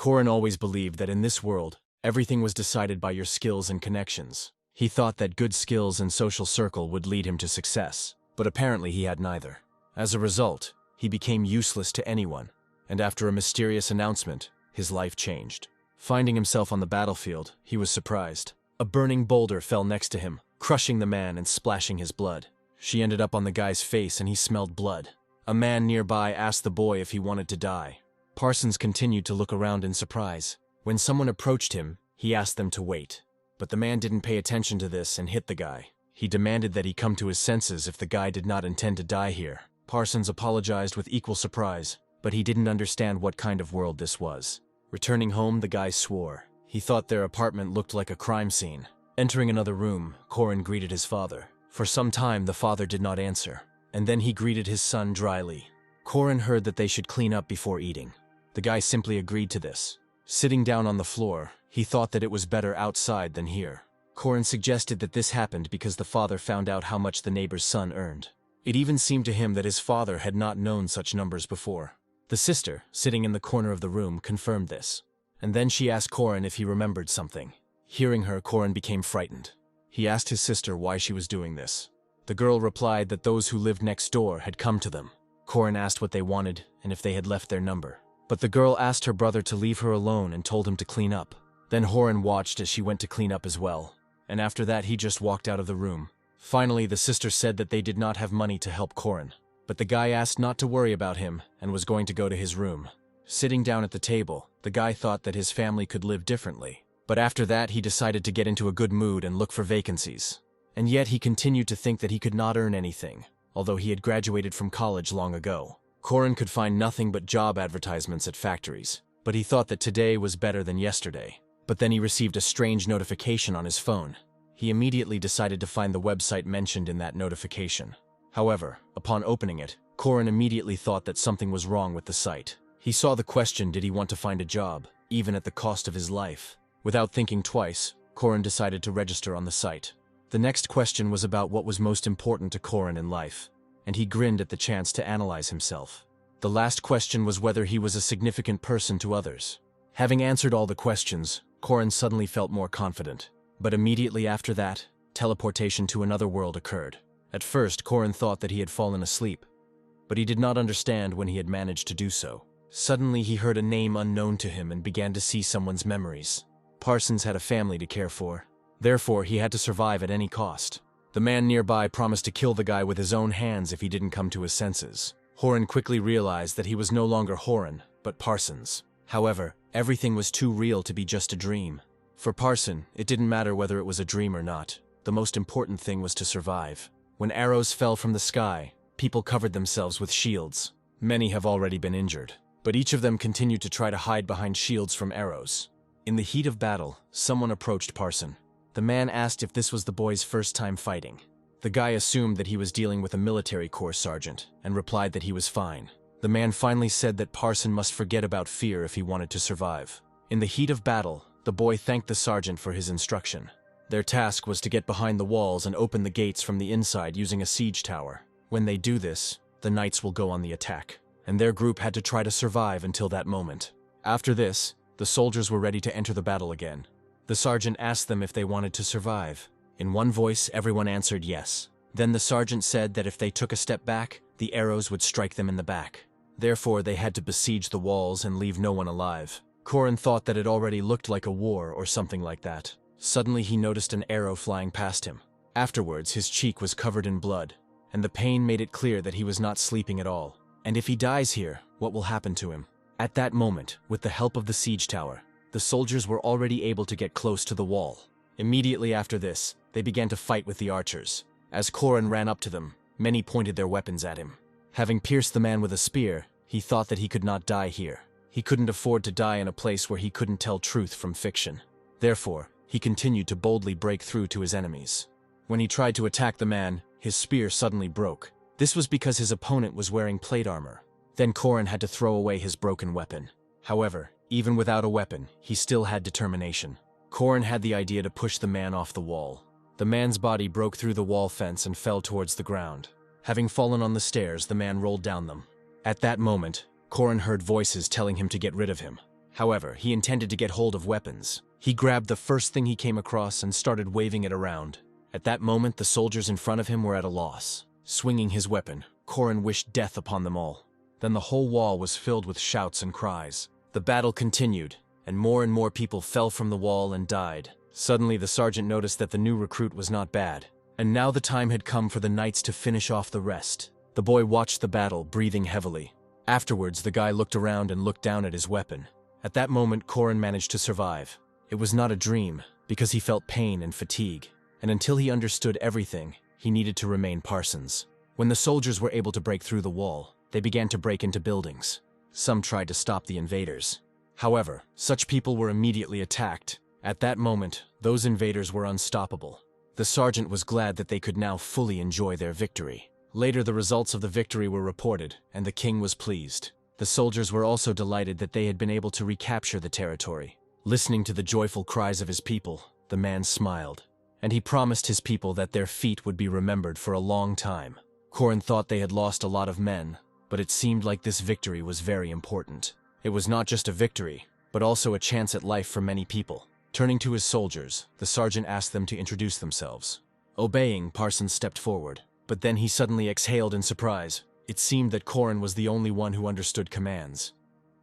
Corin always believed that in this world, everything was decided by your skills and connections. He thought that good skills and social circle would lead him to success, but apparently he had neither. As a result, he became useless to anyone, and after a mysterious announcement, his life changed. Finding himself on the battlefield, he was surprised. A burning boulder fell next to him, crushing the man and splashing his blood. She ended up on the guy's face and he smelled blood. A man nearby asked the boy if he wanted to die. Parsons continued to look around in surprise. When someone approached him, he asked them to wait. But the man didn't pay attention to this and hit the guy. He demanded that he come to his senses if the guy did not intend to die here. Parsons apologized with equal surprise, but he didn't understand what kind of world this was. Returning home, the guy swore. He thought their apartment looked like a crime scene. Entering another room, Corin greeted his father. For some time, the father did not answer, and then he greeted his son dryly. Corin heard that they should clean up before eating. The guy simply agreed to this. Sitting down on the floor, he thought that it was better outside than here. Corin suggested that this happened because the father found out how much the neighbor's son earned. It even seemed to him that his father had not known such numbers before. The sister, sitting in the corner of the room, confirmed this. And then she asked Corin if he remembered something. Hearing her, Corin became frightened. He asked his sister why she was doing this. The girl replied that those who lived next door had come to them. Corin asked what they wanted and if they had left their number. But the girl asked her brother to leave her alone and told him to clean up. Then Corin watched as she went to clean up as well. And after that, he just walked out of the room. Finally, the sister said that they did not have money to help Corin. But the guy asked not to worry about him and was going to go to his room. Sitting down at the table, the guy thought that his family could live differently. But after that, he decided to get into a good mood and look for vacancies. And yet he continued to think that he could not earn anything, although he had graduated from college long ago. Corin could find nothing but job advertisements at factories, but he thought that today was better than yesterday. But then he received a strange notification on his phone. He immediately decided to find the website mentioned in that notification. However, upon opening it, Corin immediately thought that something was wrong with the site. He saw the question, did he want to find a job, even at the cost of his life? Without thinking twice, Corin decided to register on the site. The next question was about what was most important to Corin in life, and he grinned at the chance to analyze himself. The last question was whether he was a significant person to others. Having answered all the questions, Corin suddenly felt more confident. But immediately after that, teleportation to another world occurred. At first, Corin thought that he had fallen asleep, but he did not understand when he had managed to do so. Suddenly, he heard a name unknown to him and began to see someone's memories. Parsons had a family to care for. Therefore, he had to survive at any cost. The man nearby promised to kill the guy with his own hands if he didn't come to his senses. Corin quickly realized that he was no longer Corin, but Parsons. However, everything was too real to be just a dream. For Parson, it didn't matter whether it was a dream or not. The most important thing was to survive. When arrows fell from the sky, people covered themselves with shields. Many have already been injured, but each of them continued to try to hide behind shields from arrows. In the heat of battle, someone approached Parson. The man asked if this was the boy's first time fighting. The guy assumed that he was dealing with a military corps sergeant and replied that he was fine. The man finally said that Parson must forget about fear if he wanted to survive. In the heat of battle, the boy thanked the sergeant for his instruction. Their task was to get behind the walls and open the gates from the inside using a siege tower. When they do this, the knights will go on the attack, and their group had to try to survive until that moment. After this, the soldiers were ready to enter the battle again. The sergeant asked them if they wanted to survive. In one voice, everyone answered yes. Then the sergeant said that if they took a step back, the arrows would strike them in the back. Therefore, they had to besiege the walls and leave no one alive. Corin thought that it already looked like a war or something like that. Suddenly, he noticed an arrow flying past him. Afterwards, his cheek was covered in blood, and the pain made it clear that he was not sleeping at all. And if he dies here, what will happen to him? At that moment, with the help of the siege tower, the soldiers were already able to get close to the wall. Immediately after this, they began to fight with the archers. As Corin ran up to them, many pointed their weapons at him. Having pierced the man with a spear, he thought that he could not die here. He couldn't afford to die in a place where he couldn't tell truth from fiction. Therefore, he continued to boldly break through to his enemies. When he tried to attack the man, his spear suddenly broke. This was because his opponent was wearing plate armor. Then Corin had to throw away his broken weapon. However, even without a weapon, he still had determination. Corin had the idea to push the man off the wall. The man's body broke through the wall fence and fell towards the ground. Having fallen on the stairs, the man rolled down them. At that moment, Corin heard voices telling him to get rid of him. However, he intended to get hold of weapons. He grabbed the first thing he came across and started waving it around. At that moment, the soldiers in front of him were at a loss. Swinging his weapon, Corin wished death upon them all. Then the whole wall was filled with shouts and cries. The battle continued, and more people fell from the wall and died. Suddenly, the sergeant noticed that the new recruit was not bad, and now the time had come for the knights to finish off the rest. The boy watched the battle, breathing heavily. Afterwards, the guy looked around and looked down at his weapon. At that moment, Corin managed to survive. It was not a dream, because he felt pain and fatigue, and until he understood everything, he needed to remain Parsons. When the soldiers were able to break through the wall, they began to break into buildings. Some tried to stop the invaders. However, such people were immediately attacked. At that moment, those invaders were unstoppable. The sergeant was glad that they could now fully enjoy their victory. Later, the results of the victory were reported, and the king was pleased. The soldiers were also delighted that they had been able to recapture the territory. Listening to the joyful cries of his people, the man smiled, and he promised his people that their feat would be remembered for a long time. Corin thought they had lost a lot of men, but it seemed like this victory was very important. It was not just a victory, but also a chance at life for many people. Turning to his soldiers, the sergeant asked them to introduce themselves. Obeying, Parsons stepped forward, but then he suddenly exhaled in surprise. It seemed that Corin was the only one who understood commands,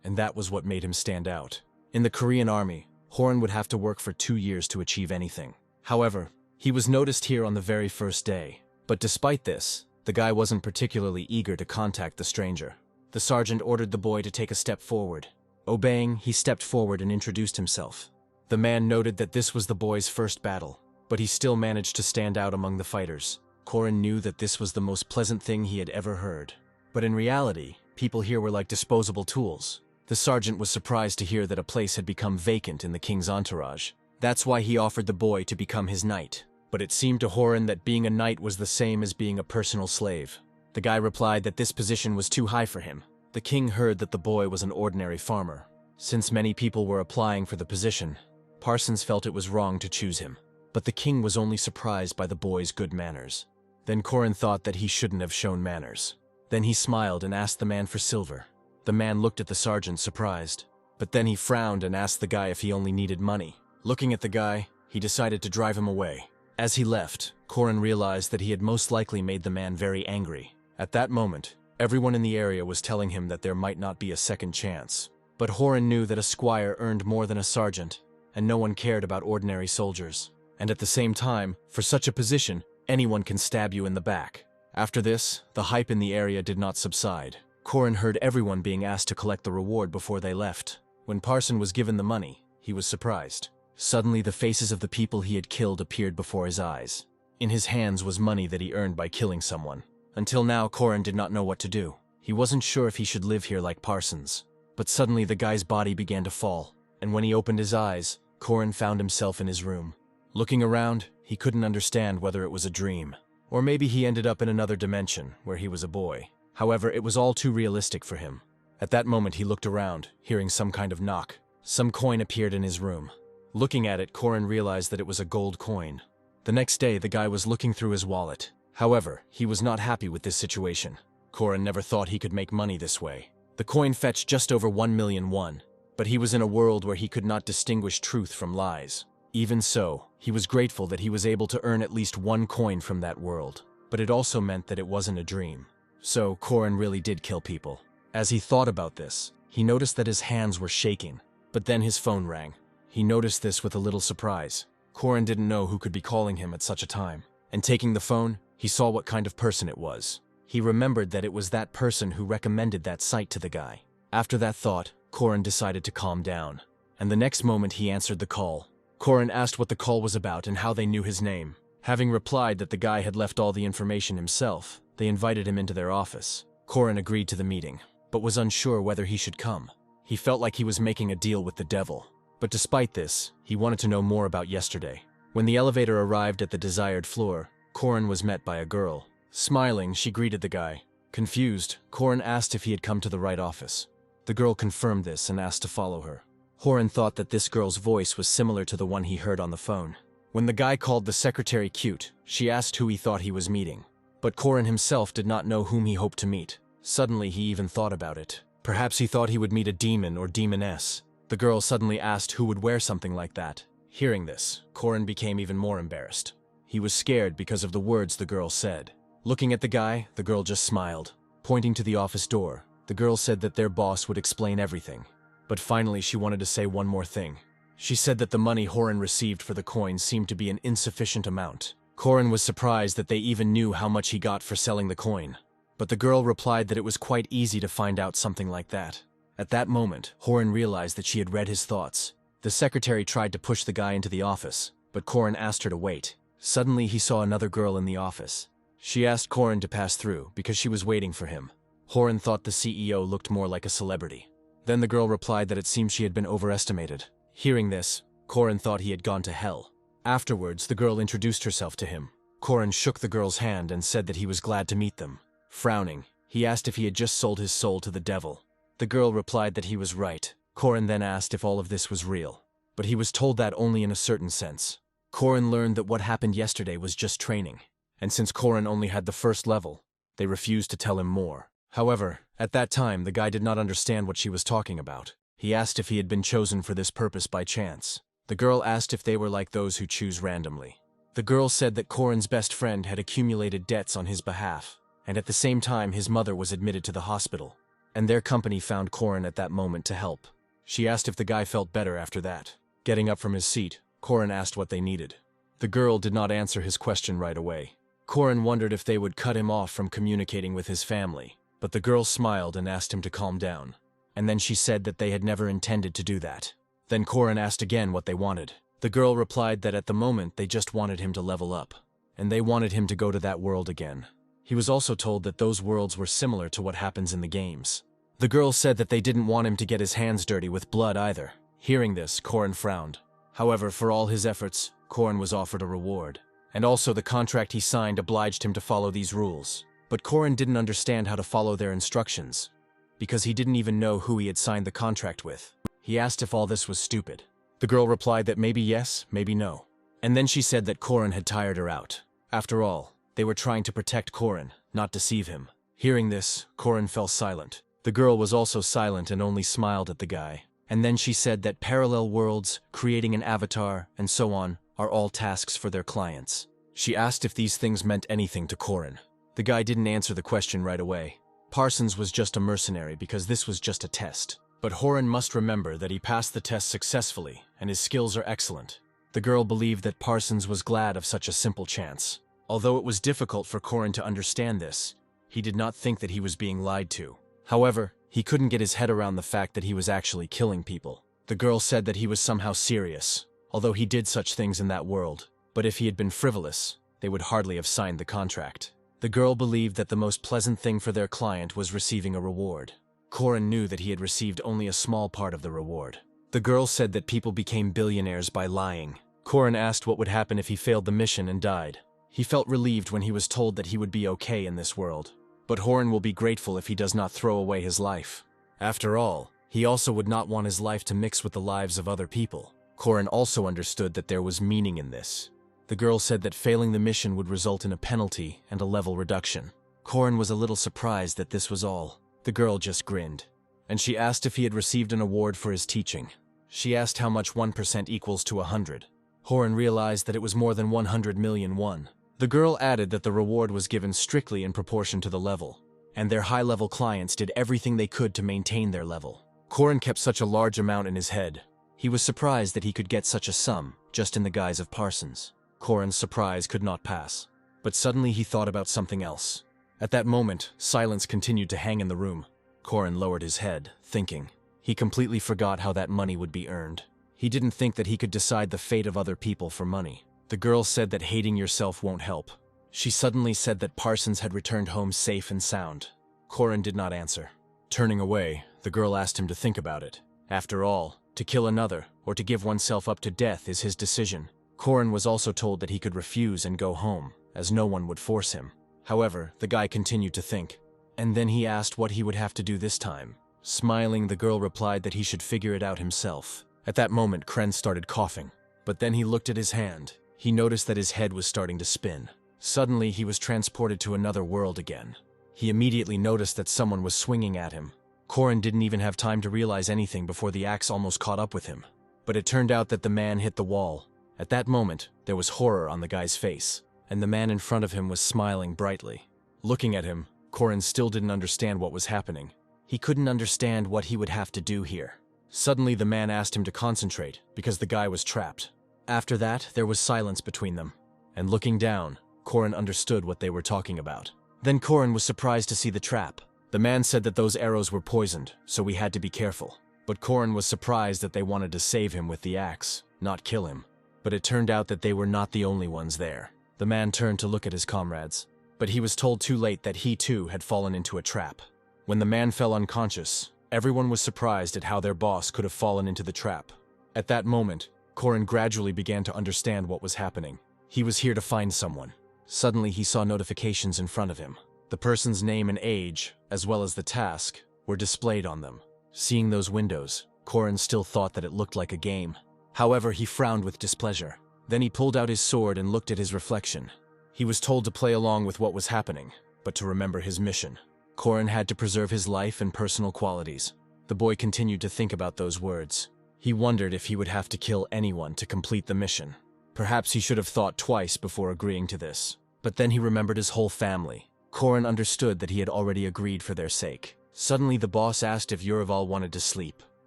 and that was what made him stand out. In the Korean army, Corin would have to work for 2 years to achieve anything. However, he was noticed here on the very first day. But despite this, the guy wasn't particularly eager to contact the stranger. The sergeant ordered the boy to take a step forward. Obeying, he stepped forward and introduced himself. The man noted that this was the boy's first battle, but he still managed to stand out among the fighters. Corin knew that this was the most pleasant thing he had ever heard. But in reality, people here were like disposable tools. The sergeant was surprised to hear that a place had become vacant in the king's entourage. That's why he offered the boy to become his knight. But it seemed to Corin that being a knight was the same as being a personal slave. The guy replied that this position was too high for him. The king heard that the boy was an ordinary farmer. Since many people were applying for the position, Parsons felt it was wrong to choose him. But the king was only surprised by the boy's good manners. Then Corin thought that he shouldn't have shown manners. Then he smiled and asked the man for silver. The man looked at the sergeant surprised, but then he frowned and asked the guy if he only needed money. Looking at the guy, he decided to drive him away. As he left, Corin realized that he had most likely made the man very angry. At that moment, everyone in the area was telling him that there might not be a second chance. But Corin knew that a squire earned more than a sergeant, and no one cared about ordinary soldiers. And at the same time, for such a position, anyone can stab you in the back. After this, the hype in the area did not subside. Corin heard everyone being asked to collect the reward before they left. When Parson was given the money, he was surprised. Suddenly, the faces of the people he had killed appeared before his eyes. In his hands was money that he earned by killing someone. Until now, Corin did not know what to do. He wasn't sure if he should live here like Parsons. But suddenly, the guy's body began to fall, and when he opened his eyes, Corin found himself in his room. Looking around, he couldn't understand whether it was a dream, or maybe he ended up in another dimension where he was a boy. However, it was all too realistic for him. At that moment, he looked around, hearing some kind of knock. Some coin appeared in his room. Looking at it, Corin realized that it was a gold coin. The next day, the guy was looking through his wallet. However, he was not happy with this situation. Corin never thought he could make money this way. The coin fetched just over 1,000,000 won, but he was in a world where he could not distinguish truth from lies. Even so, he was grateful that he was able to earn at least 1 coin from that world. But it also meant that it wasn't a dream. So, Corin really did kill people. As he thought about this, he noticed that his hands were shaking. But then his phone rang. He noticed this with a little surprise. Corin didn't know who could be calling him at such a time. And taking the phone, he saw what kind of person it was. He remembered that it was that person who recommended that site to the guy. After that thought, Corin decided to calm down. And the next moment he answered the call. Corin asked what the call was about and how they knew his name. Having replied that the guy had left all the information himself, they invited him into their office. Corin agreed to the meeting, but was unsure whether he should come. He felt like he was making a deal with the devil. But despite this, he wanted to know more about yesterday. When the elevator arrived at the desired floor, Corin was met by a girl. Smiling, she greeted the guy. Confused, Corin asked if he had come to the right office. The girl confirmed this and asked to follow her. Corin thought that this girl's voice was similar to the one he heard on the phone. When the guy called the secretary cute, she asked who he thought he was meeting. But Corin himself did not know whom he hoped to meet. Suddenly, he even thought about it. Perhaps he thought he would meet a demon or demoness. The girl suddenly asked who would wear something like that. Hearing this, Corin became even more embarrassed. He was scared because of the words the girl said. Looking at the guy, the girl just smiled. Pointing to the office door, the girl said that their boss would explain everything. But finally she wanted to say one more thing. She said that the money Corin received for the coin seemed to be an insufficient amount. Corin was surprised that they even knew how much he got for selling the coin. But the girl replied that it was quite easy to find out something like that. At that moment, Corin realized that she had read his thoughts. The secretary tried to push the guy into the office, but Corin asked her to wait. Suddenly he saw another girl in the office. She asked Corin to pass through because she was waiting for him. Corin thought the CEO looked more like a celebrity. Then the girl replied that it seemed she had been overestimated. Hearing this, Corin thought he had gone to hell. Afterwards, the girl introduced herself to him. Corin shook the girl's hand and said that he was glad to meet them. Frowning, he asked if he had just sold his soul to the devil. The girl replied that he was right. Corin then asked if all of this was real. But he was told that only in a certain sense. Corin learned that what happened yesterday was just training. And since Corin only had the first level, they refused to tell him more. However, at that time, the guy did not understand what she was talking about. He asked if he had been chosen for this purpose by chance. The girl asked if they were like those who choose randomly. The girl said that Corin's best friend had accumulated debts on his behalf, and at the same time his mother was admitted to the hospital, and their company found Corin at that moment to help. She asked if the guy felt better after that. Getting up from his seat, Corin asked what they needed. The girl did not answer his question right away. Corin wondered if they would cut him off from communicating with his family, but the girl smiled and asked him to calm down. And then she said that they had never intended to do that. Then Corin asked again what they wanted. The girl replied that at the moment they just wanted him to level up, and they wanted him to go to that world again. He was also told that those worlds were similar to what happens in the games. The girl said that they didn't want him to get his hands dirty with blood either. Hearing this, Corin frowned. However, for all his efforts, Corin was offered a reward. And also the contract he signed obliged him to follow these rules. But Corin didn't understand how to follow their instructions, because he didn't even know who he had signed the contract with. He asked if all this was stupid. The girl replied that maybe yes, maybe no. And then she said that Corin had tired her out. After all, they were trying to protect Corin, not deceive him. Hearing this, Corin fell silent. The girl was also silent and only smiled at the guy. And then she said that parallel worlds, creating an avatar, and so on, are all tasks for their clients. She asked if these things meant anything to Corin. The guy didn't answer the question right away. Parsons was just a mercenary because this was just a test. But Corin must remember that he passed the test successfully, and his skills are excellent. The girl believed that Parsons was glad of such a simple chance. Although it was difficult for Corin to understand this, he did not think that he was being lied to. However, he couldn't get his head around the fact that he was actually killing people. The girl said that he was somehow serious, although he did such things in that world. But if he had been frivolous, they would hardly have signed the contract. The girl believed that the most pleasant thing for their client was receiving a reward. Corin knew that he had received only a small part of the reward. The girl said that people became billionaires by lying. Corin asked what would happen if he failed the mission and died. He felt relieved when he was told that he would be okay in this world. But Corin will be grateful if he does not throw away his life. After all, he also would not want his life to mix with the lives of other people. Corin also understood that there was meaning in this. The girl said that failing the mission would result in a penalty and a level reduction. Corin was a little surprised that this was all. The girl just grinned, and she asked if he had received an award for his teaching. She asked how much 1% equals to 100. Corin realized that it was more than 100 million won. The girl added that the reward was given strictly in proportion to the level, and their high-level clients did everything they could to maintain their level. Corin kept such a large amount in his head. He was surprised that he could get such a sum, just in the guise of Parsons. Corin's surprise could not pass. But suddenly he thought about something else. At that moment, silence continued to hang in the room. Corin lowered his head, thinking. He completely forgot how that money would be earned. He didn't think that he could decide the fate of other people for money. The girl said that hating yourself won't help. She suddenly said that Parsons had returned home safe and sound. Corin did not answer. Turning away, the girl asked him to think about it. After all, to kill another, or to give oneself up to death is his decision. Corin was also told that he could refuse and go home, as no one would force him. However, the guy continued to think. And then he asked what he would have to do this time. Smiling, the girl replied that he should figure it out himself. At that moment, Kren started coughing. But then he looked at his hand. He noticed that his head was starting to spin. Suddenly, he was transported to another world again. He immediately noticed that someone was swinging at him. Corin didn't even have time to realize anything before the axe almost caught up with him. But it turned out that the man hit the wall. At that moment, there was horror on the guy's face, and the man in front of him was smiling brightly. Looking at him, Corin still didn't understand what was happening. He couldn't understand what he would have to do here. Suddenly, the man asked him to concentrate, because the guy was trapped. After that, there was silence between them. And looking down, Corin understood what they were talking about. Then Corin was surprised to see the trap. The man said that those arrows were poisoned, so we had to be careful. But Corin was surprised that they wanted to save him with the axe, not kill him. But it turned out that they were not the only ones there. The man turned to look at his comrades, but he was told too late that he too had fallen into a trap. When the man fell unconscious, everyone was surprised at how their boss could have fallen into the trap. At that moment, Corin gradually began to understand what was happening. He was here to find someone. Suddenly he saw notifications in front of him. The person's name and age, as well as the task, were displayed on them. Seeing those windows, Corin still thought that it looked like a game. However, he frowned with displeasure. Then he pulled out his sword and looked at his reflection. He was told to play along with what was happening, but to remember his mission. Corin had to preserve his life and personal qualities. The boy continued to think about those words. He wondered if he would have to kill anyone to complete the mission. Perhaps he should have thought twice before agreeing to this. But then he remembered his whole family. Corin understood that he had already agreed for their sake. Suddenly the boss asked if Yurival wanted to sleep.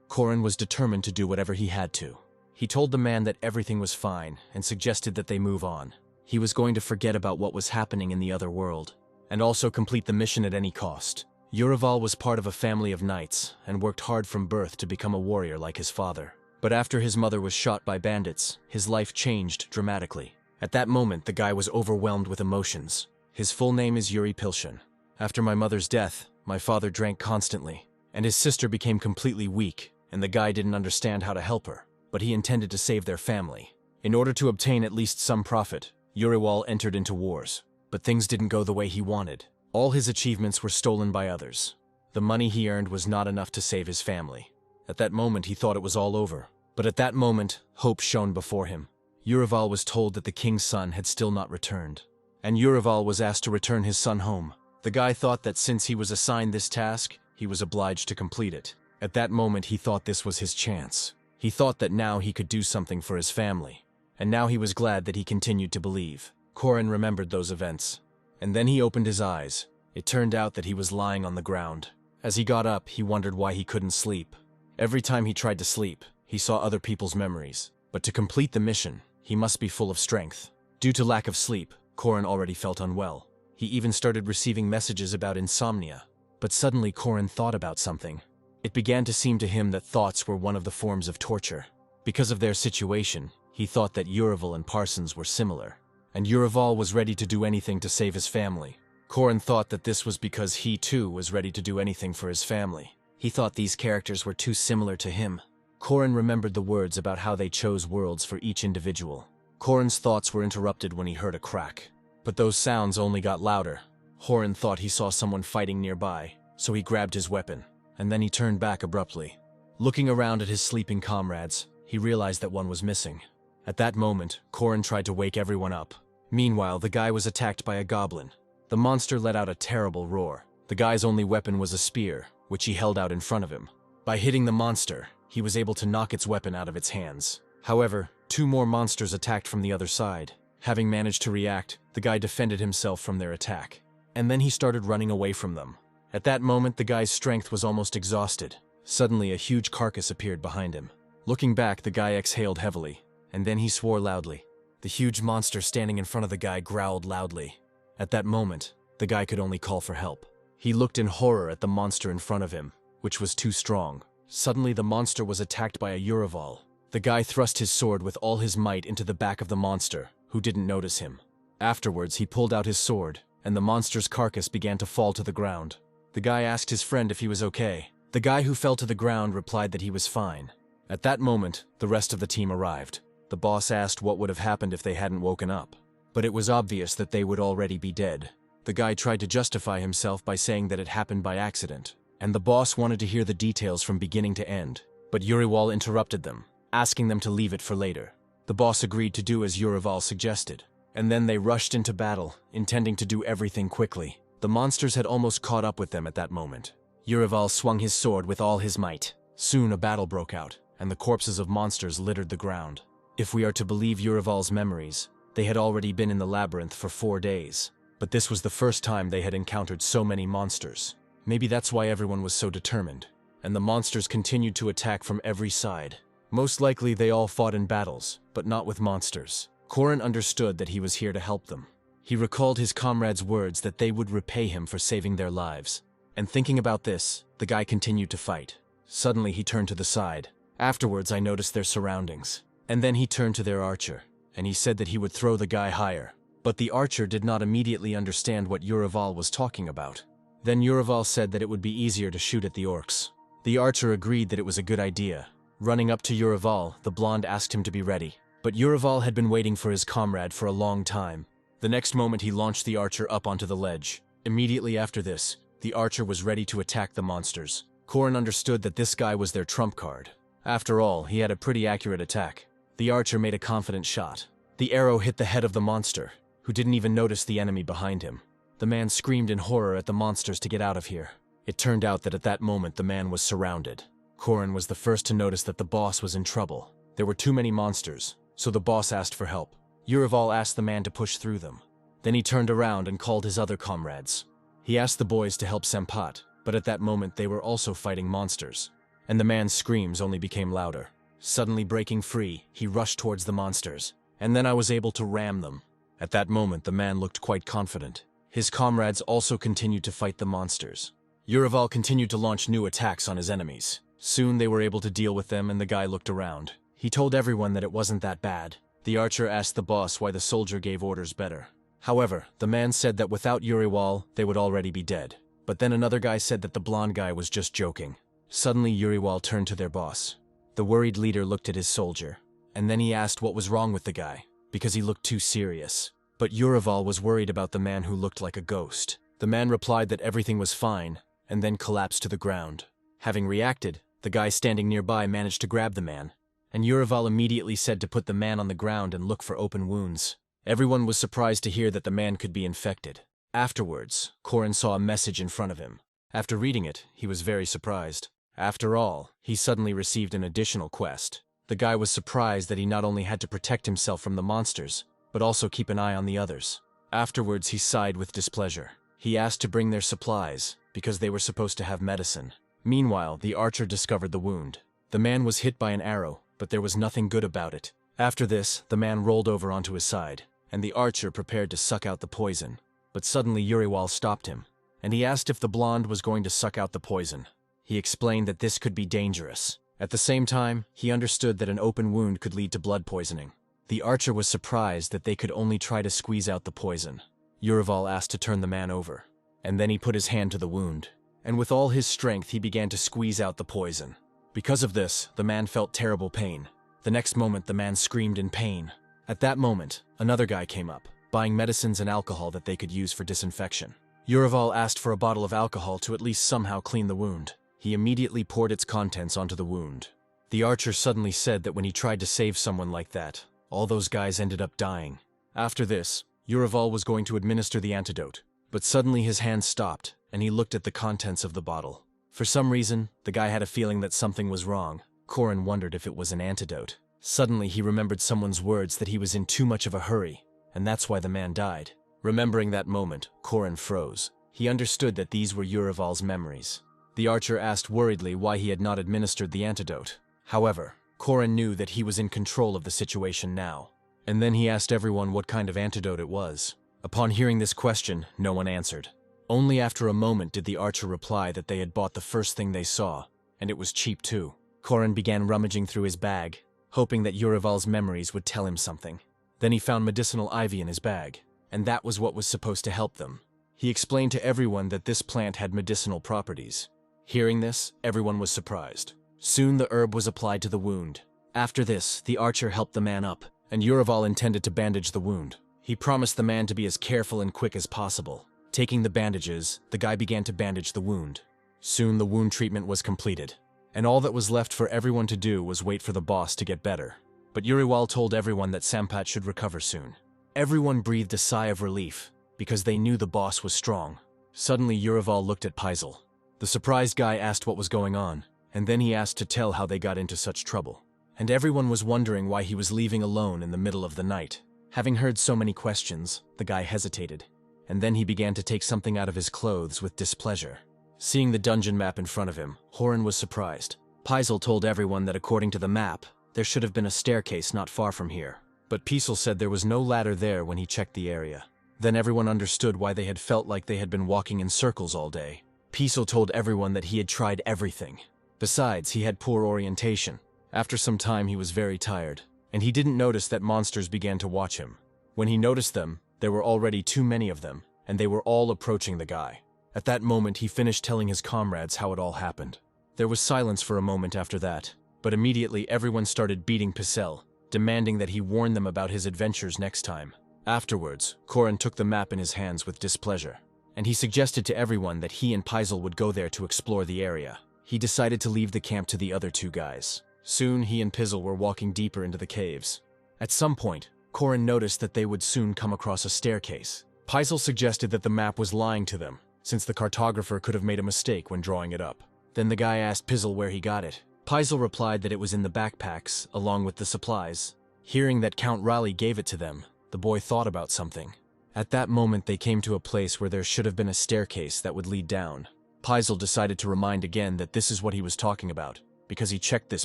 Corin was determined to do whatever he had to. He told the man that everything was fine and suggested that they move on. He was going to forget about what was happening in the other world, and also complete the mission at any cost. Yurival was part of a family of knights and worked hard from birth to become a warrior like his father. But after his mother was shot by bandits, his life changed dramatically. At that moment, the guy was overwhelmed with emotions. His full name is Yuri Pilshin. After my mother's death, my father drank constantly, and his sister became completely weak, and the guy didn't understand how to help her, but he intended to save their family. In order to obtain at least some profit, Yurival entered into wars, but things didn't go the way he wanted. All his achievements were stolen by others. The money he earned was not enough to save his family. At that moment, he thought it was all over, but at that moment, hope shone before him. Yurival was told that the king's son had still not returned, and Yurival was asked to return his son home. The guy thought that since he was assigned this task, he was obliged to complete it. At that moment, he thought this was his chance. He thought that now he could do something for his family, and now he was glad that he continued to believe. Corin remembered those events, and then he opened his eyes. It turned out that he was lying on the ground. As he got up, he wondered why he couldn't sleep. Every time he tried to sleep, he saw other people's memories. But to complete the mission, he must be full of strength. Due to lack of sleep, Corin already felt unwell. He even started receiving messages about insomnia. But suddenly Corin thought about something. It began to seem to him that thoughts were one of the forms of torture. Because of their situation, he thought that Yurival and Parsons were similar, and Yurival was ready to do anything to save his family. Corin thought that this was because he too was ready to do anything for his family. He thought these characters were too similar to him. Corin remembered the words about how they chose worlds for each individual. Corin's thoughts were interrupted when he heard a crack. But those sounds only got louder. Corin thought he saw someone fighting nearby, so he grabbed his weapon, and then he turned back abruptly. Looking around at his sleeping comrades, he realized that one was missing. At that moment, Corin tried to wake everyone up. Meanwhile, the guy was attacked by a goblin. The monster let out a terrible roar. The guy's only weapon was a spear, which he held out in front of him. By hitting the monster, he was able to knock its weapon out of its hands. However, 2 more monsters attacked from the other side. Having managed to react, the guy defended himself from their attack. And then he started running away from them. At that moment, the guy's strength was almost exhausted. Suddenly, a huge carcass appeared behind him. Looking back, the guy exhaled heavily, and then he swore loudly. The huge monster standing in front of the guy growled loudly. At that moment, the guy could only call for help. He looked in horror at the monster in front of him, which was too strong. Suddenly, the monster was attacked by a Yurival. The guy thrust his sword with all his might into the back of the monster, who didn't notice him. Afterwards, he pulled out his sword, and the monster's carcass began to fall to the ground. The guy asked his friend if he was okay. The guy who fell to the ground replied that he was fine. At that moment, the rest of the team arrived. The boss asked what would have happened if they hadn't woken up. But it was obvious that they would already be dead. The guy tried to justify himself by saying that it happened by accident, and the boss wanted to hear the details from beginning to end. But Yurival interrupted them, asking them to leave it for later. The boss agreed to do as Yurival suggested, and then they rushed into battle, intending to do everything quickly. The monsters had almost caught up with them at that moment. Urival swung his sword with all his might. Soon a battle broke out, and the corpses of monsters littered the ground. If we are to believe Urival's memories, they had already been in the labyrinth for 4 days. But this was the first time they had encountered so many monsters. Maybe that's why everyone was so determined. And the monsters continued to attack from every side. Most likely they all fought in battles, but not with monsters. Corin understood that he was here to help them. He recalled his comrades' words that they would repay him for saving their lives. And thinking about this, the guy continued to fight. Suddenly he turned to the side. Afterwards I noticed their surroundings. And then he turned to their archer, and he said that he would throw the guy higher. But the archer did not immediately understand what Urival was talking about. Then Urival said that it would be easier to shoot at the orcs. The archer agreed that it was a good idea. Running up to Urival, the blonde asked him to be ready. But Urival had been waiting for his comrade for a long time. The next moment he launched the archer up onto the ledge. Immediately after this, the archer was ready to attack the monsters. Corin understood that this guy was their trump card. After all, he had a pretty accurate attack. The archer made a confident shot. The arrow hit the head of the monster, who didn't even notice the enemy behind him. The man screamed in horror at the monsters to get out of here. It turned out that at that moment the man was surrounded. Corin was the first to notice that the boss was in trouble. There were too many monsters, so the boss asked for help. Urival asked the man to push through them. Then he turned around and called his other comrades. He asked the boys to help Senpat, but at that moment they were also fighting monsters. And the man's screams only became louder. Suddenly breaking free, he rushed towards the monsters. And then I was able to ram them. At that moment the man looked quite confident. His comrades also continued to fight the monsters. Urival continued to launch new attacks on his enemies. Soon they were able to deal with them and the guy looked around. He told everyone that it wasn't that bad. The archer asked the boss why the soldier gave orders better. However, the man said that without Urival, they would already be dead. But then another guy said that the blonde guy was just joking. Suddenly Urival turned to their boss. The worried leader looked at his soldier, and then he asked what was wrong with the guy, because he looked too serious. But Urival was worried about the man who looked like a ghost. The man replied that everything was fine, and then collapsed to the ground. Having reacted, the guy standing nearby managed to grab the man, and Urival immediately said to put the man on the ground and look for open wounds. Everyone was surprised to hear that the man could be infected. Afterwards, Corin saw a message in front of him. After reading it, he was very surprised. After all, he suddenly received an additional quest. The guy was surprised that he not only had to protect himself from the monsters, but also keep an eye on the others. Afterwards, he sighed with displeasure. He asked to bring their supplies, because they were supposed to have medicine. Meanwhile, the archer discovered the wound. The man was hit by an arrow, but there was nothing good about it. After this, the man rolled over onto his side, and the archer prepared to suck out the poison. But suddenly Urival stopped him, and he asked if the blonde was going to suck out the poison. He explained that this could be dangerous. At the same time, he understood that an open wound could lead to blood poisoning. The archer was surprised that they could only try to squeeze out the poison. Urival asked to turn the man over, and then he put his hand to the wound, and with all his strength he began to squeeze out the poison. Because of this, the man felt terrible pain. The next moment the man screamed in pain. At that moment, another guy came up, buying medicines and alcohol that they could use for disinfection. Urival asked for a bottle of alcohol to at least somehow clean the wound. He immediately poured its contents onto the wound. The archer suddenly said that when he tried to save someone like that, all those guys ended up dying. After this, Urival was going to administer the antidote, but suddenly his hand stopped, and he looked at the contents of the bottle. For some reason, the guy had a feeling that something was wrong. Corin wondered if it was an antidote. Suddenly he remembered someone's words that he was in too much of a hurry, and that's why the man died. Remembering that moment, Corin froze. He understood that these were Urival's memories. The archer asked worriedly why he had not administered the antidote. However, Corin knew that he was in control of the situation now. And then he asked everyone what kind of antidote it was. Upon hearing this question, no one answered. Only after a moment did the archer reply that they had bought the first thing they saw, and it was cheap too. Corin began rummaging through his bag, hoping that Urival's memories would tell him something. Then he found medicinal ivy in his bag, and that was what was supposed to help them. He explained to everyone that this plant had medicinal properties. Hearing this, everyone was surprised. Soon the herb was applied to the wound. After this, the archer helped the man up, and Urival intended to bandage the wound. He promised the man to be as careful and quick as possible. Taking the bandages, the guy began to bandage the wound. Soon the wound treatment was completed, and all that was left for everyone to do was wait for the boss to get better. But Urival told everyone that Senpat should recover soon. Everyone breathed a sigh of relief, because they knew the boss was strong. Suddenly Urival looked at Paisel. The surprised guy asked what was going on, and then he asked to tell how they got into such trouble. And everyone was wondering why he was leaving alone in the middle of the night. Having heard so many questions, the guy hesitated, and then he began to take something out of his clothes with displeasure. Seeing the dungeon map in front of him, Corin was surprised. Paisel told everyone that according to the map, there should have been a staircase not far from here. But Paisel said there was no ladder there when he checked the area. Then everyone understood why they had felt like they had been walking in circles all day. Paisel told everyone that he had tried everything. Besides, he had poor orientation. After some time he was very tired, and he didn't notice that monsters began to watch him. When he noticed them, there were already too many of them, and they were all approaching the guy. At that moment he finished telling his comrades how it all happened. There was silence for a moment after that, but immediately everyone started beating Paisel, demanding that he warn them about his adventures next time. Afterwards, Corin took the map in his hands with displeasure, and he suggested to everyone that he and Paisel would go there to explore the area. He decided to leave the camp to the other two guys. Soon he and Paisel were walking deeper into the caves. At some point, Corin noticed that they would soon come across a staircase. Paisel suggested that the map was lying to them, since the cartographer could have made a mistake when drawing it up. Then the guy asked Paisel where he got it. Paisel replied that it was in the backpacks, along with the supplies. Hearing that Count Raleigh gave it to them, the boy thought about something. At that moment they came to a place where there should have been a staircase that would lead down. Paisel decided to remind again that this is what he was talking about, because he checked this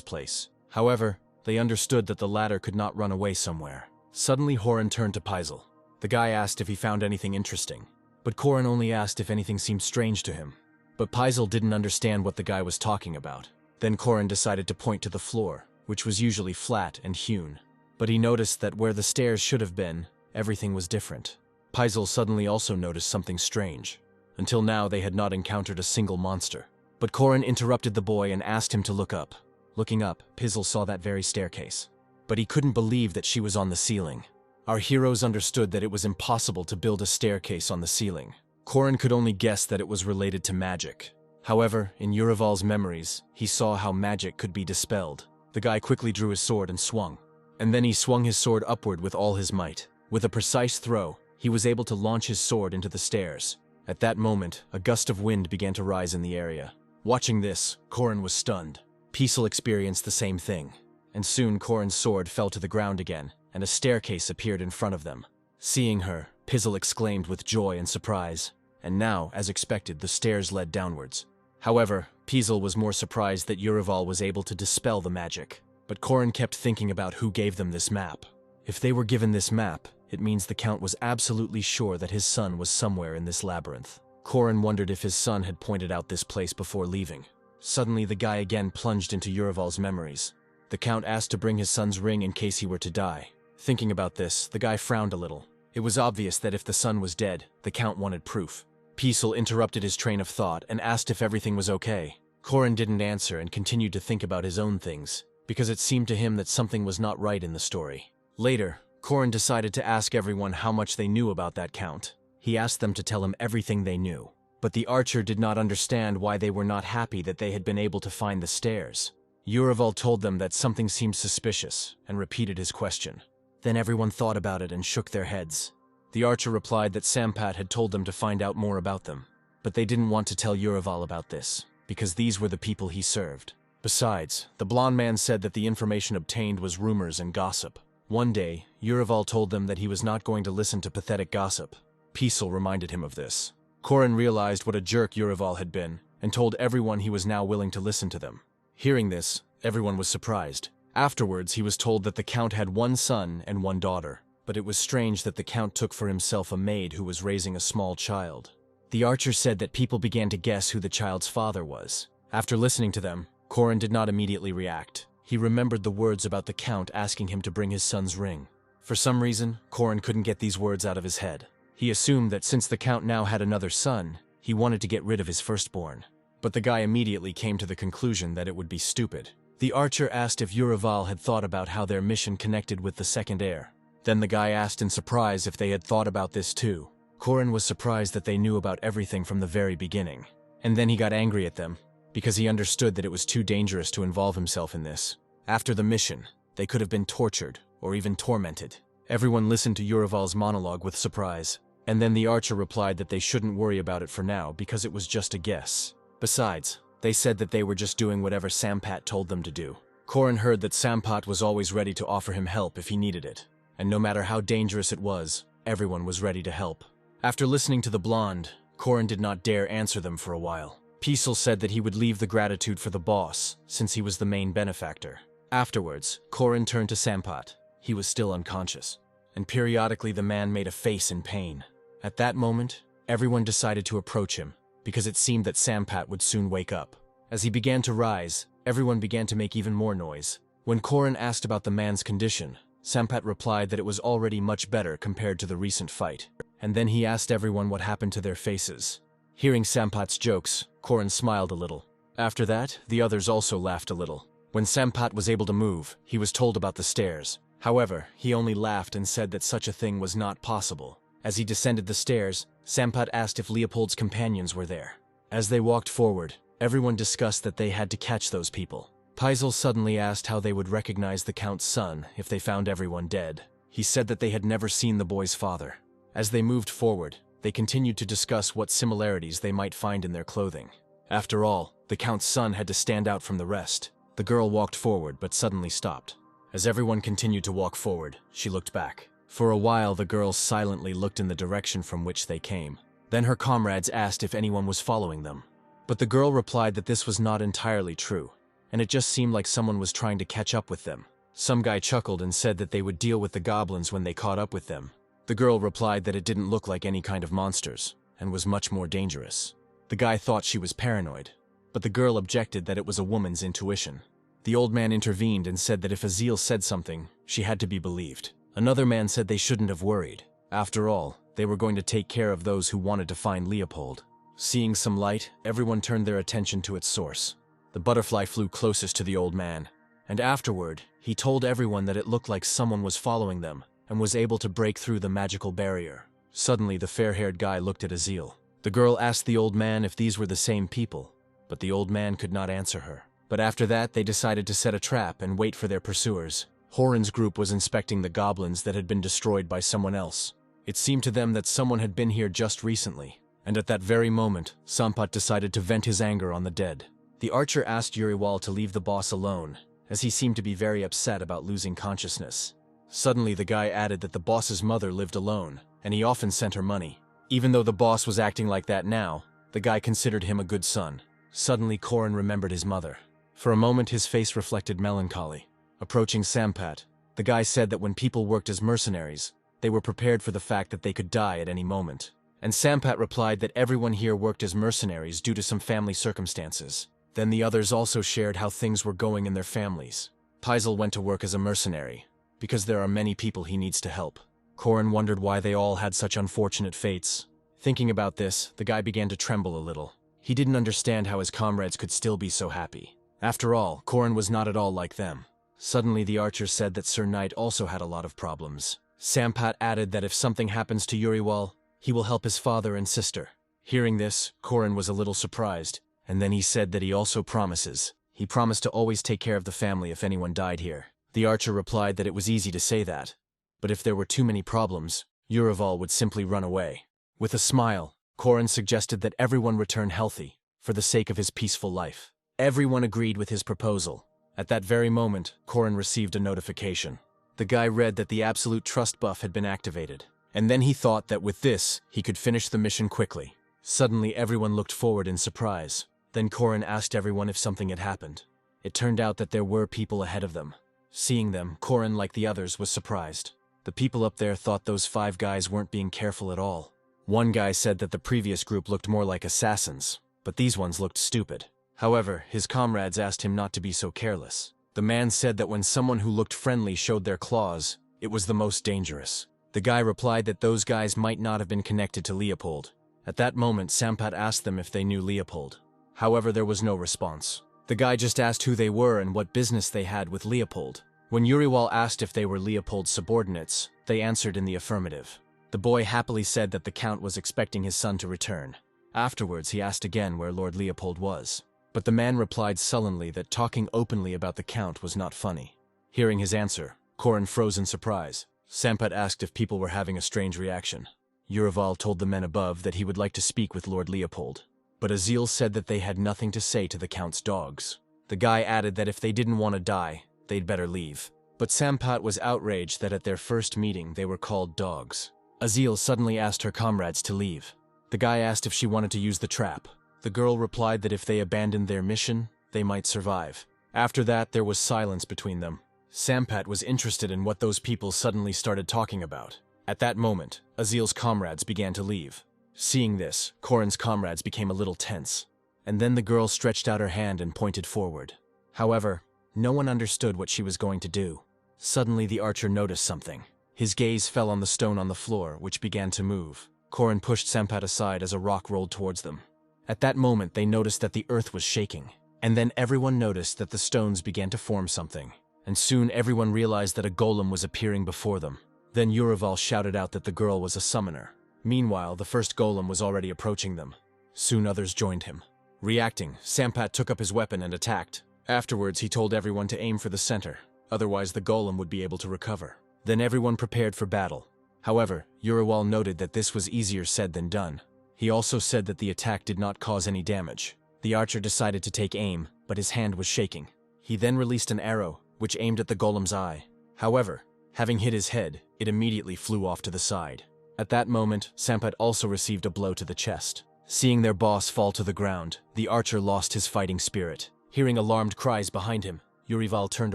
place. However, they understood that the ladder could not run away somewhere. Suddenly Corin turned to Paisel. The guy asked if he found anything interesting, but Corin only asked if anything seemed strange to him. But Paisel didn't understand what the guy was talking about. Then Corin decided to point to the floor, which was usually flat and hewn. But he noticed that where the stairs should have been, everything was different. Paisel suddenly also noticed something strange. Until now they had not encountered a single monster. But Corin interrupted the boy and asked him to look up. Looking up, Paisel saw that very staircase. But he couldn't believe that she was on the ceiling. Our heroes understood that it was impossible to build a staircase on the ceiling. Corin could only guess that it was related to magic. However, in Urival's memories, he saw how magic could be dispelled. The guy quickly drew his sword and swung. And then he swung his sword upward with all his might. With a precise throw, he was able to launch his sword into the stairs. At that moment, a gust of wind began to rise in the area. Watching this, Corin was stunned. Paisel experienced the same thing. And soon Corin's sword fell to the ground again, and a staircase appeared in front of them. Seeing her, Paisel exclaimed with joy and surprise. And now, as expected, the stairs led downwards. However, Paisel was more surprised that Urival was able to dispel the magic. But Corin kept thinking about who gave them this map. If they were given this map, it means the Count was absolutely sure that his son was somewhere in this labyrinth. Corin wondered if his son had pointed out this place before leaving. Suddenly, the guy again plunged into Urival's memories. The Count asked to bring his son's ring in case he were to die. Thinking about this, the guy frowned a little. It was obvious that if the son was dead, the Count wanted proof. Paisel interrupted his train of thought and asked if everything was okay. Corin didn't answer and continued to think about his own things, because it seemed to him that something was not right in the story. Later, Corin decided to ask everyone how much they knew about that Count. He asked them to tell him everything they knew. But the archer did not understand why they were not happy that they had been able to find the stairs. Urival told them that something seemed suspicious and repeated his question. Then everyone thought about it and shook their heads. The archer replied that Sampat had told them to find out more about them, but they didn't want to tell Urival about this, because these were the people he served. Besides, the blonde man said that the information obtained was rumors and gossip. One day, Urival told them that he was not going to listen to pathetic gossip. Paisel reminded him of this. Corin realized what a jerk Urival had been, and told everyone he was now willing to listen to them. Hearing this, everyone was surprised. Afterwards, he was told that the Count had one son and one daughter. But it was strange that the Count took for himself a maid who was raising a small child. The archer said that people began to guess who the child's father was. After listening to them, Corin did not immediately react. He remembered the words about the Count asking him to bring his son's ring. For some reason, Corin couldn't get these words out of his head. He assumed that since the Count now had another son, he wanted to get rid of his firstborn. But the guy immediately came to the conclusion that it would be stupid. The archer asked if Urival had thought about how their mission connected with the second heir. Then the guy asked in surprise if they had thought about this too. Corin was surprised that they knew about everything from the very beginning. And then he got angry at them, because he understood that it was too dangerous to involve himself in this. After the mission, they could have been tortured, or even tormented. Everyone listened to Urival's monologue with surprise, and then the archer replied that they shouldn't worry about it for now because it was just a guess. Besides, they said that they were just doing whatever Sampat told them to do. Corin heard that Sampat was always ready to offer him help if he needed it, and no matter how dangerous it was, everyone was ready to help. After listening to the blonde, Corin did not dare answer them for a while. Piesel said that he would leave the gratitude for the boss, since he was the main benefactor. Afterwards, Corin turned to Sampat. He was still unconscious, and periodically the man made a face in pain. At that moment, everyone decided to approach him, because it seemed that Sampat would soon wake up. As he began to rise, everyone began to make even more noise. When Corin asked about the man's condition, Sampat replied that it was already much better compared to the recent fight, and then he asked everyone what happened to their faces. Hearing Sampat's jokes, Corin smiled a little. After that, the others also laughed a little. When Sampat was able to move, he was told about the stairs. However, he only laughed and said that such a thing was not possible. As he descended the stairs, Sampat asked if Leopold's companions were there. As they walked forward, everyone discussed that they had to catch those people. Piesel suddenly asked how they would recognize the Count's son if they found everyone dead. He said that they had never seen the boy's father. As they moved forward, they continued to discuss what similarities they might find in their clothing. After all, the Count's son had to stand out from the rest. The girl walked forward but suddenly stopped. As everyone continued to walk forward, she looked back. For a while, the girl silently looked in the direction from which they came. Then her comrades asked if anyone was following them. But the girl replied that this was not entirely true, and it just seemed like someone was trying to catch up with them. Some guy chuckled and said that they would deal with the goblins when they caught up with them. The girl replied that it didn't look like any kind of monsters, and was much more dangerous. The guy thought she was paranoid, but the girl objected that it was a woman's intuition. The old man intervened and said that if Azil said something, she had to be believed. Another man said they shouldn't have worried. After all, they were going to take care of those who wanted to find Leopold. Seeing some light, everyone turned their attention to its source. The butterfly flew closest to the old man, and afterward, he told everyone that it looked like someone was following them and was able to break through the magical barrier. Suddenly, the fair-haired guy looked at Azil. The girl asked the old man if these were the same people, but the old man could not answer her. But after that, they decided to set a trap and wait for their pursuers. Horin's group was inspecting the goblins that had been destroyed by someone else. It seemed to them that someone had been here just recently, and at that very moment, Sampat decided to vent his anger on the dead. The archer asked Uriwal to leave the boss alone, as he seemed to be very upset about losing consciousness. Suddenly, the guy added that the boss's mother lived alone, and he often sent her money. Even though the boss was acting like that now, the guy considered him a good son. Suddenly, Corin remembered his mother. For a moment, his face reflected melancholy. Approaching Sampat, the guy said that when people worked as mercenaries, they were prepared for the fact that they could die at any moment. And Sampat replied that everyone here worked as mercenaries due to some family circumstances. Then the others also shared how things were going in their families. Piesel went to work as a mercenary, because there are many people he needs to help. Corin wondered why they all had such unfortunate fates. Thinking about this, the guy began to tremble a little. He didn't understand how his comrades could still be so happy. After all, Corin was not at all like them. Suddenly, the archer said that Sir Knight also had a lot of problems. Sampat added that if something happens to Uriwal, he will help his father and sister. Hearing this, Corin was a little surprised, and then he said that he also promises. He promised to always take care of the family if anyone died here. The archer replied that it was easy to say that, but if there were too many problems, Uriwal would simply run away. With a smile, Corin suggested that everyone return healthy, for the sake of his peaceful life. Everyone agreed with his proposal. At that very moment, Corin received a notification. The guy read that the absolute trust buff had been activated, and then he thought that with this, he could finish the mission quickly. Suddenly, everyone looked forward in surprise. Then Corin asked everyone if something had happened. It turned out that there were people ahead of them. Seeing them, Corin, like the others, was surprised. The people up there thought those 5 guys weren't being careful at all. One guy said that the previous group looked more like assassins, but these ones looked stupid. However, his comrades asked him not to be so careless. The man said that when someone who looked friendly showed their claws, it was the most dangerous. The guy replied that those guys might not have been connected to Leopold. At that moment, Sampat asked them if they knew Leopold. However, there was no response. The guy just asked who they were and what business they had with Leopold. When Uriwal asked if they were Leopold's subordinates, they answered in the affirmative. The boy happily said that the Count was expecting his son to return. Afterwards, he asked again where Lord Leopold was. But the man replied sullenly that talking openly about the Count was not funny. Hearing his answer, Corin froze in surprise. Sampat asked if people were having a strange reaction. Uriwal told the men above that he would like to speak with Lord Leopold. but Azil said that they had nothing to say to the Count's dogs. The guy added that if they didn't want to die, they'd better leave. But Sampat was outraged that at their first meeting they were called dogs. Azil suddenly asked her comrades to leave. The guy asked if she wanted to use the trap. The girl replied that if they abandoned their mission, they might survive. After that, there was silence between them. Sampat was interested in what those people suddenly started talking about. At that moment, Azil's comrades began to leave. Seeing this, Corin's comrades became a little tense. And then the girl stretched out her hand and pointed forward. However, no one understood what she was going to do. Suddenly the archer noticed something. His gaze fell on the stone on the floor, which began to move. Corin pushed Sampat aside as a rock rolled towards them. At that moment they noticed that the earth was shaking. And then everyone noticed that the stones began to form something. And soon everyone realized that a golem was appearing before them. Then Urival shouted out that the girl was a summoner. Meanwhile, the first golem was already approaching them. Soon others joined him. Reacting, Sampat took up his weapon and attacked. Afterwards, he told everyone to aim for the center, otherwise the golem would be able to recover. Then everyone prepared for battle. However, Urival noted that this was easier said than done. He also said that the attack did not cause any damage. The archer decided to take aim, but his hand was shaking. He then released an arrow, which aimed at the golem's eye. However, having hit his head, it immediately flew off to the side. At that moment, Sampat also received a blow to the chest. Seeing their boss fall to the ground, the archer lost his fighting spirit. Hearing alarmed cries behind him, Urival turned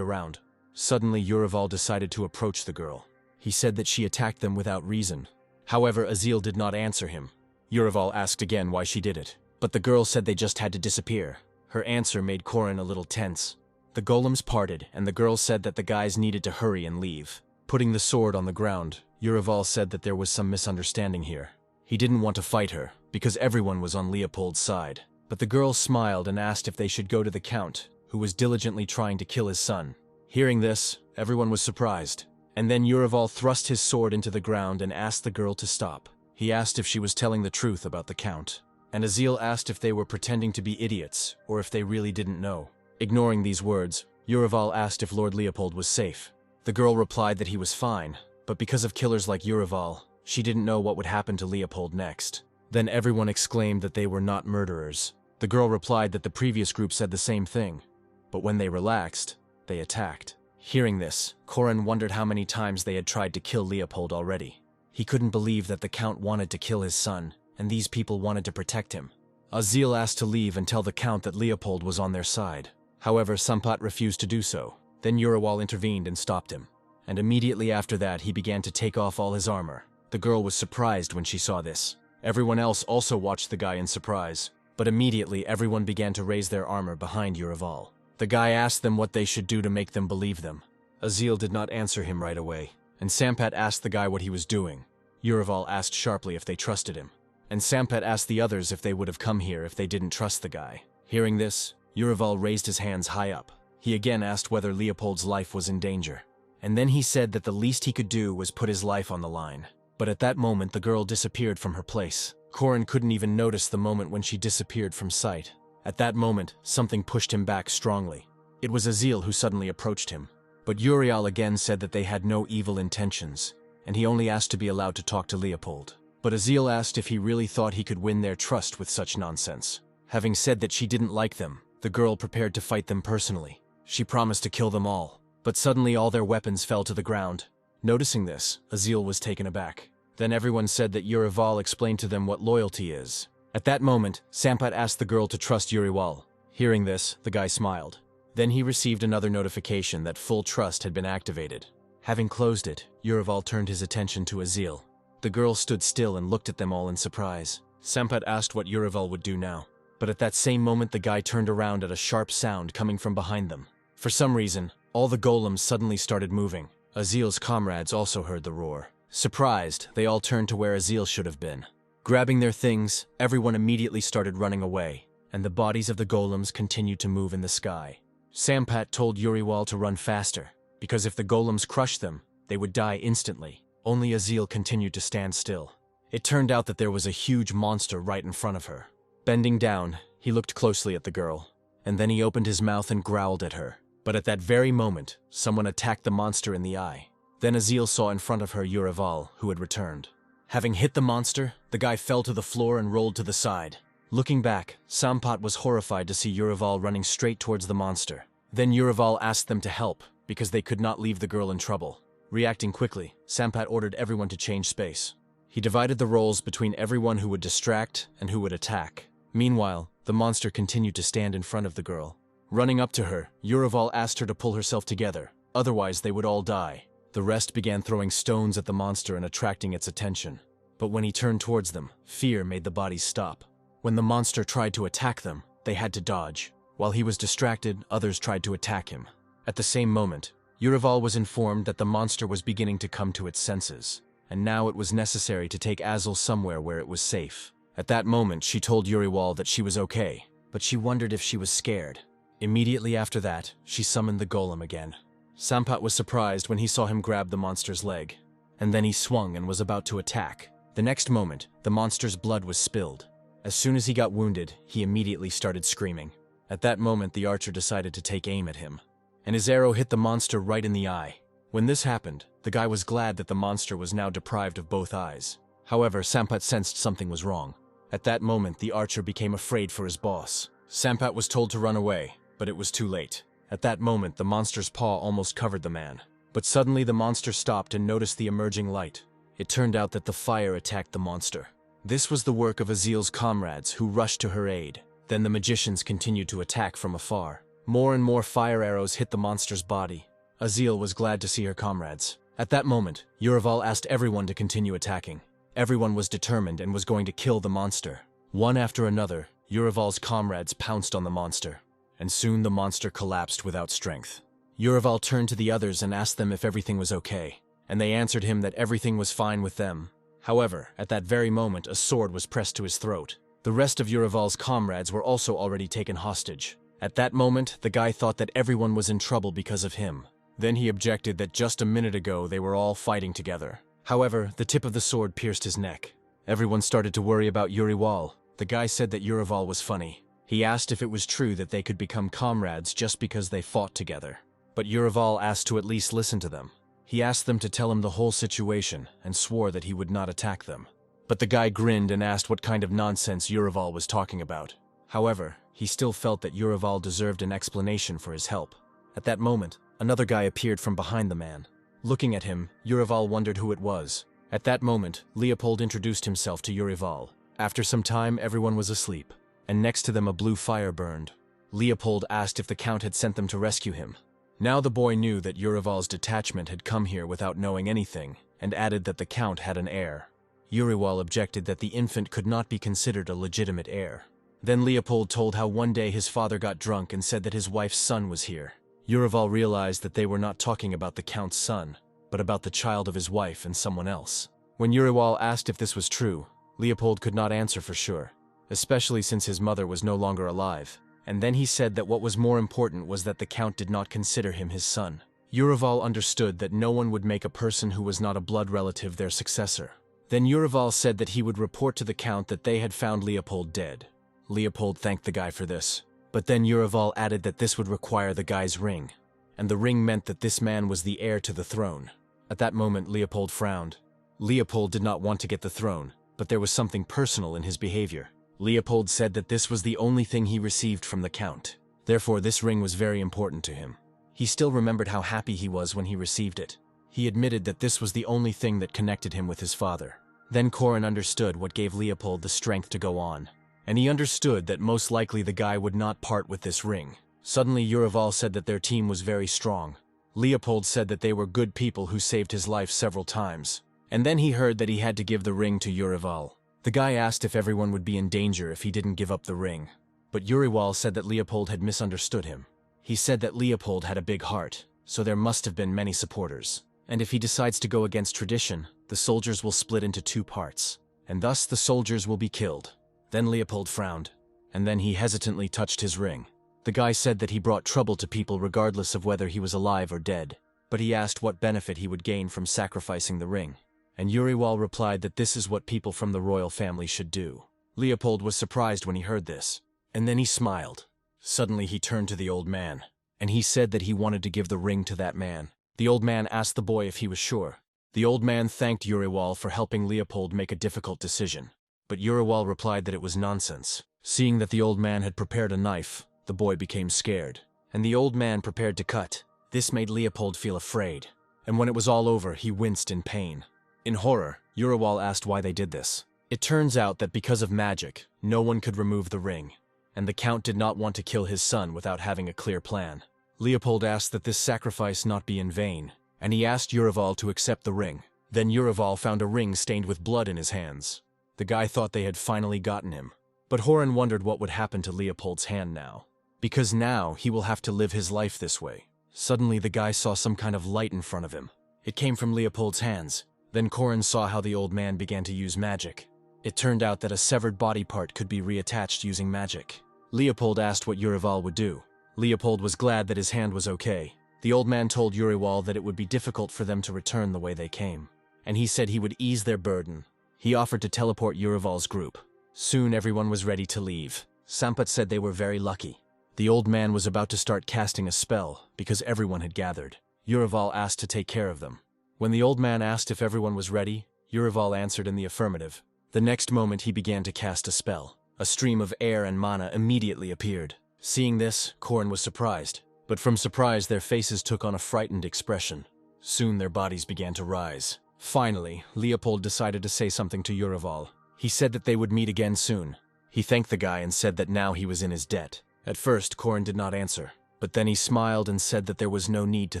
around. Suddenly, Urival decided to approach the girl. He said that she attacked them without reason. However, Azil did not answer him. Urival asked again why she did it, but the girl said they just had to disappear. Her answer made Corin a little tense. The golems parted, and the girl said that the guys needed to hurry and leave. Putting the sword on the ground, Urival said that there was some misunderstanding here. He didn't want to fight her, because everyone was on Leopold's side. But the girl smiled and asked if they should go to the Count, who was diligently trying to kill his son. Hearing this, everyone was surprised. And then Urival thrust his sword into the ground and asked the girl to stop. He asked if she was telling the truth about the Count. And Azil asked if they were pretending to be idiots, or if they really didn't know. Ignoring these words, Urival asked if Lord Leopold was safe. The girl replied that he was fine, but because of killers like Urival, she didn't know what would happen to Leopold next. Then everyone exclaimed that they were not murderers. The girl replied that the previous group said the same thing, but when they relaxed, they attacked. Hearing this, Corin wondered how many times they had tried to kill Leopold already. He couldn't believe that the Count wanted to kill his son, and these people wanted to protect him. Azil asked to leave and tell the Count that Leopold was on their side. However, Sampat refused to do so. Then Urival intervened and stopped him. And immediately after that, he began to take off all his armor. The girl was surprised when she saw this. Everyone else also watched the guy in surprise. But immediately, everyone began to raise their armor behind Urival. The guy asked them what they should do to make them believe them. Azil did not answer him right away, and Sampat asked the guy what he was doing. Urival asked sharply if they trusted him, and Sampat asked the others if they would have come here if they didn't trust the guy. Hearing this, Urival raised his hands high up. He again asked whether Leopold's life was in danger, and then he said that the least he could do was put his life on the line. But at that moment, the girl disappeared from her place. Corin couldn't even notice the moment when she disappeared from sight. At that moment, something pushed him back strongly. It was Azil who suddenly approached him. But Uriel again said that they had no evil intentions, and he only asked to be allowed to talk to Leopold. But Azil asked if he really thought he could win their trust with such nonsense. Having said that she didn't like them, the girl prepared to fight them personally. She promised to kill them all, but suddenly all their weapons fell to the ground. Noticing this, Azil was taken aback. Then everyone said that Urival explained to them what loyalty is. At that moment, Sampat asked the girl to trust Urival. Hearing this, the guy smiled. Then he received another notification that full trust had been activated. Having closed it, Urival turned his attention to Azil. The girl stood still and looked at them all in surprise. Sampat asked what Urival would do now. But at that same moment, the guy turned around at a sharp sound coming from behind them. For some reason, all the golems suddenly started moving. Azil's comrades also heard the roar. Surprised, they all turned to where Azil should have been. Grabbing their things, everyone immediately started running away, and the bodies of the golems continued to move in the sky. Sampat told Urival to run faster, because if the golems crushed them, they would die instantly. Only Azil continued to stand still. It turned out that there was a huge monster right in front of her. Bending down, he looked closely at the girl, and then he opened his mouth and growled at her. But at that very moment, someone attacked the monster in the eye. Then Azil saw in front of her Urival, who had returned. Having hit the monster, the guy fell to the floor and rolled to the side. Looking back, Sampat was horrified to see Urival running straight towards the monster. Then Urival asked them to help, because they could not leave the girl in trouble. Reacting quickly, Sampat ordered everyone to change space. He divided the roles between everyone who would distract and who would attack. Meanwhile, the monster continued to stand in front of the girl. Running up to her, Urival asked her to pull herself together, otherwise they would all die. The rest began throwing stones at the monster and attracting its attention. But when he turned towards them, fear made the bodies stop. When the monster tried to attack them, they had to dodge. While he was distracted, others tried to attack him. At the same moment, Urival was informed that the monster was beginning to come to its senses, and now it was necessary to take Azul somewhere where it was safe. At that moment, she told Urival that she was okay, but she wondered if she was scared. Immediately after that, she summoned the golem again. Sampat was surprised when he saw him grab the monster's leg, and then he swung and was about to attack. The next moment, the monster's blood was spilled. As soon as he got wounded, he immediately started screaming. At that moment, the archer decided to take aim at him, and his arrow hit the monster right in the eye. When this happened, the guy was glad that the monster was now deprived of both eyes. However, Sampat sensed something was wrong. At that moment, the archer became afraid for his boss. Sampat was told to run away, but it was too late. At that moment, the monster's paw almost covered the man. But suddenly the monster stopped and noticed the emerging light. It turned out that the fire attacked the monster. This was the work of Azil's comrades, who rushed to her aid. Then the magicians continued to attack from afar. More and more fire arrows hit the monster's body. Azil was glad to see her comrades. At that moment, Urival asked everyone to continue attacking. Everyone was determined and was going to kill the monster. One after another, Urival's comrades pounced on the monster, and soon the monster collapsed without strength. Urival turned to the others and asked them if everything was okay, and they answered him that everything was fine with them. However, at that very moment, a sword was pressed to his throat. The rest of Urival's comrades were also already taken hostage. At that moment, the guy thought that everyone was in trouble because of him. Then he objected that just a minute ago they were all fighting together. However, the tip of the sword pierced his neck. Everyone started to worry about Urival. The guy said that Urival was funny. He asked if it was true that they could become comrades just because they fought together. But Urival asked to at least listen to them. He asked them to tell him the whole situation and swore that he would not attack them. But the guy grinned and asked what kind of nonsense Urival was talking about. However, he still felt that Urival deserved an explanation for his help. At that moment, another guy appeared from behind the man. Looking at him, Urival wondered who it was. At that moment, Leopold introduced himself to Urival. After some time, everyone was asleep, and next to them a blue fire burned. Leopold asked if the Count had sent them to rescue him. Now the boy knew that Urival's detachment had come here without knowing anything, and added that the Count had an heir. Urival objected that the infant could not be considered a legitimate heir. Then Leopold told how one day his father got drunk and said that his wife's son was here. Urival realized that they were not talking about the Count's son, but about the child of his wife and someone else. When Urival asked if this was true, Leopold could not answer for sure, especially since his mother was no longer alive. And then he said that what was more important was that the Count did not consider him his son. Urival understood that no one would make a person who was not a blood relative their successor. Then Urival said that he would report to the Count that they had found Leopold dead. Leopold thanked the guy for this. But then Urival added that this would require the guy's ring, and the ring meant that this man was the heir to the throne. At that moment, Leopold frowned. Leopold did not want to get the throne, but there was something personal in his behavior. Leopold said that this was the only thing he received from the Count. Therefore, this ring was very important to him. He still remembered how happy he was when he received it. He admitted that this was the only thing that connected him with his father. Then Corin understood what gave Leopold the strength to go on. And he understood that most likely the guy would not part with this ring. Suddenly, Urival said that their team was very strong. Leopold said that they were good people who saved his life several times. And then he heard that he had to give the ring to Urival. The guy asked if everyone would be in danger if he didn't give up the ring. But Urival said that Leopold had misunderstood him. He said that Leopold had a big heart, so there must have been many supporters. And if he decides to go against tradition, the soldiers will split into two parts, and thus the soldiers will be killed. Then Leopold frowned, and then he hesitantly touched his ring. The guy said that he brought trouble to people regardless of whether he was alive or dead, but he asked what benefit he would gain from sacrificing the ring. And Urival replied that this is what people from the royal family should do. Leopold was surprised when he heard this, and then he smiled. Suddenly he turned to the old man, and he said that he wanted to give the ring to that man. The old man asked the boy if he was sure. The old man thanked Urival for helping Leopold make a difficult decision, but Urival replied that it was nonsense. Seeing that the old man had prepared a knife, the boy became scared, and the old man prepared to cut. This made Leopold feel afraid, and when it was all over, he winced in pain. In horror, Uriwal asked why they did this. It turns out that because of magic, no one could remove the ring, and the Count did not want to kill his son without having a clear plan. Leopold asked that this sacrifice not be in vain, and he asked Uriwal to accept the ring. Then Uriwal found a ring stained with blood in his hands. The guy thought they had finally gotten him, but Corin wondered what would happen to Leopold's hand now, because now he will have to live his life this way. Suddenly the guy saw some kind of light in front of him. It came from Leopold's hands. Then Corin saw how the old man began to use magic. It turned out that a severed body part could be reattached using magic. Leopold asked what Uriwal would do. Leopold was glad that his hand was okay. The old man told Uriwal that it would be difficult for them to return the way they came, and he said he would ease their burden. He offered to teleport Uriwal's group. Soon everyone was ready to leave. Sampat said they were very lucky. The old man was about to start casting a spell because everyone had gathered. Uriwal asked to take care of them. When the old man asked if everyone was ready, Uriwal answered in the affirmative. The next moment he began to cast a spell. A stream of air and mana immediately appeared. Seeing this, Corin was surprised, but from surprise their faces took on a frightened expression. Soon their bodies began to rise. Finally, Leopold decided to say something to Uriwal. He said that they would meet again soon. He thanked the guy and said that now he was in his debt. At first, Corin did not answer, but then he smiled and said that there was no need to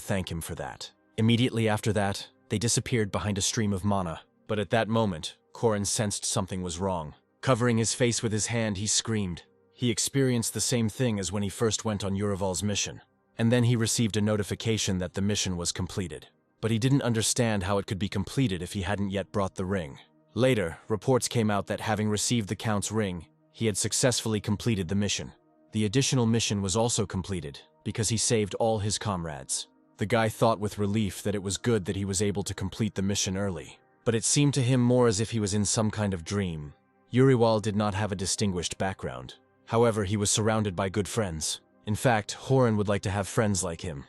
thank him for that. Immediately after that, they disappeared behind a stream of mana. But at that moment, Corin sensed something was wrong. Covering his face with his hand, he screamed. He experienced the same thing as when he first went on Uriwal's mission. And then he received a notification that the mission was completed. But he didn't understand how it could be completed if he hadn't yet brought the ring. Later, reports came out that having received the Count's ring, he had successfully completed the mission. The additional mission was also completed, because he saved all his comrades. The guy thought with relief that it was good that he was able to complete the mission early. But it seemed to him more as if he was in some kind of dream. Uriwal did not have a distinguished background. However, he was surrounded by good friends. In fact, Corin would like to have friends like him.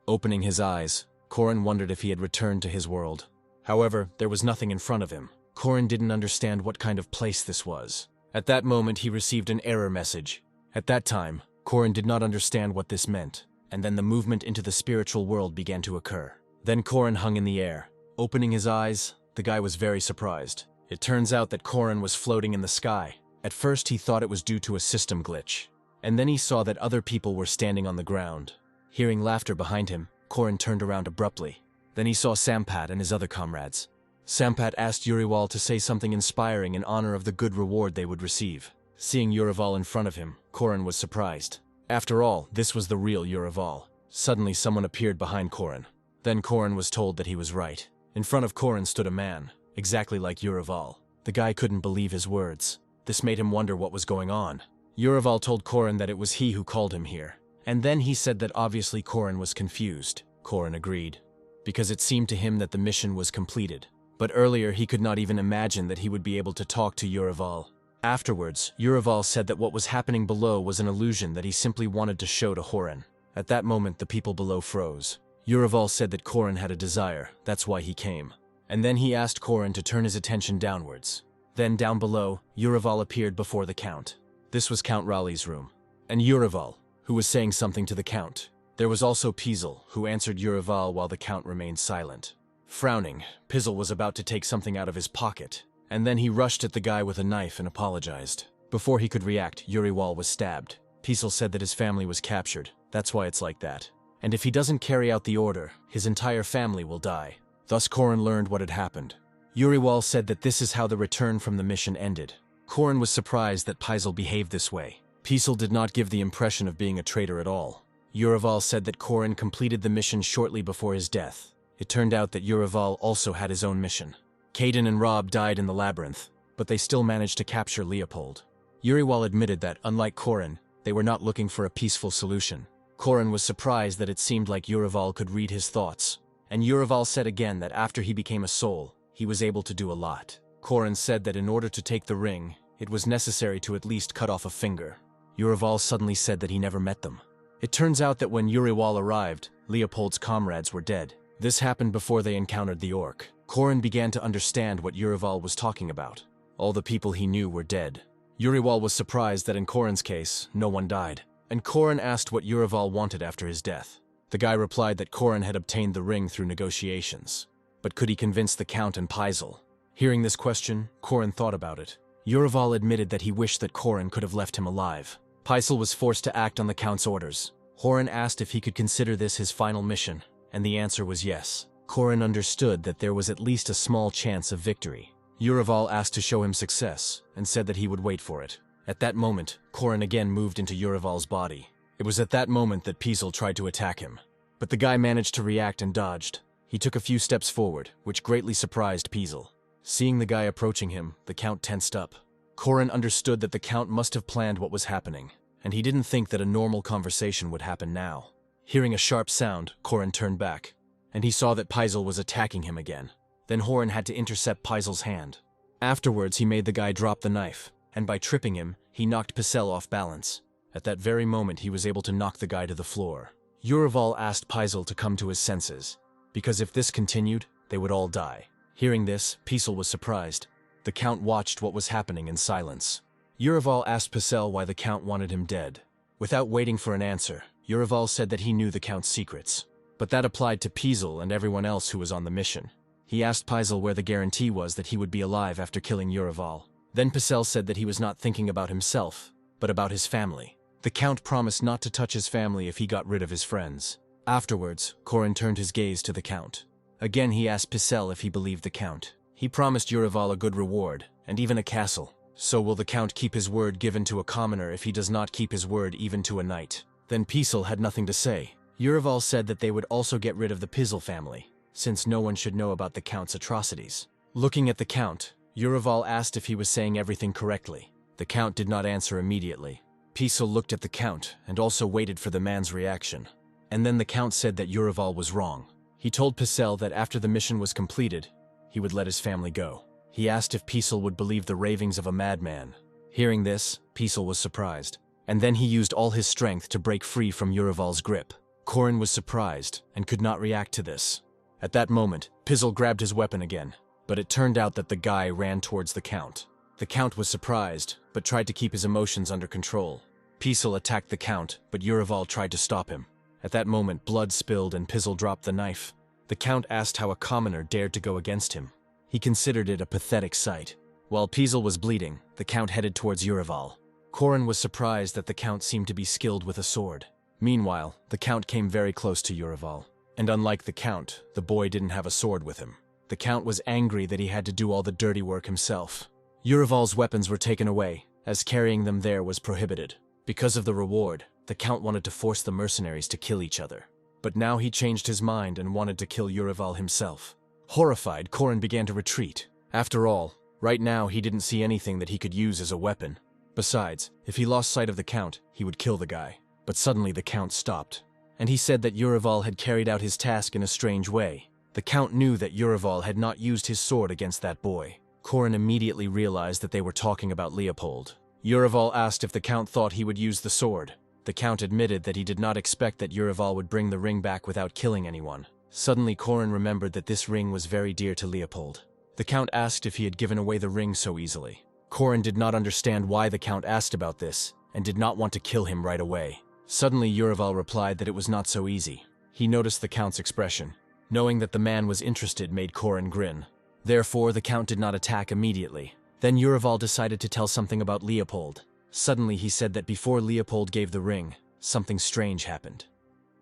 Opening his eyes, Corin wondered if he had returned to his world. However, there was nothing in front of him. Corin didn't understand what kind of place this was. At that moment, he received an error message. At that time, Corin did not understand what this meant, and then the movement into the spiritual world began to occur. Then Corin hung in the air. Opening his eyes, the guy was very surprised. It turns out that Corin was floating in the sky. At first, he thought it was due to a system glitch, and then he saw that other people were standing on the ground. Hearing laughter behind him, Corin turned around abruptly. Then he saw Sampat and his other comrades. Sampat asked Uriwal to say something inspiring in honor of the good reward they would receive. Seeing Uriwal in front of him, Corin was surprised. After all, this was the real Uriwal. Suddenly someone appeared behind Corin. Then Corin was told that he was right. In front of Corin stood a man, exactly like Uriwal. The guy couldn't believe his words. This made him wonder what was going on. Uriwal told Corin that it was he who called him here. And then he said that obviously Corin was confused. Corin agreed, because it seemed to him that the mission was completed. But earlier he could not even imagine that he would be able to talk to Uriwal. Afterwards, Uriwal said that what was happening below was an illusion that he simply wanted to show to Corin. At that moment, the people below froze. Uriwal said that Corin had a desire, that's why he came. And then he asked Corin to turn his attention downwards. Then down below, Uriwal appeared before the Count. This was Count Raleigh's room. And Uriwal, who was saying something to the Count. There was also Pizel, who answered Uriwal while the Count remained silent. Frowning, Pizel was about to take something out of his pocket, and then he rushed at the guy with a knife and apologized. Before he could react, Uriwal was stabbed. Pizel said that his family was captured, that's why it's like that. And if he doesn't carry out the order, his entire family will die. Thus Corin learned what had happened. Uriwal said that this is how the return from the mission ended. Corin was surprised that Pizel behaved this way. Pizel did not give the impression of being a traitor at all. Uriwal said that Corin completed the mission shortly before his death. It turned out that Uriwal also had his own mission. Caden and Rob died in the labyrinth, but they still managed to capture Leopold. Uriwal admitted that, unlike Corin, they were not looking for a peaceful solution. Corin was surprised that it seemed like Uriwal could read his thoughts, and Uriwal said again that after he became a soul, he was able to do a lot. Corin said that in order to take the ring, it was necessary to at least cut off a finger. Uriwal suddenly said that he never met them. It turns out that when Uriwal arrived, Leopold's comrades were dead. This happened before they encountered the Orc. Corin began to understand what Uriwal was talking about. All the people he knew were dead. Urival was surprised that in Corin's case, no one died, and Corin asked what Urival wanted after his death. The guy replied that Corin had obtained the ring through negotiations. But could he convince the Count and Paisel? Hearing this question, Corin thought about it. Urival admitted that he wished that Corin could have left him alive. Paisel was forced to act on the Count's orders. Corin asked if he could consider this his final mission, and the answer was yes. Corin understood that there was at least a small chance of victory. Urival asked to show him success, and said that he would wait for it. At that moment, Corin again moved into Urival's body. It was at that moment that Paisel tried to attack him. But the guy managed to react and dodged. He took a few steps forward, which greatly surprised Paisel. Seeing the guy approaching him, the Count tensed up. Corin understood that the Count must have planned what was happening, and he didn't think that a normal conversation would happen now. Hearing a sharp sound, Corin turned back, and he saw that Paisel was attacking him again. Then Corin had to intercept Paisel's hand. Afterwards, he made the guy drop the knife, and by tripping him, he knocked Paisel off balance. At that very moment, he was able to knock the guy to the floor. Urival asked Paisel to come to his senses, because if this continued, they would all die. Hearing this, Paisel was surprised. The Count watched what was happening in silence. Urival asked Paisel why the Count wanted him dead. Without waiting for an answer, Urival said that he knew the Count's secrets. But that applied to Paisel and everyone else who was on the mission. He asked Paisel where the guarantee was that he would be alive after killing Urival. Then Paisel said that he was not thinking about himself, but about his family. The Count promised not to touch his family if he got rid of his friends. Afterwards, Corin turned his gaze to the Count. Again he asked Paisel if he believed the Count. He promised Urival a good reward, and even a castle. So will the Count keep his word given to a commoner if he does not keep his word even to a knight? Then Paisel had nothing to say. Urival said that they would also get rid of the Paisel family, since no one should know about the Count's atrocities. Looking at the Count, Urival asked if he was saying everything correctly. The Count did not answer immediately. Paisel looked at the Count and also waited for the man's reaction. And then the Count said that Urival was wrong. He told Paisel that after the mission was completed, he would let his family go. He asked if Paisel would believe the ravings of a madman. Hearing this, Paisel was surprised, and then he used all his strength to break free from Urival's grip. Corin was surprised and could not react to this. At that moment, Paisel grabbed his weapon again, but it turned out that the guy ran towards the Count. The Count was surprised, but tried to keep his emotions under control. Paisel attacked the Count, but Urival tried to stop him. At that moment, blood spilled and Paisel dropped the knife. The Count asked how a commoner dared to go against him. He considered it a pathetic sight. While Paisel was bleeding, the Count headed towards Urival. Corin was surprised that the Count seemed to be skilled with a sword. Meanwhile, the Count came very close to Urival. And unlike the Count, the boy didn't have a sword with him. The Count was angry that he had to do all the dirty work himself. Urival's weapons were taken away, as carrying them there was prohibited. Because of the reward, the Count wanted to force the mercenaries to kill each other. But now he changed his mind and wanted to kill Urival himself. Horrified, Corin began to retreat. After all, right now he didn't see anything that he could use as a weapon. Besides, if he lost sight of the Count, he would kill the guy. But suddenly the Count stopped, and he said that Urival had carried out his task in a strange way. The Count knew that Urival had not used his sword against that boy. Corin immediately realized that they were talking about Leopold. Urival asked if the Count thought he would use the sword. The Count admitted that he did not expect that Urival would bring the ring back without killing anyone. Suddenly Corin remembered that this ring was very dear to Leopold. The Count asked if he had given away the ring so easily. Corin did not understand why the Count asked about this, and did not want to kill him right away. Suddenly Urival replied that it was not so easy. He noticed the Count's expression. Knowing that the man was interested made Corin grin. Therefore, the Count did not attack immediately. Then Urival decided to tell something about Leopold. Suddenly he said that before Leopold gave the ring, something strange happened.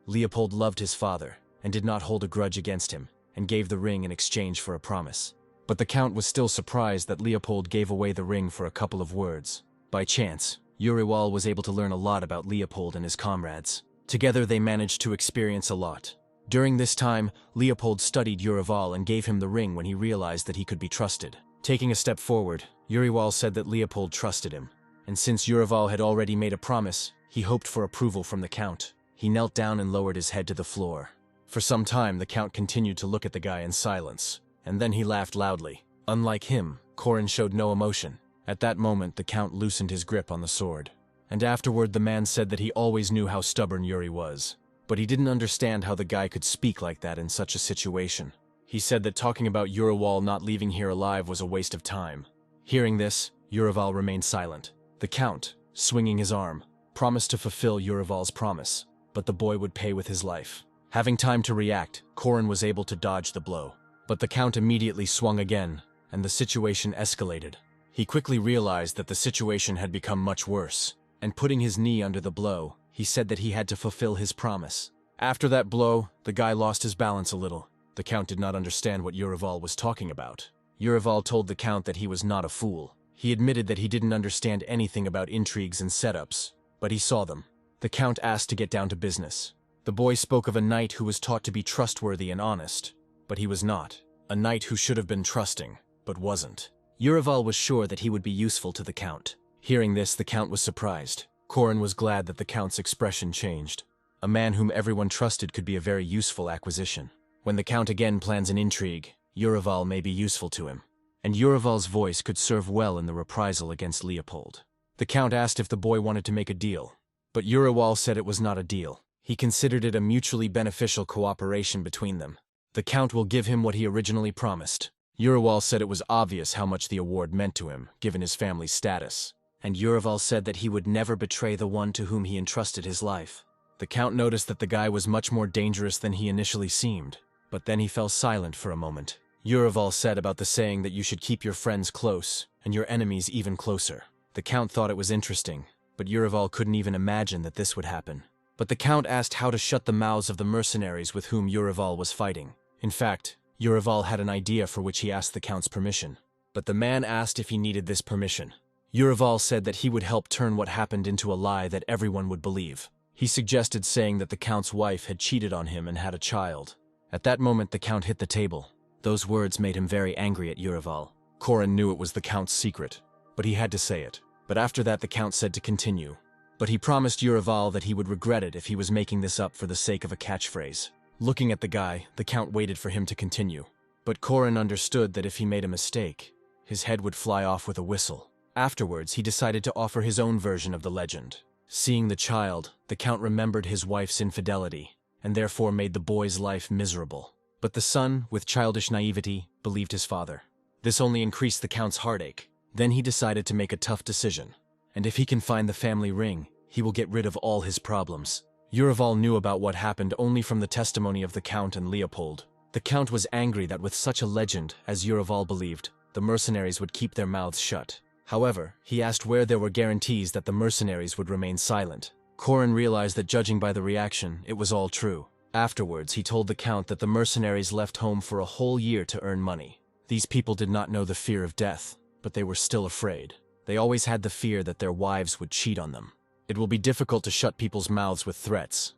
Leopold loved his father, and did not hold a grudge against him, and gave the ring in exchange for a promise. But the Count was still surprised that Leopold gave away the ring for a couple of words. By chance, Urival was able to learn a lot about Leopold and his comrades. Together they managed to experience a lot. During this time, Leopold studied Urival and gave him the ring when he realized that he could be trusted. Taking a step forward, Urival said that Leopold trusted him, and since Urival had already made a promise, he hoped for approval from the Count. He knelt down and lowered his head to the floor. For some time, the Count continued to look at the guy in silence, and then he laughed loudly. Unlike him, Corin showed no emotion. At that moment, the Count loosened his grip on the sword. And afterward, the man said that he always knew how stubborn Yuri was, but he didn't understand how the guy could speak like that in such a situation. He said that talking about Urival not leaving here alive was a waste of time. Hearing this, Urival remained silent. The Count, swinging his arm, promised to fulfill Urival's promise, but the boy would pay with his life. Having time to react, Corin was able to dodge the blow. But the Count immediately swung again, and the situation escalated. He quickly realized that the situation had become much worse, and putting his knee under the blow, he said that he had to fulfill his promise. After that blow, the guy lost his balance a little. The Count did not understand what Urival was talking about. Urival told the Count that he was not a fool. He admitted that he didn't understand anything about intrigues and setups, but he saw them. The Count asked to get down to business. The boy spoke of a knight who was taught to be trustworthy and honest, but he was not. A knight who should have been trusting, but wasn't. Urival was sure that he would be useful to the Count. Hearing this, the Count was surprised. Corin was glad that the Count's expression changed. A man whom everyone trusted could be a very useful acquisition. When the Count again plans an intrigue, Urival may be useful to him, and Urival's voice could serve well in the reprisal against Leopold. The Count asked if the boy wanted to make a deal, but Urival said it was not a deal. He considered it a mutually beneficial cooperation between them. The Count will give him what he originally promised. Urival said it was obvious how much the award meant to him, given his family's status, and Urival said that he would never betray the one to whom he entrusted his life. The Count noticed that the guy was much more dangerous than he initially seemed, but then he fell silent for a moment. Urival said about the saying that you should keep your friends close, and your enemies even closer. The Count thought it was interesting, but Urival couldn't even imagine that this would happen. But the Count asked how to shut the mouths of the mercenaries with whom Urival was fighting. In fact, Urival had an idea for which he asked the Count's permission. But the man asked if he needed this permission. Urival said that he would help turn what happened into a lie that everyone would believe. He suggested saying that the Count's wife had cheated on him and had a child. At that moment, the Count hit the table. Those words made him very angry at Urival. Corin knew it was the Count's secret, but he had to say it. But after that, the Count said to continue. But he promised Urival that he would regret it if he was making this up for the sake of a catchphrase. Looking at the guy, the Count waited for him to continue. But Corin understood that if he made a mistake, his head would fly off with a whistle. Afterwards, he decided to offer his own version of the legend. Seeing the child, the Count remembered his wife's infidelity, and therefore made the boy's life miserable. But the son, with childish naivety, believed his father. This only increased the Count's heartache. Then he decided to make a tough decision. And if he can find the family ring, he will get rid of all his problems. Urival knew about what happened only from the testimony of the Count and Leopold. The Count was angry that with such a legend, as Urival believed, the mercenaries would keep their mouths shut. However, he asked where there were guarantees that the mercenaries would remain silent. Corin realized that judging by the reaction, it was all true. Afterwards, he told the Count that the mercenaries left home for a whole year to earn money. These people did not know the fear of death, but they were still afraid. They always had the fear that their wives would cheat on them. It will be difficult to shut people's mouths with threats,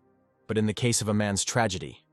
but in the case of a man's tragedy,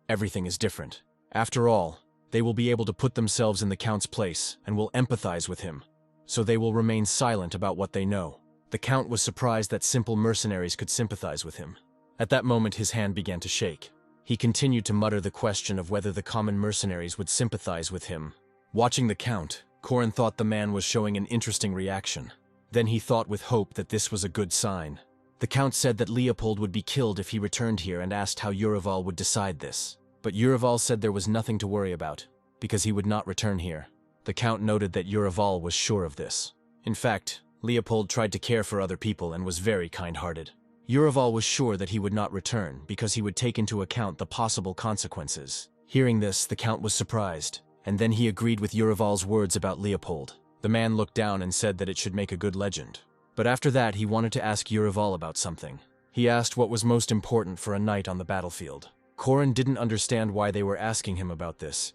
everything is different. After all, they will be able to put themselves in the Count's place and will empathize with him, so they will remain silent about what they know. The Count was surprised that simple mercenaries could sympathize with him. At that moment, his hand began to shake. He continued to mutter the question of whether the common mercenaries would sympathize with him. Watching the Count, Corin thought the man was showing an interesting reaction. Then he thought with hope that this was a good sign. The Count said that Leopold would be killed if he returned here and asked how Urival would decide this. But Urival said there was nothing to worry about, because he would not return here. The Count noted that Urival was sure of this. In fact, Leopold tried to care for other people and was very kind-hearted. Urival was sure that he would not return because he would take into account the possible consequences. Hearing this, the Count was surprised, and then he agreed with Urival's words about Leopold. The man looked down and said that it should make a good legend. But after that, he wanted to ask Urival about something. He asked what was most important for a knight on the battlefield. Corin didn't understand why they were asking him about this,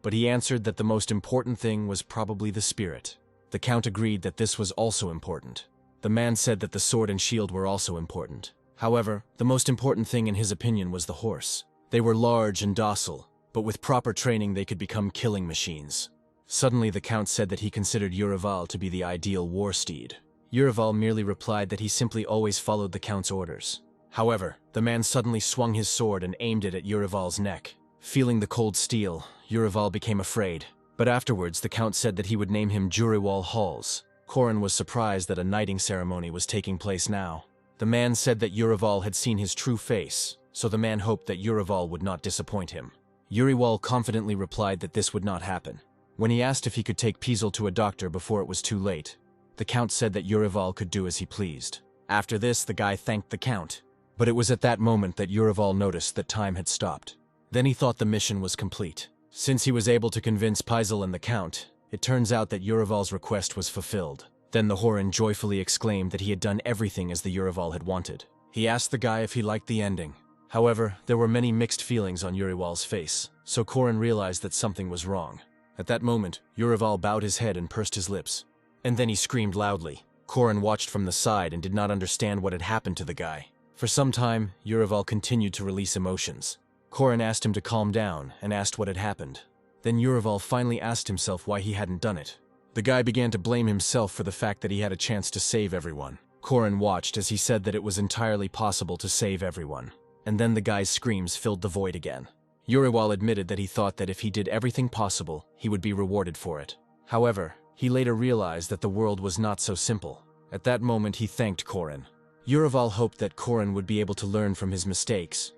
but he answered that the most important thing was probably the spirit. The Count agreed that this was also important. The man said that the sword and shield were also important. However, the most important thing in his opinion was the horse. They were large and docile, but with proper training they could become killing machines. Suddenly the Count said that he considered Urival to be the ideal war steed. Urival merely replied that he simply always followed the Count's orders. However, the man suddenly swung his sword and aimed it at Urival's neck. Feeling the cold steel, Urival became afraid. But afterwards the Count said that he would name him Juriwal Halls. Corin was surprised that a knighting ceremony was taking place now. The man said that Urival had seen his true face, so the man hoped that Urival would not disappoint him. Uriwal confidently replied that this would not happen. When he asked if he could take Pizel to a doctor before it was too late, The Count said that Yurival could do as he pleased. After this, the guy thanked the Count. But it was at that moment that Yurival noticed that time had stopped. Then he thought the mission was complete. Since he was able to convince Paisel and the Count, it turns out that Yurival's request was fulfilled. Then the Horin joyfully exclaimed that he had done everything as the Yurival had wanted. He asked the guy if he liked the ending. However, there were many mixed feelings on Yurival's face, so Corin realized that something was wrong. At that moment, Yurival bowed his head and pursed his lips. And then he screamed loudly. Corin watched from the side and did not understand what had happened to the guy. For some time, Yurival continued to release emotions. Corin asked him to calm down and asked what had happened. Then Yurival finally asked himself why he hadn't done it. The guy began to blame himself for the fact that he had a chance to save everyone. Corin watched as he said that it was entirely possible to save everyone. And then the guy's screams filled the void again. Yurival admitted that he thought that if he did everything possible, he would be rewarded for it. However, he later realized that the world was not so simple. At that moment, he thanked Corin. Yurival hoped that Corin would be able to learn from his mistakes.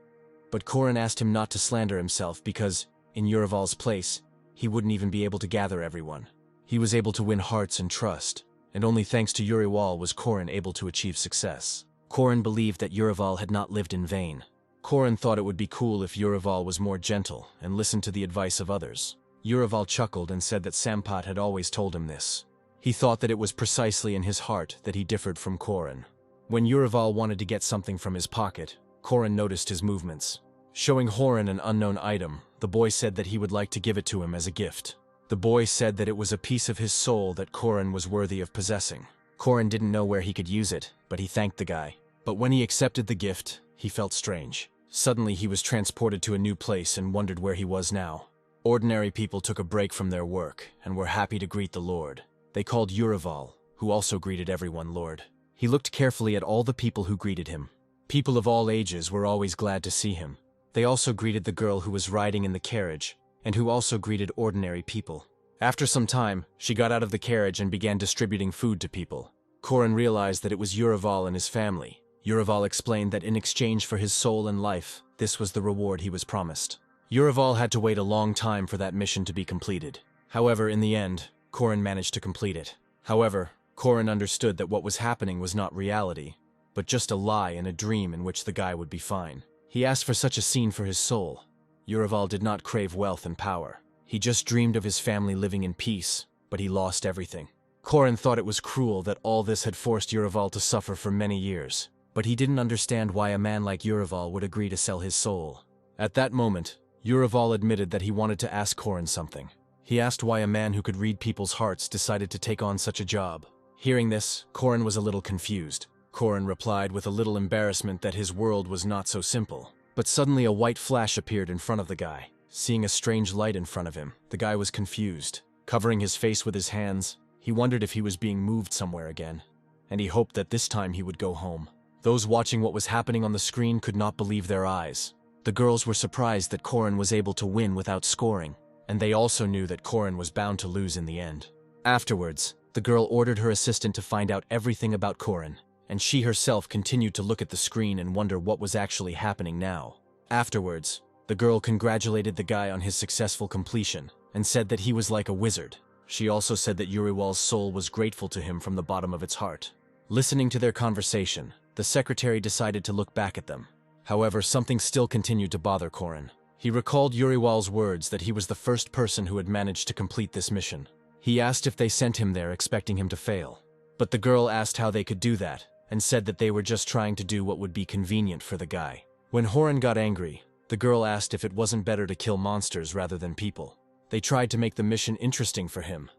But Corin asked him not to slander himself because, in Yurival's place, he wouldn't even be able to gather everyone. He was able to win hearts and trust, and only thanks to Yurival was Corin able to achieve success. Corin believed that Yurival had not lived in vain. Corin thought it would be cool if Yurival was more gentle and listened to the advice of others. Yurival chuckled and said that Sampat had always told him this. He thought that it was precisely in his heart that he differed from Corin. When Yurival wanted to get something from his pocket, Corin noticed his movements. Showing Horin an unknown item, the boy said that he would like to give it to him as a gift. The boy said that it was a piece of his soul that Corin was worthy of possessing. Corin didn't know where he could use it, but he thanked the guy. But when he accepted the gift, he felt strange. Suddenly he was transported to a new place and wondered where he was now. Ordinary people took a break from their work and were happy to greet the Lord. They called Yurival, who also greeted everyone Lord. He looked carefully at all the people who greeted him. People of all ages were always glad to see him. They also greeted the girl who was riding in the carriage, and who also greeted ordinary people. After some time, she got out of the carriage and began distributing food to people. Corin realized that it was Yurival and his family. Yurival explained that in exchange for his soul and life, this was the reward he was promised. Yurival had to wait a long time for that mission to be completed. However, in the end, Corin managed to complete it. However, Corin understood that what was happening was not reality, but just a lie and a dream in which the guy would be fine. He asked for such a scene for his soul. Yurival did not crave wealth and power. He just dreamed of his family living in peace, but he lost everything. Corin thought it was cruel that all this had forced Yurival to suffer for many years, but he didn't understand why a man like Yurival would agree to sell his soul. At that moment, Yurival admitted that he wanted to ask Corin something. He asked why a man who could read people's hearts decided to take on such a job. Hearing this, Corin was a little confused. Corin replied with a little embarrassment that his world was not so simple. But suddenly a white flash appeared in front of the guy. Seeing a strange light in front of him, the guy was confused. Covering his face with his hands, he wondered if he was being moved somewhere again. And he hoped that this time he would go home. Those watching what was happening on the screen could not believe their eyes. The girls were surprised that Corin was able to win without scoring, and they also knew that Corin was bound to lose in the end. Afterwards, the girl ordered her assistant to find out everything about Corin, and she herself continued to look at the screen and wonder what was actually happening now. Afterwards, the girl congratulated the guy on his successful completion, and said that he was like a wizard. She also said that Yurival's soul was grateful to him from the bottom of its heart. Listening to their conversation, the secretary decided to look back at them. However, something still continued to bother Corin. He recalled Yurival's words that he was the first person who had managed to complete this mission. He asked if they sent him there expecting him to fail. But the girl asked how they could do that, and said that they were just trying to do what would be convenient for the guy. When Horin got angry, the girl asked if it wasn't better to kill monsters rather than people. They tried to make the mission interesting for him.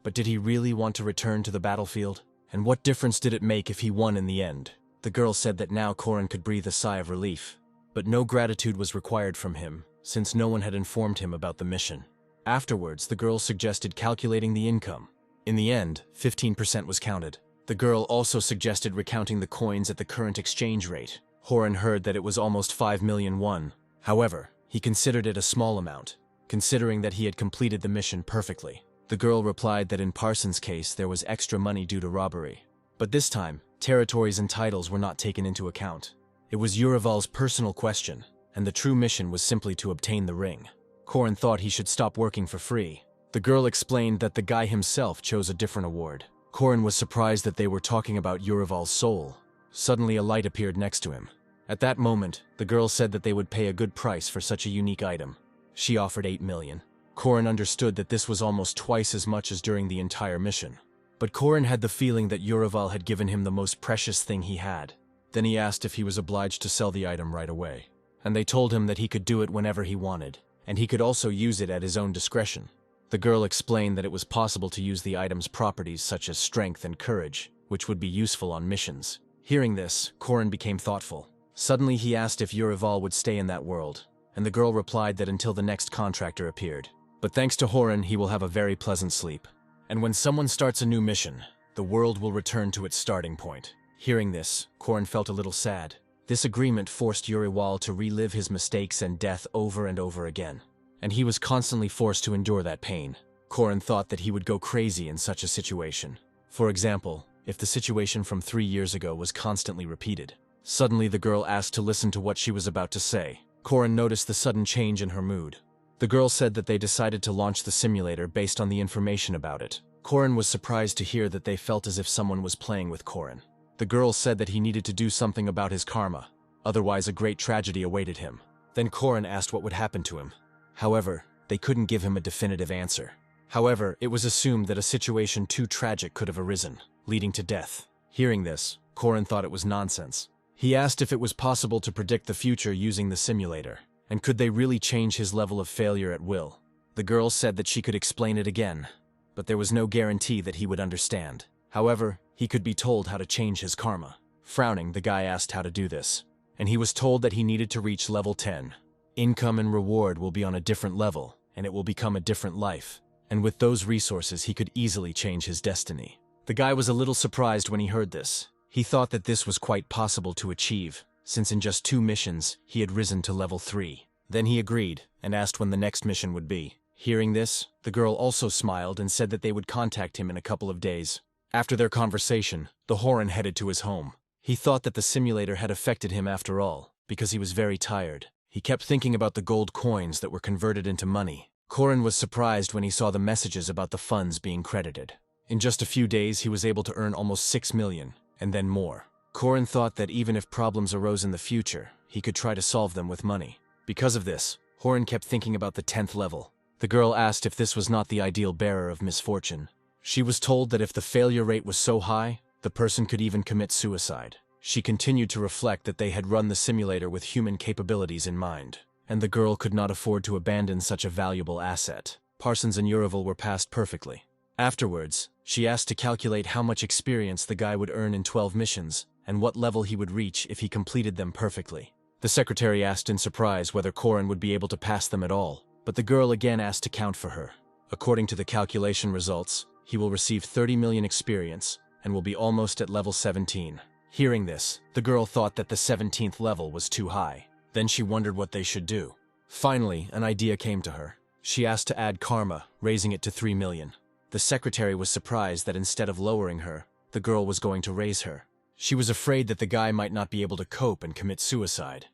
But did he really want to return to the battlefield? And what difference did it make if he won in the end? The girl said that now Corin could breathe a sigh of relief. But no gratitude was required from him, since no one had informed him about the mission. Afterwards, the girl suggested calculating the income. In the end, 15% was counted. The girl also suggested recounting the coins at the current exchange rate. Horin heard that it was almost 5 million won. However, he considered it a small amount, considering that he had completed the mission perfectly. The girl replied that in Parsons' case there was extra money due to robbery. But this time, territories and titles were not taken into account. It was Yurival's personal question, and the true mission was simply to obtain the ring. Corin thought he should stop working for free. The girl explained that the guy himself chose a different award. Corin was surprised that they were talking about Yurival's soul. Suddenly a light appeared next to him. At that moment, the girl said that they would pay a good price for such a unique item. She offered 8 million. Corin understood that this was almost twice as much as during the entire mission. But Corin had the feeling that Yurival had given him the most precious thing he had. Then he asked if he was obliged to sell the item right away. And they told him that he could do it whenever he wanted, and he could also use it at his own discretion. The girl explained that it was possible to use the item's properties such as strength and courage, which would be useful on missions. Hearing this, Corin became thoughtful. Suddenly he asked if Yurival would stay in that world, and the girl replied that until the next contractor appeared. But thanks to Horin, he will have a very pleasant sleep. And when someone starts a new mission, the world will return to its starting point. Hearing this, Corin felt a little sad. This agreement forced Yurival to relive his mistakes and death over and over again. And he was constantly forced to endure that pain. Corin thought that he would go crazy in such a situation. For example, if the situation from 3 years ago was constantly repeated. Suddenly the girl asked to listen to what she was about to say. Corin noticed the sudden change in her mood. The girl said that they decided to launch the simulator based on the information about it. Corin was surprised to hear that they felt as if someone was playing with Corin. The girl said that he needed to do something about his karma, otherwise a great tragedy awaited him. Then Corin asked what would happen to him. However, they couldn't give him a definitive answer. However, it was assumed that a situation too tragic could have arisen, leading to death. Hearing this, Corin thought it was nonsense. He asked if it was possible to predict the future using the simulator, and could they really change his level of failure at will. The girl said that she could explain it again, but there was no guarantee that he would understand. However, he could be told how to change his karma. Frowning, the guy asked how to do this, and he was told that he needed to reach level 10. Income and reward will be on a different level, and it will become a different life. And with those resources, he could easily change his destiny. The guy was a little surprised when he heard this. He thought that this was quite possible to achieve, since in just 2 missions, he had risen to level 3. Then he agreed, and asked when the next mission would be. Hearing this, the girl also smiled and said that they would contact him in a couple of days. After their conversation, the Horin headed to his home. He thought that the simulator had affected him after all, because he was very tired. He kept thinking about the gold coins that were converted into money. Corin was surprised when he saw the messages about the funds being credited. In just a few days, he was able to earn almost 6 million, and then more. Corin thought that even if problems arose in the future, he could try to solve them with money. Because of this, Horin kept thinking about the 10th level. The girl asked if this was not the ideal bearer of misfortune. She was told that if the failure rate was so high, the person could even commit suicide. She continued to reflect that they had run the simulator with human capabilities in mind, and the girl could not afford to abandon such a valuable asset. Parsons and Yurival were passed perfectly. Afterwards, she asked to calculate how much experience the guy would earn in 12 missions, and what level he would reach if he completed them perfectly. The secretary asked in surprise whether Corin would be able to pass them at all, but the girl again asked to count for her. According to the calculation results, he will receive 30 million experience, and will be almost at level 17. Hearing this, the girl thought that the 17th level was too high. Then she wondered what they should do. Finally, an idea came to her. She asked to add karma, raising it to 3 million. The secretary was surprised that instead of lowering her, the girl was going to raise her. She was afraid that the guy might not be able to cope and commit suicide.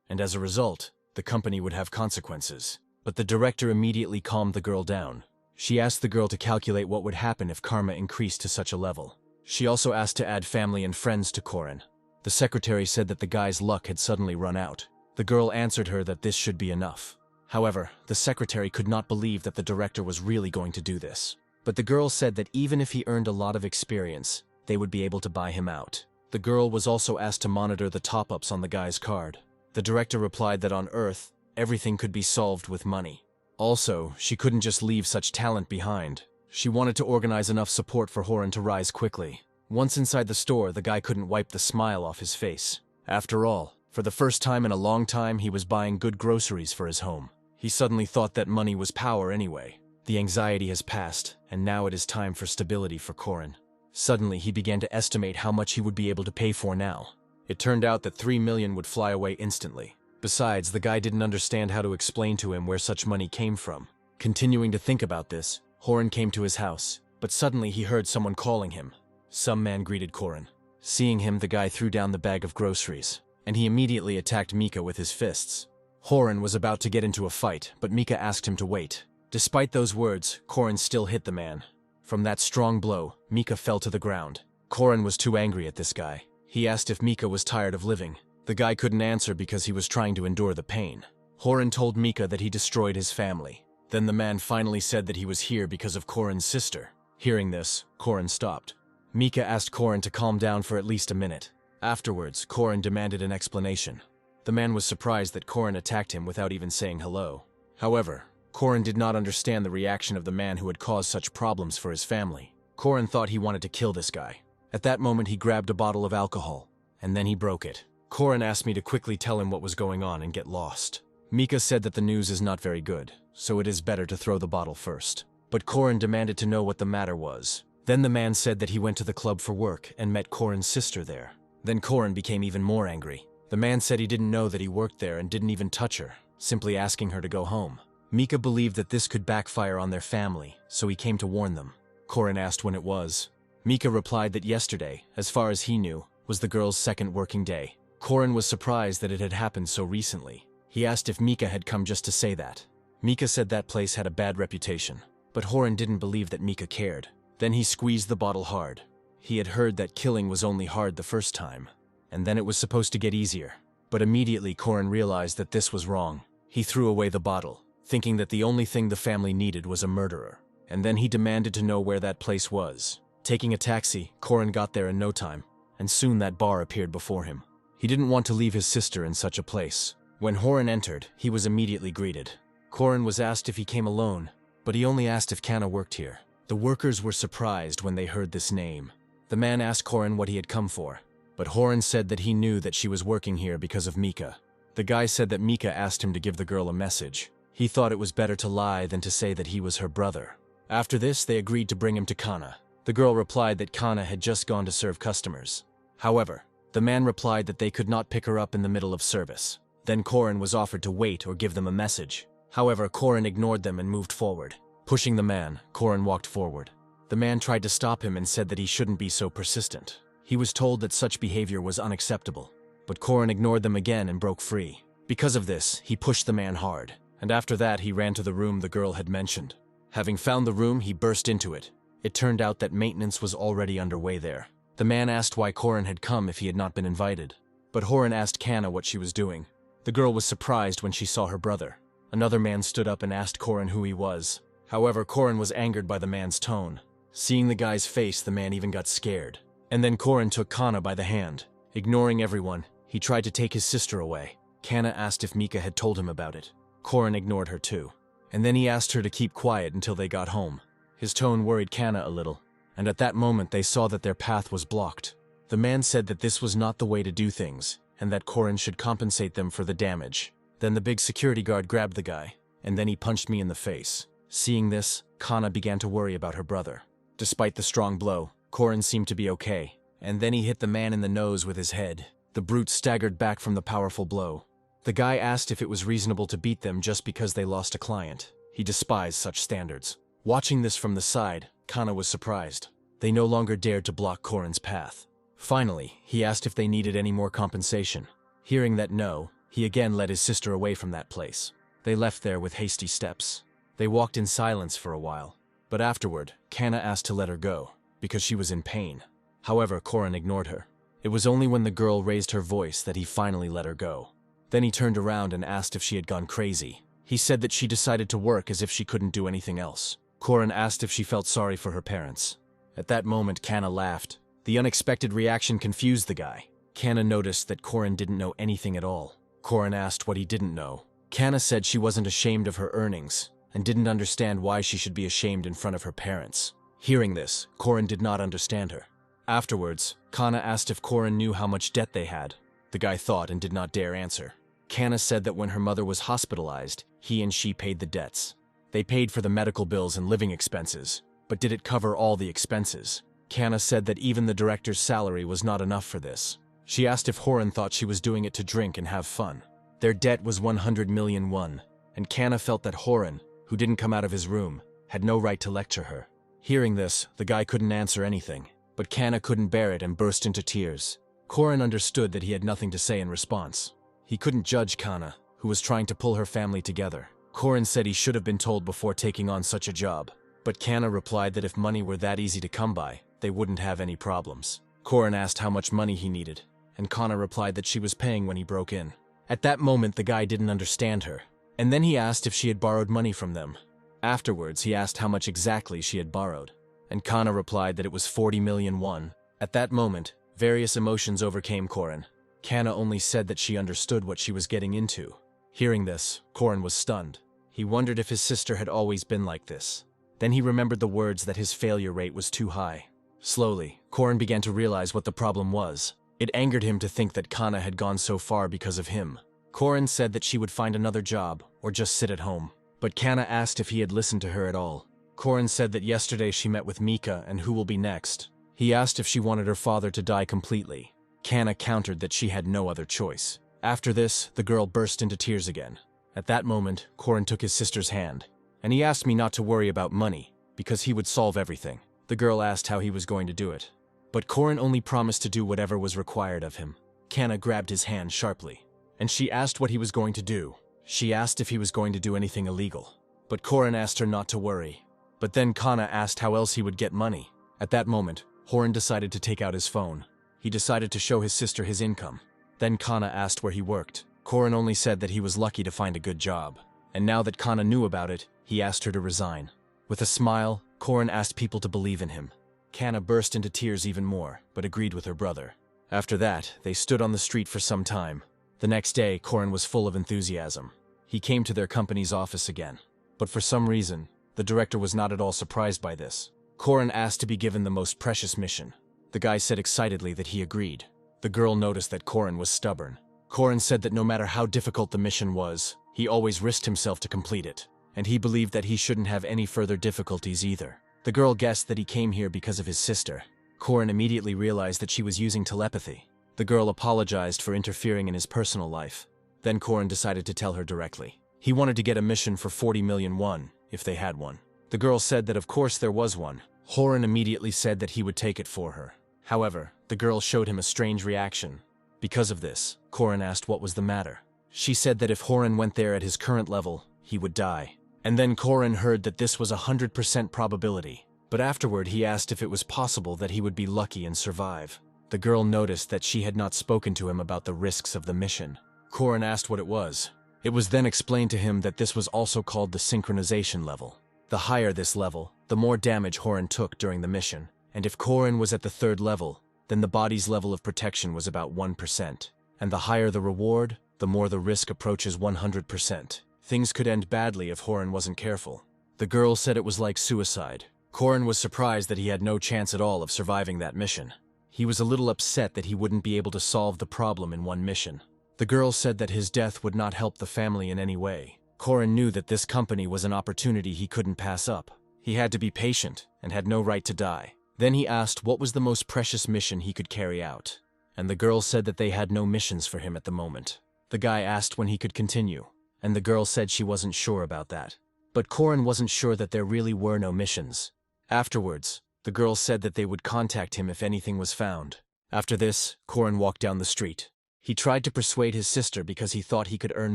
And as a result, the company would have consequences. But the director immediately calmed the girl down. She asked the girl to calculate what would happen if karma increased to such a level. She also asked to add family and friends to Corin. The secretary said that the guy's luck had suddenly run out. The girl answered her that this should be enough. However, the secretary could not believe that the director was really going to do this. But the girl said that even if he earned a lot of experience, they would be able to buy him out. The girl was also asked to monitor the top-ups on the guy's card. The director replied that on Earth, everything could be solved with money. Also, she couldn't just leave such talent behind. She wanted to organize enough support for Horin to rise quickly. Once inside the store, the guy couldn't wipe the smile off his face. After all, for the first time in a long time, he was buying good groceries for his home. He suddenly thought that money was power anyway. The anxiety has passed, and now it is time for stability for Corin. Suddenly, he began to estimate how much he would be able to pay for now. It turned out that 3 million would fly away instantly. Besides, the guy didn't understand how to explain to him where such money came from. Continuing to think about this, Horin came to his house, but suddenly he heard someone calling him. Some man greeted Corin. Seeing him, the guy threw down the bag of groceries, and he immediately attacked Mika with his fists. Horin was about to get into a fight, but Mika asked him to wait. Despite those words, Corin still hit the man. From that strong blow, Mika fell to the ground. Corin was too angry at this guy. He asked if Mika was tired of living. The guy couldn't answer because he was trying to endure the pain. Corin told Mika that he destroyed his family. Then the man finally said that he was here because of Corin's sister. Hearing this, Corin stopped. Mika asked Corin to calm down for at least a minute. Afterwards, Corin demanded an explanation. The man was surprised that Corin attacked him without even saying hello. However, Corin did not understand the reaction of the man who had caused such problems for his family. Corin thought he wanted to kill this guy. At that moment, he grabbed a bottle of alcohol, and then he broke it. Corin asked me to quickly tell him what was going on and get lost. Mika said that the news is not very good, so it is better to throw the bottle first. But Corin demanded to know what the matter was. Then the man said that he went to the club for work and met Corin's sister there. Then Corin became even more angry. The man said he didn't know that he worked there and didn't even touch her, simply asking her to go home. Mika believed that this could backfire on their family, so he came to warn them. Corin asked when it was. Mika replied that yesterday, as far as he knew, was the girl's second working day. Corin was surprised that it had happened so recently. He asked if Mika had come just to say that. Mika said that place had a bad reputation, but Corin didn't believe that Mika cared. Then he squeezed the bottle hard. He had heard that killing was only hard the first time, and then it was supposed to get easier. But immediately Corin realized that this was wrong. He threw away the bottle, thinking that the only thing the family needed was a murderer. And then he demanded to know where that place was. Taking a taxi, Corin got there in no time, and soon that bar appeared before him. He didn't want to leave his sister in such a place. When Corin entered, he was immediately greeted. Corin was asked if he came alone, but he only asked if Kana worked here. The workers were surprised when they heard this name. The man asked Corin what he had come for, but Corin said that he knew that she was working here because of Mika. The guy said that Mika asked him to give the girl a message. He thought it was better to lie than to say that he was her brother. After this, they agreed to bring him to Kana. The girl replied that Kana had just gone to serve customers. However, the man replied that they could not pick her up in the middle of service. Then Corin was offered to wait or give them a message. However, Corin ignored them and moved forward. Pushing the man, Corin walked forward. The man tried to stop him and said that he shouldn't be so persistent. He was told that such behavior was unacceptable, but Corin ignored them again and broke free. Because of this, he pushed the man hard, and after that he ran to the room the girl had mentioned. Having found the room, he burst into it. It turned out that maintenance was already underway there. The man asked why Corin had come if he had not been invited, but Corin asked Kana what she was doing. The girl was surprised when she saw her brother. Another man stood up and asked Corin who he was. However, Corin was angered by the man's tone. Seeing the guy's face, the man even got scared. And then Corin took Kana by the hand. Ignoring everyone, he tried to take his sister away. Kana asked if Mika had told him about it. Corin ignored her too. And then he asked her to keep quiet until they got home. His tone worried Kana a little, and at that moment they saw that their path was blocked. The man said that this was not the way to do things, and that Corin should compensate them for the damage. Then the big security guard grabbed the guy, and then he punched me in the face. Seeing this, Kana began to worry about her brother. Despite the strong blow, Corin seemed to be okay, and then he hit the man in the nose with his head. The brute staggered back from the powerful blow. The guy asked if it was reasonable to beat them just because they lost a client. He despised such standards. Watching this from the side, Kana was surprised. They no longer dared to block Corin's path. Finally, he asked if they needed any more compensation. Hearing that no, he again led his sister away from that place. They left there with hasty steps. They walked in silence for a while, but afterward, Kana asked to let her go, because she was in pain. However, Corin ignored her. It was only when the girl raised her voice that he finally let her go. Then he turned around and asked if she had gone crazy. He said that she decided to work as if she couldn't do anything else. Corin asked if she felt sorry for her parents. At that moment, Kana laughed. The unexpected reaction confused the guy. Kana noticed that Corin didn't know anything at all. Corin asked what he didn't know. Kana said she wasn't ashamed of her earnings, and didn't understand why she should be ashamed in front of her parents. Hearing this, Corin did not understand her. Afterwards, Kana asked if Corin knew how much debt they had. The guy thought and did not dare answer. Kana said that when her mother was hospitalized, he and she paid the debts. They paid for the medical bills and living expenses, but did it cover all the expenses? Kana said that even the director's salary was not enough for this. She asked if Corin thought she was doing it to drink and have fun. Their debt was 100 million won, and Kana felt that Corin, who didn't come out of his room, had no right to lecture her. Hearing this, the guy couldn't answer anything, but Kana couldn't bear it and burst into tears. Corin understood that he had nothing to say in response. He couldn't judge Kana, who was trying to pull her family together. Corin said he should have been told before taking on such a job. But Kana replied that if money were that easy to come by, they wouldn't have any problems. Corin asked how much money he needed, and Kana replied that she was paying when he broke in. At that moment, the guy didn't understand her, and then he asked if she had borrowed money from them. Afterwards, he asked how much exactly she had borrowed, and Kana replied that it was 40 million won. At that moment, various emotions overcame Corin. Kana only said that she understood what she was getting into. Hearing this, Corin was stunned. He wondered if his sister had always been like this. Then he remembered the words that his failure rate was too high. Slowly, Corin began to realize what the problem was. It angered him to think that Kana had gone so far because of him. Corin said that she would find another job, or just sit at home. But Kana asked if he had listened to her at all. Corin said that yesterday she met with Mika and who will be next. He asked if she wanted her father to die completely. Kana countered that she had no other choice. After this, the girl burst into tears again. At that moment, Corin took his sister's hand, and he asked me not to worry about money, because he would solve everything. The girl asked how he was going to do it. But Corin only promised to do whatever was required of him. Kana grabbed his hand sharply, and she asked what he was going to do. She asked if he was going to do anything illegal. But Corin asked her not to worry. But then Kana asked how else he would get money. At that moment, Corin decided to take out his phone. He decided to show his sister his income. Then Kana asked where he worked. Corin only said that he was lucky to find a good job. And now that Kana knew about it, he asked her to resign. With a smile, Corin asked people to believe in him. Kana burst into tears even more, but agreed with her brother. After that, they stood on the street for some time. The next day, Corin was full of enthusiasm. He came to their company's office again. But for some reason, the director was not at all surprised by this. Corin asked to be given the most precious mission. The guy said excitedly that he agreed. The girl noticed that Corin was stubborn. Corin said that no matter how difficult the mission was, he always risked himself to complete it, and he believed that he shouldn't have any further difficulties either. The girl guessed that he came here because of his sister. Corin immediately realized that she was using telepathy. The girl apologized for interfering in his personal life. Then Corin decided to tell her directly. He wanted to get a mission for 40 million won, if they had one. The girl said that of course there was one. Corin immediately said that he would take it for her. However, the girl showed him a strange reaction. Because of this, Corin asked what was the matter. She said that if Corin went there at his current level, he would die. And then Corin heard that this was 100% probability. But afterward he asked if it was possible that he would be lucky and survive. The girl noticed that she had not spoken to him about the risks of the mission. Corin asked what it was. It was then explained to him that this was also called the synchronization level. The higher this level, the more damage Corin took during the mission. And if Corin was at the 3rd level, then the body's level of protection was about 1%. And the higher the reward, the more the risk approaches 100%. Things could end badly if Corin wasn't careful. The girl said it was like suicide. Corin was surprised that he had no chance at all of surviving that mission. He was a little upset that he wouldn't be able to solve the problem in one mission. The girl said that his death would not help the family in any way. Corin knew that this company was an opportunity he couldn't pass up. He had to be patient and had no right to die. Then he asked what was the most precious mission he could carry out. And the girl said that they had no missions for him at the moment. The guy asked when he could continue, and the girl said she wasn't sure about that. But Corin wasn't sure that there really were no missions. Afterwards, the girl said that they would contact him if anything was found. After this, Corin walked down the street. He tried to persuade his sister because he thought he could earn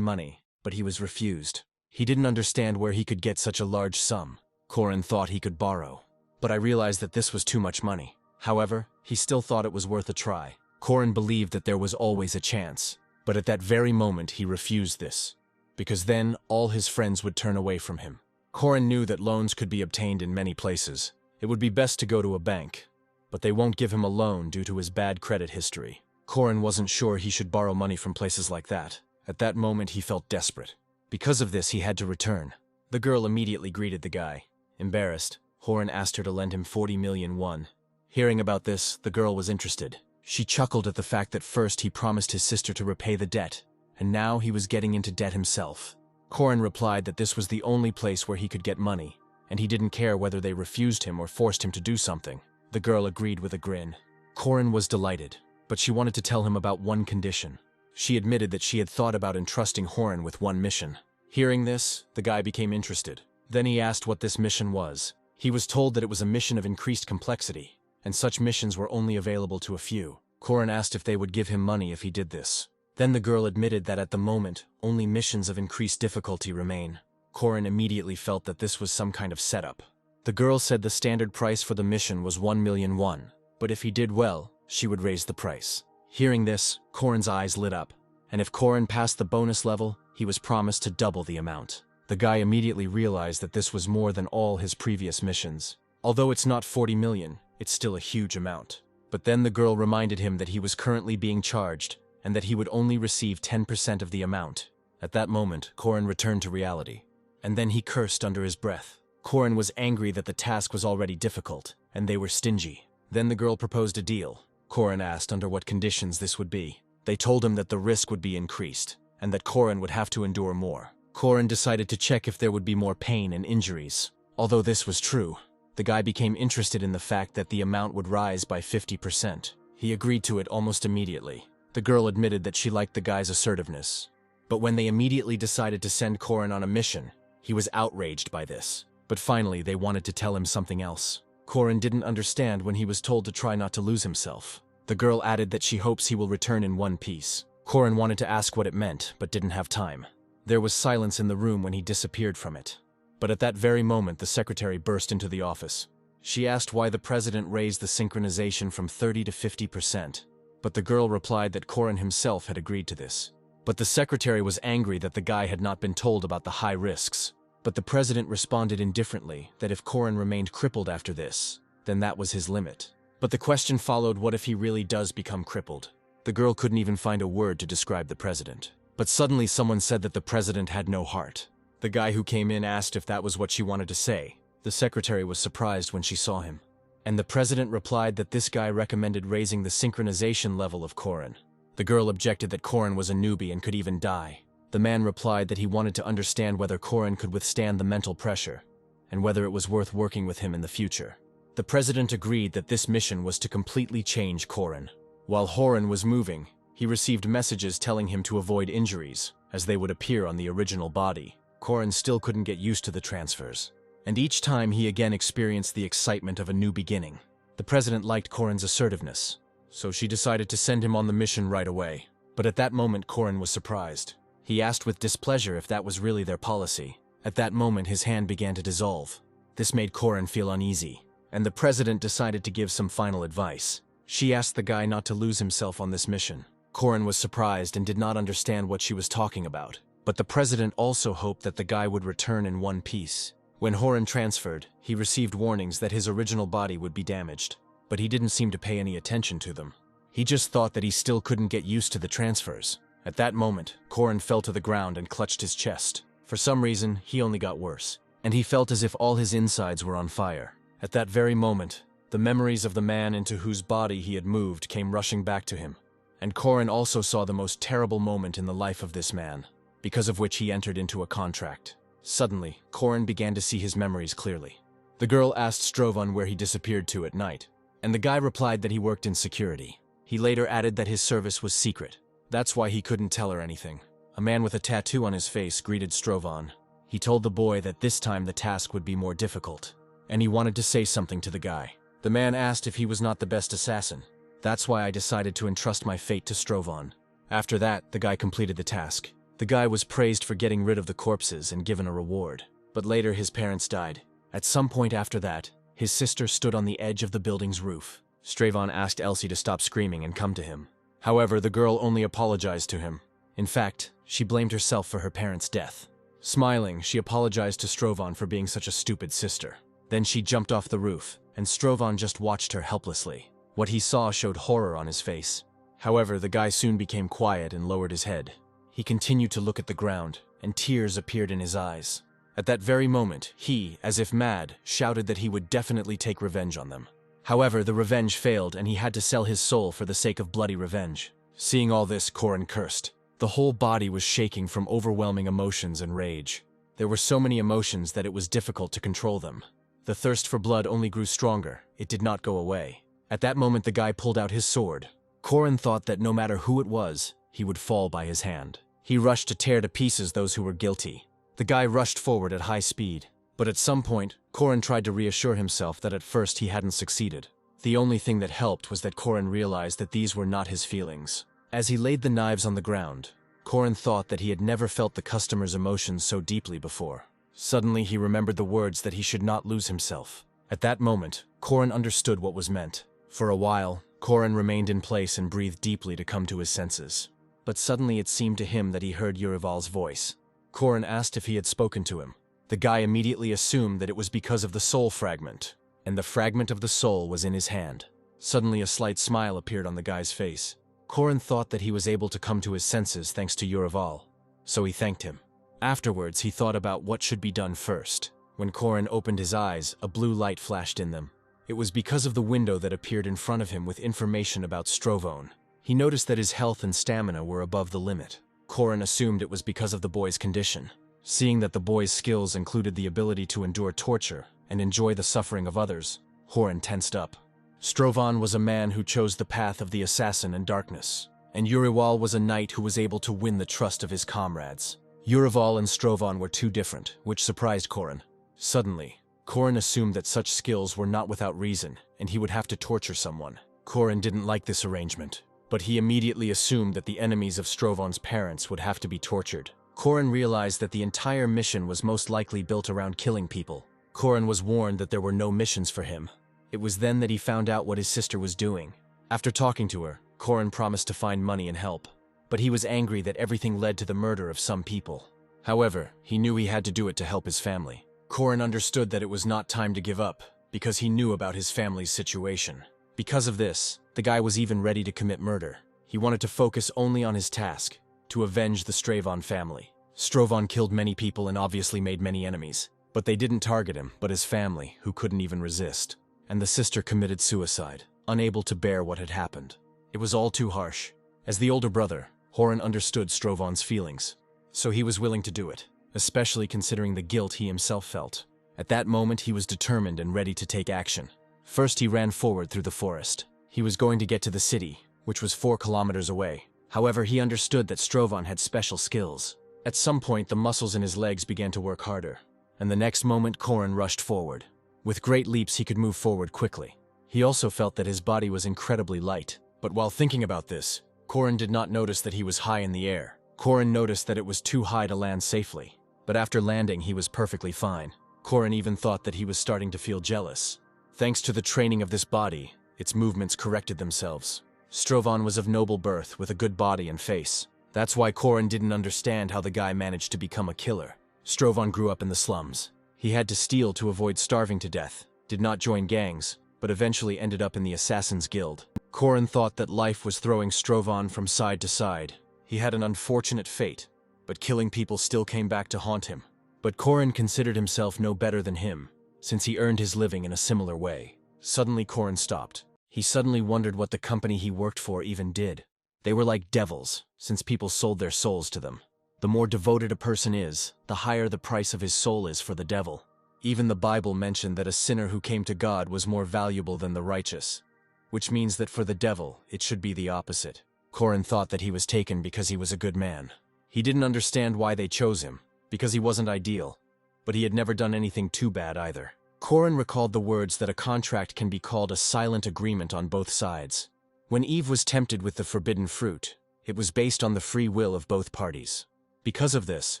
money, but he was refused. He didn't understand where he could get such a large sum. Corin thought he could borrow. But I realized that this was too much money. However, he still thought it was worth a try. Corin believed that there was always a chance. But at that very moment he refused this, because then all his friends would turn away from him. Corin knew that loans could be obtained in many places. It would be best to go to a bank, but they won't give him a loan due to his bad credit history. Corin wasn't sure he should borrow money from places like that. At that moment he felt desperate. Because of this he had to return. The girl immediately greeted the guy. Embarrassed, Corin asked her to lend him 40 million won. Hearing about this, the girl was interested. She chuckled at the fact that first he promised his sister to repay the debt, and now he was getting into debt himself. Corin replied that this was the only place where he could get money, and he didn't care whether they refused him or forced him to do something. The girl agreed with a grin. Corin was delighted, but she wanted to tell him about one condition. She admitted that she had thought about entrusting Corin with one mission. Hearing this, the guy became interested. Then he asked what this mission was. He was told that it was a mission of increased complexity, and such missions were only available to a few. Corin asked if they would give him money if he did this. Then the girl admitted that at the moment, only missions of increased difficulty remain. Corin immediately felt that this was some kind of setup. The girl said the standard price for the mission was 1,000,000 won, but if he did well, she would raise the price. Hearing this, Corin's eyes lit up, and if Corin passed the bonus level, he was promised to double the amount. The guy immediately realized that this was more than all his previous missions. Although it's not 40 million, it's still a huge amount. But then the girl reminded him that he was currently being charged, and that he would only receive 10% of the amount. At that moment, Corin returned to reality. And then he cursed under his breath. Corin was angry that the task was already difficult, and they were stingy. Then the girl proposed a deal. Corin asked under what conditions this would be. They told him that the risk would be increased, and that Corin would have to endure more. Corin decided to check if there would be more pain and injuries. Although this was true, the guy became interested in the fact that the amount would rise by 50%. He agreed to it almost immediately. The girl admitted that she liked the guy's assertiveness. But when they immediately decided to send Corin on a mission, he was outraged by this. But finally, they wanted to tell him something else. Corin didn't understand when he was told to try not to lose himself. The girl added that she hopes he will return in one piece. Corin wanted to ask what it meant, but didn't have time. There was silence in the room when he disappeared from it. But at that very moment, the secretary burst into the office. She asked why the president raised the synchronization from 30 to 50%. But the girl replied that Corin himself had agreed to this. But the secretary was angry that the guy had not been told about the high risks. But the president responded indifferently that if Corin remained crippled after this, then that was his limit. But the question followed, what if he really does become crippled? The girl couldn't even find a word to describe the president. But suddenly someone said that the president had no heart. The guy who came in asked if that was what she wanted to say. The secretary was surprised when she saw him. And the president replied that this guy recommended raising the synchronization level of Corin. The girl objected that Corin was a newbie and could even die. The man replied that he wanted to understand whether Corin could withstand the mental pressure, and whether it was worth working with him in the future. The president agreed that this mission was to completely change Corin. While Corin was moving, he received messages telling him to avoid injuries, as they would appear on the original body. Corin still couldn't get used to the transfers, and each time he again experienced the excitement of a new beginning. The president liked Corin's assertiveness, so she decided to send him on the mission right away. But at that moment, Corin was surprised. He asked with displeasure if that was really their policy. At that moment, his hand began to dissolve. This made Corin feel uneasy, and the president decided to give some final advice. She asked the guy not to lose himself on this mission. Corin was surprised and did not understand what she was talking about. But the president also hoped that the guy would return in one piece. When Corin transferred, he received warnings that his original body would be damaged. But he didn't seem to pay any attention to them. He just thought that he still couldn't get used to the transfers. At that moment, Corin fell to the ground and clutched his chest. For some reason, he only got worse, and he felt as if all his insides were on fire. At that very moment, the memories of the man into whose body he had moved came rushing back to him. And Corin also saw the most terrible moment in the life of this man, because of which he entered into a contract. Suddenly, Corin began to see his memories clearly. The girl asked Strovan where he disappeared to at night, and the guy replied that he worked in security. He later added that his service was secret. That's why he couldn't tell her anything. A man with a tattoo on his face greeted Strovan. He told the boy that this time the task would be more difficult, and he wanted to say something to the guy. The man asked if he was not the best assassin. That's why I decided to entrust my fate to Strovan. After that, the guy completed the task. The guy was praised for getting rid of the corpses and given a reward. But later his parents died. At some point after that, his sister stood on the edge of the building's roof. Strovan asked Elsie to stop screaming and come to him. However, the girl only apologized to him. In fact, she blamed herself for her parents' death. Smiling, she apologized to Strovan for being such a stupid sister. Then she jumped off the roof, and Strovan just watched her helplessly. What he saw showed horror on his face. However, the guy soon became quiet and lowered his head. He continued to look at the ground, and tears appeared in his eyes. At that very moment, he, as if mad, shouted that he would definitely take revenge on them. However, the revenge failed, and he had to sell his soul for the sake of bloody revenge. Seeing all this, Corin cursed. The whole body was shaking from overwhelming emotions and rage. There were so many emotions that it was difficult to control them. The thirst for blood only grew stronger. It did not go away. At that moment, the guy pulled out his sword. Corin thought that no matter who it was, he would fall by his hand. He rushed to tear to pieces those who were guilty. The guy rushed forward at high speed. But at some point, Corin tried to reassure himself that at first he hadn't succeeded. The only thing that helped was that Corin realized that these were not his feelings. As he laid the knives on the ground, Corin thought that he had never felt the customer's emotions so deeply before. Suddenly he remembered the words that he should not lose himself. At that moment, Corin understood what was meant. For a while, Corin remained in place and breathed deeply to come to his senses. But suddenly it seemed to him that he heard Urival's voice. Corin asked if he had spoken to him. The guy immediately assumed that it was because of the soul fragment, and the fragment of the soul was in his hand. Suddenly a slight smile appeared on the guy's face. Corin thought that he was able to come to his senses thanks to Urival, so he thanked him. Afterwards, he thought about what should be done first. When Corin opened his eyes, a blue light flashed in them. It was because of the window that appeared in front of him with information about Strovon. He noticed that his health and stamina were above the limit. Corin assumed it was because of the boy's condition. Seeing that the boy's skills included the ability to endure torture and enjoy the suffering of others, Corin tensed up. Strovon was a man who chose the path of the assassin and darkness, and Urival was a knight who was able to win the trust of his comrades. Urival and Strovon were too different, which surprised Corin. Suddenly, Corin assumed that such skills were not without reason, and he would have to torture someone. Corin didn't like this arrangement, but he immediately assumed that the enemies of Strovon's parents would have to be tortured. Corin realized that the entire mission was most likely built around killing people. Corin was warned that there were no missions for him. It was then that he found out what his sister was doing. After talking to her, Corin promised to find money and help, but he was angry that everything led to the murder of some people. However, he knew he had to do it to help his family. Corin understood that it was not time to give up, because he knew about his family's situation. Because of this, the guy was even ready to commit murder. He wanted to focus only on his task, to avenge the Strovon family. Strovon killed many people and obviously made many enemies, but they didn't target him, but his family, who couldn't even resist. And the sister committed suicide, unable to bear what had happened. It was all too harsh. As the older brother, Corin understood Strovon's feelings, so he was willing to do it, especially considering the guilt he himself felt. At that moment, he was determined and ready to take action. First, he ran forward through the forest. He was going to get to the city, which was 4 kilometers away. However, he understood that Strovon had special skills. At some point, the muscles in his legs began to work harder, and the next moment, Corin rushed forward. With great leaps, he could move forward quickly. He also felt that his body was incredibly light. But while thinking about this, Corin did not notice that he was high in the air. Corin noticed that it was too high to land safely. But after landing, he was perfectly fine. Corin even thought that he was starting to feel jealous. Thanks to the training of this body, its movements corrected themselves. Strovon was of noble birth with a good body and face. That's why Corin didn't understand how the guy managed to become a killer. Strovon grew up in the slums. He had to steal to avoid starving to death, did not join gangs, but eventually ended up in the Assassin's Guild. Corin thought that life was throwing Strovon from side to side. He had an unfortunate fate, but killing people still came back to haunt him. But Corin considered himself no better than him, since he earned his living in a similar way. Suddenly Corin stopped. He suddenly wondered what the company he worked for even did. They were like devils, since people sold their souls to them. The more devoted a person is, the higher the price of his soul is for the devil. Even the Bible mentioned that a sinner who came to God was more valuable than the righteous, which means that for the devil, it should be the opposite. Corin thought that he was taken because he was a good man. He didn't understand why they chose him, because he wasn't ideal, but he had never done anything too bad either. Corin recalled the words that a contract can be called a silent agreement on both sides. When Eve was tempted with the forbidden fruit, it was based on the free will of both parties. Because of this,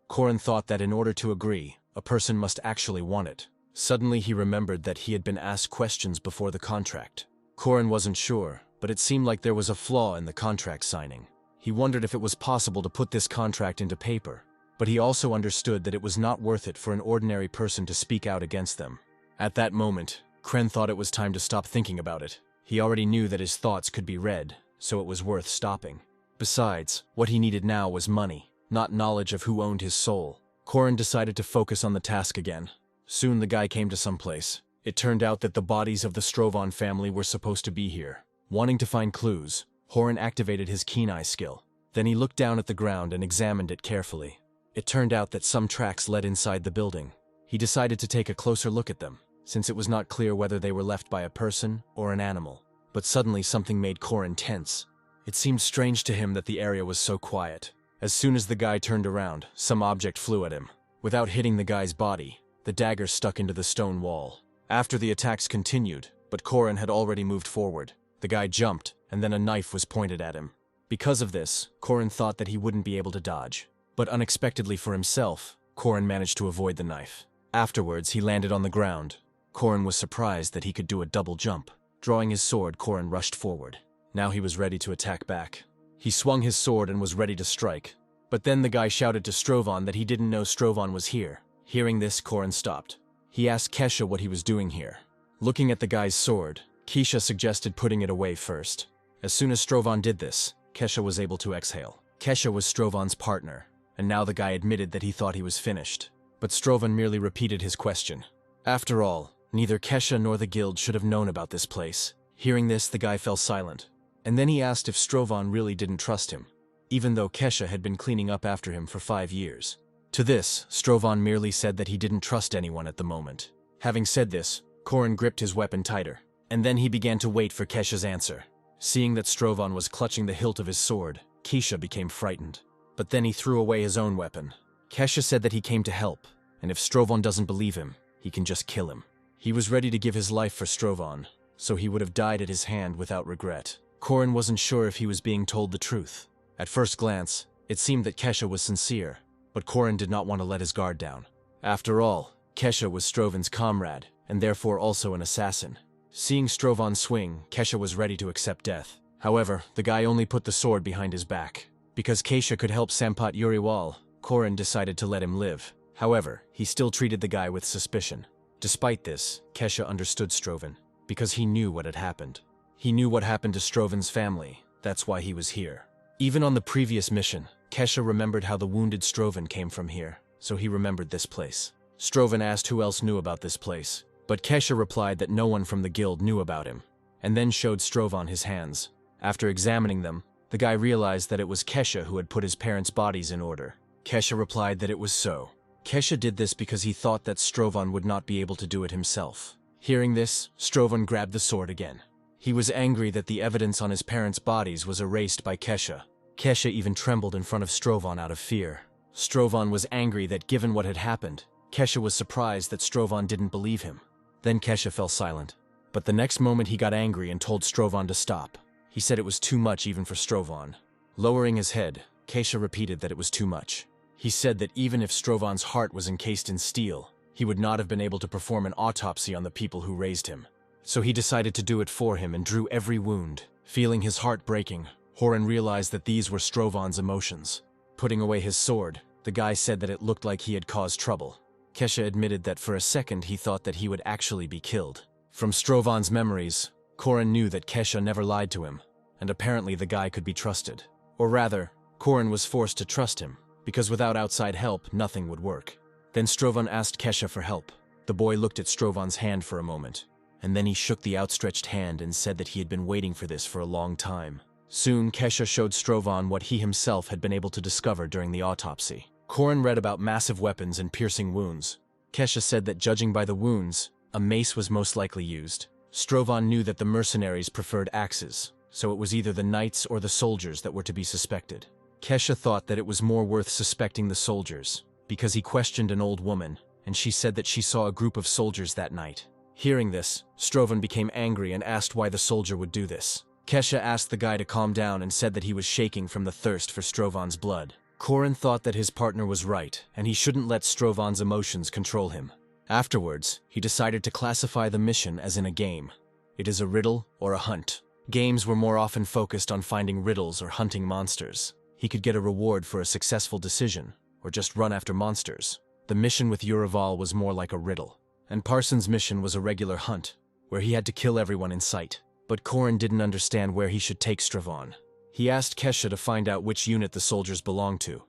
Corin thought that in order to agree, a person must actually want it. Suddenly he remembered that he had been asked questions before the contract. Corin wasn't sure, but it seemed like there was a flaw in the contract signing. He wondered if it was possible to put this contract into paper, but he also understood that it was not worth it for an ordinary person to speak out against them. At that moment, Corin thought it was time to stop thinking about it. He already knew that his thoughts could be read, so it was worth stopping. Besides, what he needed now was money, not knowledge of who owned his soul. Corin decided to focus on the task again. Soon the guy came to some place. It turned out that the bodies of the Strovon family were supposed to be here. Wanting to find clues, Corin activated his keen eye skill. Then he looked down at the ground and examined it carefully. It turned out that some tracks led inside the building. He decided to take a closer look at them, since it was not clear whether they were left by a person or an animal. But suddenly something made Corin tense. It seemed strange to him that the area was so quiet. As soon as the guy turned around, some object flew at him. Without hitting the guy's body, the dagger stuck into the stone wall. After the attacks continued, but Corin had already moved forward. The guy jumped, and then a knife was pointed at him. Because of this, Corin thought that he wouldn't be able to dodge. But unexpectedly for himself, Corin managed to avoid the knife. Afterwards, he landed on the ground. Corin was surprised that he could do a double jump. Drawing his sword, Corin rushed forward. Now he was ready to attack back. He swung his sword and was ready to strike. But then the guy shouted to Strovan that he didn't know Strovan was here. Hearing this, Corin stopped. He asked Kesha what he was doing here. Looking at the guy's sword, Kesha suggested putting it away first. As soon as Strovan did this, Kesha was able to exhale. Kesha was Strovan's partner, and now the guy admitted that he thought he was finished. But Strovan merely repeated his question. After all, neither Kesha nor the guild should have known about this place. Hearing this, the guy fell silent. And then he asked if Strovan really didn't trust him, even though Kesha had been cleaning up after him for 5 years. To this, Strovan merely said that he didn't trust anyone at the moment. Having said this, Corin gripped his weapon tighter, and then he began to wait for Kesha's answer. Seeing that Strovan was clutching the hilt of his sword, Kesha became frightened. But then he threw away his own weapon. Kesha said that he came to help, and if Strovan doesn't believe him, he can just kill him. He was ready to give his life for Strovan, so he would have died at his hand without regret. Corin wasn't sure if he was being told the truth. At first glance, it seemed that Kesha was sincere, but Corin did not want to let his guard down. After all, Kesha was Strovan's comrade, and therefore also an assassin. Seeing Strovan swing, Kesha was ready to accept death. However, the guy only put the sword behind his back. Because Kesha could help Sampat Uriwal, Corin decided to let him live. However, he still treated the guy with suspicion. Despite this, Kesha understood Strovan, because he knew what had happened. He knew what happened to Strovan's family, that's why he was here. Even on the previous mission, Kesha remembered how the wounded Strovan came from here, so he remembered this place. Strovan asked who else knew about this place, but Kesha replied that no one from the guild knew about him, and then showed Strovan his hands. After examining them, the guy realized that it was Kesha who had put his parents' bodies in order. Kesha replied that it was so. Kesha did this because he thought that Strovan would not be able to do it himself. Hearing this, Strovan grabbed the sword again. He was angry that the evidence on his parents' bodies was erased by Kesha. Kesha even trembled in front of Strovan out of fear. Strovan was angry that given what had happened, Kesha was surprised that Strovan didn't believe him. Then Kesha fell silent. But the next moment he got angry and told Strovan to stop. He said it was too much even for Strovan. Lowering his head, Kesha repeated that it was too much. He said that even if Strovan's heart was encased in steel, he would not have been able to perform an autopsy on the people who raised him. So he decided to do it for him and drew every wound. Feeling his heart breaking, Corin realized that these were Strovan's emotions. Putting away his sword, the guy said that it looked like he had caused trouble. Kesha admitted that for a second he thought that he would actually be killed. From Strovan's memories, Corin knew that Kesha never lied to him, and apparently the guy could be trusted. Or rather, Corin was forced to trust him, because without outside help, nothing would work. Then Strovan asked Kesha for help. The boy looked at Strovan's hand for a moment, and then he shook the outstretched hand and said that he had been waiting for this for a long time. Soon, Kesha showed Strovan what he himself had been able to discover during the autopsy. Corin read about massive weapons and piercing wounds. Kesha said that judging by the wounds, a mace was most likely used. Strovan knew that the mercenaries preferred axes, so it was either the knights or the soldiers that were to be suspected. Kesha thought that it was more worth suspecting the soldiers, because he questioned an old woman, and she said that she saw a group of soldiers that night. Hearing this, Strovan became angry and asked why the soldier would do this. Kesha asked the guy to calm down and said that he was shaking from the thirst for Strovan's blood. Corin thought that his partner was right, and he shouldn't let Strovan's emotions control him. Afterwards, he decided to classify the mission as in a game. It is a riddle or a hunt. Games were more often focused on finding riddles or hunting monsters. He could get a reward for a successful decision, or just run after monsters. The mission with Urival was more like a riddle, and Parsons' mission was a regular hunt, where he had to kill everyone in sight. But Corin didn't understand where he should take Strovan. He asked Kesha to find out which unit the soldiers belonged to,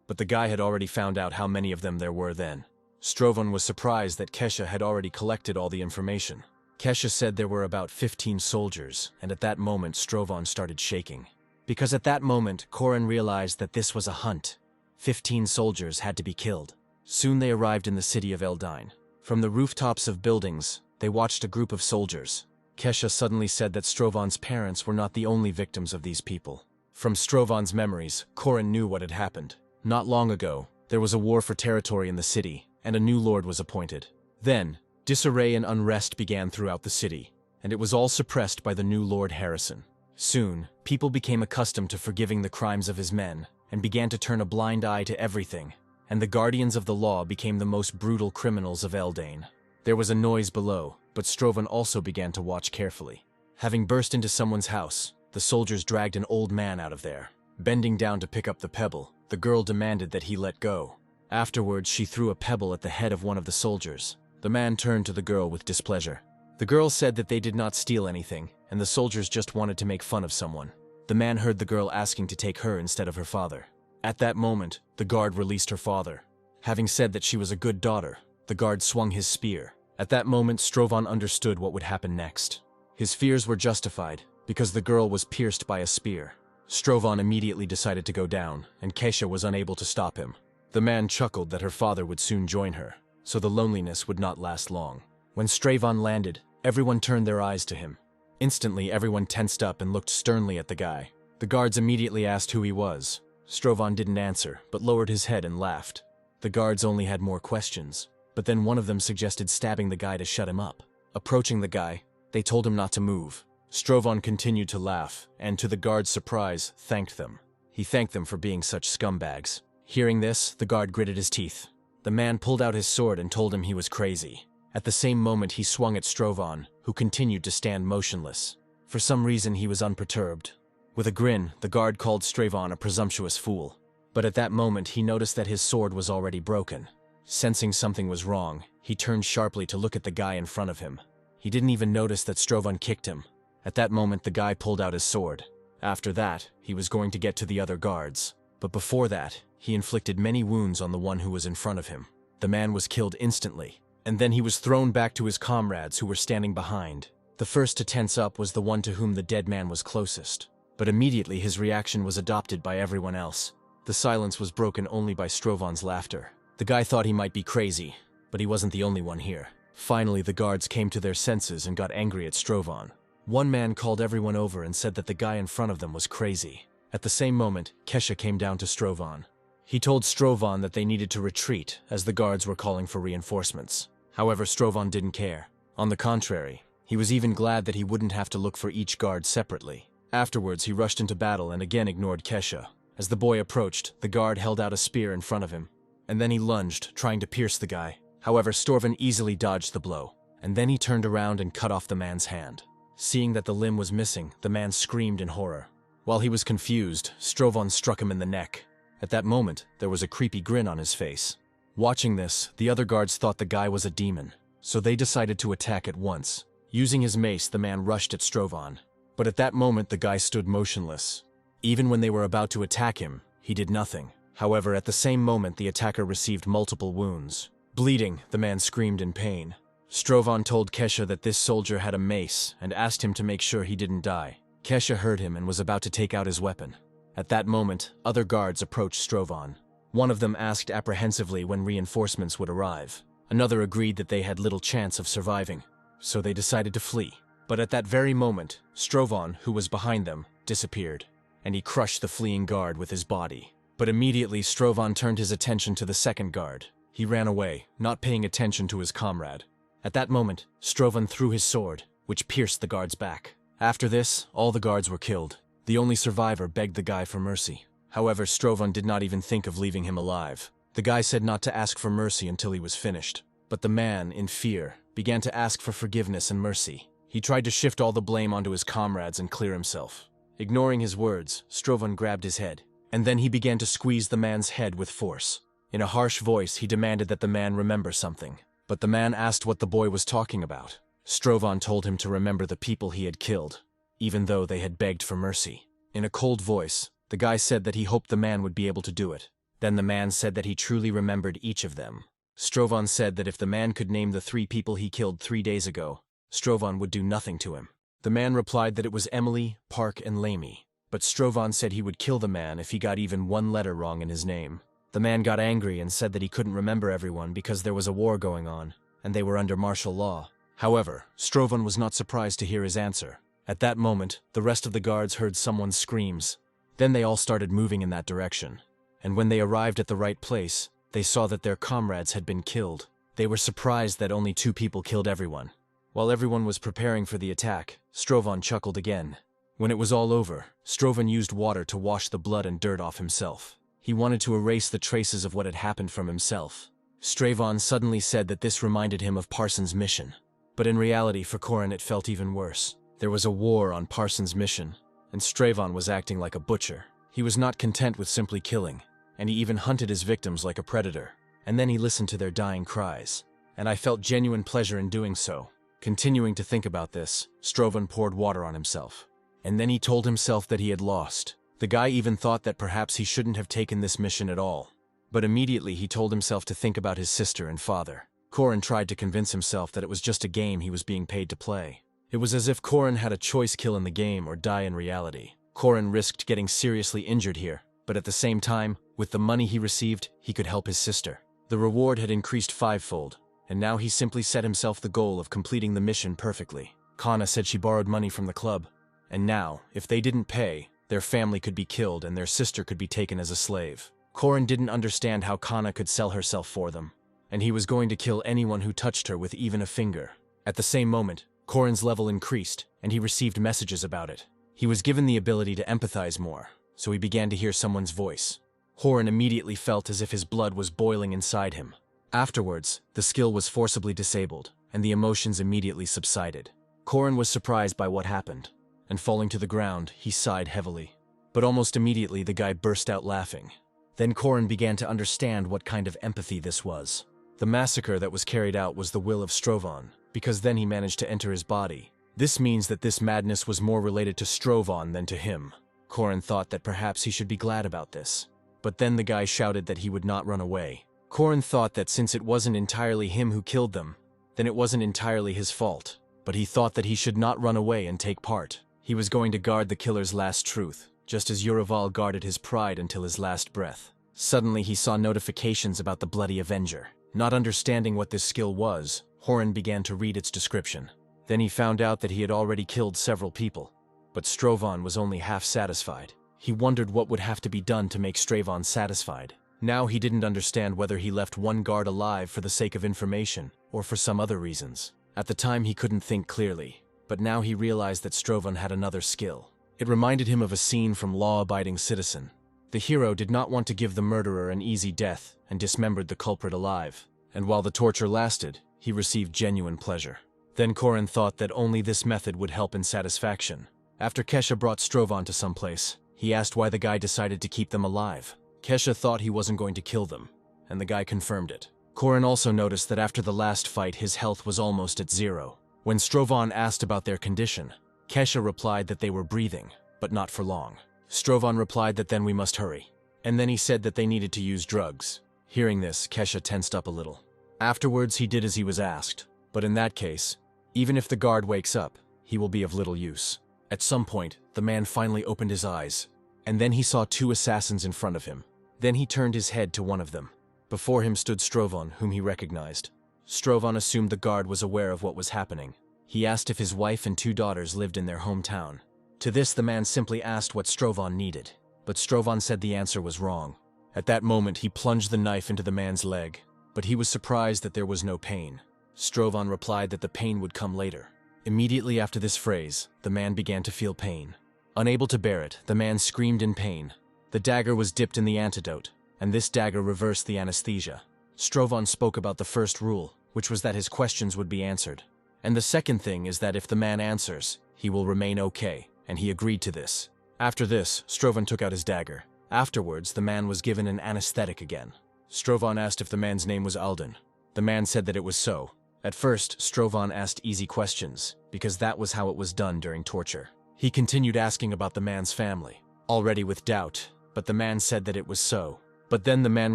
but the guy had already found out how many of them there were then. Strovan was surprised that Kesha had already collected all the information. Kesha said there were about 15 soldiers, and at that moment Strovan started shaking. Because at that moment, Corin realized that this was a hunt. 15 soldiers had to be killed. Soon they arrived in the city of Eldine. From the rooftops of buildings, they watched a group of soldiers. Kesha suddenly said that Strovan's parents were not the only victims of these people. From Strovan's memories, Corin knew what had happened. Not long ago, there was a war for territory in the city, and a new lord was appointed. Then, disarray and unrest began throughout the city, and it was all suppressed by the new Lord Harrison. Soon, people became accustomed to forgiving the crimes of his men, and began to turn a blind eye to everything, and the guardians of the law became the most brutal criminals of Eldain. There was a noise below, but Strovan also began to watch carefully. Having burst into someone's house, the soldiers dragged an old man out of there. Bending down to pick up the pebble, the girl demanded that he let go. Afterwards, she threw a pebble at the head of one of the soldiers. The man turned to the girl with displeasure. The girl said that they did not steal anything, and the soldiers just wanted to make fun of someone. The man heard the girl asking to take her instead of her father. At that moment, the guard released her father. Having said that she was a good daughter, the guard swung his spear. At that moment, Strovan understood what would happen next. His fears were justified, because the girl was pierced by a spear. Strovan immediately decided to go down, and Kesha was unable to stop him. The man chuckled that her father would soon join her, so the loneliness would not last long. When Strovan landed, everyone turned their eyes to him. Instantly, everyone tensed up and looked sternly at the guy. The guards immediately asked who he was. Strovan didn't answer, but lowered his head and laughed. The guards only had more questions, but then one of them suggested stabbing the guy to shut him up. Approaching the guy, they told him not to move. Strovan continued to laugh, and to the guard's surprise, thanked them. He thanked them for being such scumbags. Hearing this, the guard gritted his teeth. The man pulled out his sword and told him he was crazy. At the same moment, he swung at Strovan, who continued to stand motionless. For some reason, he was unperturbed. With a grin, the guard called Strovan a presumptuous fool. But at that moment, he noticed that his sword was already broken. Sensing something was wrong, he turned sharply to look at the guy in front of him. He didn't even notice that Strovan kicked him. At that moment, the guy pulled out his sword. After that, he was going to get to the other guards. But before that, he inflicted many wounds on the one who was in front of him. The man was killed instantly, and then he was thrown back to his comrades who were standing behind. The first to tense up was the one to whom the dead man was closest. But immediately his reaction was adopted by everyone else. The silence was broken only by Strovan's laughter. The guy thought he might be crazy, but he wasn't the only one here. Finally, the guards came to their senses and got angry at Strovan. One man called everyone over and said that the guy in front of them was crazy. At the same moment, Kesha came down to Strovan. He told Strovan that they needed to retreat, as the guards were calling for reinforcements. However, Strovan didn't care. On the contrary, he was even glad that he wouldn't have to look for each guard separately. Afterwards, he rushed into battle and again ignored Kesha. As the boy approached, the guard held out a spear in front of him, and then he lunged, trying to pierce the guy. However, Strovan easily dodged the blow, and then he turned around and cut off the man's hand. Seeing that the limb was missing, the man screamed in horror. While he was confused, Strovan struck him in the neck. At that moment, there was a creepy grin on his face. Watching this, the other guards thought the guy was a demon, so they decided to attack at once. Using his mace, the man rushed at Strovan. But at that moment, the guy stood motionless. Even when they were about to attack him, he did nothing. However, at the same moment, the attacker received multiple wounds. Bleeding, the man screamed in pain. Strovan told Kesha that this soldier had a mace and asked him to make sure he didn't die. Kesha heard him and was about to take out his weapon. At that moment, other guards approached Strovan. One of them asked apprehensively when reinforcements would arrive. Another agreed that they had little chance of surviving, so they decided to flee. But at that very moment, Strovan, who was behind them, disappeared, and he crushed the fleeing guard with his body. But immediately, Strovan turned his attention to the second guard. He ran away, not paying attention to his comrade. At that moment, Strovan threw his sword, which pierced the guard's back. After this, all the guards were killed. The only survivor begged the guy for mercy. However, Strovan did not even think of leaving him alive. The guy said not to ask for mercy until he was finished. But the man, in fear, began to ask for forgiveness and mercy. He tried to shift all the blame onto his comrades and clear himself. Ignoring his words, Strovan grabbed his head, and then he began to squeeze the man's head with force. In a harsh voice, he demanded that the man remember something. But the man asked what the boy was talking about. Strovan told him to remember the people he had killed, even though they had begged for mercy. In a cold voice, the guy said that he hoped the man would be able to do it. Then the man said that he truly remembered each of them. Strovan said that if the man could name the 3 people he killed 3 days ago, Strovan would do nothing to him. The man replied that it was Emily, Park, and Lamy, but Strovan said he would kill the man if he got even 1 letter wrong in his name. The man got angry and said that he couldn't remember everyone because there was a war going on, and they were under martial law. However, Strovan was not surprised to hear his answer. At that moment, the rest of the guards heard someone's screams. Then they all started moving in that direction. And when they arrived at the right place, they saw that their comrades had been killed. They were surprised that only 2 people killed everyone. While everyone was preparing for the attack, Strovan chuckled again. When it was all over, Strovan used water to wash the blood and dirt off himself. He wanted to erase the traces of what had happened from himself. Stravon suddenly said that this reminded him of Parsons' mission. But in reality, for Corin, it felt even worse. There was a war on Parsons' mission, and Stravon was acting like a butcher. He was not content with simply killing, and he even hunted his victims like a predator. And then he listened to their dying cries. And I felt genuine pleasure in doing so. Continuing to think about this, Stravon poured water on himself. And then he told himself that he had lost. The guy even thought that perhaps he shouldn't have taken this mission at all. But immediately he told himself to think about his sister and father. Corin tried to convince himself that it was just a game he was being paid to play. It was as if Corin had a choice: kill in the game or die in reality. Corin risked getting seriously injured here, but at the same time, with the money he received, he could help his sister. The reward had increased fivefold, and now he simply set himself the goal of completing the mission perfectly. Kana said she borrowed money from the club, and now, if they didn't pay, their family could be killed and their sister could be taken as a slave. Corin didn't understand how Kana could sell herself for them, and he was going to kill anyone who touched her with even a finger. At the same moment, Corin's level increased, and he received messages about it. He was given the ability to empathize more, so he began to hear someone's voice. Corin immediately felt as if his blood was boiling inside him. Afterwards, the skill was forcibly disabled, and the emotions immediately subsided. Corin was surprised by what happened, and falling to the ground, he sighed heavily. But almost immediately the guy burst out laughing. Then Corin began to understand what kind of empathy this was. The massacre that was carried out was the will of Stravon, because then he managed to enter his body. This means that this madness was more related to Stravon than to him. Corin thought that perhaps he should be glad about this. But then the guy shouted that he would not run away. Corin thought that since it wasn't entirely him who killed them, then it wasn't entirely his fault. But he thought that he should not run away and take part. He was going to guard the killer's last truth, just as Uraval guarded his pride until his last breath. Suddenly he saw notifications about the Bloody Avenger. Not understanding what this skill was, Corin began to read its description. Then he found out that he had already killed several people. But Stravon was only half satisfied. He wondered what would have to be done to make Stravon satisfied. Now he didn't understand whether he left one guard alive for the sake of information, or for some other reasons. At the time he couldn't think clearly, but now he realized that Stravon had another skill. It reminded him of a scene from Law-Abiding Citizen. The hero did not want to give the murderer an easy death and dismembered the culprit alive, and while the torture lasted, he received genuine pleasure. Then Corin thought that only this method would help in satisfaction. After Kesha brought Stravon to some place, he asked why the guy decided to keep them alive. Kesha thought he wasn't going to kill them, and the guy confirmed it. Corin also noticed that after the last fight his health was almost at zero. When Stravon asked about their condition, Kesha replied that they were breathing, but not for long. Stravon replied that then we must hurry, and then he said that they needed to use drugs. Hearing this, Kesha tensed up a little. Afterwards he did as he was asked, but in that case, even if the guard wakes up, he will be of little use. At some point, the man finally opened his eyes, and then he saw two assassins in front of him. Then he turned his head to one of them. Before him stood Stravon, whom he recognized. Stravon assumed the guard was aware of what was happening. He asked if his wife and two daughters lived in their hometown. To this the man simply asked what Stravon needed, but Stravon said the answer was wrong. At that moment he plunged the knife into the man's leg, but he was surprised that there was no pain. Stravon replied that the pain would come later. Immediately after this phrase, the man began to feel pain. Unable to bear it, the man screamed in pain. The dagger was dipped in the antidote, and this dagger reversed the anesthesia. Stravon spoke about the first rule, which was that his questions would be answered. And the second thing is that if the man answers, he will remain okay, and he agreed to this. After this, Stravon took out his dagger. Afterwards, the man was given an anesthetic again. Stravon asked if the man's name was Alden. The man said that it was so. At first, Stravon asked easy questions, because that was how it was done during torture. He continued asking about the man's family, already with doubt, but the man said that it was so. But then the man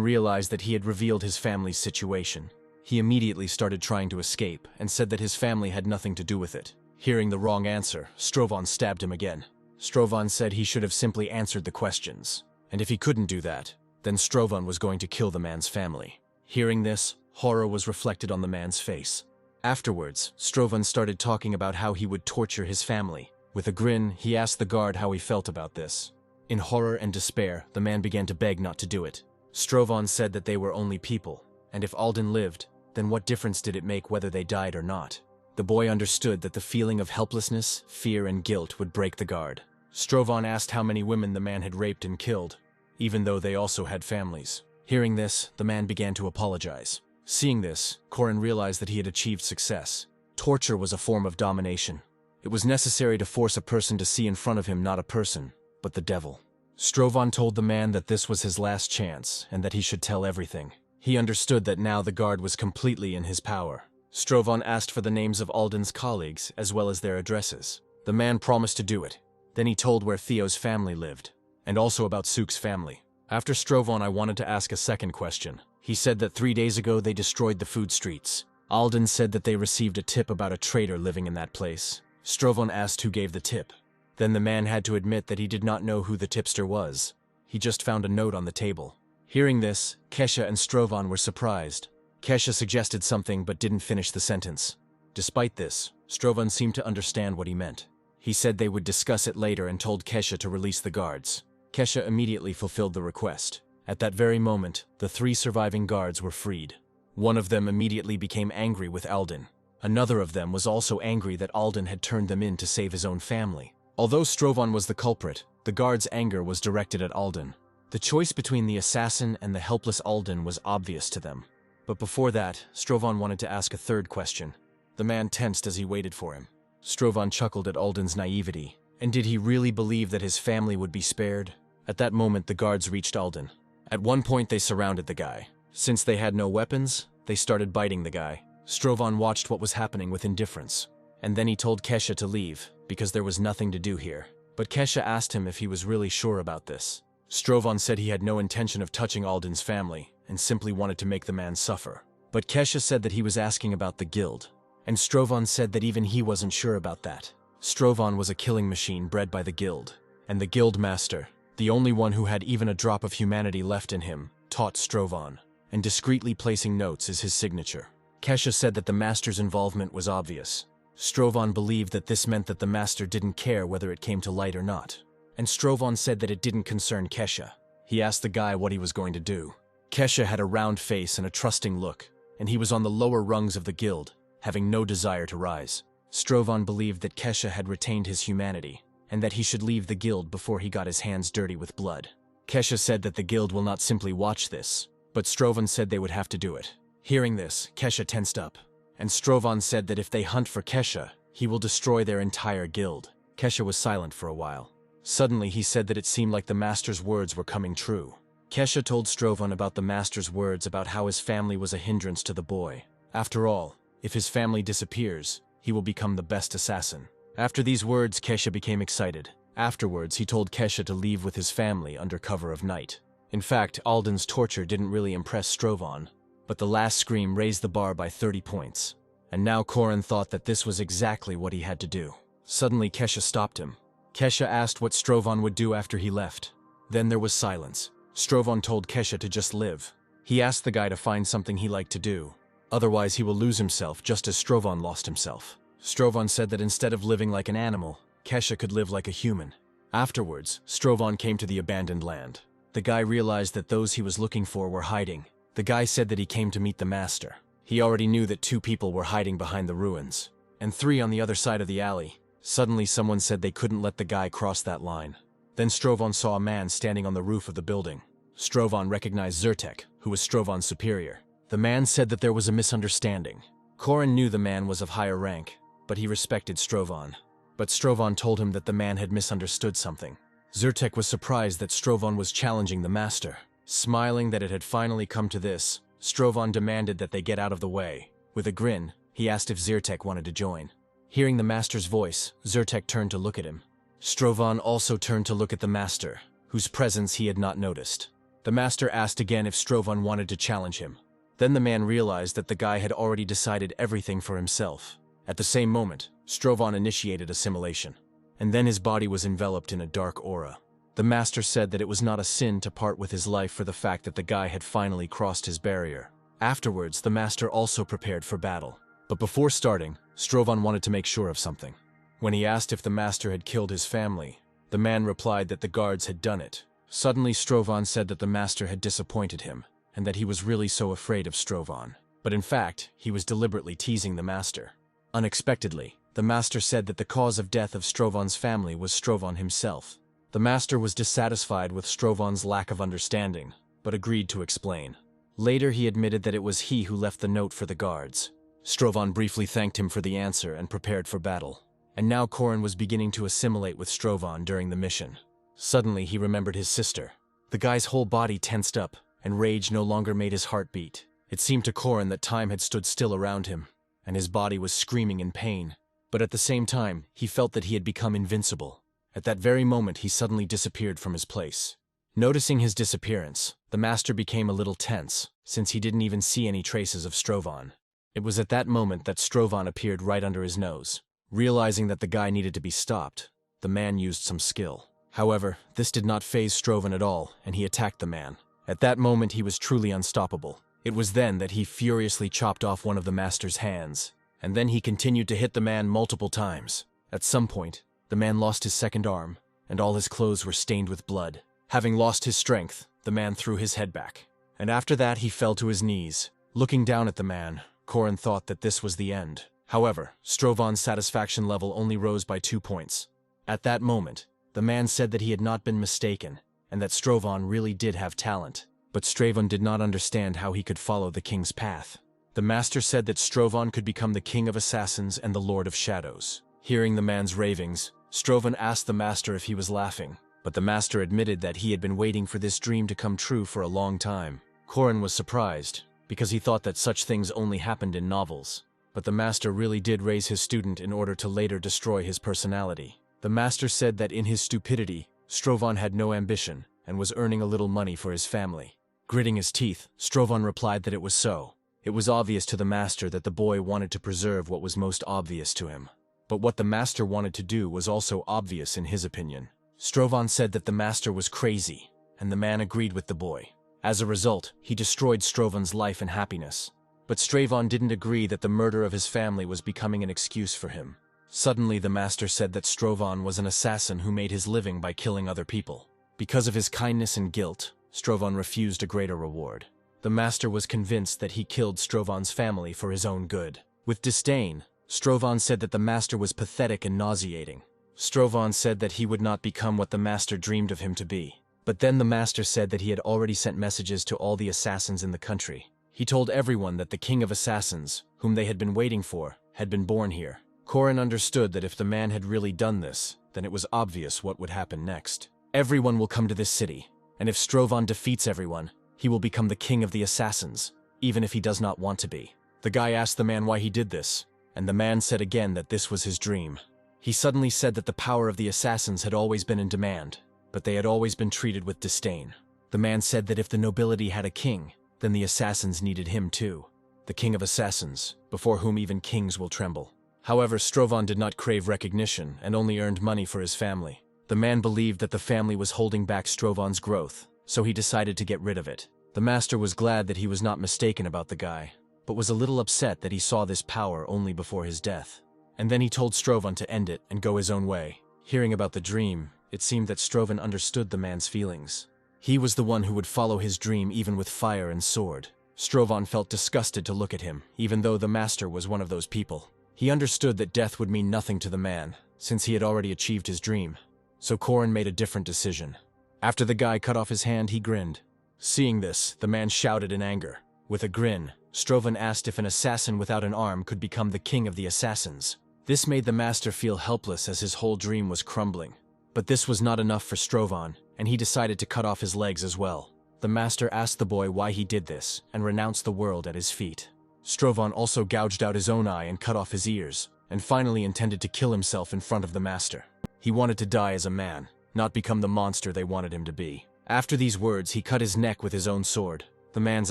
realized that he had revealed his family's situation. He immediately started trying to escape, and said that his family had nothing to do with it. Hearing the wrong answer, Stravon stabbed him again. Stravon said he should have simply answered the questions, and if he couldn't do that, then Stravon was going to kill the man's family. Hearing this, horror was reflected on the man's face. Afterwards, Stravon started talking about how he would torture his family. With a grin, he asked the guard how he felt about this. In horror and despair, the man began to beg not to do it. Stravon said that they were only people, and if Alden lived, then what difference did it make whether they died or not? The boy understood that the feeling of helplessness, fear, and guilt would break the guard. Stravon asked how many women the man had raped and killed, even though they also had families. Hearing this, the man began to apologize. Seeing this, Corin realized that he had achieved success. Torture was a form of domination. It was necessary to force a person to see in front of him not a person, but the devil. Strovan told the man that this was his last chance and that he should tell everything. He understood that now the guard was completely in his power. Strovan asked for the names of Alden's colleagues as well as their addresses. The man promised to do it. Then he told where Theo's family lived, and also about Suk's family. After Strovan, I wanted to ask a second question. He said that 3 days ago they destroyed the food streets. Alden said that they received a tip about a traitor living in that place. Strovan asked who gave the tip. Then the man had to admit that he did not know who the tipster was. He just found a note on the table. Hearing this, Kesha and Strovan were surprised. Kesha suggested something but didn't finish the sentence. Despite this, Strovan seemed to understand what he meant. He said they would discuss it later and told Kesha to release the guards. Kesha immediately fulfilled the request. At that very moment, the 3 surviving guards were freed. One of them immediately became angry with Alden. Another of them was also angry that Alden had turned them in to save his own family. Although Strovan was the culprit, the guards' anger was directed at Alden. The choice between the assassin and the helpless Alden was obvious to them. But before that, Strovan wanted to ask a third question. The man tensed as he waited for him. Strovan chuckled at Alden's naivety. And did he really believe that his family would be spared? At that moment, the guards reached Alden. At one point, they surrounded the guy. Since they had no weapons, they started biting the guy. Strovan watched what was happening with indifference. And then he told Kesha to leave, because there was nothing to do here. But Kesha asked him if he was really sure about this. Strovan said he had no intention of touching Alden's family, and simply wanted to make the man suffer. But Kesha said that he was asking about the guild. And Strovan said that even he wasn't sure about that. Strovan was a killing machine bred by the guild. And the guild master, the only one who had even a drop of humanity left in him, taught Strovan. And discreetly placing notes is his signature. Kesha said that the master's involvement was obvious. Strovan believed that this meant that the master didn't care whether it came to light or not. And Strovan said that it didn't concern Kesha. He asked the guy what he was going to do. Kesha had a round face and a trusting look, and he was on the lower rungs of the guild, having no desire to rise. Strovan believed that Kesha had retained his humanity, and that he should leave the guild before he got his hands dirty with blood. Kesha said that the guild will not simply watch this, but Strovan said they would have to do it. Hearing this, Kesha tensed up, and Strovan said that if they hunt for Kesha, he will destroy their entire guild. Kesha was silent for a while. Suddenly, he said that it seemed like the master's words were coming true. Kesha told Strovan about the master's words about how his family was a hindrance to the boy. After all, if his family disappears, he will become the best assassin. After these words, Kesha became excited. Afterwards, he told Kesha to leave with his family under cover of night. In fact, Alden's torture didn't really impress Strovan, but the last scream raised the bar by 30 points. And now Corin thought that this was exactly what he had to do. Suddenly, Kesha stopped him. Kesha asked what Strovan would do after he left. Then there was silence. Strovan told Kesha to just live. He asked the guy to find something he liked to do. Otherwise, he will lose himself just as Strovan lost himself. Strovan said that instead of living like an animal, Kesha could live like a human. Afterwards, Strovan came to the abandoned land. The guy realized that those he was looking for were hiding. The guy said that he came to meet the master. He already knew that 2 people were hiding behind the ruins, and 3 on the other side of the alley. Suddenly, someone said they couldn't let the guy cross that line. Then Strovan saw a man standing on the roof of the building. Strovan recognized Zyrtek, who was Strovan's superior. The man said that there was a misunderstanding. Corin knew the man was of higher rank, but he respected Strovan. But Strovan told him that the man had misunderstood something. Zyrtek was surprised that Strovan was challenging the master. Smiling that it had finally come to this, Strovan demanded that they get out of the way. With a grin, he asked if Zyrtek wanted to join. Hearing the master's voice, Zyrtek turned to look at him. Strovan also turned to look at the master, whose presence he had not noticed. The master asked again if Strovan wanted to challenge him. Then the man realized that the guy had already decided everything for himself. At the same moment, Strovan initiated assimilation, and then his body was enveloped in a dark aura. The master said that it was not a sin to part with his life for the fact that the guy had finally crossed his barrier. Afterwards, the master also prepared for battle. But before starting, Strovan wanted to make sure of something. When he asked if the master had killed his family, the man replied that the guards had done it. Suddenly, Strovan said that the master had disappointed him, and that he was really so afraid of Strovan. But in fact, he was deliberately teasing the master. Unexpectedly, the master said that the cause of death of Strovan's family was Strovan himself. The master was dissatisfied with Strovan's lack of understanding, but agreed to explain. Later he admitted that it was he who left the note for the guards. Strovan briefly thanked him for the answer and prepared for battle. And now Corin was beginning to assimilate with Strovan during the mission. Suddenly he remembered his sister. The guy's whole body tensed up, and rage no longer made his heart beat. It seemed to Corin that time had stood still around him, and his body was screaming in pain. But at the same time, he felt that he had become invincible. At that very moment he suddenly disappeared from his place. Noticing his disappearance, the master became a little tense, since he didn't even see any traces of Strovan. It was at that moment that Strovan appeared right under his nose. Realizing that the guy needed to be stopped, the man used some skill. However, this did not faze Strovan at all, and he attacked the man. At that moment he was truly unstoppable. It was then that he furiously chopped off one of the master's hands, and then he continued to hit the man multiple times. At some point, the man lost his second arm, and all his clothes were stained with blood. Having lost his strength, the man threw his head back. And after that he fell to his knees. Looking down at the man, Corin thought that this was the end. However, Strovan's satisfaction level only rose by 2 points. At that moment, the man said that he had not been mistaken, and that Strovan really did have talent. But Strovan did not understand how he could follow the king's path. The master said that Strovan could become the king of assassins and the lord of shadows. Hearing the man's ravings, Strovan asked the master if he was laughing, but the master admitted that he had been waiting for this dream to come true for a long time. Corin was surprised, because he thought that such things only happened in novels. But the master really did raise his student in order to later destroy his personality. The master said that in his stupidity, Strovan had no ambition, and was earning a little money for his family. Gritting his teeth, Strovan replied that it was so. It was obvious to the master that the boy wanted to preserve what was most obvious to him. But what the master wanted to do was also obvious in his opinion. Strovan said that the master was crazy, and the man agreed with the boy. As a result, he destroyed Strovan's life and happiness. But Strovan didn't agree that the murder of his family was becoming an excuse for him. Suddenly the master said that Strovan was an assassin who made his living by killing other people. Because of his kindness and guilt, Strovan refused a greater reward. The master was convinced that he killed Strovan's family for his own good. With disdain, Strovan said that the master was pathetic and nauseating. Strovan said that he would not become what the master dreamed of him to be. But then the master said that he had already sent messages to all the assassins in the country. He told everyone that the king of assassins, whom they had been waiting for, had been born here. Corin understood that if the man had really done this, then it was obvious what would happen next. Everyone will come to this city, and if Strovan defeats everyone, he will become the king of the assassins, even if he does not want to be. The guy asked the man why he did this, and the man said again that this was his dream. He suddenly said that the power of the assassins had always been in demand, but they had always been treated with disdain. The man said that if the nobility had a king, then the assassins needed him too, the king of assassins, before whom even kings will tremble. However, Strovan did not crave recognition and only earned money for his family. The man believed that the family was holding back Strovan's growth, so he decided to get rid of it. The master was glad that he was not mistaken about the guy, but was a little upset that he saw this power only before his death. And then he told Strovan to end it and go his own way. Hearing about the dream, it seemed that Strovan understood the man's feelings. He was the one who would follow his dream even with fire and sword. Strovan felt disgusted to look at him, even though the master was one of those people. He understood that death would mean nothing to the man, since he had already achieved his dream. So Corin made a different decision. After the guy cut off his hand, he grinned. Seeing this, the man shouted in anger. With a grin, Strovan asked if an assassin without an arm could become the king of the assassins. This made the master feel helpless as his whole dream was crumbling. But this was not enough for Strovan, and he decided to cut off his legs as well. The master asked the boy why he did this, and renounced the world at his feet. Strovan also gouged out his own eye and cut off his ears, and finally intended to kill himself in front of the master. He wanted to die as a man, not become the monster they wanted him to be. After these words, he cut his neck with his own sword. The man's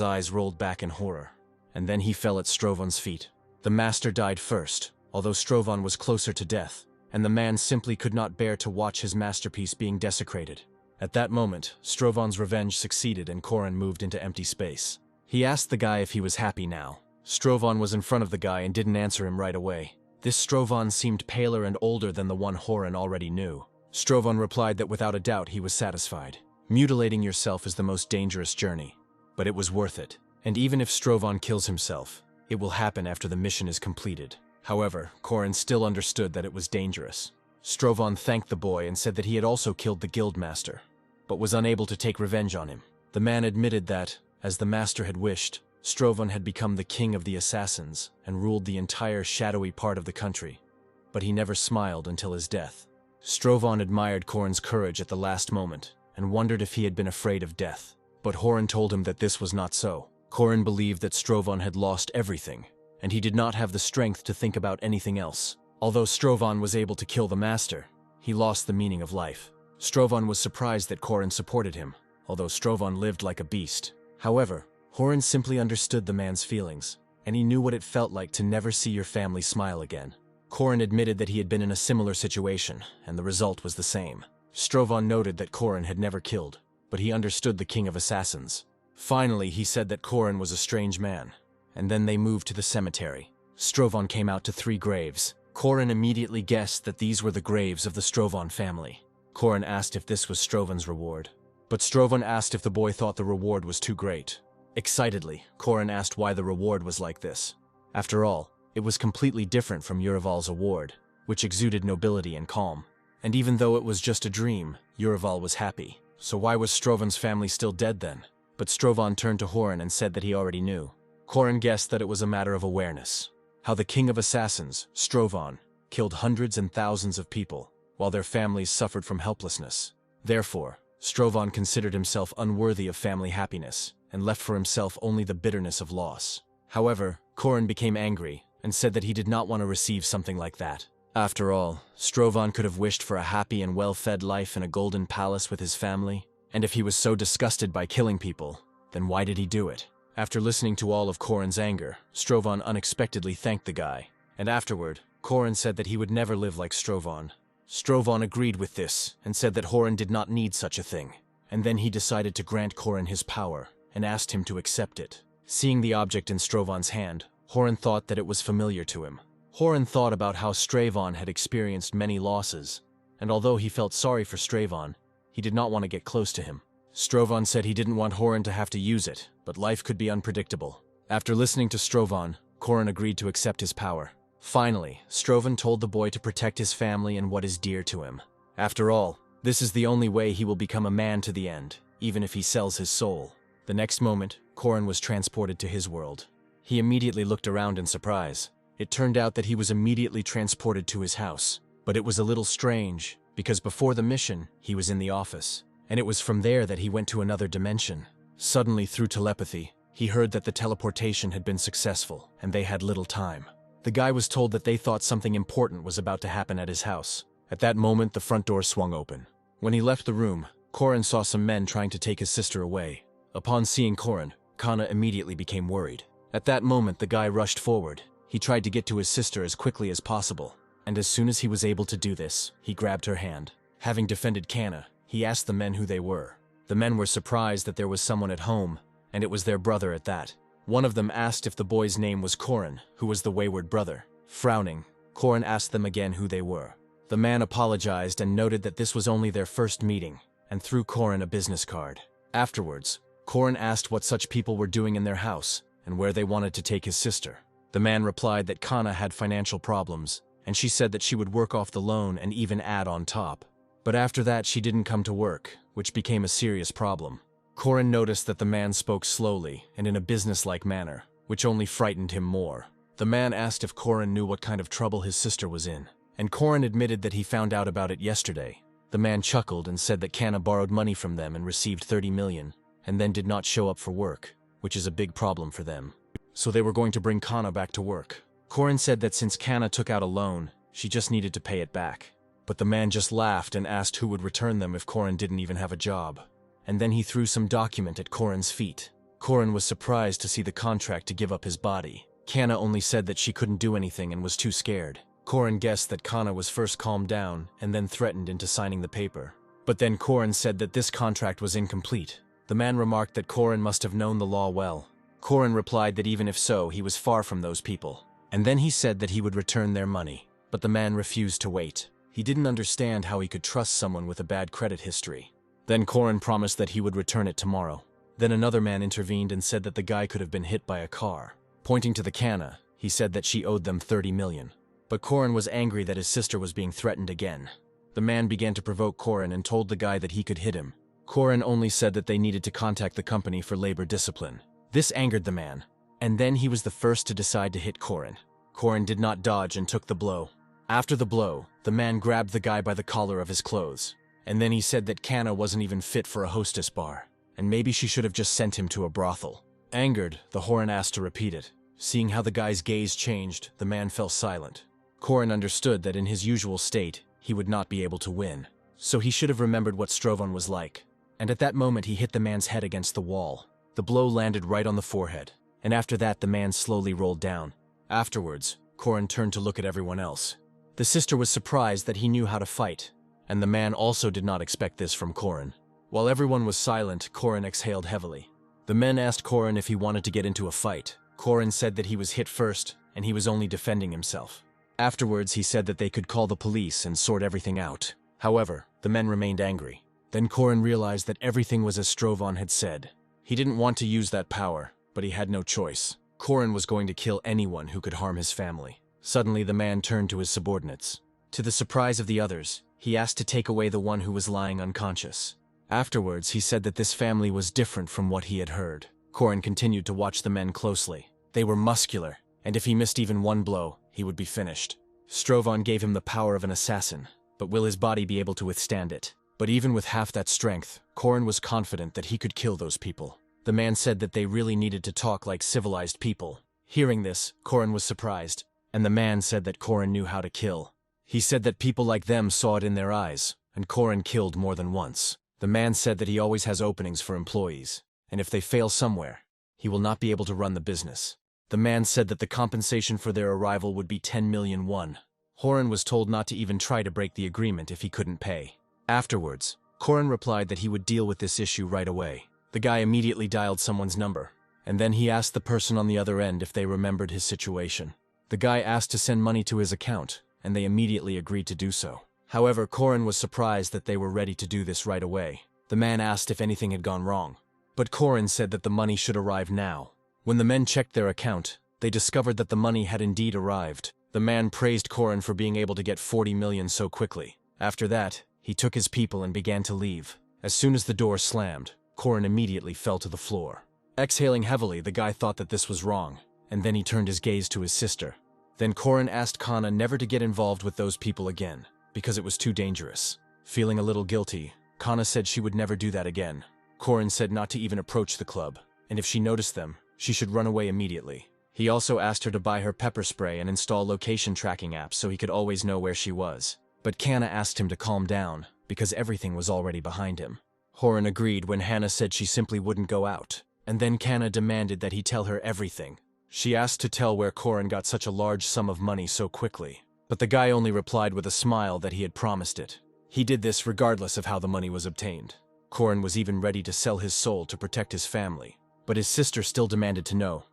eyes rolled back in horror, and then he fell at Strovan's feet. The master died first, although Strovan was closer to death, and the man simply could not bear to watch his masterpiece being desecrated. At that moment, Strovan's revenge succeeded and Corin moved into empty space. He asked the guy if he was happy now. Strovan was in front of the guy and didn't answer him right away. This Strovan seemed paler and older than the one Corin already knew. Strovan replied that without a doubt he was satisfied. Mutilating yourself is the most dangerous journey, but it was worth it. And even if Strovan kills himself, it will happen after the mission is completed. However, Corin still understood that it was dangerous. Strovan thanked the boy and said that he had also killed the guildmaster, but was unable to take revenge on him. The man admitted that, as the master had wished, Strovan had become the king of the assassins and ruled the entire shadowy part of the country, but he never smiled until his death. Strovan admired Corin's courage at the last moment and wondered if he had been afraid of death, but Horin told him that this was not so. Corin believed that Strovan had lost everything, and he did not have the strength to think about anything else. Although Strovan was able to kill the master, he lost the meaning of life. Strovan was surprised that Corin supported him, although Strovan lived like a beast. However, Horin simply understood the man's feelings, and he knew what it felt like to never see your family smile again. Corin admitted that he had been in a similar situation, and the result was the same. Strovan noted that Corin had never killed, but he understood the king of assassins. Finally, he said that Corin was a strange man, and then they moved to the cemetery. Strovan came out to 3 graves. Corin immediately guessed that these were the graves of the Strovan family. Corin asked if this was Strovan's reward, but Strovan asked if the boy thought the reward was too great. Excitedly, Corin asked why the reward was like this. After all, it was completely different from Urival's award, which exuded nobility and calm. And even though it was just a dream, Urival was happy. So why was Strovan's family still dead then? But Strovan turned to Horin and said that he already knew. Corin guessed that it was a matter of awareness. How the king of assassins, Strovan, killed hundreds and thousands of people, while their families suffered from helplessness. Therefore, Strovan considered himself unworthy of family happiness, and left for himself only the bitterness of loss. However, Corin became angry, and said that he did not want to receive something like that. After all, Strovan could have wished for a happy and well-fed life in a golden palace with his family, and if he was so disgusted by killing people, then why did he do it? After listening to all of Corin's anger, Strovan unexpectedly thanked the guy, and afterward, Corin said that he would never live like Strovan. Strovan agreed with this, and said that Horin did not need such a thing, and then he decided to grant Corin his power, and asked him to accept it. Seeing the object in Strovan's hand, Horin thought that it was familiar to him. Horin thought about how Strovan had experienced many losses, and although he felt sorry for Strovan, he did not want to get close to him. Strovan said he didn't want Horin to have to use it, but life could be unpredictable. After listening to Strovan, Corin agreed to accept his power. Finally, Strovan told the boy to protect his family and what is dear to him. After all, this is the only way he will become a man to the end, even if he sells his soul. The next moment, Corin was transported to his world. He immediately looked around in surprise. It turned out that he was immediately transported to his house. But it was a little strange, because before the mission, he was in the office. And it was from there that he went to another dimension. Suddenly, through telepathy, he heard that the teleportation had been successful, and they had little time. The guy was told that they thought something important was about to happen at his house. At that moment, the front door swung open. When he left the room, Corin saw some men trying to take his sister away. Upon seeing Corin, Kana immediately became worried. At that moment, the guy rushed forward. He tried to get to his sister as quickly as possible, and as soon as he was able to do this, he grabbed her hand. Having defended Kana, he asked the men who they were. The men were surprised that there was someone at home, and it was their brother at that. One of them asked if the boy's name was Corin, who was the wayward brother. Frowning, Corin asked them again who they were. The man apologized and noted that this was only their first meeting, and threw Corin a business card. Afterwards, Corin asked what such people were doing in their house, and where they wanted to take his sister. The man replied that Kana had financial problems, and she said that she would work off the loan and even add on top. But after that she didn't come to work, which became a serious problem. Corin noticed that the man spoke slowly and in a business-like manner, which only frightened him more. The man asked if Corin knew what kind of trouble his sister was in, and Corin admitted that he found out about it yesterday. The man chuckled and said that Kana borrowed money from them and received 30 million, and then did not show up for work, which is a big problem for them. So they were going to bring Kana back to work. Corin said that since Kana took out a loan, she just needed to pay it back. But the man just laughed and asked who would return them if Corin didn't even have a job. And then he threw some document at Corin's feet. Corin was surprised to see the contract to give up his body. Kana only said that she couldn't do anything and was too scared. Corin guessed that Kana was first calmed down and then threatened into signing the paper. But then Corin said that this contract was incomplete. The man remarked that Corin must have known the law well. Corin replied that even if so, he was far from those people. And then he said that he would return their money. But the man refused to wait. He didn't understand how he could trust someone with a bad credit history. Then Corin promised that he would return it tomorrow. Then another man intervened and said that the guy could have been hit by a car. Pointing to the Kana, he said that she owed them 30 million. But Corin was angry that his sister was being threatened again. The man began to provoke Corin and told the guy that he could hit him. Corin only said that they needed to contact the company for labor discipline. This angered the man, and then he was the first to decide to hit Corin. Corin did not dodge and took the blow. After the blow, the man grabbed the guy by the collar of his clothes, and then he said that Kana wasn't even fit for a hostess bar, and maybe she should have just sent him to a brothel. Angered, the Horan asked to repeat it. Seeing how the guy's gaze changed, the man fell silent. Corin understood that in his usual state, he would not be able to win, so he should have remembered what Strovan was like. And at that moment he hit the man's head against the wall. The blow landed right on the forehead, and after that the man slowly rolled down. Afterwards, Corin turned to look at everyone else. The sister was surprised that he knew how to fight, and the man also did not expect this from Corin. While everyone was silent, Corin exhaled heavily. The men asked Corin if he wanted to get into a fight. Corin said that he was hit first, and he was only defending himself. Afterwards, he said that they could call the police and sort everything out. However, the men remained angry. Then Corin realized that everything was as Strovan had said. He didn't want to use that power, but he had no choice. Corin was going to kill anyone who could harm his family. Suddenly, the man turned to his subordinates. To the surprise of the others, he asked to take away the one who was lying unconscious. Afterwards, he said that this family was different from what he had heard. Corin continued to watch the men closely. They were muscular, and if he missed even one blow, he would be finished. Strovan gave him the power of an assassin, but will his body be able to withstand it? But even with half that strength, Corin was confident that he could kill those people. The man said that they really needed to talk like civilized people. Hearing this, Corin was surprised, and the man said that Corin knew how to kill. He said that people like them saw it in their eyes, and Corin killed more than once. The man said that he always has openings for employees, and if they fail somewhere, he will not be able to run the business. The man said that the compensation for their arrival would be 10 million won. Horan was told not to even try to break the agreement if he couldn't pay. Afterwards, Corin replied that he would deal with this issue right away. The guy immediately dialed someone's number, and then he asked the person on the other end if they remembered his situation. The guy asked to send money to his account, and they immediately agreed to do so. However, Corin was surprised that they were ready to do this right away. The man asked if anything had gone wrong, but Corin said that the money should arrive now. When the men checked their account, they discovered that the money had indeed arrived. The man praised Corin for being able to get 40 million so quickly. After that, he took his people and began to leave. As soon as the door slammed, Corin immediately fell to the floor. Exhaling heavily, the guy thought that this was wrong, and then he turned his gaze to his sister. Then Corin asked Kana never to get involved with those people again, because it was too dangerous. Feeling a little guilty, Kana said she would never do that again. Corin said not to even approach the club, and if she noticed them, she should run away immediately. He also asked her to buy her pepper spray and install location tracking apps so he could always know where she was. But Kana asked him to calm down, because everything was already behind him. Horan agreed when Hannah said she simply wouldn't go out, and then Kana demanded that he tell her everything. She asked to tell where Corin got such a large sum of money so quickly, but the guy only replied with a smile that he had promised it. He did this regardless of how the money was obtained. Corin was even ready to sell his soul to protect his family, but his sister still demanded to know,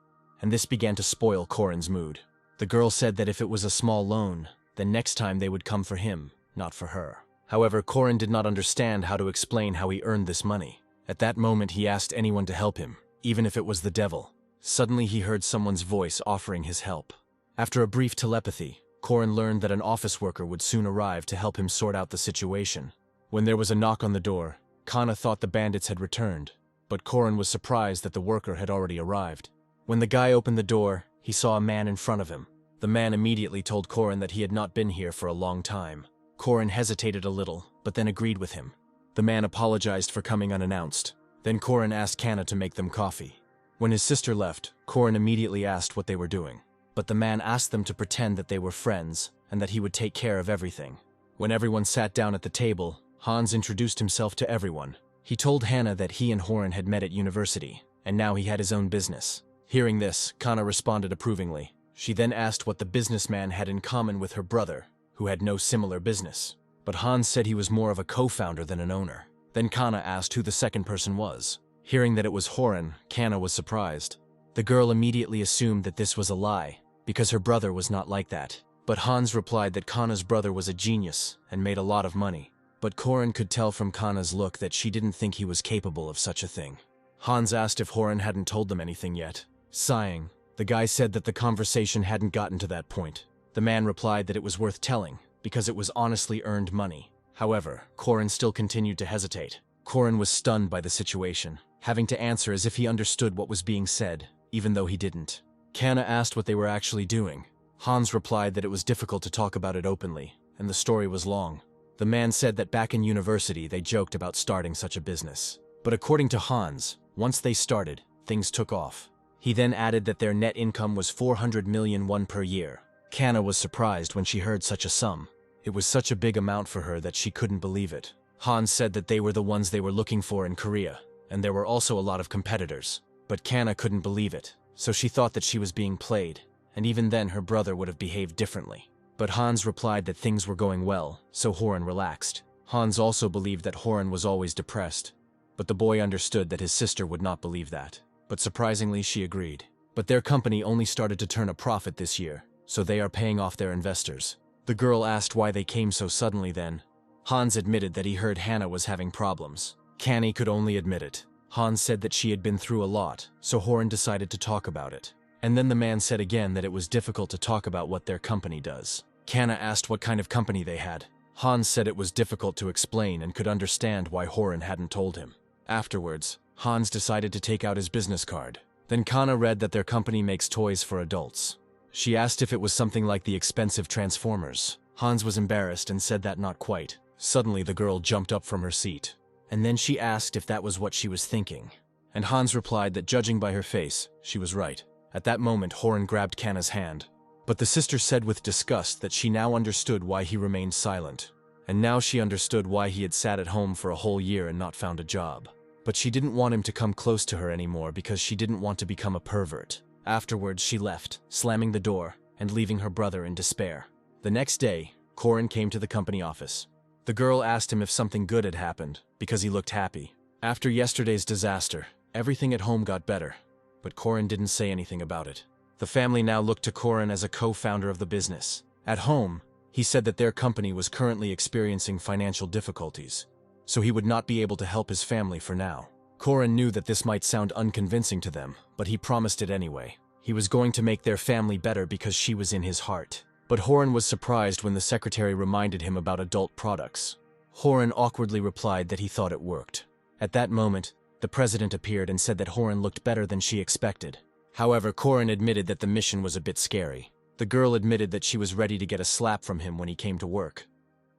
and this began to spoil Corin's mood. The girl said that if it was a small loan, then next time they would come for him, not for her. However, Corin did not understand how to explain how he earned this money. At that moment, he asked anyone to help him, even if it was the devil. Suddenly, he heard someone's voice offering his help. After a brief telepathy, Corin learned that an office worker would soon arrive to help him sort out the situation. When there was a knock on the door, Kana thought the bandits had returned, but Corin was surprised that the worker had already arrived. When the guy opened the door, he saw a man in front of him. The man immediately told Corin that he had not been here for a long time. Corin hesitated a little, but then agreed with him. The man apologized for coming unannounced. Then Corin asked Kana to make them coffee. When his sister left, Corin immediately asked what they were doing. But the man asked them to pretend that they were friends, and that he would take care of everything. When everyone sat down at the table, Hans introduced himself to everyone. He told Hannah that he and Horan had met at university, and now he had his own business. Hearing this, Kana responded approvingly. She then asked what the businessman had in common with her brother, who had no similar business. But Hans said he was more of a co-founder than an owner. Then Kana asked who the second person was. Hearing that it was Horan, Kana was surprised. The girl immediately assumed that this was a lie, because her brother was not like that. But Hans replied that Kana's brother was a genius and made a lot of money. But Corin could tell from Kana's look that she didn't think he was capable of such a thing. Hans asked if Horan hadn't told them anything yet. Sighing, the guy said that the conversation hadn't gotten to that point. The man replied that it was worth telling, because it was honestly earned money. However, Corin still continued to hesitate. Corin was stunned by the situation, having to answer as if he understood what was being said, even though he didn't. Kana asked what they were actually doing. Hans replied that it was difficult to talk about it openly, and the story was long. The man said that back in university they joked about starting such a business. But according to Hans, once they started, things took off. He then added that their net income was 400 million won per year. Kana was surprised when she heard such a sum. It was such a big amount for her that she couldn't believe it. Hans said that they were the ones they were looking for in Korea, and there were also a lot of competitors. But Kana couldn't believe it, so she thought that she was being played, and even then her brother would have behaved differently. But Hans replied that things were going well, so Horin relaxed. Hans also believed that Horin was always depressed, but the boy understood that his sister would not believe that. But surprisingly, she agreed. But their company only started to turn a profit this year, so they are paying off their investors. The girl asked why they came so suddenly then. Hans admitted that he heard Hannah was having problems. Kanny could only admit it. Hans said that she had been through a lot, so Horin decided to talk about it. And then the man said again that it was difficult to talk about what their company does. Kana asked what kind of company they had. Hans said it was difficult to explain and could understand why Horin hadn't told him. Afterwards, Hans decided to take out his business card. Then Kana read that their company makes toys for adults. She asked if it was something like the expensive Transformers. Hans was embarrassed and said that not quite. Suddenly the girl jumped up from her seat. And then she asked if that was what she was thinking. And Hans replied that judging by her face, she was right. At that moment, Horin grabbed Kana's hand. But the sister said with disgust that she now understood why he remained silent. And now she understood why he had sat at home for a whole year and not found a job. But she didn't want him to come close to her anymore because she didn't want to become a pervert. Afterwards, she left, slamming the door and leaving her brother in despair. The next day, Corin came to the company office. The girl asked him if something good had happened, because he looked happy. After yesterday's disaster, everything at home got better. But Corin didn't say anything about it. The family now looked to Corin as a co-founder of the business. At home, he said that their company was currently experiencing financial difficulties, so he would not be able to help his family for now. Corin knew that this might sound unconvincing to them, but he promised it anyway. He was going to make their family better because she was in his heart. But Horin was surprised when the secretary reminded him about adult products. Horin awkwardly replied that he thought it worked. At that moment, the president appeared and said that Horin looked better than she expected. However, Corin admitted that the mission was a bit scary. The girl admitted that she was ready to get a slap from him when he came to work.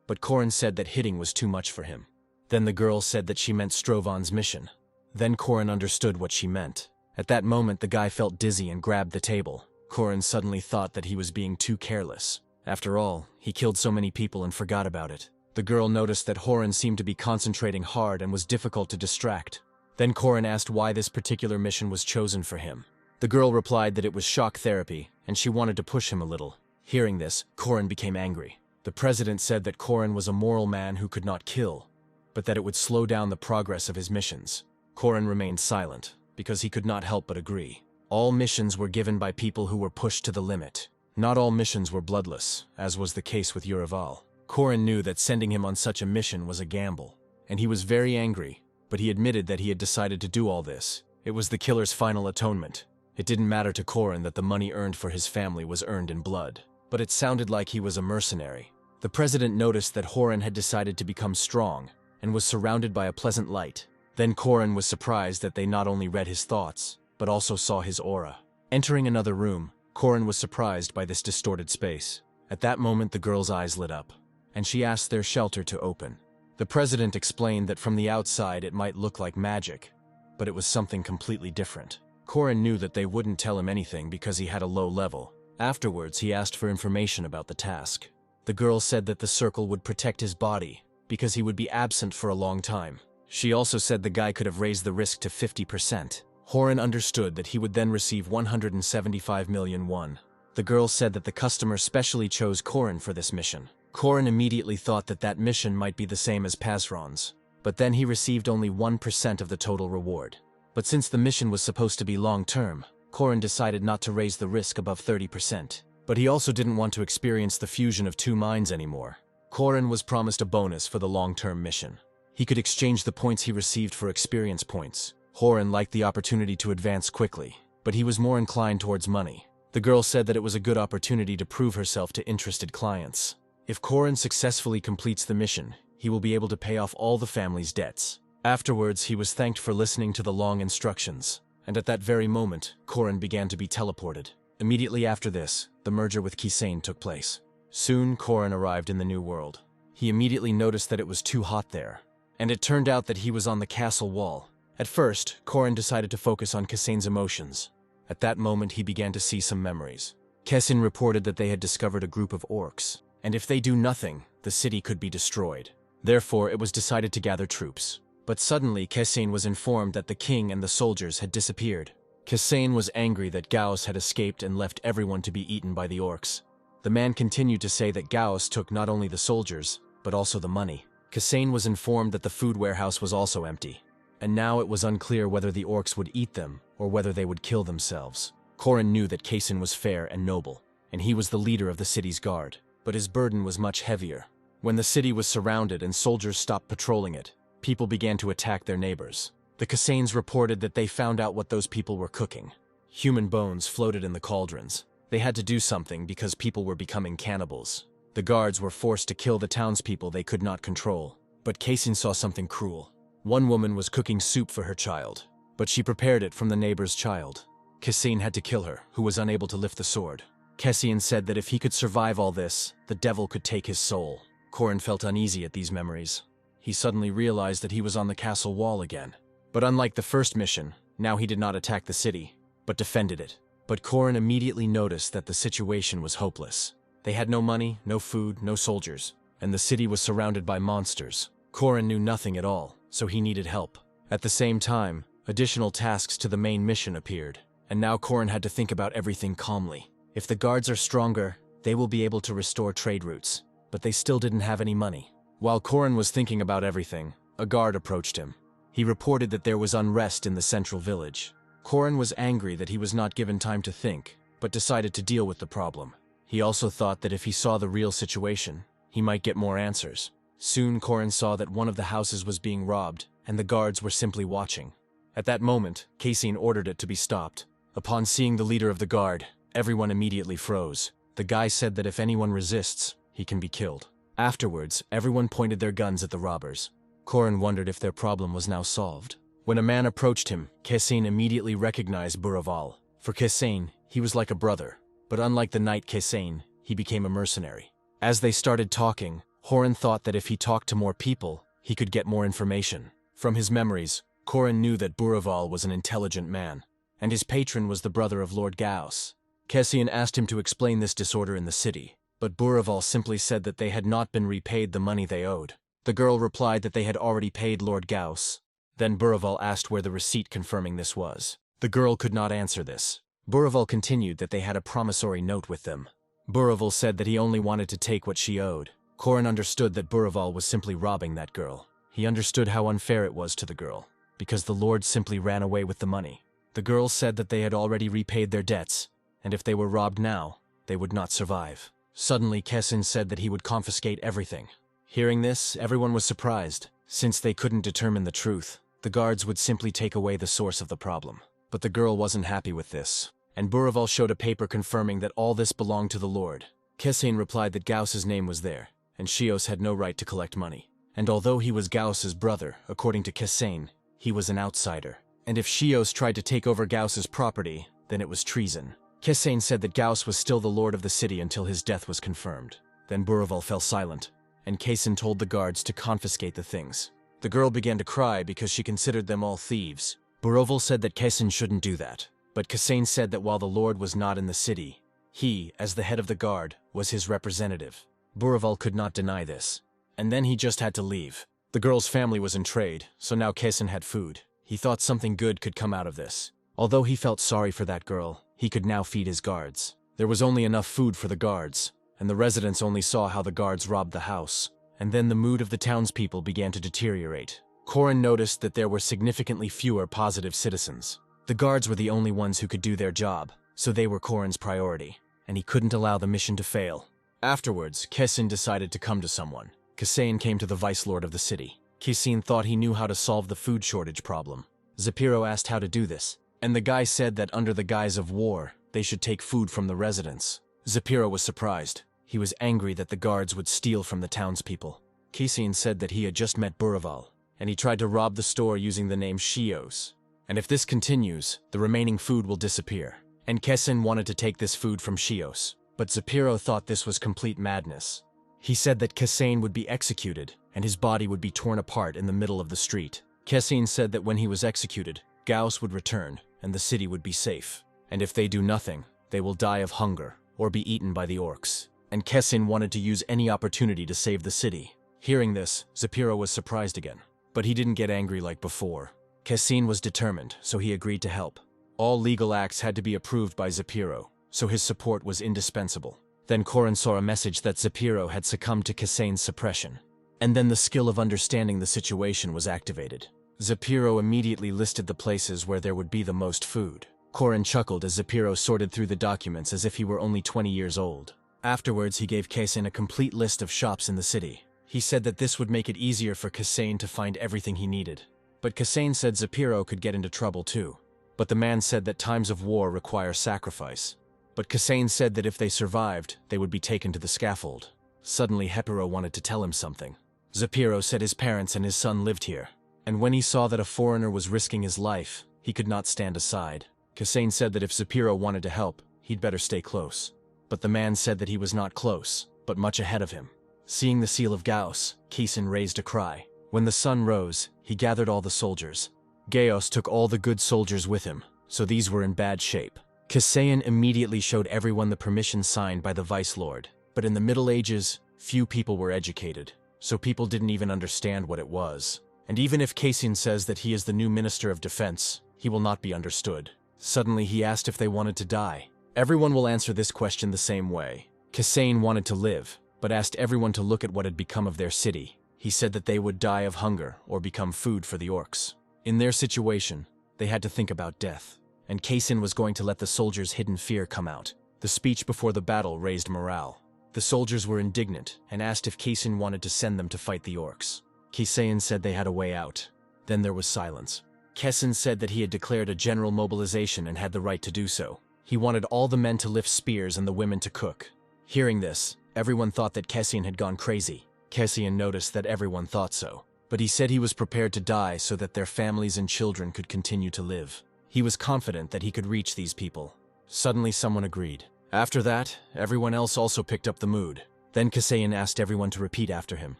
But Corin said that hitting was too much for him. Then the girl said that she meant Strovan's mission. Then Corin understood what she meant. At that moment, the guy felt dizzy and grabbed the table. Corin suddenly thought that he was being too careless. After all, he killed so many people and forgot about it. The girl noticed that Horin seemed to be concentrating hard and was difficult to distract. Then Corin asked why this particular mission was chosen for him. The girl replied that it was shock therapy, and she wanted to push him a little. Hearing this, Corin became angry. The president said that Corin was a moral man who could not kill, but that it would slow down the progress of his missions. Corin remained silent, because he could not help but agree. All missions were given by people who were pushed to the limit. Not all missions were bloodless, as was the case with Urival. Corin knew that sending him on such a mission was a gamble, and he was very angry, but he admitted that he had decided to do all this. It was the killer's final atonement. It didn't matter to Corin that the money earned for his family was earned in blood, but it sounded like he was a mercenary. The president noticed that Horin had decided to become strong, and was surrounded by a pleasant light. Then Corin was surprised that they not only read his thoughts, but also saw his aura. Entering another room, Corin was surprised by this distorted space. At that moment, the girl's eyes lit up, and she asked their shelter to open. The president explained that from the outside it might look like magic, but it was something completely different. Corin knew that they wouldn't tell him anything because he had a low level. Afterwards, he asked for information about the task. The girl said that the circle would protect his body, because he would be absent for a long time. She also said the guy could have raised the risk to 50%. Horin understood that he would then receive 175 million won. The girl said that the customer specially chose Corin for this mission. Corin immediately thought that that mission might be the same as Pasron's, but then he received only 1% of the total reward. But since the mission was supposed to be long-term, Corin decided not to raise the risk above 30%. But he also didn't want to experience the fusion of two minds anymore. Corin was promised a bonus for the long-term mission. He could exchange the points he received for experience points. Horin liked the opportunity to advance quickly, but he was more inclined towards money. The girl said that it was a good opportunity to prove herself to interested clients. If Corin successfully completes the mission, he will be able to pay off all the family's debts. Afterwards, he was thanked for listening to the long instructions, and at that very moment, Corin began to be teleported. Immediately after this, the merger with Kisane took place. Soon, Corin arrived in the new world. He immediately noticed that it was too hot there, and it turned out that he was on the castle wall. At first, Corin decided to focus on Kisane's emotions. At that moment, he began to see some memories. Kessin reported that they had discovered a group of orcs, and if they do nothing, the city could be destroyed. Therefore, it was decided to gather troops. But suddenly, Kessin was informed that the king and the soldiers had disappeared. Kessin was angry that Gauss had escaped and left everyone to be eaten by the orcs. The man continued to say that Gauss took not only the soldiers, but also the money. Kessin was informed that the food warehouse was also empty, and now it was unclear whether the orcs would eat them or whether they would kill themselves. Corin knew that Kessin was fair and noble, and he was the leader of the city's guard, but his burden was much heavier. When the city was surrounded and soldiers stopped patrolling it, people began to attack their neighbors. The Kisanes reported that they found out what those people were cooking. Human bones floated in the cauldrons. They had to do something because people were becoming cannibals. The guards were forced to kill the townspeople they could not control. But Kessin saw something cruel. One woman was cooking soup for her child, but she prepared it from the neighbor's child. Kessin had to kill her, who was unable to lift the sword. Kessin said that if he could survive all this, the devil could take his soul. Corin felt uneasy at these memories. He suddenly realized that he was on the castle wall again. But unlike the first mission, now he did not attack the city, but defended it. But Corin immediately noticed that the situation was hopeless. They had no money, no food, no soldiers, and the city was surrounded by monsters. Corin knew nothing at all, so he needed help. At the same time, additional tasks to the main mission appeared, and now Corin had to think about everything calmly. If the guards are stronger, they will be able to restore trade routes, but they still didn't have any money. While Corin was thinking about everything, a guard approached him. He reported that there was unrest in the central village. Corin was angry that he was not given time to think, but decided to deal with the problem. He also thought that if he saw the real situation, he might get more answers. Soon Corin saw that one of the houses was being robbed, and the guards were simply watching. At that moment, Kessin ordered it to be stopped. Upon seeing the leader of the guard, everyone immediately froze. The guy said that if anyone resists, he can be killed. Afterwards, everyone pointed their guns at the robbers. Corin wondered if their problem was now solved. When a man approached him, Kessin immediately recognized Buraval. For Kessin, he was like a brother, but unlike the knight Kessin, he became a mercenary. As they started talking, Corin thought that if he talked to more people, he could get more information. From his memories, Corin knew that Buraval was an intelligent man, and his patron was the brother of Lord Gauss. Kessin asked him to explain this disorder in the city, but Buraval simply said that they had not been repaid the money they owed. The girl replied that they had already paid Lord Gauss. Then Buraval asked where the receipt confirming this was. The girl could not answer this. Buraval continued that they had a promissory note with them. Buraval said that he only wanted to take what she owed. Corin understood that Buraval was simply robbing that girl. He understood how unfair it was to the girl, because the lord simply ran away with the money. The girl said that they had already repaid their debts, and if they were robbed now, they would not survive. Suddenly, Kessin said that he would confiscate everything. Hearing this, everyone was surprised. Since they couldn't determine the truth, the guards would simply take away the source of the problem. But the girl wasn't happy with this, and Buraval showed a paper confirming that all this belonged to the lord. Kessin replied that Gauss's name was there, and Shios had no right to collect money. And although he was Gauss's brother, according to Kessin, he was an outsider. And if Shios tried to take over Gauss's property, then it was treason. Kessin said that Gauss was still the lord of the city until his death was confirmed. Then Buraval fell silent, and Kessin told the guards to confiscate the things. The girl began to cry because she considered them all thieves. Buraval said that Kessin shouldn't do that, but Kessin said that while the lord was not in the city, he, as the head of the guard, was his representative. Buraval could not deny this, and then he just had to leave. The girl's family was in trade, so now Kessin had food. He thought something good could come out of this. Although he felt sorry for that girl, he could now feed his guards. There was only enough food for the guards, and the residents only saw how the guards robbed the house. And then the mood of the townspeople began to deteriorate. Corin noticed that there were significantly fewer positive citizens. The guards were the only ones who could do their job, so they were Corin's priority, and he couldn't allow the mission to fail. Afterwards, Kessin decided to come to someone. Kessin came to the vice-lord of the city. Kessin thought he knew how to solve the food shortage problem. Zapiro asked how to do this, and the guy said that under the guise of war, they should take food from the residents. Zapiro was surprised. He was angry that the guards would steal from the townspeople. Kesin said that he had just met Buraval, and he tried to rob the store using the name Shios. And if this continues, the remaining food will disappear. And Kesin wanted to take this food from Shios, but Zapiro thought this was complete madness. He said that Kesin would be executed, and his body would be torn apart in the middle of the street. Kesin said that when he was executed, Gauss would return, and the city would be safe. And if they do nothing, they will die of hunger, or be eaten by the Orcs. And Kesin wanted to use any opportunity to save the city. Hearing this, Zapiro was surprised again. But he didn't get angry like before. Kesin was determined, so he agreed to help. All legal acts had to be approved by Zapiro, so his support was indispensable. Then Corin saw a message that Zapiro had succumbed to Kesin's suppression. And then the skill of understanding the situation was activated. Zapiro immediately listed the places where there would be the most food. Corin chuckled as Zapiro sorted through the documents as if he were only 20 years old. Afterwards, he gave Kesin a complete list of shops in the city. He said that this would make it easier for Kesin to find everything he needed. But Kesin said Zapiro could get into trouble too. But the man said that times of war require sacrifice. But Kesin said that if they survived, they would be taken to the scaffold. Suddenly, Hepiro wanted to tell him something. Zapiro said his parents and his son lived here. And when he saw that a foreigner was risking his life, he could not stand aside. Kesin said that if Zapiro wanted to help, he'd better stay close. But the man said that he was not close, but much ahead of him. Seeing the seal of Gauss, Kesin raised a cry. When the sun rose, he gathered all the soldiers. Gaius took all the good soldiers with him, so these were in bad shape. Kesin immediately showed everyone the permission signed by the Vice Lord. But in the Middle Ages, few people were educated, so people didn't even understand what it was. And even if Kesin says that he is the new Minister of Defense, he will not be understood. Suddenly he asked if they wanted to die. Everyone will answer this question the same way. Kesin wanted to live, but asked everyone to look at what had become of their city. He said that they would die of hunger or become food for the Orcs. In their situation, they had to think about death. And Kesin was going to let the soldiers' hidden fear come out. The speech before the battle raised morale. The soldiers were indignant and asked if Kesin wanted to send them to fight the Orcs. Kesin said they had a way out. Then there was silence. Kesin said that he had declared a general mobilization and had the right to do so. He wanted all the men to lift spears and the women to cook. Hearing this, everyone thought that Kesin had gone crazy. Kesin noticed that everyone thought so. But he said he was prepared to die so that their families and children could continue to live. He was confident that he could reach these people. Suddenly someone agreed. After that, everyone else also picked up the mood. Then Kesin asked everyone to repeat after him.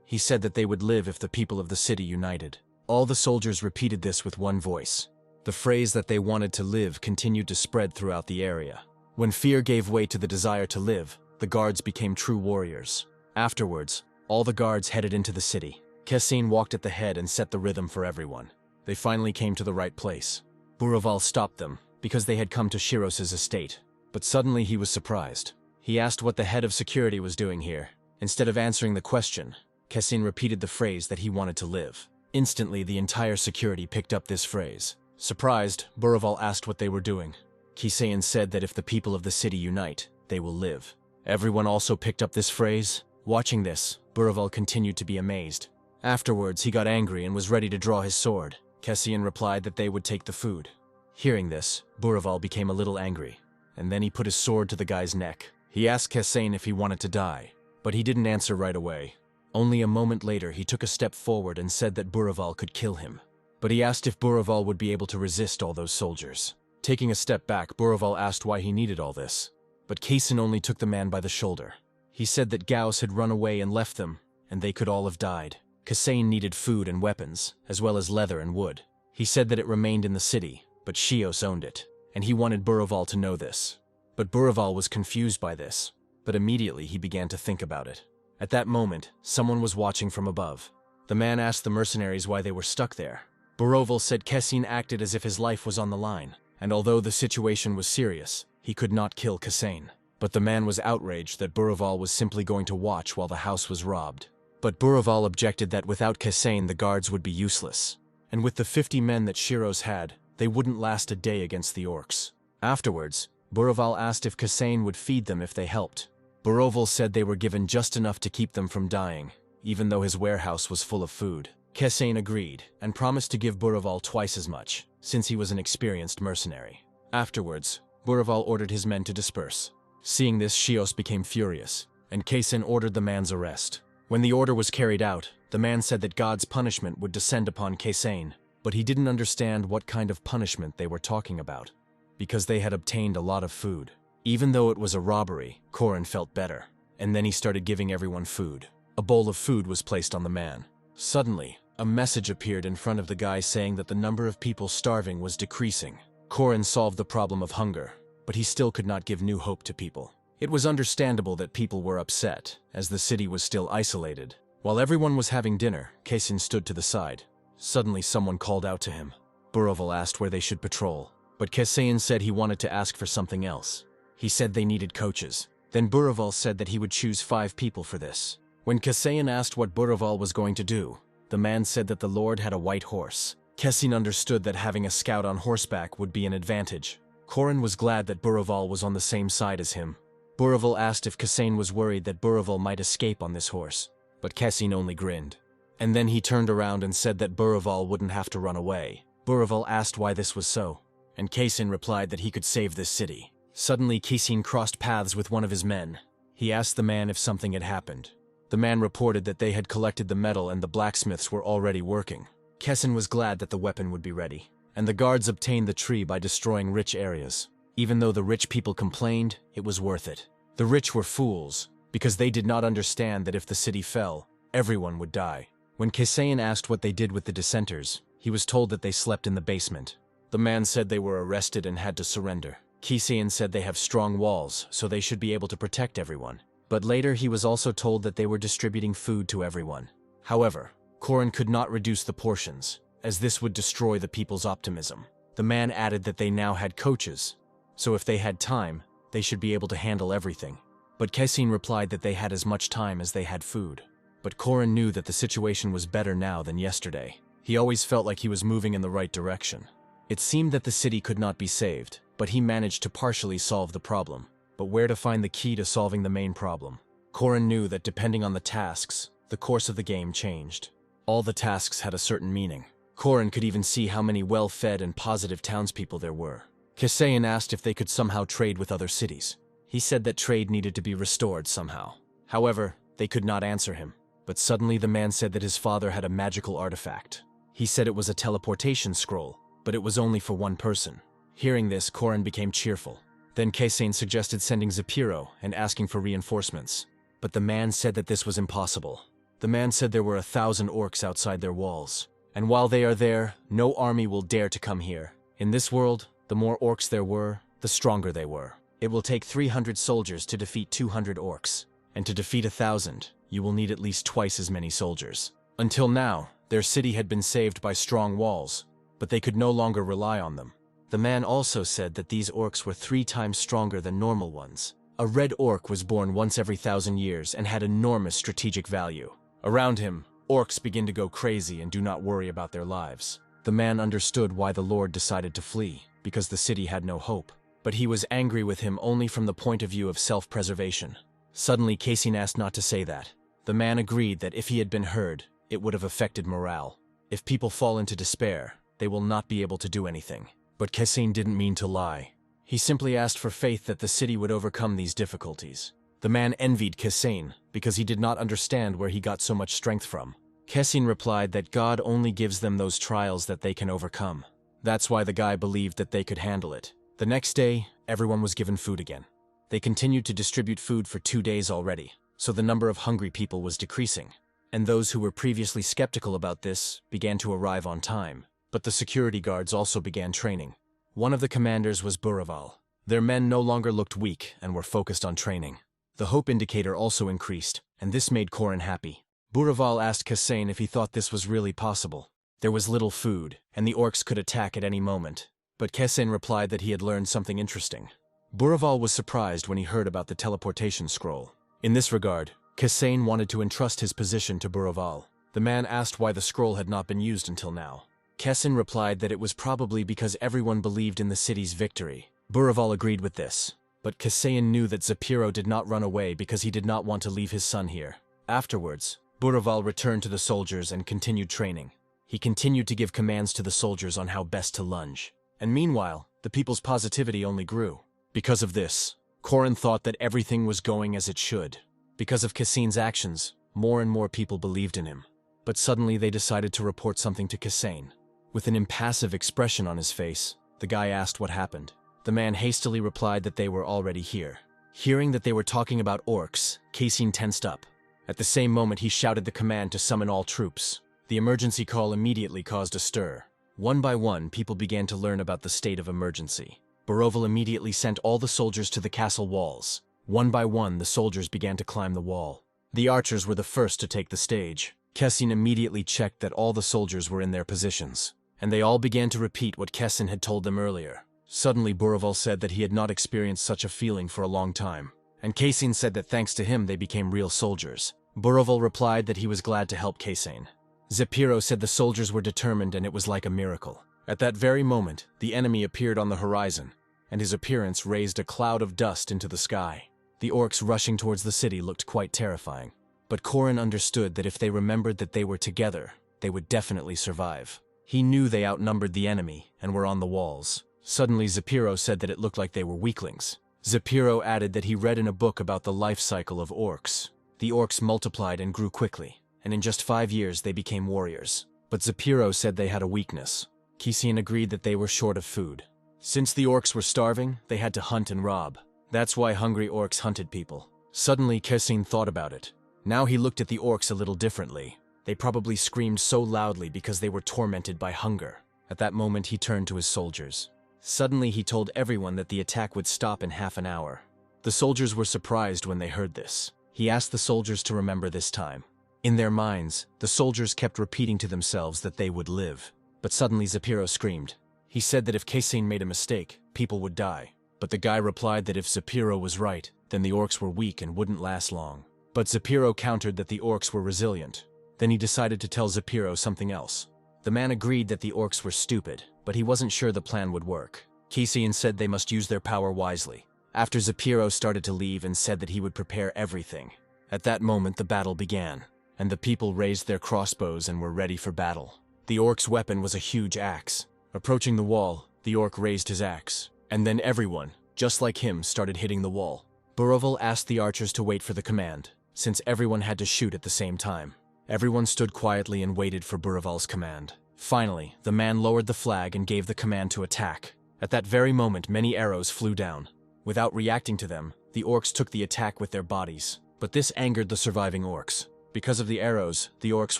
He said that they would live if the people of the city united. All the soldiers repeated this with one voice. The phrase that they wanted to live continued to spread throughout the area. When fear gave way to the desire to live, the guards became true warriors. Afterwards, all the guards headed into the city. Kesin walked at the head and set the rhythm for everyone. They finally came to the right place. Buraval stopped them, because they had come to Shiros's estate. But suddenly he was surprised. He asked what the head of security was doing here. Instead of answering the question, Kesin repeated the phrase that he wanted to live. Instantly, the entire security picked up this phrase. Surprised, Buraval asked what they were doing. Kesin said that if the people of the city unite, they will live. Everyone also picked up this phrase. Watching this, Buraval continued to be amazed. Afterwards, he got angry and was ready to draw his sword. Kesin replied that they would take the food. Hearing this, Buraval became a little angry, and then he put his sword to the guy's neck. He asked Kesin if he wanted to die, but he didn't answer right away. Only a moment later, he took a step forward and said that Buraval could kill him. But he asked if Buraval would be able to resist all those soldiers. Taking a step back, Buraval asked why he needed all this. But Kesin only took the man by the shoulder. He said that Gauss had run away and left them, and they could all have died. Kesin needed food and weapons, as well as leather and wood. He said that it remained in the city, but Shios owned it, and he wanted Buraval to know this. But Buraval was confused by this, but immediately he began to think about it. At that moment, someone was watching from above. The man asked the mercenaries why they were stuck there. Buraval said Kesin acted as if his life was on the line, and although the situation was serious, he could not kill Kesin. But the man was outraged that Buraval was simply going to watch while the house was robbed. But Buraval objected that without Kesin the guards would be useless. And with the 50 men that Shiros had, they wouldn't last a day against the Orcs. Afterwards, Buraval asked if Kesin would feed them if they helped. Buraval said they were given just enough to keep them from dying, even though his warehouse was full of food. Kesin agreed, and promised to give Buraval twice as much, since he was an experienced mercenary. Afterwards, Buraval ordered his men to disperse. Seeing this, Shios became furious, and Kaysen ordered the man's arrest. When the order was carried out, the man said that God's punishment would descend upon Kaysen, but he didn't understand what kind of punishment they were talking about, because they had obtained a lot of food. Even though it was a robbery, Corin felt better, and then he started giving everyone food. A bowl of food was placed on the man. Suddenly, a message appeared in front of the guy saying that the number of people starving was decreasing. Corin solved the problem of hunger, but he still could not give new hope to people. It was understandable that people were upset, as the city was still isolated. While everyone was having dinner, Kaysen stood to the side. Suddenly someone called out to him. Buraval asked where they should patrol, but Kaysen said he wanted to ask for something else. He said they needed coaches. Then Buraval said that he would choose 5 people for this. When Kaysen asked what Buraval was going to do, the man said that the Lord had a white horse. Kaysen understood that having a scout on horseback would be an advantage. Corin was glad that Buraval was on the same side as him. Buraval asked if Kaysen was worried that Buraval might escape on this horse, but Kaysen only grinned. And then he turned around and said that Buraval wouldn't have to run away. Buraval asked why this was so, and Kaysen replied that he could save this city. Suddenly Kaysen crossed paths with one of his men. He asked the man if something had happened. The man reported that they had collected the metal and the blacksmiths were already working. Kaysen was glad that the weapon would be ready, and the guards obtained the tree by destroying rich areas. Even though the rich people complained, it was worth it. The rich were fools, because they did not understand that if the city fell, everyone would die. When Kaysen asked what they did with the dissenters, he was told that they slept in the basement. The man said they were arrested and had to surrender. Kaysen said they have strong walls, so they should be able to protect everyone. But later he was also told that they were distributing food to everyone. However, Corin could not reduce the portions, as this would destroy the people's optimism. The man added that they now had coaches, so if they had time, they should be able to handle everything. But Kaysen replied that they had as much time as they had food. But Corin knew that the situation was better now than yesterday. He always felt like he was moving in the right direction. It seemed that the city could not be saved, but he managed to partially solve the problem. But where to find the key to solving the main problem? Corin knew that depending on the tasks, the course of the game changed. All the tasks had a certain meaning. Corin could even see how many well-fed and positive townspeople there were. Kaysen asked if they could somehow trade with other cities. He said that trade needed to be restored somehow. However, they could not answer him. But suddenly the man said that his father had a magical artifact. He said it was a teleportation scroll, but it was only for one person. Hearing this, Corin became cheerful. Then Kaysen suggested sending Zapiro and asking for reinforcements. But the man said that this was impossible. The man said there were 1,000 orcs outside their walls. And while they are there, no army will dare to come here. In this world, the more orcs there were, the stronger they were. It will take 300 soldiers to defeat 200 orcs. And to defeat 1,000, you will need at least twice as many soldiers. Until now, their city had been saved by strong walls, but they could no longer rely on them. The man also said that these orcs were 3 times stronger than normal ones. A red orc was born once every 1,000 years and had enormous strategic value. Around him, orcs begin to go crazy and do not worry about their lives. The man understood why the Lord decided to flee, because the city had no hope. But he was angry with him only from the point of view of self-preservation. Suddenly, Kaysen asked not to say that. The man agreed that if he had been heard, it would have affected morale. If people fall into despair, they will not be able to do anything. But Kaysen didn't mean to lie. He simply asked for faith that the city would overcome these difficulties. The man envied Kaysen because he did not understand where he got so much strength from. Kaysen replied that God only gives them those trials that they can overcome. That's why the guy believed that they could handle it. The next day, everyone was given food again. They continued to distribute food for 2 days already, so the number of hungry people was decreasing. And those who were previously skeptical about this began to arrive on time. But the security guards also began training. One of the commanders was Buraval. Their men no longer looked weak and were focused on training. The hope indicator also increased, and this made Corin happy. Buraval asked Kaysen if he thought this was really possible. There was little food, and the orcs could attack at any moment. But Kaysen replied that he had learned something interesting. Buraval was surprised when he heard about the teleportation scroll. In this regard, Kaysen wanted to entrust his position to Buraval. The man asked why the scroll had not been used until now. Kaysen replied that it was probably because everyone believed in the city's victory. Buraval agreed with this, but Kaysen knew that Zapiro did not run away because he did not want to leave his son here. Afterwards, Buraval returned to the soldiers and continued training. He continued to give commands to the soldiers on how best to lunge. And meanwhile, the people's positivity only grew. Because of this, Corin thought that everything was going as it should. Because of Cassane's actions, more and more people believed in him. But suddenly they decided to report something to Cassane. With an impassive expression on his face, the guy asked what happened. The man hastily replied that they were already here. Hearing that they were talking about orcs, Cassane tensed up. At the same moment he shouted the command to summon all troops. The emergency call immediately caused a stir. One by one, people began to learn about the state of emergency. Boroval immediately sent all the soldiers to the castle walls. One by one, the soldiers began to climb the wall. The archers were the first to take the stage. Cassane immediately checked that all the soldiers were in their positions, and they all began to repeat what Cassane had told them earlier. Suddenly, Boroval said that he had not experienced such a feeling for a long time, and Cassane said that thanks to him they became real soldiers. Boroval replied that he was glad to help Cassane. Zepiro said the soldiers were determined and it was like a miracle. At that very moment, the enemy appeared on the horizon, and his appearance raised a cloud of dust into the sky. The orcs rushing towards the city looked quite terrifying, but Corin understood that if they remembered that they were together, they would definitely survive. He knew they outnumbered the enemy and were on the walls. Suddenly Zepiro said that it looked like they were weaklings. Zepiro added that he read in a book about the life cycle of orcs. The orcs multiplied and grew quickly, and in just 5 years they became warriors. But Zepiro said they had a weakness. Cassane agreed that they were short of food. Since the orcs were starving, they had to hunt and rob. That's why hungry orcs hunted people. Suddenly Cassane thought about it. Now he looked at the orcs a little differently. They probably screamed so loudly because they were tormented by hunger. At that moment he turned to his soldiers. Suddenly he told everyone that the attack would stop in half an hour. The soldiers were surprised when they heard this. He asked the soldiers to remember this time. In their minds, the soldiers kept repeating to themselves that they would live. But suddenly Zepiro screamed. He said that if Cassane made a mistake, people would die. But the guy replied that if Zepiro was right, then the orcs were weak and wouldn't last long. But Zepiro countered that the orcs were resilient. Then he decided to tell Zepiro something else. The man agreed that the orcs were stupid, but he wasn't sure the plan would work. Cassane said they must use their power wisely. After Zepiro started to leave and said that he would prepare everything. At that moment the battle began, and the people raised their crossbows and were ready for battle. The orc's weapon was a huge axe. Approaching the wall, the orc raised his axe, and then everyone, just like him, started hitting the wall. Boroval asked the archers to wait for the command, since everyone had to shoot at the same time. Everyone stood quietly and waited for Boroval's command. Finally, the man lowered the flag and gave the command to attack. At that very moment, many arrows flew down. Without reacting to them, the orcs took the attack with their bodies. But this angered the surviving orcs. Because of the arrows, the orcs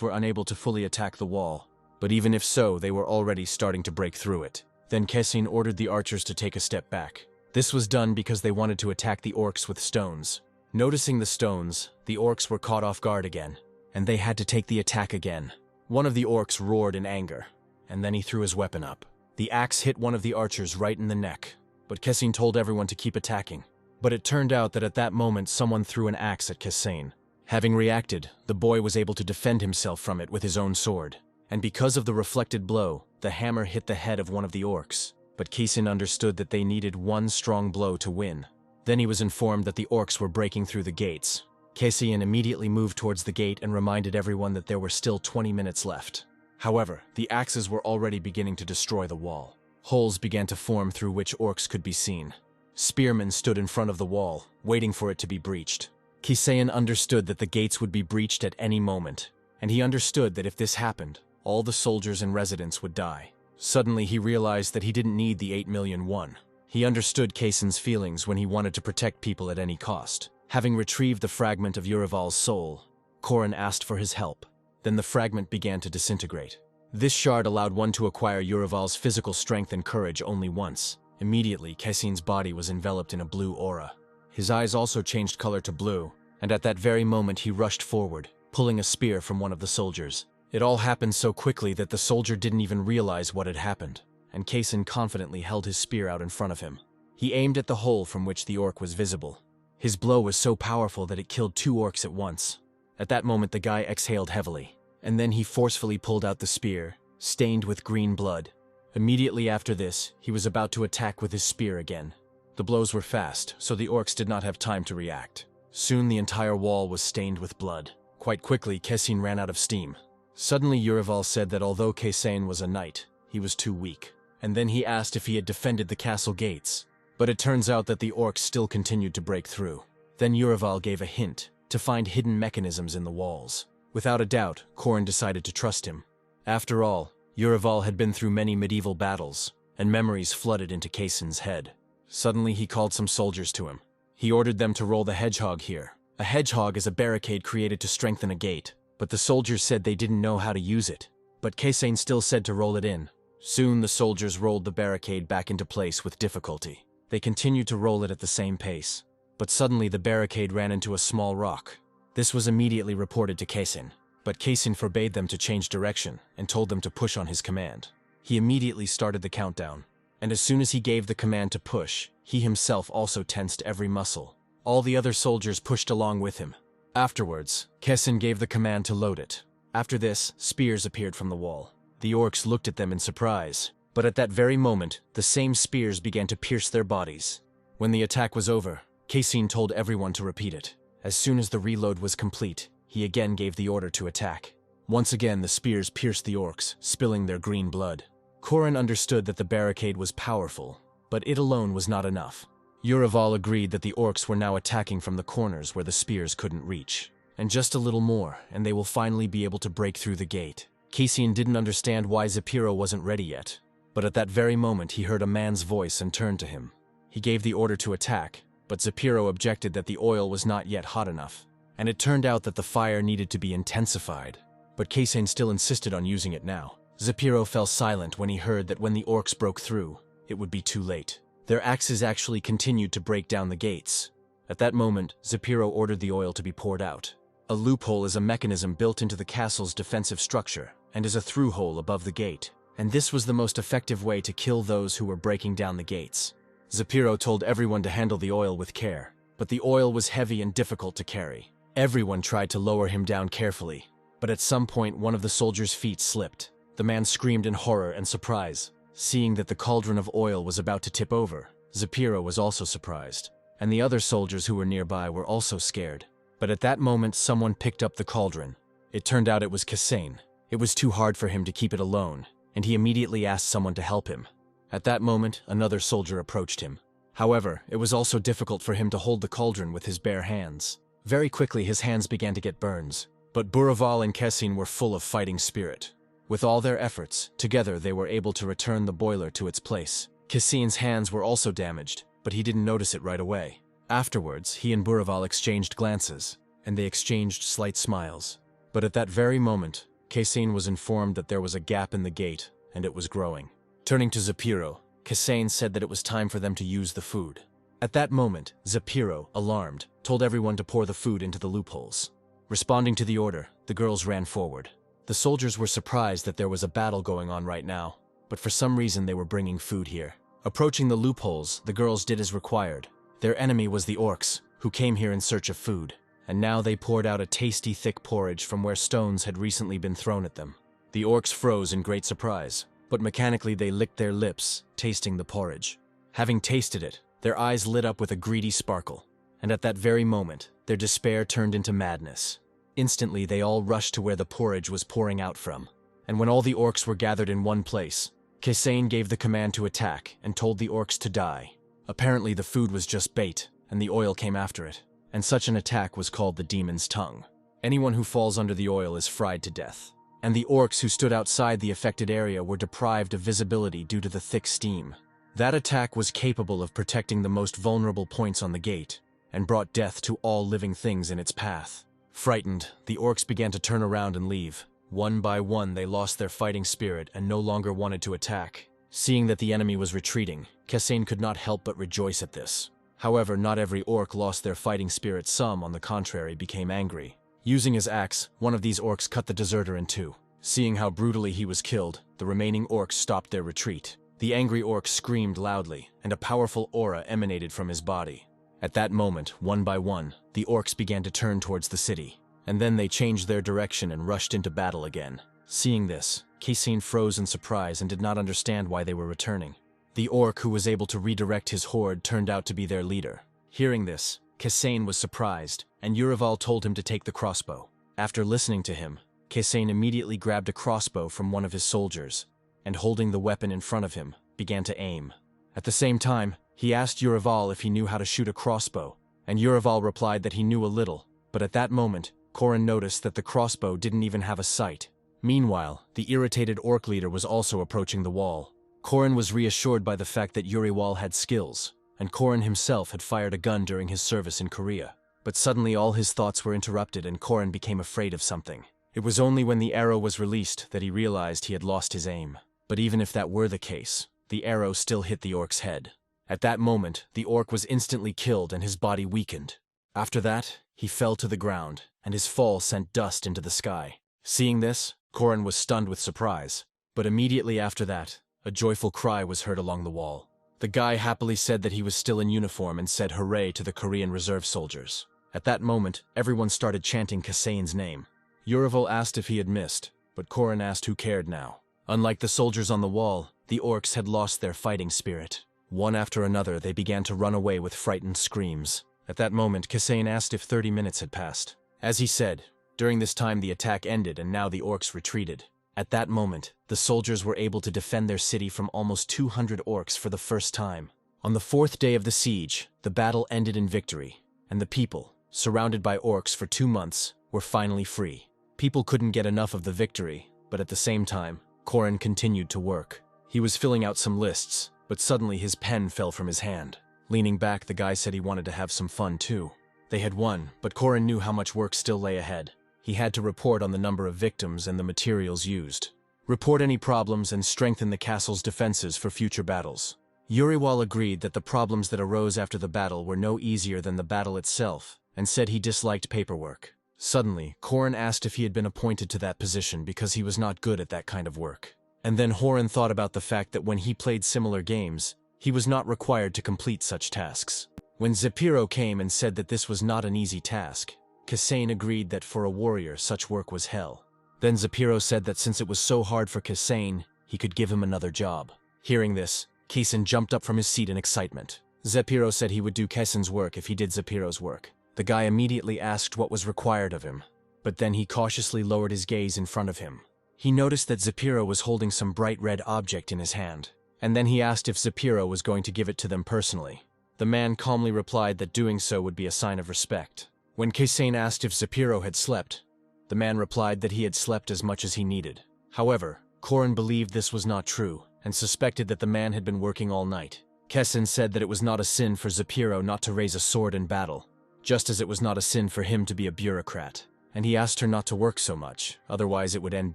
were unable to fully attack the wall. But even if so, they were already starting to break through it. Then Cassane ordered the archers to take a step back. This was done because they wanted to attack the orcs with stones. Noticing the stones, the orcs were caught off guard again, and they had to take the attack again. One of the orcs roared in anger, and then he threw his weapon up. The axe hit one of the archers right in the neck, but Cassane told everyone to keep attacking. But it turned out that at that moment someone threw an axe at Cassane. Having reacted, the boy was able to defend himself from it with his own sword. And because of the reflected blow, the hammer hit the head of one of the orcs. But Cassane understood that they needed one strong blow to win. Then he was informed that the orcs were breaking through the gates. Cassane immediately moved towards the gate and reminded everyone that there were still 20 minutes left. However, the axes were already beginning to destroy the wall. Holes began to form through which orcs could be seen. Spearmen stood in front of the wall, waiting for it to be breached. Cassane understood that the gates would be breached at any moment, and he understood that if this happened, all the soldiers and residents would die. Suddenly he realized that he didn't need the 8 million won. He understood Cassane's feelings when he wanted to protect people at any cost. Having retrieved the fragment of Urival's soul, Corin asked for his help. Then the fragment began to disintegrate. This shard allowed one to acquire Urival's physical strength and courage only once. Immediately, Cassane's body was enveloped in a blue aura. His eyes also changed color to blue, and at that very moment he rushed forward, pulling a spear from one of the soldiers. It all happened so quickly that the soldier didn't even realize what had happened, and Cassane confidently held his spear out in front of him. He aimed at the hole from which the orc was visible. His blow was so powerful that it killed 2 orcs at once. At that moment the guy exhaled heavily, and then he forcefully pulled out the spear, stained with green blood. Immediately after this, he was about to attack with his spear again. The blows were fast, so the orcs did not have time to react. Soon the entire wall was stained with blood. Quite quickly, Cassane ran out of steam. Suddenly Urival said that although Cassane was a knight, he was too weak. And then he asked if he had defended the castle gates. But it turns out that the orcs still continued to break through. Then Urival gave a hint to find hidden mechanisms in the walls. Without a doubt, Corin decided to trust him. After all, Urival had been through many medieval battles, and memories flooded into Kaysen's head. Suddenly he called some soldiers to him. He ordered them to roll the hedgehog here. A hedgehog is a barricade created to strengthen a gate, but the soldiers said they didn't know how to use it. But Kaysen still said to roll it in. Soon the soldiers rolled the barricade back into place with difficulty. They continued to roll it at the same pace. But suddenly the barricade ran into a small rock. This was immediately reported to Kaysen, but Kaysen forbade them to change direction and told them to push on his command. He immediately started the countdown, and as soon as he gave the command to push, he himself also tensed every muscle. All the other soldiers pushed along with him. Afterwards, Kaysen gave the command to load it. After this, spears appeared from the wall. The orcs looked at them in surprise, but at that very moment, the same spears began to pierce their bodies. When the attack was over, Kaysen told everyone to repeat it. As soon as the reload was complete, he again gave the order to attack. Once again, the spears pierced the orcs, spilling their green blood. Corin understood that the barricade was powerful, but it alone was not enough. Urival agreed that the orcs were now attacking from the corners where the spears couldn't reach. And just a little more, and they will finally be able to break through the gate. Kaysen didn't understand why Zapiro wasn't ready yet, but at that very moment he heard a man's voice and turned to him. He gave the order to attack, but Zapiro objected that the oil was not yet hot enough, and it turned out that the fire needed to be intensified. But Kaysen still insisted on using it now. Zapiro fell silent when he heard that when the orcs broke through, it would be too late. Their axes actually continued to break down the gates. At that moment, Zapiro ordered the oil to be poured out. A loophole is a mechanism built into the castle's defensive structure, and is a through hole above the gate, and this was the most effective way to kill those who were breaking down the gates. Zapiro told everyone to handle the oil with care, but the oil was heavy and difficult to carry. Everyone tried to lower him down carefully, but at some point one of the soldiers' feet slipped. The man screamed in horror and surprise. Seeing that the cauldron of oil was about to tip over, Zapiro was also surprised, and the other soldiers who were nearby were also scared. But at that moment someone picked up the cauldron. It turned out it was Kaysen. It was too hard for him to keep it alone, and he immediately asked someone to help him. At that moment, another soldier approached him. However, it was also difficult for him to hold the cauldron with his bare hands. Very quickly his hands began to get burns, but Buraval and Kaysen were full of fighting spirit. With all their efforts, together they were able to return the boiler to its place. Kaysen's hands were also damaged, but he didn't notice it right away. Afterwards, he and Buraval exchanged glances, and they exchanged slight smiles. But at that very moment, Kaysen was informed that there was a gap in the gate, and it was growing. Turning to Zapiro, Kaysen said that it was time for them to use the food. At that moment, Zapiro, alarmed, told everyone to pour the food into the loopholes. Responding to the order, the girls ran forward. The soldiers were surprised that there was a battle going on right now, but for some reason they were bringing food here. Approaching the loopholes, the girls did as required. Their enemy was the Orcs, who came here in search of food, and now they poured out a tasty thick porridge from where stones had recently been thrown at them. The Orcs froze in great surprise, but mechanically they licked their lips, tasting the porridge. Having tasted it, their eyes lit up with a greedy sparkle, and at that very moment, their despair turned into madness. Instantly, they all rushed to where the porridge was pouring out from, and when all the Orcs were gathered in one place, Kaysen gave the command to attack and told the Orcs to die. Apparently, the food was just bait, and the oil came after it, and such an attack was called the Demon's Tongue. Anyone who falls under the oil is fried to death, and the Orcs who stood outside the affected area were deprived of visibility due to the thick steam. That attack was capable of protecting the most vulnerable points on the gate, and brought death to all living things in its path. Frightened, the Orcs began to turn around and leave. One by one, they lost their fighting spirit and no longer wanted to attack. Seeing that the enemy was retreating, Kaysen could not help but rejoice at this. However, not every Orc lost their fighting spirit. Some, on the contrary, became angry. Using his axe, one of these Orcs cut the deserter in two. Seeing how brutally he was killed, the remaining Orcs stopped their retreat. The angry Orc screamed loudly, and a powerful aura emanated from his body. At that moment, one by one, the Orcs began to turn towards the city, and then they changed their direction and rushed into battle again. Seeing this, Kaysen froze in surprise and did not understand why they were returning. The Orc who was able to redirect his horde turned out to be their leader. Hearing this, Kaysen was surprised, and Urival told him to take the crossbow. After listening to him, Kaysen immediately grabbed a crossbow from one of his soldiers, and holding the weapon in front of him, began to aim. At the same time, He asked Yurival if he knew how to shoot a crossbow, and Yurival replied that he knew a little, but at that moment, Corin noticed that the crossbow didn't even have a sight. Meanwhile, the irritated orc leader was also approaching the wall. Corin was reassured by the fact that Yurival had skills, and Corin himself had fired a gun during his service in Korea. But suddenly all his thoughts were interrupted and Corin became afraid of something. It was only when the arrow was released that he realized he had lost his aim. But even if that were the case, the arrow still hit the orc's head. At that moment, the orc was instantly killed and his body weakened. After that, he fell to the ground, and his fall sent dust into the sky. Seeing this, Corin was stunned with surprise. But immediately after that, a joyful cry was heard along the wall. The guy happily said that he was still in uniform and said hooray to the Korean reserve soldiers. At that moment, everyone started chanting Kasane's name. Yurival asked if he had missed, but Corin asked who cared now. Unlike the soldiers on the wall, the orcs had lost their fighting spirit. One after another, they began to run away with frightened screams. At that moment, Kasane asked if 30 minutes had passed. As he said, during this time the attack ended and now the orcs retreated. At that moment, the soldiers were able to defend their city from almost 200 orcs for the first time. On the 4th day of the siege, the battle ended in victory, and the people, surrounded by orcs for 2 months, were finally free. People couldn't get enough of the victory, but at the same time, Corin continued to work. He was filling out some lists, but suddenly his pen fell from his hand. Leaning back, the guy said he wanted to have some fun too. They had won, but Corin knew how much work still lay ahead. He had to report on the number of victims and the materials used. Report any problems and strengthen the castle's defenses for future battles. Yurival agreed that the problems that arose after the battle were no easier than the battle itself, and said he disliked paperwork. Suddenly, Corin asked if he had been appointed to that position because he was not good at that kind of work. And then Horan thought about the fact that when he played similar games, he was not required to complete such tasks. When Zepiro came and said that this was not an easy task, Kasane agreed that for a warrior such work was hell. Then Zepiro said that since it was so hard for Kasane, he could give him another job. Hearing this, Kasen jumped up from his seat in excitement. Zepiro said he would do Kasen's work if he did Zepiro's work. The guy immediately asked what was required of him, but then he cautiously lowered his gaze in front of him. He noticed that Zepiro was holding some bright red object in his hand, and then he asked if Zepiro was going to give it to them personally. The man calmly replied that doing so would be a sign of respect. When Kasane asked if Zepiro had slept, the man replied that he had slept as much as he needed. However, Corin believed this was not true, and suspected that the man had been working all night. Kessin said that it was not a sin for Zepiro not to raise a sword in battle, just as it was not a sin for him to be a bureaucrat, and he asked her not to work so much, otherwise it would end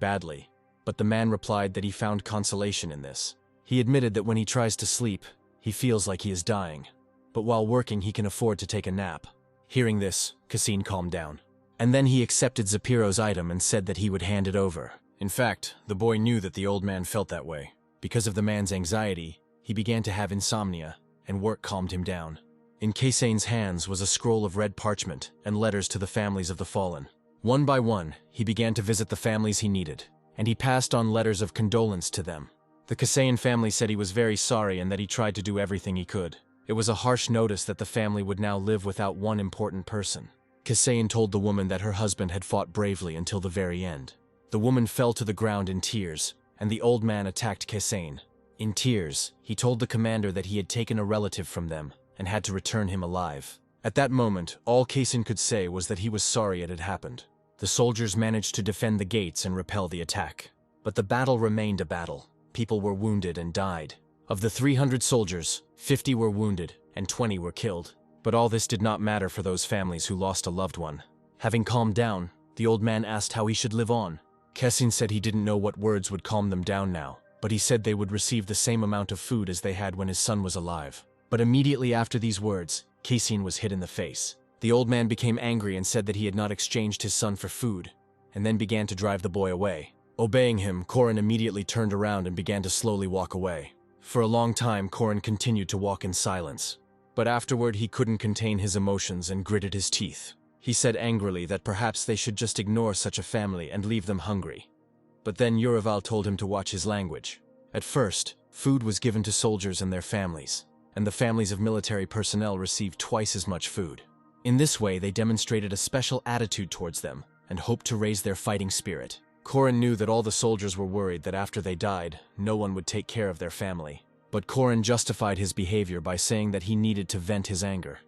badly. But the man replied that he found consolation in this. He admitted that when he tries to sleep, he feels like he is dying, but while working he can afford to take a nap. Hearing this, Kassin calmed down. And then he accepted Zepiro's item and said that he would hand it over. In fact, the boy knew that the old man felt that way. Because of the man's anxiety, he began to have insomnia, and work calmed him down. In Kasane's hands was a scroll of red parchment and letters to the families of the fallen. One by one, he began to visit the families he needed, and he passed on letters of condolence to them. The Kasane family said he was very sorry and that he tried to do everything he could. It was a harsh notice that the family would now live without one important person. Kasane told the woman that her husband had fought bravely until the very end. The woman fell to the ground in tears, and the old man attacked Kasane. In tears, he told the commander that he had taken a relative from them and had to return him alive. At that moment, all Kasane could say was that he was sorry it had happened. The soldiers managed to defend the gates and repel the attack. But the battle remained a battle. People were wounded and died. Of the 300 soldiers, 50 were wounded and 20 were killed. But all this did not matter for those families who lost a loved one. Having calmed down, the old man asked how he should live on. Kessin said he didn't know what words would calm them down now, but he said they would receive the same amount of food as they had when his son was alive. But immediately after these words, Kassin was hit in the face. The old man became angry and said that he had not exchanged his son for food, and then began to drive the boy away. Obeying him, Corin immediately turned around and began to slowly walk away. For a long time, Corin continued to walk in silence. But afterward, he couldn't contain his emotions and gritted his teeth. He said angrily that perhaps they should just ignore such a family and leave them hungry. But then Yurival told him to watch his language. At first, food was given to soldiers and their families, and the families of military personnel received twice as much food. In this way, they demonstrated a special attitude towards them and hoped to raise their fighting spirit. Corin knew that all the soldiers were worried that after they died, no one would take care of their family. But Corin justified his behavior by saying that he needed to vent his anger,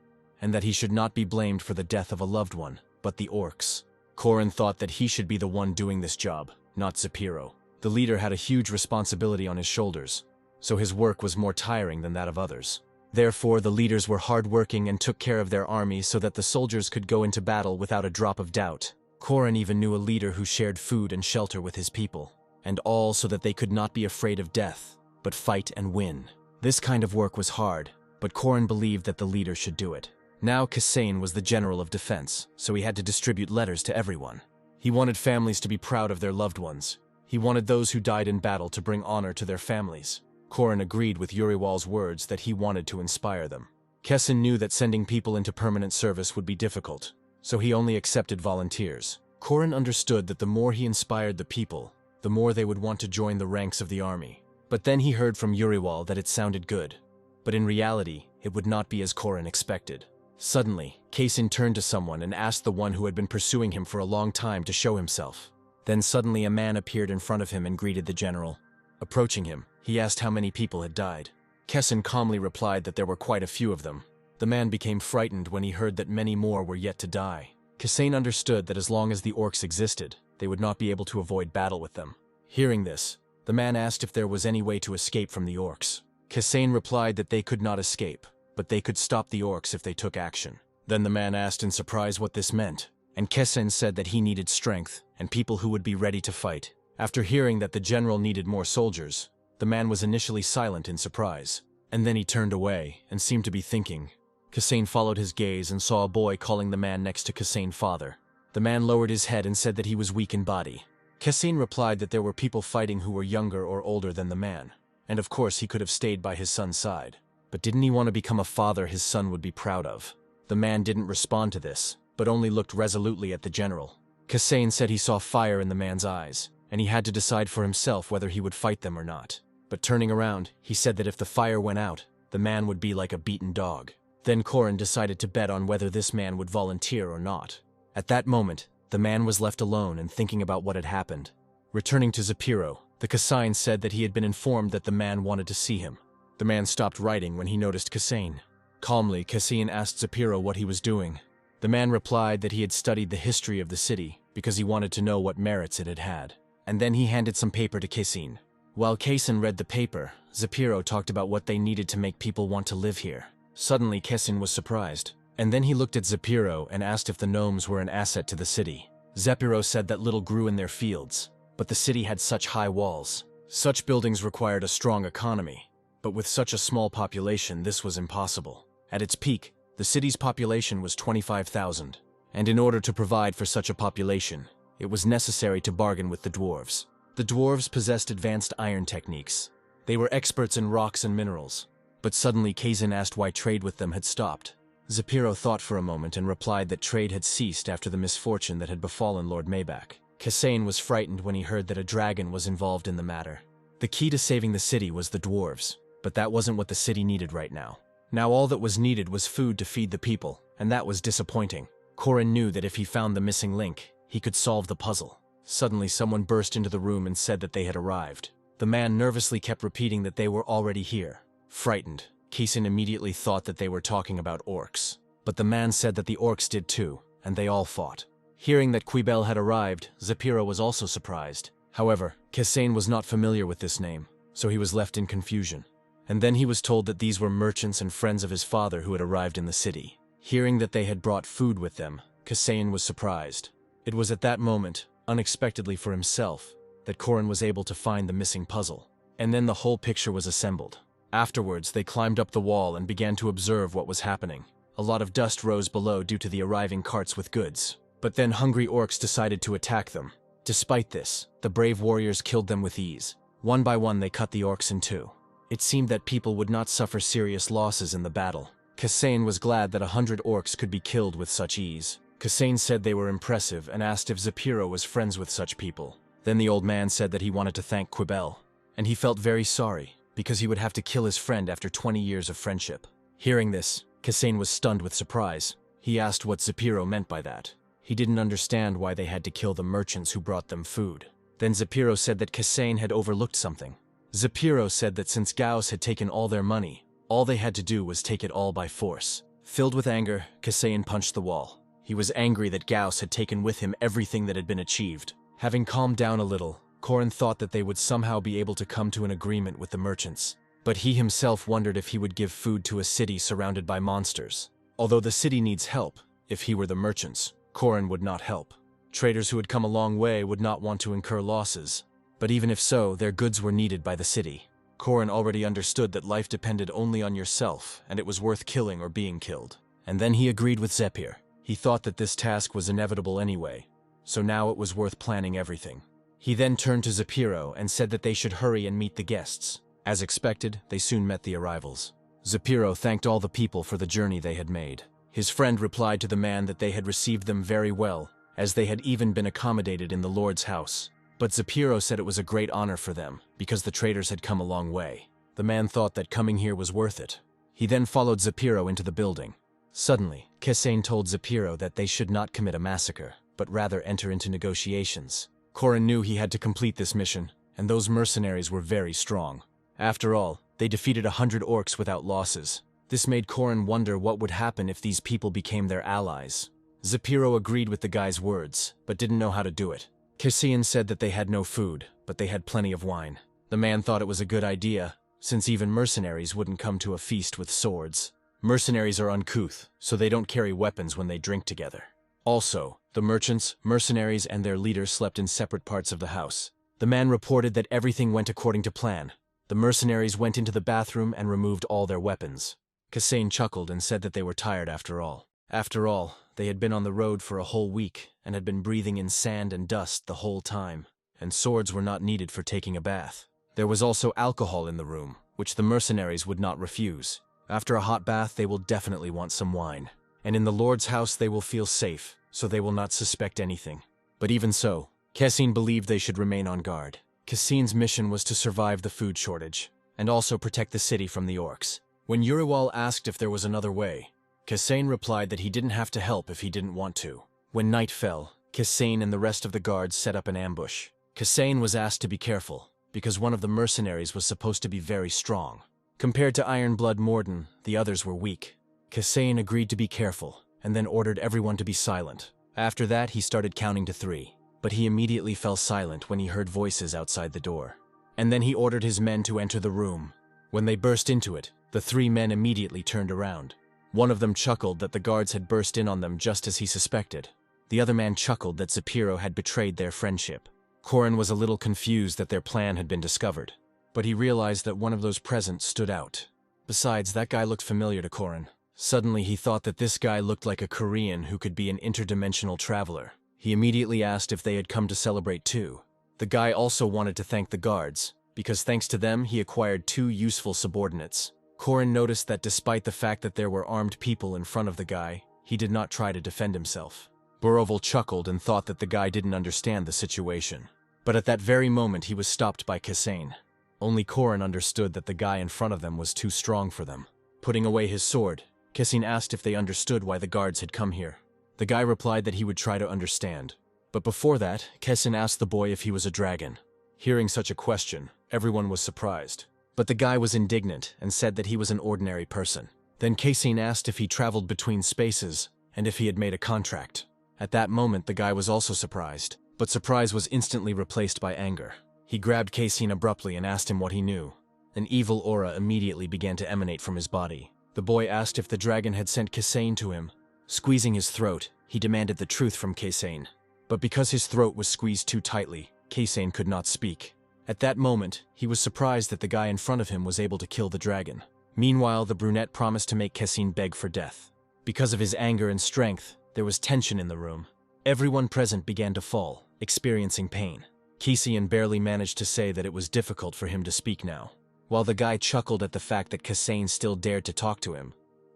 and that he should not be blamed for the death of a loved one, but the Orcs. Corin thought that he should be the one doing this job, not Zapiro. The leader had a huge responsibility on his shoulders, so his work was more tiring than that of others. Therefore, the leaders were hardworking and took care of their armies so that the soldiers could go into battle without a drop of doubt. Corin even knew a leader who shared food and shelter with his people, and all so that they could not be afraid of death, but fight and win. This kind of work was hard, but Corin believed that the leader should do it. Now Kasain was the general of defense, so he had to distribute letters to everyone. He wanted families to be proud of their loved ones. He wanted those who died in battle to bring honor to their families. Corin agreed with Uriwal's words that he wanted to inspire them. Kessin knew that sending people into permanent service would be difficult, so he only accepted volunteers. Corin understood that the more he inspired the people, the more they would want to join the ranks of the army. But then he heard from Uriwal that it sounded good, but in reality, it would not be as Corin expected. Suddenly, Kessin turned to someone and asked the one who had been pursuing him for a long time to show himself. Then suddenly a man appeared in front of him and greeted the general. Approaching him, he asked how many people had died. Kessin calmly replied that there were quite a few of them. The man became frightened when he heard that many more were yet to die. Kessin understood that as long as the Orcs existed, they would not be able to avoid battle with them. Hearing this, the man asked if there was any way to escape from the Orcs. Kessin replied that they could not escape, but they could stop the Orcs if they took action. Then the man asked in surprise what this meant, and Kessin said that he needed strength and people who would be ready to fight. After hearing that the general needed more soldiers, the man was initially silent in surprise, and then he turned away and seemed to be thinking. Kessin followed his gaze and saw a boy calling the man next to Kessin father. The man lowered his head and said that he was weak in body. Kessin replied that there were people fighting who were younger or older than the man, and of course he could have stayed by his son's side. But didn't he want to become a father his son would be proud of? The man didn't respond to this, but only looked resolutely at the general. Kessin said he saw fire in the man's eyes, and he had to decide for himself whether he would fight them or not. But turning around, he said that if the fire went out, the man would be like a beaten dog. Then Corin decided to bet on whether this man would volunteer or not. At that moment, the man was left alone and thinking about what had happened. Returning to Zapiro, the Kassain said that he had been informed that the man wanted to see him. The man stopped writing when he noticed Kassain. Calmly, Kassain asked Zapiro what he was doing. The man replied that he had studied the history of the city because he wanted to know what merits it had had. And then he handed some paper to Kassain. While Kassain read the paper, Zapiro talked about what they needed to make people want to live here. Suddenly, Kassain was surprised, and then he looked at Zapiro and asked if the gnomes were an asset to the city. Zapiro said that little grew in their fields, but the city had such high walls. Such buildings required a strong economy, but with such a small population, this was impossible. At its peak, the city's population was 25,000, and in order to provide for such a population, it was necessary to bargain with the dwarves. The dwarves possessed advanced iron techniques. They were experts in rocks and minerals. But suddenly Kassain asked why trade with them had stopped. Zapiro thought for a moment and replied that trade had ceased after the misfortune that had befallen Lord Payback. Kassain was frightened when he heard that a dragon was involved in the matter. The key to saving the city was the dwarves, but that wasn't what the city needed right now. Now all that was needed was food to feed the people, and that was disappointing. Corin knew that if he found the missing link, he could solve the puzzle. Suddenly someone burst into the room and said that they had arrived. The man nervously kept repeating that they were already here. Frightened, Kassain immediately thought that they were talking about Orcs. But the man said that the Orcs did too, and they all fought. Hearing that Quibel had arrived, Zapiro was also surprised. However, Kassain was not familiar with this name, so he was left in confusion. And then he was told that these were merchants and friends of his father who had arrived in the city. Hearing that they had brought food with them, Kassain was surprised. It was at that moment, unexpectedly for himself, that Corin was able to find the missing puzzle. And then the whole picture was assembled. Afterwards, they climbed up the wall and began to observe what was happening. A lot of dust rose below due to the arriving carts with goods. But then hungry Orcs decided to attack them. Despite this, the brave warriors killed them with ease. One by one, they cut the Orcs in two. It seemed that people would not suffer serious losses in the battle. Kassain was glad that 100 Orcs could be killed with such ease. Kassain said they were impressive and asked if Zapiro was friends with such people. Then the old man said that he wanted to thank Quibel, and he felt very sorry, because he would have to kill his friend after 20 years of friendship. Hearing this, Kassain was stunned with surprise. He asked what Zapiro meant by that. He didn't understand why they had to kill the merchants who brought them food. Then Zapiro said that Kassain had overlooked something. Zapiro said that since Gauss had taken all their money, all they had to do was take it all by force. Filled with anger, Kasain punched the wall. He was angry that Gauss had taken with him everything that had been achieved. Having calmed down a little, Corin thought that they would somehow be able to come to an agreement with the merchants. But he himself wondered if he would give food to a city surrounded by monsters. Although the city needs help, if he were the merchants, Corin would not help. Traders who had come a long way would not want to incur losses. But even if so, their goods were needed by the city. Corin already understood that life depended only on yourself, and it was worth killing or being killed. And then he agreed with Zephyr. He thought that this task was inevitable anyway, so now it was worth planning everything. He then turned to Zapiro and said that they should hurry and meet the guests. As expected, they soon met the arrivals. Zapiro thanked all the people for the journey they had made. His friend replied to the man that they had received them very well, as they had even been accommodated in the Lord's house. But Zapiro said it was a great honor for them, because the traders had come a long way. The man thought that coming here was worth it. He then followed Zapiro into the building. Suddenly, Kasain told Zapiro that they should not commit a massacre, but rather enter into negotiations. Corin knew he had to complete this mission, and those mercenaries were very strong. After all, they defeated 100 orcs without losses. This made Corin wonder what would happen if these people became their allies. Zapiro agreed with the guy's words, but didn't know how to do it. Kasain said that they had no food, but they had plenty of wine. The man thought it was a good idea, since even mercenaries wouldn't come to a feast with swords. Mercenaries are uncouth, so they don't carry weapons when they drink together. Also, the merchants, mercenaries, and their leaders slept in separate parts of the house. The man reported that everything went according to plan. The mercenaries went into the bathroom and removed all their weapons. Kasain chuckled and said that they were tired after all. After all, they had been on the road for a whole week and had been breathing in sand and dust the whole time, and swords were not needed for taking a bath. There was also alcohol in the room, which the mercenaries would not refuse. After a hot bath, they will definitely want some wine. And in the Lord's house they will feel safe, so they will not suspect anything. But even so, Kasain believed they should remain on guard. Kasain's mission was to survive the food shortage, and also protect the city from the orcs. When Uriwal asked if there was another way, Kasain replied that he didn't have to help if he didn't want to. When night fell, Kasain and the rest of the guards set up an ambush. Kasain was asked to be careful, because one of the mercenaries was supposed to be very strong. Compared to Ironblood Morden, the others were weak. Kasain agreed to be careful, and then ordered everyone to be silent. After that, he started counting to 3, but he immediately fell silent when he heard voices outside the door. And then he ordered his men to enter the room. When they burst into it, the 3 men immediately turned around. One of them chuckled that the guards had burst in on them just as he suspected. The other man chuckled that Zapiro had betrayed their friendship. Corin was a little confused that their plan had been discovered, but he realized that one of those present stood out. Besides, that guy looked familiar to Corin. Suddenly he thought that this guy looked like a Korean who could be an interdimensional traveler. He immediately asked if they had come to celebrate too. The guy also wanted to thank the guards, because thanks to them he acquired 2 useful subordinates. Corin noticed that despite the fact that there were armed people in front of the guy, he did not try to defend himself. Boroval chuckled and thought that the guy didn't understand the situation. But at that very moment he was stopped by Kasain. Only Corin understood that the guy in front of them was too strong for them. Putting away his sword, Kasain asked if they understood why the guards had come here. The guy replied that he would try to understand. But before that, Kasain asked the boy if he was a dragon. Hearing such a question, everyone was surprised. But the guy was indignant and said that he was an ordinary person. Then Kasain asked if he traveled between spaces and if he had made a contract. At that moment, the guy was also surprised, but surprise was instantly replaced by anger. He grabbed Kasain abruptly and asked him what he knew. An evil aura immediately began to emanate from his body. The boy asked if the dragon had sent Kasain to him. Squeezing his throat, he demanded the truth from Kasain. But because his throat was squeezed too tightly, Kasain could not speak. At that moment, he was surprised that the guy in front of him was able to kill the dragon. Meanwhile, the brunette promised to make Kasain beg for death. Because of his anger and strength, there was tension in the room. Everyone present began to fall, experiencing pain. Kasain barely managed to say that it was difficult for him to speak now. While the guy chuckled at the fact that Kasain still dared to talk to him,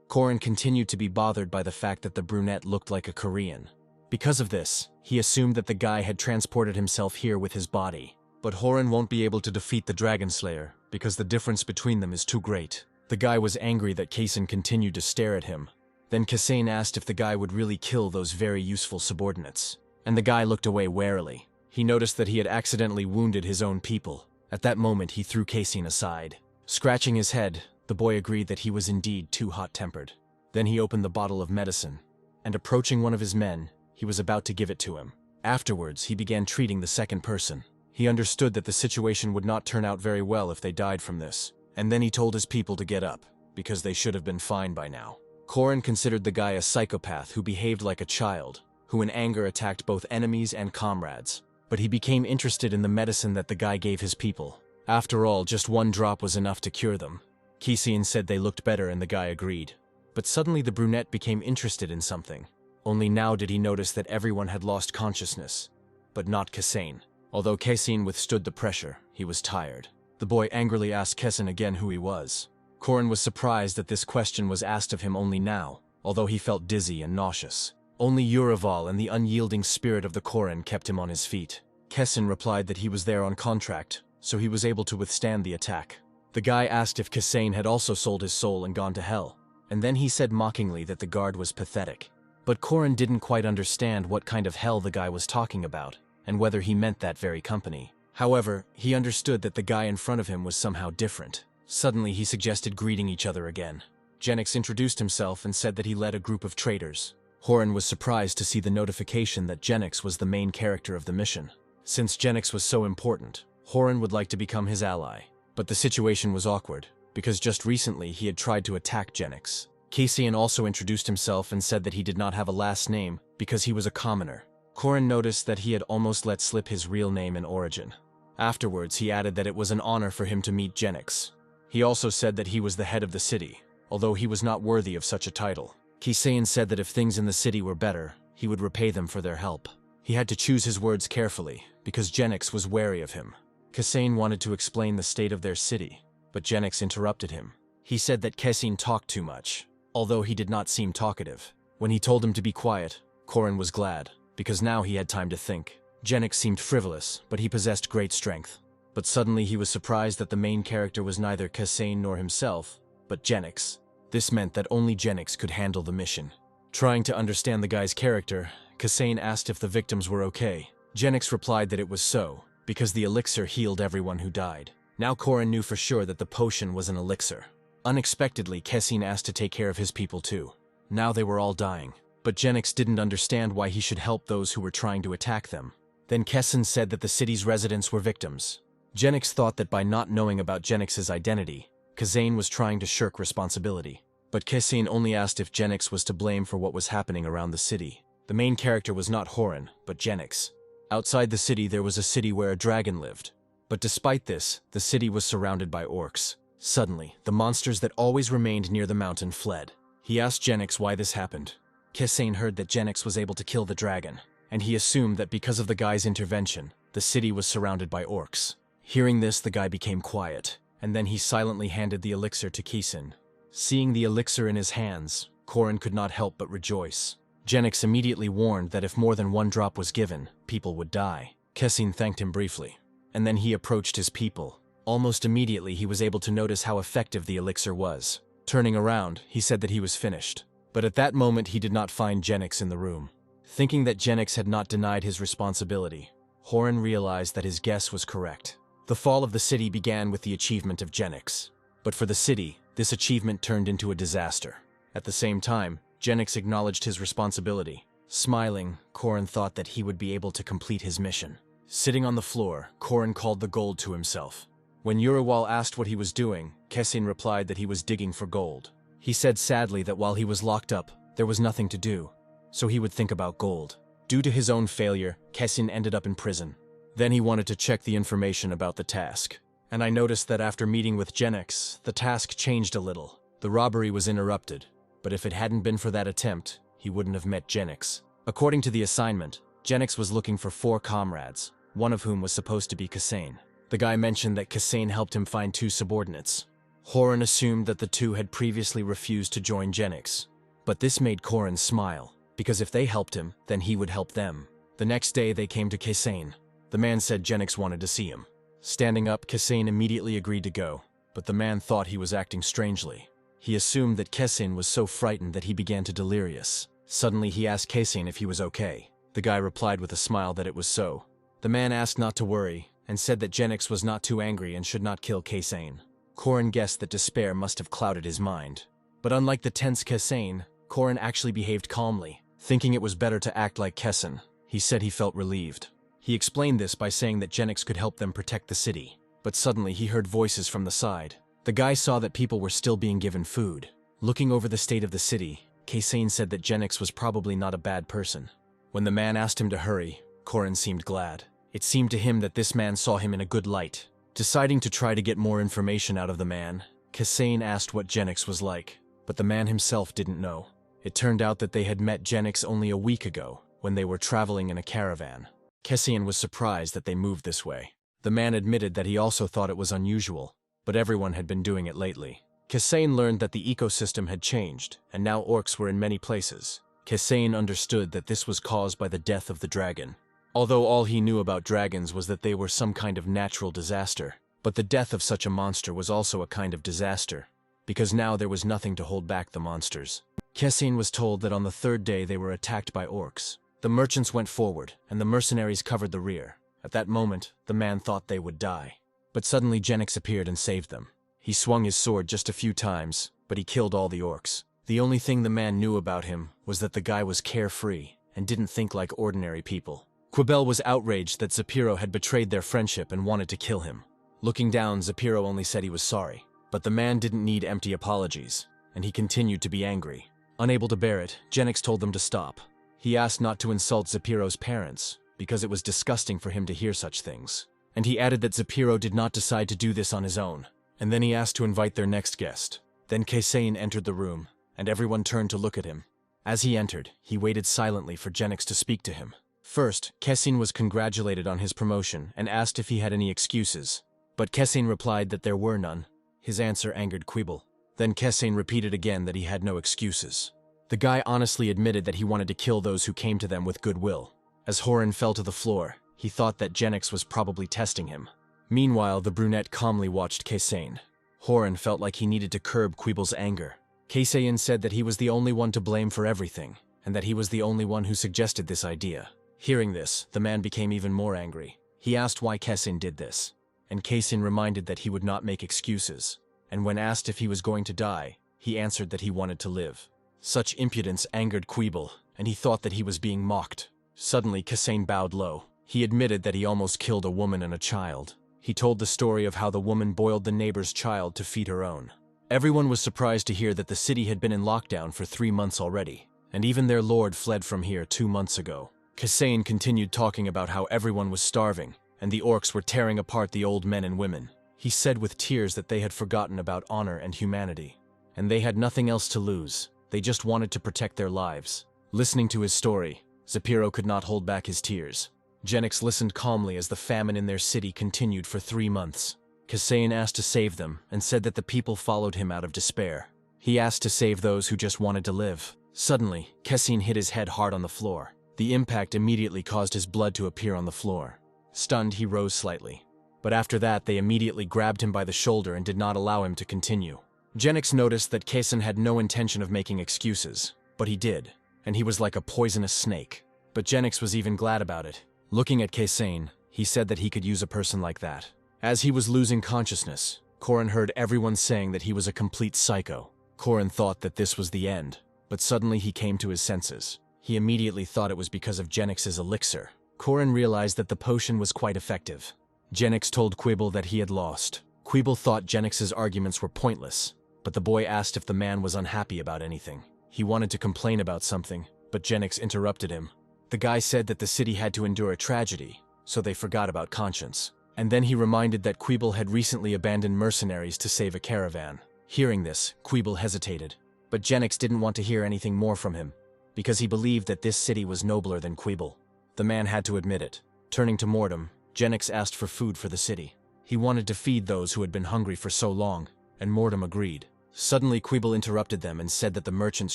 Corin continued to be bothered by the fact that the brunette looked like a Korean. Because of this, he assumed that the guy had transported himself here with his body. But Horan won't be able to defeat the Dragon Slayer, because the difference between them is too great. The guy was angry that Kasain continued to stare at him. Then Kasain asked if the guy would really kill those very useful subordinates. And the guy looked away warily. He noticed that he had accidentally wounded his own people. At that moment, he threw Casein aside. Scratching his head, the boy agreed that he was indeed too hot-tempered. Then he opened the bottle of medicine, and approaching one of his men, he was about to give it to him. Afterwards, he began treating the second person. He understood that the situation would not turn out very well if they died from this, and then he told his people to get up, because they should have been fine by now. Corin considered the guy a psychopath who behaved like a child, who in anger attacked both enemies and comrades. But he became interested in the medicine that the guy gave his people. After all, just one drop was enough to cure them. Casein said they looked better and the guy agreed. But suddenly the brunette became interested in something. Only now did he notice that everyone had lost consciousness, but not Casein. Although Casein withstood the pressure, he was tired. The boy angrily asked Casein again who he was. Corin was surprised that this question was asked of him only now, although he felt dizzy and nauseous. Only Urival and the unyielding spirit of the Corin kept him on his feet. Casein replied that he was there on contract, so he was able to withstand the attack. The guy asked if Casein had also sold his soul and gone to hell, and then he said mockingly that the guard was pathetic. But Corin didn't quite understand what kind of hell the guy was talking about, and whether he meant that very company. However, he understood that the guy in front of him was somehow different. Suddenly, he suggested greeting each other again. Jennix introduced himself and said that he led a group of traders. Corin was surprised to see the notification that Jennix was the main character of the mission. Since Jennix was so important, Corin would like to become his ally. But the situation was awkward, because just recently he had tried to attack Jennix. Casein also introduced himself and said that he did not have a last name because he was a commoner. Corin noticed that he had almost let slip his real name and origin. Afterwards, he added that it was an honor for him to meet Jennix. He also said that he was the head of the city, although he was not worthy of such a title. Casein said that if things in the city were better, he would repay them for their help. He had to choose his words carefully, because Jennix was wary of him. Casein wanted to explain the state of their city, but Jennix interrupted him. He said that Casein talked too much, although he did not seem talkative. When he told him to be quiet, Corin was glad, because now he had time to think. Jennix seemed frivolous, but he possessed great strength. But suddenly he was surprised that the main character was neither Casein nor himself, but Jennix. This meant that only Jennix could handle the mission. Trying to understand the guy's character, Casein asked if the victims were okay. Jennix replied that it was so, because the elixir healed everyone who died. Now Corin knew for sure that the potion was an elixir. Unexpectedly, Casein asked to take care of his people too. Now they were all dying, but Jennix didn't understand why he should help those who were trying to attack them. Then Casein said that the city's residents were victims. Jennix thought that by not knowing about Jennix's identity, Casein was trying to shirk responsibility. But Casein only asked if Jennix was to blame for what was happening around the city. The main character was not Corin, but Jennix. Outside the city there was a city where a dragon lived. But despite this, the city was surrounded by orcs. Suddenly, the monsters that always remained near the mountain fled. He asked Jennix why this happened. Casein heard that Jennix was able to kill the dragon, and he assumed that because of the guy's intervention, the city was surrounded by orcs. Hearing this, the guy became quiet, and then he silently handed the elixir to Casein. Seeing the elixir in his hands, Corin could not help but rejoice. Jennix immediately warned that if more than one drop was given, people would die. Casein thanked him briefly, and then he approached his people. Almost immediately he was able to notice how effective the elixir was. Turning around, he said that he was finished. But at that moment he did not find Jennix in the room. Thinking that Jennix had not denied his responsibility, Corin realized that his guess was correct. The fall of the city began with the achievement of Jennix. But for the city, this achievement turned into a disaster. At the same time, Jennix acknowledged his responsibility. Smiling, Corin thought that he would be able to complete his mission. Sitting on the floor, Corin called the gold to himself. When Uriwal asked what he was doing, Casein replied that he was digging for gold. He said sadly that while he was locked up, there was nothing to do, so he would think about gold. Due to his own failure, Casein ended up in prison. Then he wanted to check the information about the task. And I noticed that after meeting with Jennix, the task changed a little. The robbery was interrupted, but if it hadn't been for that attempt, he wouldn't have met Jennix. According to the assignment, Jennix was looking for 4 comrades, one of whom was supposed to be Casein. The guy mentioned that Casein helped him find 2 subordinates. Corin assumed that the 2 had previously refused to join Jennix. But this made Corin smile, because if they helped him, then he would help them. The next day they came to Casein. The man said Jennix wanted to see him. Standing up, Casein immediately agreed to go, but the man thought he was acting strangely. He assumed that Casein was so frightened that he began to delirious. Suddenly he asked Casein if he was okay. The guy replied with a smile that it was so. The man asked not to worry, and said that Jennix was not too angry and should not kill Kaysane. Corin guessed that despair must have clouded his mind. But unlike the tense Kaysane, Corin actually behaved calmly. Thinking it was better to act like Kaysane, he said he felt relieved. He explained this by saying that Jennix could help them protect the city. But suddenly he heard voices from the side. The guy saw that people were still being given food. Looking over the state of the city, Kaysane said that Jennix was probably not a bad person. When the man asked him to hurry, Corin seemed glad. It seemed to him that this man saw him in a good light. Deciding to try to get more information out of the man, Kaysane asked what Jennix was like, but the man himself didn't know. It turned out that they had met Jennix only a week ago, when they were traveling in a caravan. Kaysane was surprised that they moved this way. The man admitted that he also thought it was unusual, but everyone had been doing it lately. Kaysane learned that the ecosystem had changed, and now orcs were in many places. Kaysane understood that this was caused by the death of the dragon. Although all he knew about dragons was that they were some kind of natural disaster, but the death of such a monster was also a kind of disaster, because now there was nothing to hold back the monsters. Kaysane was told that on the third day they were attacked by orcs. The merchants went forward, and the mercenaries covered the rear. At that moment, the man thought they would die. But suddenly Jennix appeared and saved them. He swung his sword just a few times, but he killed all the orcs. The only thing the man knew about him was that the guy was carefree and didn't think like ordinary people. Quibel was outraged that Zapiro had betrayed their friendship and wanted to kill him. Looking down, Zapiro only said he was sorry. But the man didn't need empty apologies, and he continued to be angry. Unable to bear it, Jennix told them to stop. He asked not to insult Zapiro's parents, because it was disgusting for him to hear such things. And he added that Zapiro did not decide to do this on his own. And then he asked to invite their next guest. Then Kaysane entered the room, and everyone turned to look at him. As he entered, he waited silently for Jennix to speak to him. First, Kaysane was congratulated on his promotion and asked if he had any excuses. But Kaysane replied that there were none. His answer angered Quibel. Then Kaysane repeated again that he had no excuses. The guy honestly admitted that he wanted to kill those who came to them with goodwill. As Horin fell to the floor, he thought that Jennix was probably testing him. Meanwhile, the brunette calmly watched Kaysane. Horin felt like he needed to curb Quibel's anger. Kaysane said that he was the only one to blame for everything, and that he was the only one who suggested this idea. Hearing this, the man became even more angry. He asked why Kaysane did this, and Kaysane reminded that he would not make excuses. And when asked if he was going to die, he answered that he wanted to live. Such impudence angered Quibel, and he thought that he was being mocked. Suddenly, Kaysane bowed low. He admitted that he almost killed a woman and a child. He told the story of how the woman boiled the neighbor's child to feed her own. Everyone was surprised to hear that the city had been in lockdown for 3 months already, and even their lord fled from here 2 months ago. Kaysane continued talking about how everyone was starving, and the orcs were tearing apart the old men and women. He said with tears that they had forgotten about honor and humanity, and they had nothing else to lose. They just wanted to protect their lives. Listening to his story, Zapiro could not hold back his tears. Jennix listened calmly as the famine in their city continued for 3 months. Kaysane asked to save them and said that the people followed him out of despair. He asked to save those who just wanted to live. Suddenly, Kaysane hit his head hard on the floor. The impact immediately caused his blood to appear on the floor. Stunned, he rose slightly. But after that, they immediately grabbed him by the shoulder and did not allow him to continue. Jennix noticed that Kaysane had no intention of making excuses, but he did, and he was like a poisonous snake. But Jennix was even glad about it. Looking at Kaysane, he said that he could use a person like that. As he was losing consciousness, Corin heard everyone saying that he was a complete psycho. Corin thought that this was the end, but suddenly he came to his senses. He immediately thought it was because of Jennix's elixir. Corin realized that the potion was quite effective. Jennix told Quibel that he had lost. Quibel thought Jennix's arguments were pointless, but the boy asked if the man was unhappy about anything. He wanted to complain about something, but Jennix interrupted him. The guy said that the city had to endure a tragedy, so they forgot about conscience. And then he reminded that Quibel had recently abandoned mercenaries to save a caravan. Hearing this, Quibel hesitated, but Jennix didn't want to hear anything more from him, because he believed that this city was nobler than Quibel. The man had to admit it. Turning to Mordum, Jennix asked for food for the city. He wanted to feed those who had been hungry for so long, and Mordum agreed. Suddenly, Quibel interrupted them and said that the merchants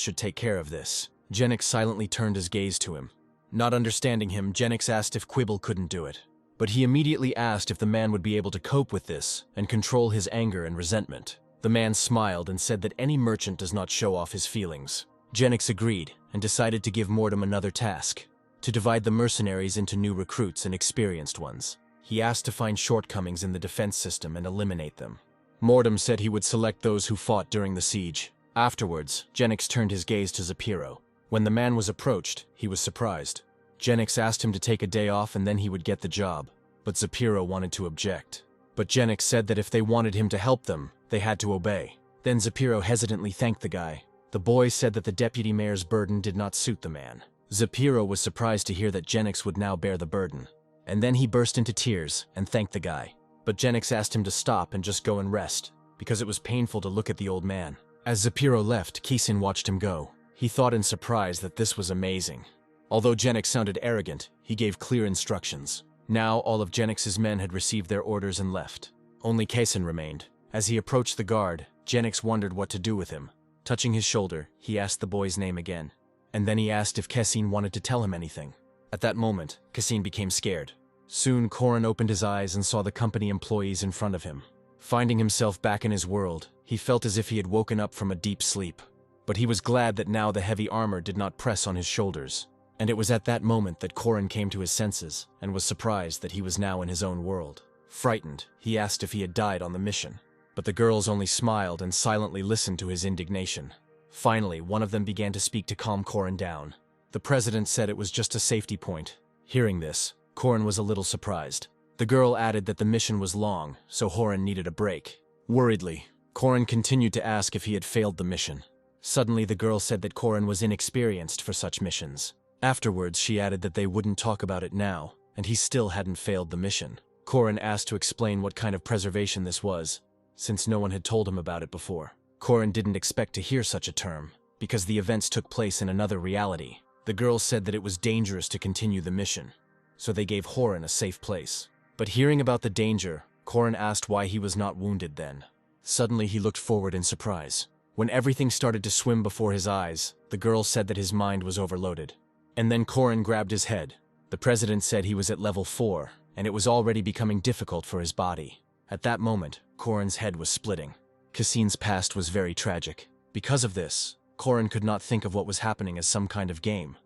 should take care of this. Jennix silently turned his gaze to him. Not understanding him, Jennix asked if Quibel couldn't do it. But he immediately asked if the man would be able to cope with this and control his anger and resentment. The man smiled and said that any merchant does not show off his feelings. Jennix agreed and decided to give Mordum another task, to divide the mercenaries into new recruits and experienced ones. He asked to find shortcomings in the defense system and eliminate them. Mordum said he would select those who fought during the siege. Afterwards, Jennix turned his gaze to Zapiro. When the man was approached, he was surprised. Jennix asked him to take a day off and then he would get the job, but Zapiro wanted to object. But Jennix said that if they wanted him to help them, they had to obey. Then Zapiro hesitantly thanked the guy. The boy said that the deputy mayor's burden did not suit the man. Zapiro was surprised to hear that Jennix would now bear the burden. And then he burst into tears and thanked the guy. But Jennix asked him to stop and just go and rest, because it was painful to look at the old man. As Zapiro left, Kisin watched him go. He thought in surprise that this was amazing. Although Jennix sounded arrogant, he gave clear instructions. Now all of Jennix's men had received their orders and left. Only Kisin remained. As he approached the guard, Jennix wondered what to do with him. Touching his shoulder, he asked the boy's name again. And then he asked if Kisin wanted to tell him anything. At that moment, Kisin became scared. Soon Corin opened his eyes and saw the company employees in front of him. Finding himself back in his world, he felt as if he had woken up from a deep sleep. But he was glad that now the heavy armor did not press on his shoulders. And it was at that moment that Corin came to his senses and was surprised that he was now in his own world. Frightened, he asked if he had died on the mission. But the girls only smiled and silently listened to his indignation. Finally, one of them began to speak to calm Corin down. The president said it was just a safety point. Hearing this, Corin was a little surprised. The girl added that the mission was long, so Horin needed a break. Worriedly, Corin continued to ask if he had failed the mission. Suddenly the girl said that Corin was inexperienced for such missions. Afterwards, she added that they wouldn't talk about it now, and he still hadn't failed the mission. Corin asked to explain what kind of preservation this was, since no one had told him about it before. Corin didn't expect to hear such a term, because the events took place in another reality. The girl said that it was dangerous to continue the mission, so they gave Horin a safe place. But hearing about the danger, Corin asked why he was not wounded then. Suddenly he looked forward in surprise. When everything started to swim before his eyes, the girl said that his mind was overloaded. And then Corin grabbed his head. The president said he was at level 4, and it was already becoming difficult for his body. At that moment, Corin's head was splitting. Kisin's past was very tragic. Because of this, Corin could not think of what was happening as some kind of game,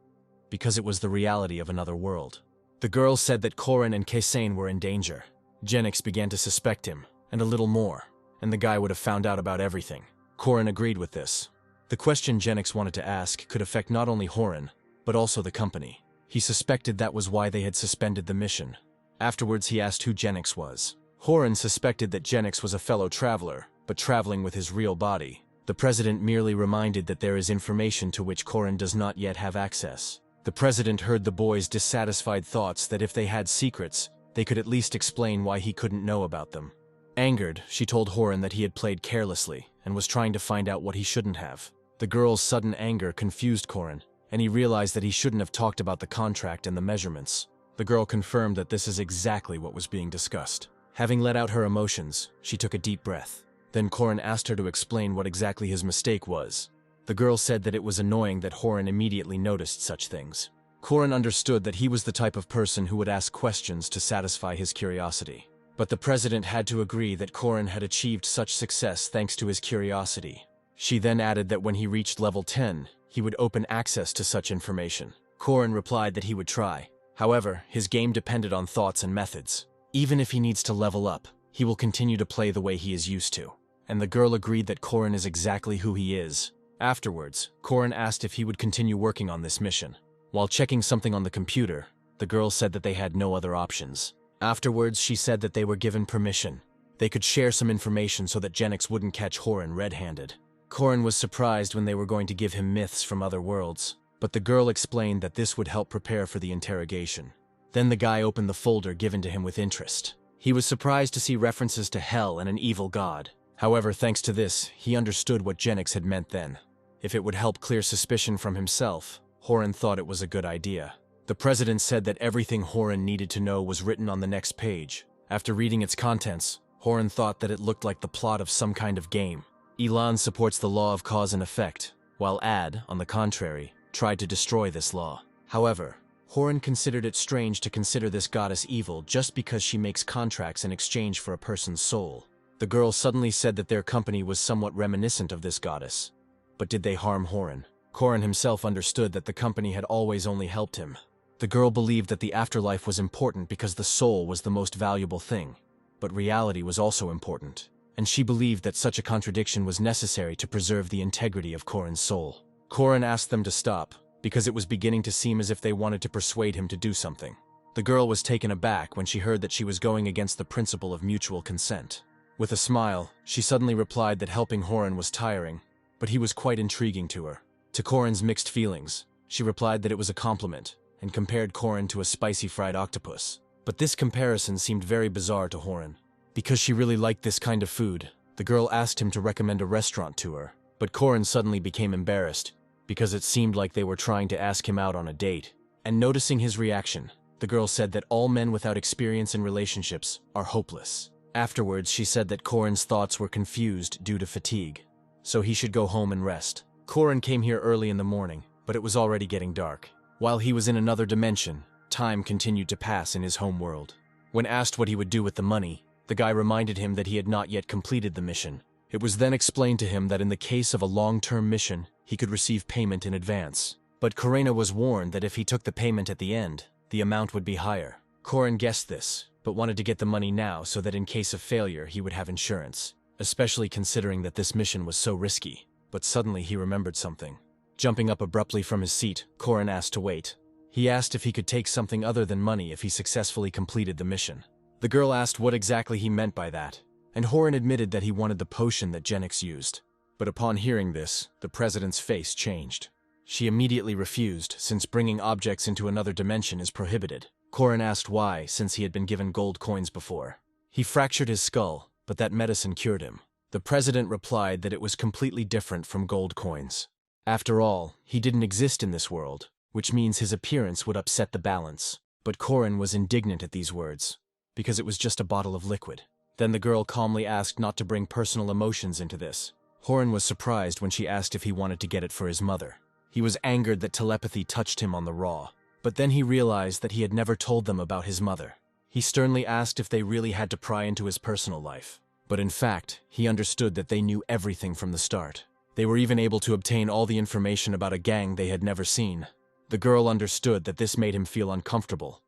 because it was the reality of another world. The girl said that Corin and Kisin were in danger. Jennix began to suspect him, and a little more, and the guy would have found out about everything. Corin agreed with this. The question Jennix wanted to ask could affect not only Horin, but also the company. He suspected that was why they had suspended the mission. Afterwards he asked who Jennix was. Horin suspected that Jennix was a fellow traveler, but traveling with his real body. The president merely reminded that there is information to which Corin does not yet have access. The president heard the boys' dissatisfied thoughts that if they had secrets, they could at least explain why he couldn't know about them. Angered, she told Horin that he had played carelessly and was trying to find out what he shouldn't have. The girl's sudden anger confused Corin, and he realized that he shouldn't have talked about the contract and the measurements. The girl confirmed that this is exactly what was being discussed. Having let out her emotions, she took a deep breath. Then Corin asked her to explain what exactly his mistake was. The girl said that it was annoying that Horin immediately noticed such things. Corin understood that he was the type of person who would ask questions to satisfy his curiosity. But the president had to agree that Corin had achieved such success thanks to his curiosity. She then added that when he reached level 10, he would open access to such information. Corin replied that he would try. However, his game depended on thoughts and methods. Even if he needs to level up, he will continue to play the way he is used to. And the girl agreed that Corin is exactly who he is. Afterwards, Corin asked if he would continue working on this mission. While checking something on the computer, the girl said that they had no other options. Afterwards, she said that they were given permission. They could share some information so that Jennix wouldn't catch Horin red-handed. Corin was surprised when they were going to give him myths from other worlds, but the girl explained that this would help prepare for the interrogation. Then the guy opened the folder given to him with interest. He was surprised to see references to hell and an evil god. However, thanks to this, he understood what Jennix had meant then. If it would help clear suspicion from himself, Horin thought it was a good idea. The president said that everything Horin needed to know was written on the next page. After reading its contents, Horin thought that it looked like the plot of some kind of game. Elan supports the law of cause and effect, while Ad, on the contrary, tried to destroy this law. However, Horin considered it strange to consider this goddess evil just because she makes contracts in exchange for a person's soul. The girl suddenly said that their company was somewhat reminiscent of this goddess. But did they harm Horin? Corin himself understood that the company had always only helped him. The girl believed that the afterlife was important because the soul was the most valuable thing. But reality was also important, and she believed that such a contradiction was necessary to preserve the integrity of Corin's soul. Corin asked them to stop, because it was beginning to seem as if they wanted to persuade him to do something. The girl was taken aback when she heard that she was going against the principle of mutual consent. With a smile, she suddenly replied that helping Corin was tiring, but he was quite intriguing to her. To Corin's mixed feelings, she replied that it was a compliment, and compared Corin to a spicy fried octopus. But this comparison seemed very bizarre to Corin. Because she really liked this kind of food, the girl asked him to recommend a restaurant to her. But Corin suddenly became embarrassed, because it seemed like they were trying to ask him out on a date. And noticing his reaction, the girl said that all men without experience in relationships are hopeless. Afterwards, she said that Corin's thoughts were confused due to fatigue, so he should go home and rest. Corin came here early in the morning, but it was already getting dark. While he was in another dimension, time continued to pass in his home world. When asked what he would do with the money, the guy reminded him that he had not yet completed the mission. It was then explained to him that in the case of a long-term mission, he could receive payment in advance. But Corin was warned that if he took the payment at the end, the amount would be higher. Corin guessed this, but wanted to get the money now so that in case of failure he would have insurance, especially considering that this mission was so risky. But suddenly he remembered something. Jumping up abruptly from his seat, Corin asked to wait. He asked if he could take something other than money if he successfully completed the mission. The girl asked what exactly he meant by that, and Corin admitted that he wanted the potion that Jennix used. But upon hearing this, the president's face changed. She immediately refused, since bringing objects into another dimension is prohibited. Corin asked why, since he had been given gold coins before. He fractured his skull, but that medicine cured him. The president replied that it was completely different from gold coins. After all, he didn't exist in this world, which means his appearance would upset the balance. But Corin was indignant at these words, because it was just a bottle of liquid. Then the girl calmly asked not to bring personal emotions into this. Corin was surprised when she asked if he wanted to get it for his mother. He was angered that telepathy touched him on the raw. But then he realized that he had never told them about his mother. He sternly asked if they really had to pry into his personal life. But in fact, he understood that they knew everything from the start. They were even able to obtain all the information about a gang they had never seen. The girl understood that this made him feel uncomfortable,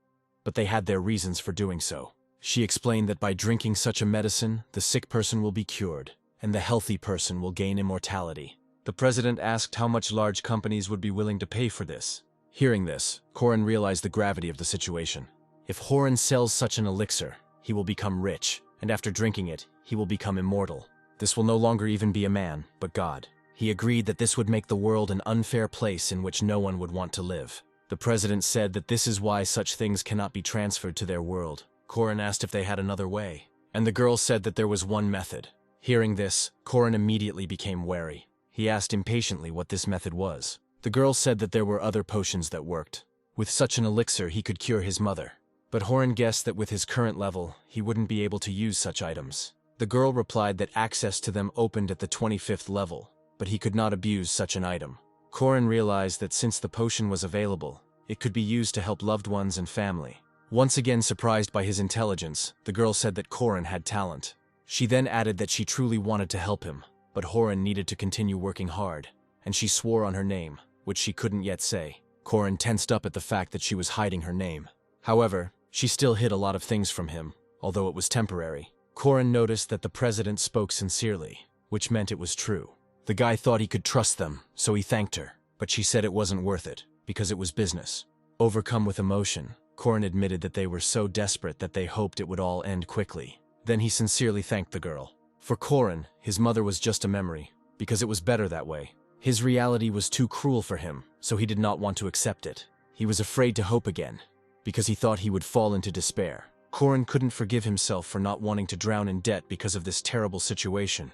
but they had their reasons for doing so. She explained that by drinking such a medicine, the sick person will be cured, and the healthy person will gain immortality. The president asked how much large companies would be willing to pay for this. Hearing this, Corin realized the gravity of the situation. If Corin sells such an elixir, he will become rich, and after drinking it, he will become immortal. This will no longer even be a man, but God. He agreed that this would make the world an unfair place in which no one would want to live. The president said that this is why such things cannot be transferred to their world. Corin asked if they had another way, and the girl said that there was one method. Hearing this, Corin immediately became wary. He asked impatiently what this method was. The girl said that there were other potions that worked. With such an elixir, he could cure his mother. But Corin guessed that with his current level, he wouldn't be able to use such items. The girl replied that access to them opened at the 25th level, but he could not abuse such an item. Corin realized that since the potion was available, it could be used to help loved ones and family. Once again surprised by his intelligence, the girl said that Corin had talent. She then added that she truly wanted to help him, but Corin needed to continue working hard, and she swore on her name, which she couldn't yet say. Corin tensed up at the fact that she was hiding her name. However, she still hid a lot of things from him, although it was temporary. Corin noticed that the president spoke sincerely, which meant it was true. The guy thought he could trust them, so he thanked her, but she said it wasn't worth it, because it was business. Overcome with emotion, Corin admitted that they were so desperate that they hoped it would all end quickly. Then he sincerely thanked the girl. For Corin, his mother was just a memory, because it was better that way. His reality was too cruel for him, so he did not want to accept it. He was afraid to hope again, because he thought he would fall into despair. Corin couldn't forgive himself for not wanting to drown in debt because of this terrible situation.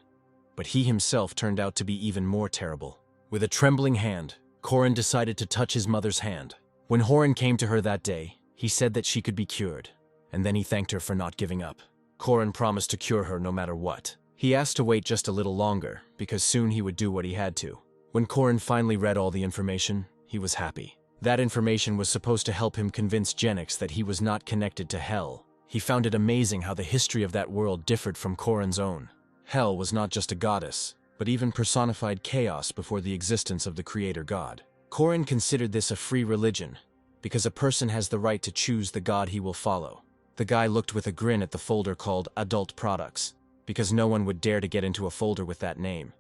But he himself turned out to be even more terrible. With a trembling hand, Corin decided to touch his mother's hand. When Corin came to her that day, he said that she could be cured, and then he thanked her for not giving up. Corin promised to cure her no matter what. He asked to wait just a little longer, because soon he would do what he had to. When Corin finally read all the information, he was happy. That information was supposed to help him convince Jennix that he was not connected to Hell. He found it amazing how the history of that world differed from Corin's own. Hell was not just a goddess, but even personified chaos before the existence of the creator god. Corin considered this a free religion, because a person has the right to choose the god he will follow. The guy looked with a grin at the folder called Adult Products, because no one would dare to get into a folder with that name,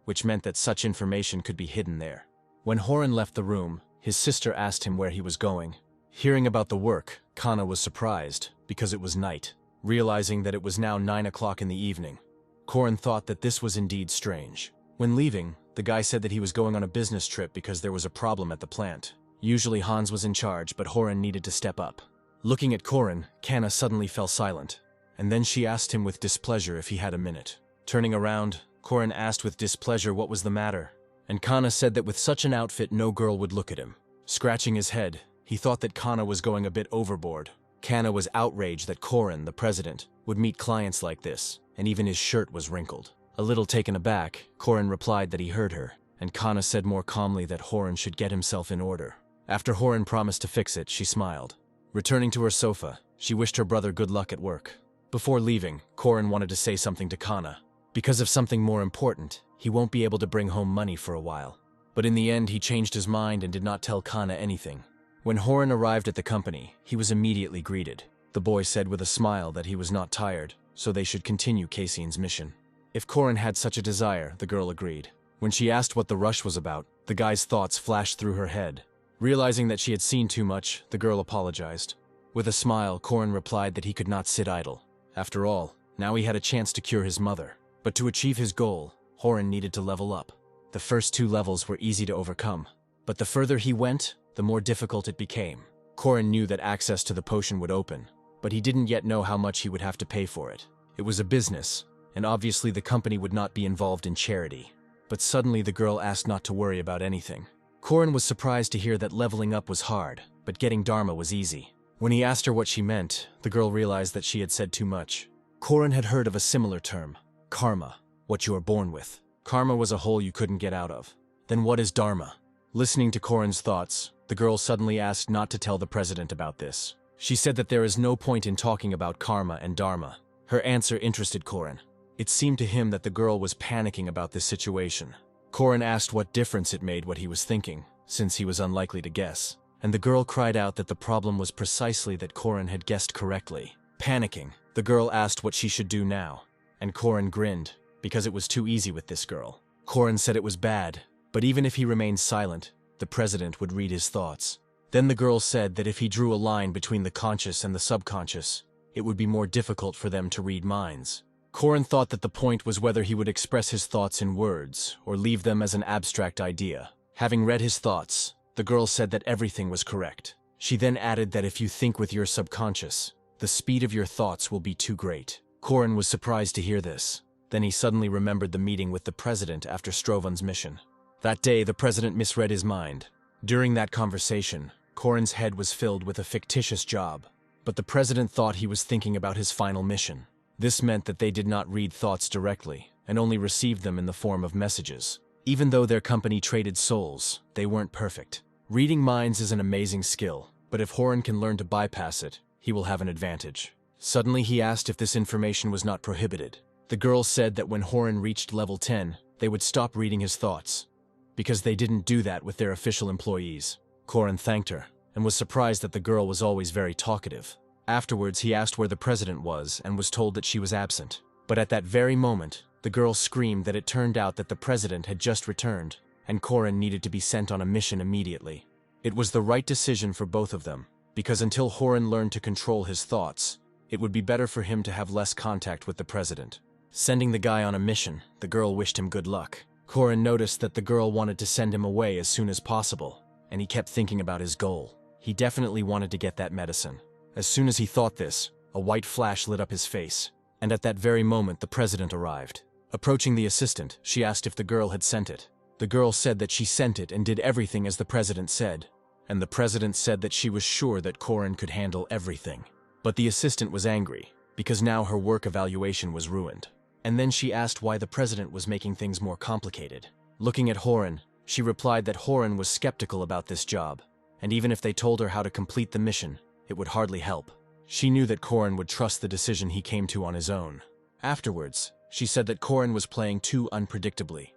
which meant that such information could be hidden there. When Horin left the room, his sister asked him where he was going. Hearing about the work, Kana was surprised, because it was night. Realizing that it was now 9 o'clock in the evening, Corin thought that this was indeed strange. When leaving, the guy said that he was going on a business trip because there was a problem at the plant. Usually Hans was in charge, but Horin needed to step up. Looking at Corin, Kana suddenly fell silent, and then she asked him with displeasure if he had a minute. Turning around, Corin asked with displeasure what was the matter, and Kana said that with such an outfit no girl would look at him. Scratching his head, he thought that Kana was going a bit overboard. Kana was outraged that Corin, the president, would meet clients like this, and even his shirt was wrinkled. A little taken aback, Corin replied that he heard her, and Kana said more calmly that Horin should get himself in order. After Horin promised to fix it, she smiled. Returning to her sofa, she wished her brother good luck at work. Before leaving, Corin wanted to say something to Kana. Because of something more important, he won't be able to bring home money for a while. But in the end, he changed his mind and did not tell Kana anything. When Horin arrived at the company, he was immediately greeted. The boy said with a smile that he was not tired, so they should continue Casein's mission. If Corin had such a desire, the girl agreed. When she asked what the rush was about, the guy's thoughts flashed through her head. Realizing that she had seen too much, the girl apologized. With a smile, Corin replied that he could not sit idle. After all, now he had a chance to cure his mother. But to achieve his goal, Horin needed to level up. The first 2 levels were easy to overcome, but the further he went, the more difficult it became. Corin knew that access to the potion would open, but he didn't yet know how much he would have to pay for it. It was a business, and obviously the company would not be involved in charity. But suddenly the girl asked not to worry about anything. Corin was surprised to hear that leveling up was hard, but getting Dharma was easy. When he asked her what she meant, the girl realized that she had said too much. Corin had heard of a similar term, karma, what you are born with. Karma was a hole you couldn't get out of. Then what is Dharma? Listening to Corin's thoughts, the girl suddenly asked not to tell the president about this. She said that there is no point in talking about karma and Dharma. Her answer interested Corin. It seemed to him that the girl was panicking about this situation. Corin asked what difference it made what he was thinking, since he was unlikely to guess. And the girl cried out that the problem was precisely that Corin had guessed correctly. Panicking, the girl asked what she should do now, and Corin grinned, because it was too easy with this girl. Corin said it was bad, but even if he remained silent, the president would read his thoughts. Then the girl said that if he drew a line between the conscious and the subconscious, it would be more difficult for them to read minds. Corin thought that the point was whether he would express his thoughts in words or leave them as an abstract idea. Having read his thoughts, the girl said that everything was correct. She then added that if you think with your subconscious, the speed of your thoughts will be too great. Corin was surprised to hear this. Then he suddenly remembered the meeting with the president after Strovan's mission. That day, the president misread his mind. During that conversation, Corin's head was filled with a fictitious job, but the president thought he was thinking about his final mission. This meant that they did not read thoughts directly, and only received them in the form of messages. Even though their company traded souls, they weren't perfect. Reading minds is an amazing skill, but if Horin can learn to bypass it, he will have an advantage. Suddenly he asked if this information was not prohibited. The girl said that when Horin reached level 10, they would stop reading his thoughts, because they didn't do that with their official employees. Corin thanked her, and was surprised that the girl was always very talkative. Afterwards, he asked where the president was and was told that she was absent. But at that very moment, the girl screamed that it turned out that the president had just returned, and Corin needed to be sent on a mission immediately. It was the right decision for both of them, because until Horin learned to control his thoughts, it would be better for him to have less contact with the president. Sending the guy on a mission, the girl wished him good luck. Corin noticed that the girl wanted to send him away as soon as possible, and he kept thinking about his goal. He definitely wanted to get that medicine. As soon as he thought this, a white flash lit up his face, and at that very moment the president arrived. Approaching the assistant, she asked if the girl had sent it. The girl said that she sent it and did everything as the president said, and the president said that she was sure that Corin could handle everything. But the assistant was angry, because now her work evaluation was ruined. And then she asked why the president was making things more complicated. Looking at Horin, she replied that Horin was skeptical about this job, and even if they told her how to complete the mission, it would hardly help. She knew that Corin would trust the decision he came to on his own. Afterwards, she said that Corin was playing too unpredictably,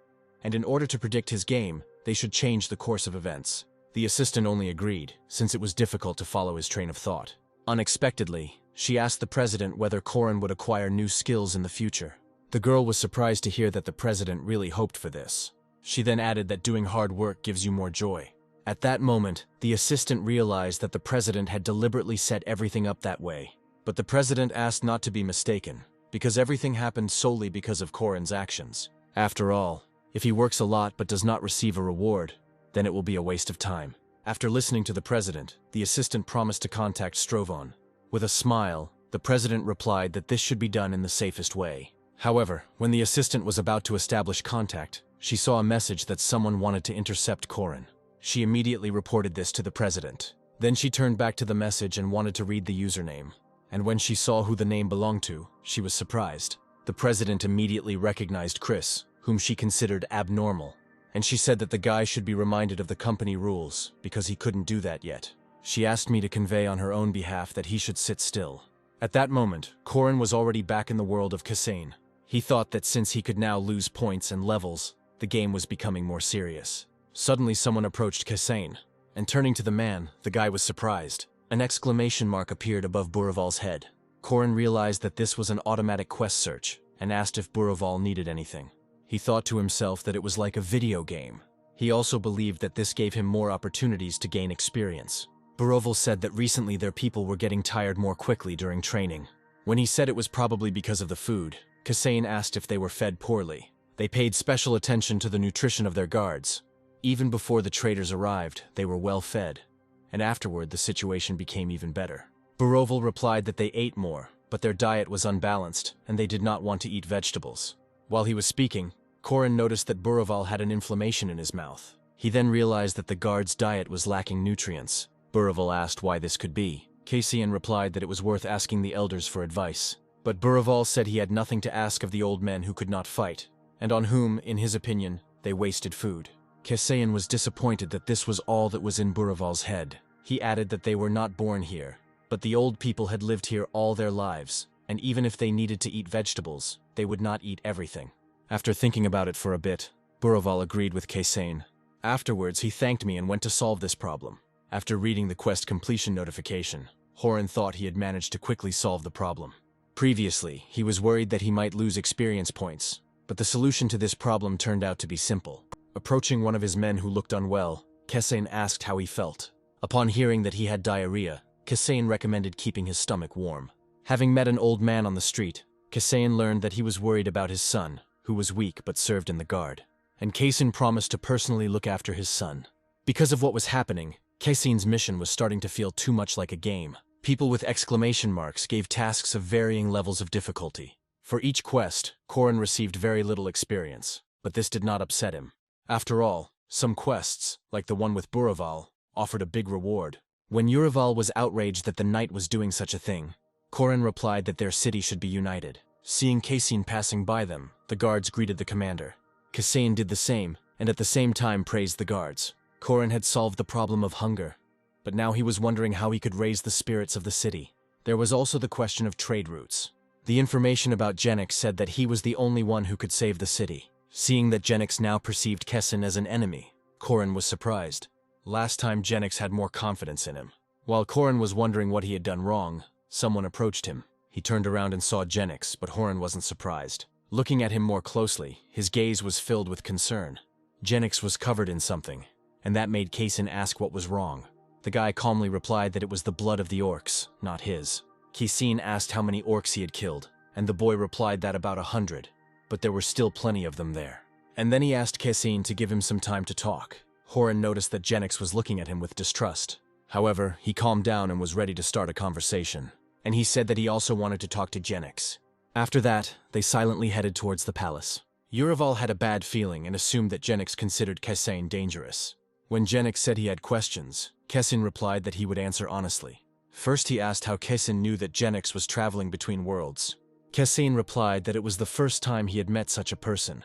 and in order to predict his game, they should change the course of events. The assistant only agreed, since it was difficult to follow his train of thought. Unexpectedly, she asked the president whether Corin would acquire new skills in the future. The girl was surprised to hear that the president really hoped for this. She then added that doing hard work gives you more joy. At that moment, the assistant realized that the president had deliberately set everything up that way. But the president asked not to be mistaken, because everything happened solely because of Corin's actions. After all, if he works a lot but does not receive a reward, then it will be a waste of time. After listening to the president, the assistant promised to contact Strovon. With a smile, the president replied that this should be done in the safest way. However, when the assistant was about to establish contact, she saw a message that someone wanted to intercept Corin. She immediately reported this to the president. Then she turned back to the message and wanted to read the username. And when she saw who the name belonged to, she was surprised. The president immediately recognized Chris, whom she considered abnormal, and she said that the guy should be reminded of the company rules because he couldn't do that yet. She asked me to convey on her own behalf that he should sit still. At that moment, Corin was already back in the world of Kassane. He thought that since he could now lose points and levels, the game was becoming more serious. Suddenly someone approached Kassane, and turning to the man, the guy was surprised. An exclamation mark appeared above Buraval's head. Corin realized that this was an automatic quest search, and asked if Buraval needed anything. He thought to himself that it was like a video game. He also believed that this gave him more opportunities to gain experience. Buraval said that recently their people were getting tired more quickly during training. When he said it was probably because of the food, Kassane asked if they were fed poorly. They paid special attention to the nutrition of their guards. Even before the traders arrived, they were well fed, and afterward the situation became even better. Buraval replied that they ate more, but their diet was unbalanced, and they did not want to eat vegetables. While he was speaking, Corin noticed that Buraval had an inflammation in his mouth. He then realized that the guard's diet was lacking nutrients. Buraval asked why this could be. Kassane replied that it was worth asking the elders for advice. But Buraval said he had nothing to ask of the old men who could not fight, and on whom, in his opinion, they wasted food. Kassane was disappointed that this was all that was in Buraval's head. He added that they were not born here, but the old people had lived here all their lives, and even if they needed to eat vegetables, they would not eat everything. After thinking about it for a bit, Buraval agreed with Kassane. Afterwards, he thanked me and went to solve this problem. After reading the quest completion notification, Horan thought he had managed to quickly solve the problem. Previously, he was worried that he might lose experience points, but the solution to this problem turned out to be simple. Approaching one of his men who looked unwell, Kassane asked how he felt. Upon hearing that he had diarrhea, Kassane recommended keeping his stomach warm. Having met an old man on the street, Kassane learned that he was worried about his son, who was weak but served in the guard, and Kassane promised to personally look after his son. Because of what was happening, Kassane's mission was starting to feel too much like a game. People with exclamation marks gave tasks of varying levels of difficulty. For each quest, Corin received very little experience, but this did not upset him. After all, some quests, like the one with Buraval, offered a big reward. When Uraval was outraged that the knight was doing such a thing, Corin replied that their city should be united. Seeing Kassane passing by them, the guards greeted the commander. Kassane did the same, and at the same time praised the guards. Corin had solved the problem of hunger, but now he was wondering how he could raise the spirits of the city. There was also the question of trade routes. The information about Jennix said that he was the only one who could save the city. Seeing that Jennix now perceived Kassane as an enemy, Corin was surprised. Last time Jennix had more confidence in him. While Corin was wondering what he had done wrong, someone approached him. He turned around and saw Jennix, but Horan wasn't surprised. Looking at him more closely, his gaze was filled with concern. Jennix was covered in something, and that made Kassane ask what was wrong. The guy calmly replied that it was the blood of the Orcs, not his. Kassane asked how many Orcs he had killed, and the boy replied that about 100, but there were still plenty of them there. And then he asked Kassane to give him some time to talk. Horan noticed that Jennix was looking at him with distrust. However, he calmed down and was ready to start a conversation, and he said that he also wanted to talk to Jennix. After that, they silently headed towards the palace. Uraval had a bad feeling and assumed that Jennix considered Kassane dangerous. When Jennix said he had questions, Kassane replied that he would answer honestly. First he asked how Kassane knew that Jennix was traveling between worlds. Kassane replied that it was the first time he had met such a person,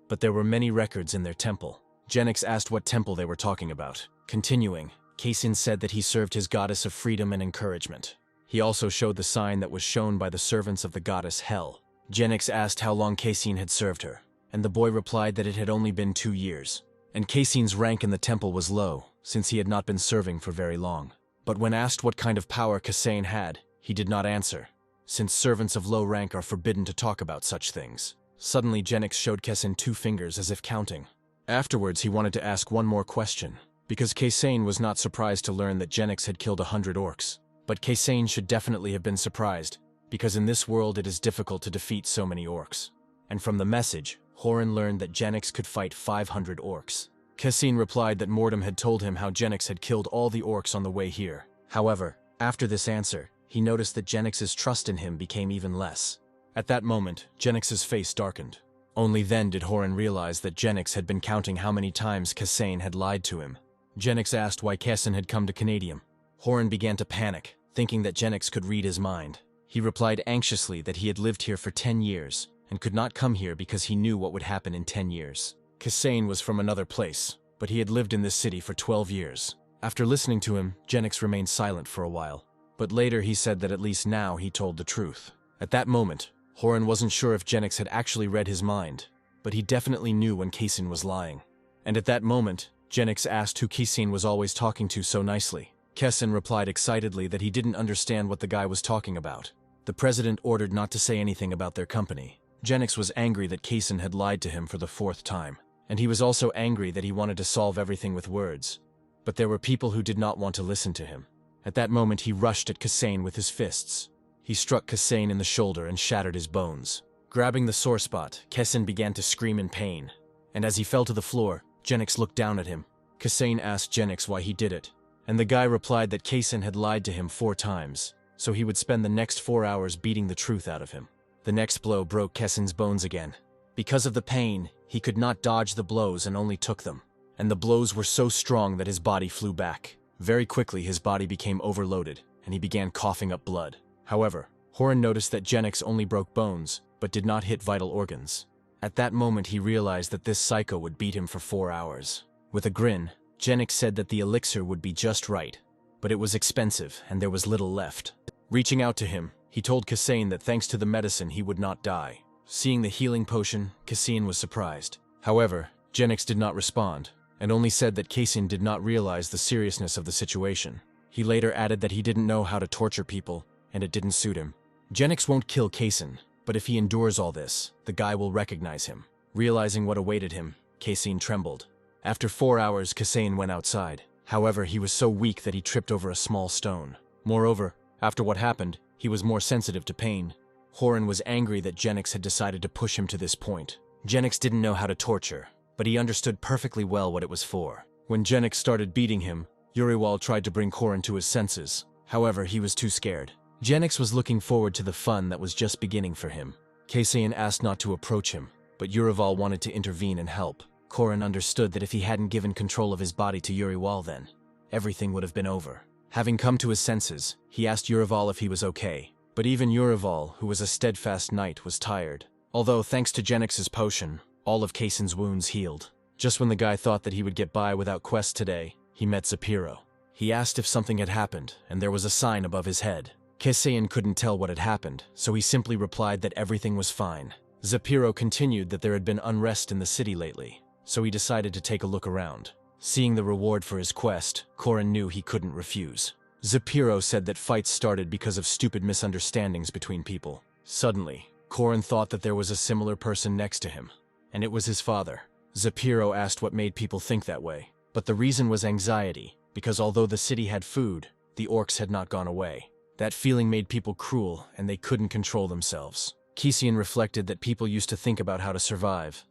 but there were many records in their temple. Jennix asked what temple they were talking about. Continuing, Kassane said that he served his goddess of freedom and encouragement. He also showed the sign that was shown by the servants of the goddess Hel. Jennix asked how long Kassane had served her, and the boy replied that it had only been 2 years. And Kassane's rank in the temple was low, since he had not been serving for very long. But when asked what kind of power Kasain had, he did not answer, since servants of low rank are forbidden to talk about such things. Suddenly Jennix showed Kasain 2 fingers as if counting. Afterwards he wanted to ask one more question, because Kasain was not surprised to learn that Jennix had killed 100 orcs. But Kasain should definitely have been surprised, because in this world it is difficult to defeat so many orcs. And from the message, Corin learned that Jennix could fight 500 orcs. Kasain replied that Mordum had told him how Jennix had killed all the orcs on the way here. However, after this answer, he noticed that Jennix's trust in him became even less. At that moment, Jennix's face darkened. Only then did Corin realize that Jennix had been counting how many times Kasain had lied to him. Jennix asked why Kasain had come to Canadium. Corin began to panic, thinking that Jennix could read his mind. He replied anxiously that he had lived here for 10 years, and could not come here because he knew what would happen in 10 years. Kasain was from another place, but he had lived in this city for 12 years. After listening to him, Jennix remained silent for a while, but later he said that at least now he told the truth. At that moment, Corin wasn't sure if Jennix had actually read his mind, but he definitely knew when Kasain was lying. And at that moment, Jennix asked who Kasain was always talking to so nicely. Kasain replied excitedly that he didn't understand what the guy was talking about. The president ordered not to say anything about their company. Jennix was angry that Kasain had lied to him for the 4th time, and he was also angry that he wanted to solve everything with words. But there were people who did not want to listen to him. At that moment he rushed at Kasain with his fists. He struck Kasain in the shoulder and shattered his bones. Grabbing the sore spot, Kasain began to scream in pain, and as he fell to the floor, Jennix looked down at him. Kasain asked Jennix why he did it, and the guy replied that Kasain had lied to him 4 times, so he would spend the next 4 hours beating the truth out of him. The next blow broke Kasain's bones again. Because of the pain, he could not dodge the blows and only took them, and the blows were so strong that his body flew back. Very quickly his body became overloaded, and he began coughing up blood. However, Corin noticed that Jennix only broke bones, but did not hit vital organs. At that moment he realized that this psycho would beat him for 4 hours. With a grin, Jennix said that the elixir would be just right, but it was expensive and there was little left. Reaching out to him, he told Kasain that thanks to the medicine he would not die. Seeing the healing potion, Kasain was surprised. However, Jennix did not respond, and only said that Kasain did not realize the seriousness of the situation. He later added that he didn't know how to torture people, and it didn't suit him. Jennix won't kill Kasain, but if he endures all this, the guy will recognize him. Realizing what awaited him, Kasain trembled. After 4 hours, Kasain went outside. However, he was so weak that he tripped over a small stone. Moreover, after what happened, he was more sensitive to pain. Corin was angry that Jennix had decided to push him to this point. Jennix didn't know how to torture, but he understood perfectly well what it was for. When Jennix started beating him, Uriwal tried to bring Corin to his senses. However, he was too scared. Jennix was looking forward to the fun that was just beginning for him. Kasain asked not to approach him, but Uriwal wanted to intervene and help. Corin understood that if he hadn't given control of his body to Uriwal then, everything would have been over. Having come to his senses, he asked Uriwal if he was okay. But even Uriwal, who was a steadfast knight, was tired. Although, thanks to Jennix's potion, all of Kasain's wounds healed. Just when the guy thought that he would get by without quests today, he met Zapiro. He asked if something had happened, and there was a sign above his head. Kasain couldn't tell what had happened, so he simply replied that everything was fine. Zapiro continued that there had been unrest in the city lately, so he decided to take a look around. Seeing the reward for his quest, Corin knew he couldn't refuse. Zapiro said that fights started because of stupid misunderstandings between people. Suddenly, Corin thought that there was a similar person next to him, and it was his father. Zapiro asked what made people think that way, but the reason was anxiety, because although the city had food, the orcs had not gone away. That feeling made people cruel, and they couldn't control themselves. Kasain reflected that people used to think about how to survive,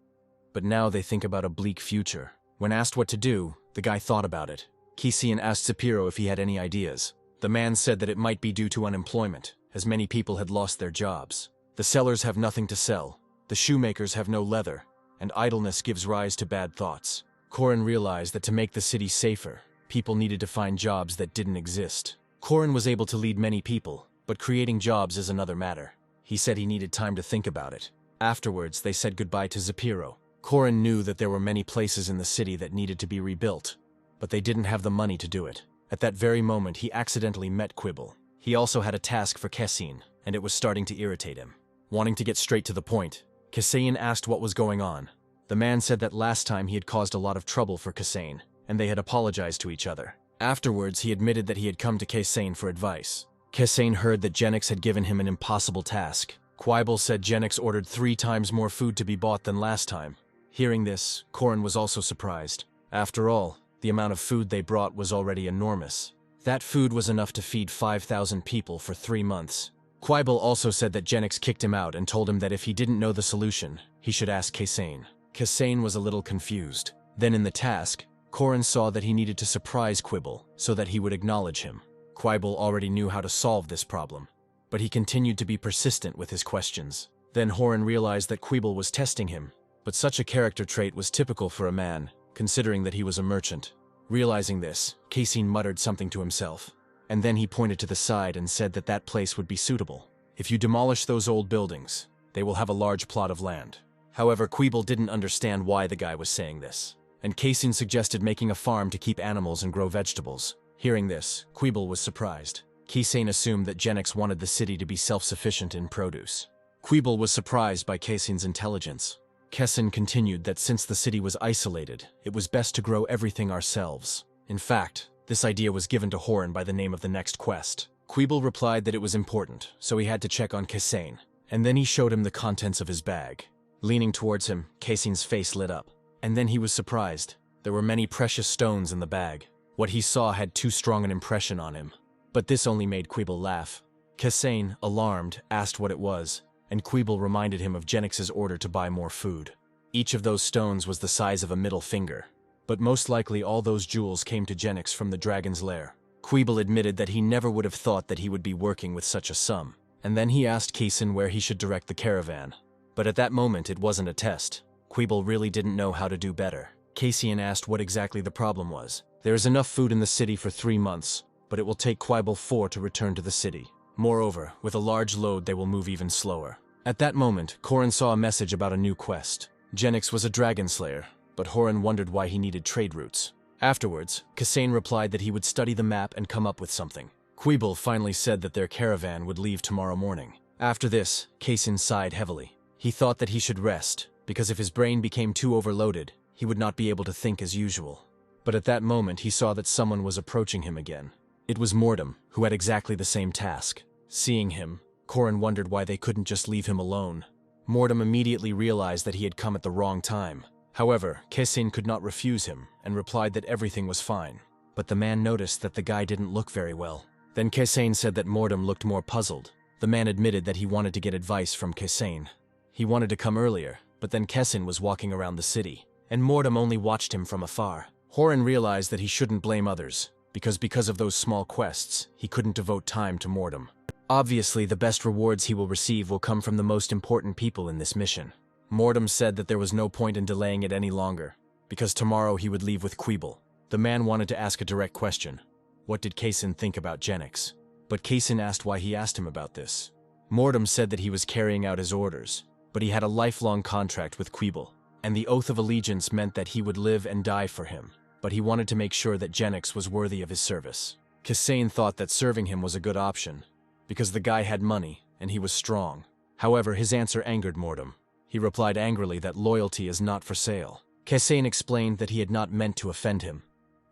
but now they think about a bleak future. When asked what to do, the guy thought about it. Kasain asked Zapiro if he had any ideas. The man said that it might be due to unemployment, as many people had lost their jobs. The sellers have nothing to sell, the shoemakers have no leather, and idleness gives rise to bad thoughts. Corin realized that to make the city safer, people needed to find jobs that didn't exist. Corin was able to lead many people, but creating jobs is another matter. He said he needed time to think about it. Afterwards, they said goodbye to Zapiro. Corin knew that there were many places in the city that needed to be rebuilt, but they didn't have the money to do it. At that very moment, he accidentally met Quibble. He also had a task for Kasain, and it was starting to irritate him. Wanting to get straight to the point, Kasain asked what was going on. The man said that last time he had caused a lot of trouble for Kasain, and they had apologized to each other. Afterwards, he admitted that he had come to Kaysane for advice. Kaysane heard that Jennix had given him an impossible task. Quibble said Jennix ordered 3 times more food to be bought than last time. Hearing this, Corin was also surprised. After all, the amount of food they brought was already enormous. That food was enough to feed 5,000 people for 3 months. Quibble also said that Jennix kicked him out and told him that if he didn't know the solution, he should ask Kaysane. Kaysane was a little confused. Then in the task, Corin saw that he needed to surprise Quibble so that he would acknowledge him. Quibble already knew how to solve this problem, but he continued to be persistent with his questions. Then Horin realized that Quibble was testing him, but such a character trait was typical for a man, considering that he was a merchant. Realizing this, Kaysane muttered something to himself, and then he pointed to the side and said that that place would be suitable. If you demolish those old buildings, they will have a large plot of land. However, Quibble didn't understand why the guy was saying this, and Kaysane suggested making a farm to keep animals and grow vegetables. Hearing this, Quibble was surprised. Kaysane assumed that Jennix wanted the city to be self-sufficient in produce. Quibble was surprised by Kaysane's intelligence. Kaysane continued that since the city was isolated, it was best to grow everything ourselves. In fact, this idea was given to Horin by the name of the next quest. Quibble replied that it was important, so he had to check on Kaysane, and then he showed him the contents of his bag. Leaning towards him, Kaysane's face lit up, and then he was surprised. There were many precious stones in the bag. What he saw had too strong an impression on him, but this only made Quibble laugh. Kaysane, alarmed, asked what it was, and Quibble reminded him of Jennix's order to buy more food. Each of those stones was the size of a middle finger, but most likely all those jewels came to Jennix from the dragon's lair. Quibble admitted that he never would have thought that he would be working with such a sum, and then he asked Kaysane where he should direct the caravan. But at that moment, it wasn't a test. Quibble really didn't know how to do better. Kaysane asked what exactly the problem was. There is enough food in the city for 3 months, but it will take Quibble 4 to return to the city. Moreover, with a large load they will move even slower. At that moment, Corin saw a message about a new quest. Jennix was a dragon slayer, but Horin wondered why he needed trade routes. Afterwards, Kaysane replied that he would study the map and come up with something. Quibble finally said that their caravan would leave tomorrow morning. After this, Kaysane sighed heavily. He thought that he should rest, because if his brain became too overloaded, he would not be able to think as usual. But at that moment, he saw that someone was approaching him again. It was Mordum, who had exactly the same task. Seeing him, Corin wondered why they couldn't just leave him alone. Mordum immediately realized that he had come at the wrong time. However, Kaysane could not refuse him, and replied that everything was fine. But the man noticed that the guy didn't look very well. Then Kaysane said that Mordum looked more puzzled. The man admitted that he wanted to get advice from Kaysane. He wanted to come earlier, but then Kaysane was walking around the city, and Mordum only watched him from afar. Horin realized that he shouldn't blame others, because of those small quests, he couldn't devote time to Mordum. Obviously, the best rewards he will receive will come from the most important people in this mission. Mordum said that there was no point in delaying it any longer, because tomorrow he would leave with Quibble. The man wanted to ask a direct question. What did Kaysane think about Jennix? But Kaysane asked why he asked him about this. Mordum said that he was carrying out his orders, but he had a lifelong contract with Quibble, and the oath of allegiance meant that he would live and die for him. But he wanted to make sure that Jennix was worthy of his service. Kaysane thought that serving him was a good option, because the guy had money, and he was strong. However, his answer angered Mordum. He replied angrily that loyalty is not for sale. Kaysane explained that he had not meant to offend him,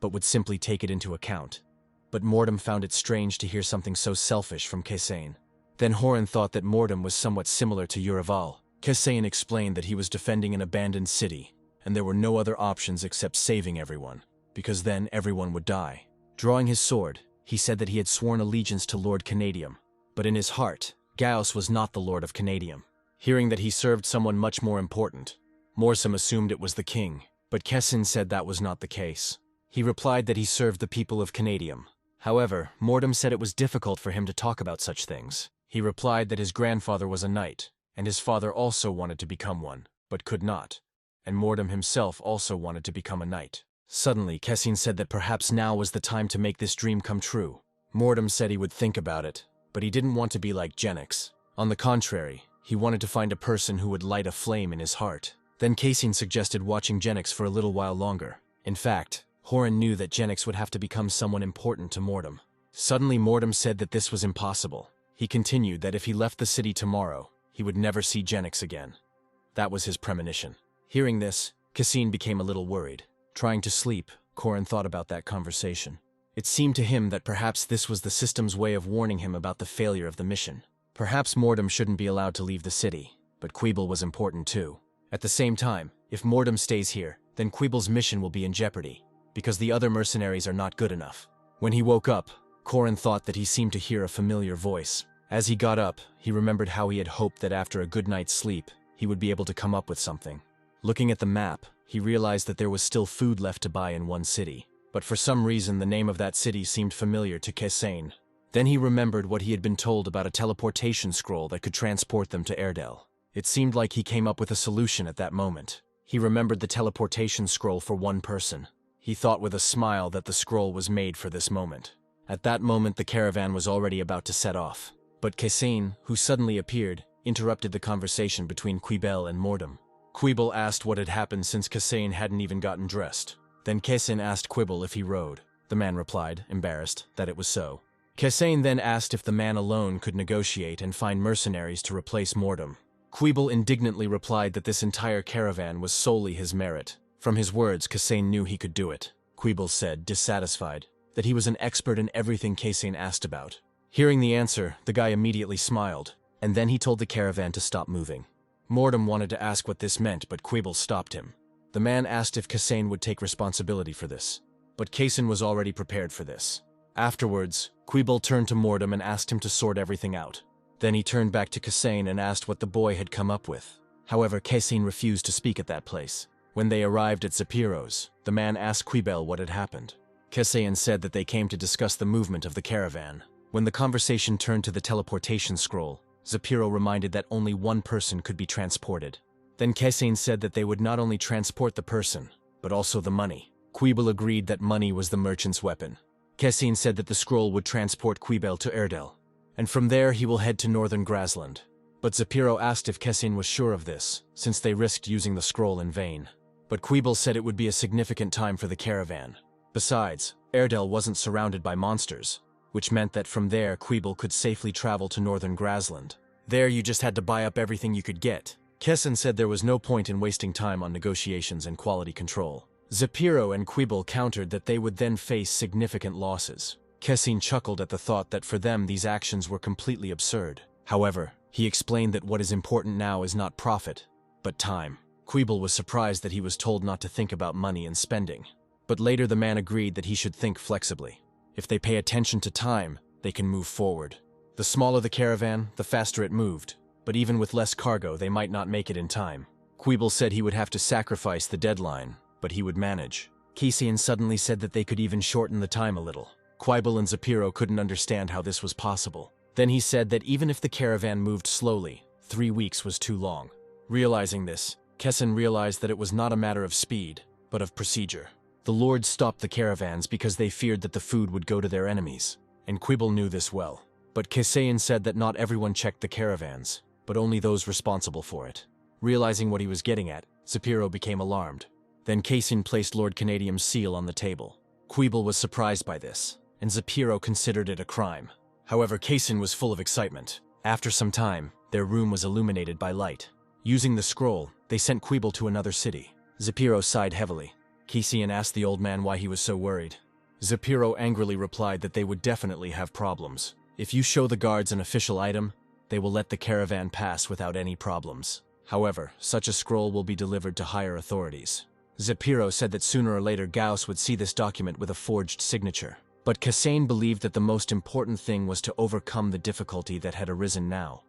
but would simply take it into account. But Mordum found it strange to hear something so selfish from Kaysane. Then Horin thought that Mordum was somewhat similar to Uraval. Kaysane explained that he was defending an abandoned city, and there were no other options except saving everyone, because then everyone would die. Drawing his sword, he said that he had sworn allegiance to Lord Canadium, but in his heart, Gaius was not the Lord of Canadium. Hearing that he served someone much more important, Morsum assumed it was the king, but Kaysane said that was not the case. He replied that he served the people of Canadium. However, Mordum said it was difficult for him to talk about such things. He replied that his grandfather was a knight, and his father also wanted to become one, but could not. And Mordum himself also wanted to become a knight. Suddenly, Kaysane said that perhaps now was the time to make this dream come true. Mordum said he would think about it, but he didn't want to be like Jennix. On the contrary, he wanted to find a person who would light a flame in his heart. Then Kaysane suggested watching Jennix for a little while longer. In fact, Horin knew that Jennix would have to become someone important to Mordum. Suddenly, Mordum said that this was impossible. He continued that if he left the city tomorrow, he would never see Jennix again. That was his premonition. Hearing this, Kaysane became a little worried. Trying to sleep, Corin thought about that conversation. It seemed to him that perhaps this was the system's way of warning him about the failure of the mission. Perhaps Mordom shouldn't be allowed to leave the city, but Quibble was important too. At the same time, if Mordom stays here, then Quibble's mission will be in jeopardy, because the other mercenaries are not good enough. When he woke up, Corin thought that he seemed to hear a familiar voice. As he got up, he remembered how he had hoped that after a good night's sleep, he would be able to come up with something. Looking at the map, he realized that there was still food left to buy in one city. But for some reason the name of that city seemed familiar to Cassane. Then he remembered what he had been told about a teleportation scroll that could transport them to Erdel. It seemed like he came up with a solution at that moment. He remembered the teleportation scroll for one person. He thought with a smile that the scroll was made for this moment. At that moment the caravan was already about to set off. But Cassane, who suddenly appeared, interrupted the conversation between Quibble and Mordom. Quibble asked what had happened since Cassane hadn't even gotten dressed. Then Cassane asked Quibble if he rode. The man replied, embarrassed, that it was so. Cassane then asked if the man alone could negotiate and find mercenaries to replace Mordom. Quibble indignantly replied that this entire caravan was solely his merit. From his words, Cassane knew he could do it. Quibble said, dissatisfied, that he was an expert in everything Cassane asked about. Hearing the answer, the guy immediately smiled, and then he told the caravan to stop moving. Mordom wanted to ask what this meant, but Quibble stopped him. The man asked if Cassane would take responsibility for this, but Cassane was already prepared for this. Afterwards, Quibble turned to Mordom and asked him to sort everything out. Then he turned back to Cassane and asked what the boy had come up with. However, Cassane refused to speak at that place. When they arrived at Zapiro's, the man asked Quibble what had happened. Cassane said that they came to discuss the movement of the caravan. When the conversation turned to the teleportation scroll, Zapiro reminded that only one person could be transported. Then Cassane said that they would not only transport the person, but also the money. Quibble agreed that money was the merchant's weapon. Cassane said that the scroll would transport Quibble to Erdel, and from there he will head to northern Grasland. But Zapiro asked if Cassane was sure of this, since they risked using the scroll in vain. But Quibble said it would be a significant time for the caravan. Besides, Erdel wasn't surrounded by monsters, which meant that from there Quibble could safely travel to northern Grasland. There you just had to buy up everything you could get. Cassane said there was no point in wasting time on negotiations and quality control. Zapiro and Quibble countered that they would then face significant losses. Cassane chuckled at the thought that for them these actions were completely absurd. However, he explained that what is important now is not profit, but time. Quibble was surprised that he was told not to think about money and spending. But later the man agreed that he should think flexibly. If they pay attention to time, they can move forward. The smaller the caravan, the faster it moved. But even with less cargo, they might not make it in time. Quibble said he would have to sacrifice the deadline, but he would manage. Cassane suddenly said that they could even shorten the time a little. Quibble and Zapiro couldn't understand how this was possible. Then he said that even if the caravan moved slowly, 3 weeks was too long. Realizing this, Cassane realized that it was not a matter of speed, but of procedure. The lords stopped the caravans because they feared that the food would go to their enemies, and Quibble knew this well. But Cassane said that not everyone checked the caravans, but only those responsible for it. Realizing what he was getting at, Zapiro became alarmed. Then Cassane placed Lord Canadium's seal on the table. Quibble was surprised by this, and Zapiro considered it a crime. However, Cassane was full of excitement. After some time, their room was illuminated by light. Using the scroll, they sent Quibble to another city. Zapiro sighed heavily. Cassane asked the old man why he was so worried. Zapiro angrily replied that they would definitely have problems. If you show the guards an official item, they will let the caravan pass without any problems. However, such a scroll will be delivered to higher authorities. Zapiro said that sooner or later Gauss would see this document with a forged signature. But Cassane believed that the most important thing was to overcome the difficulty that had arisen now.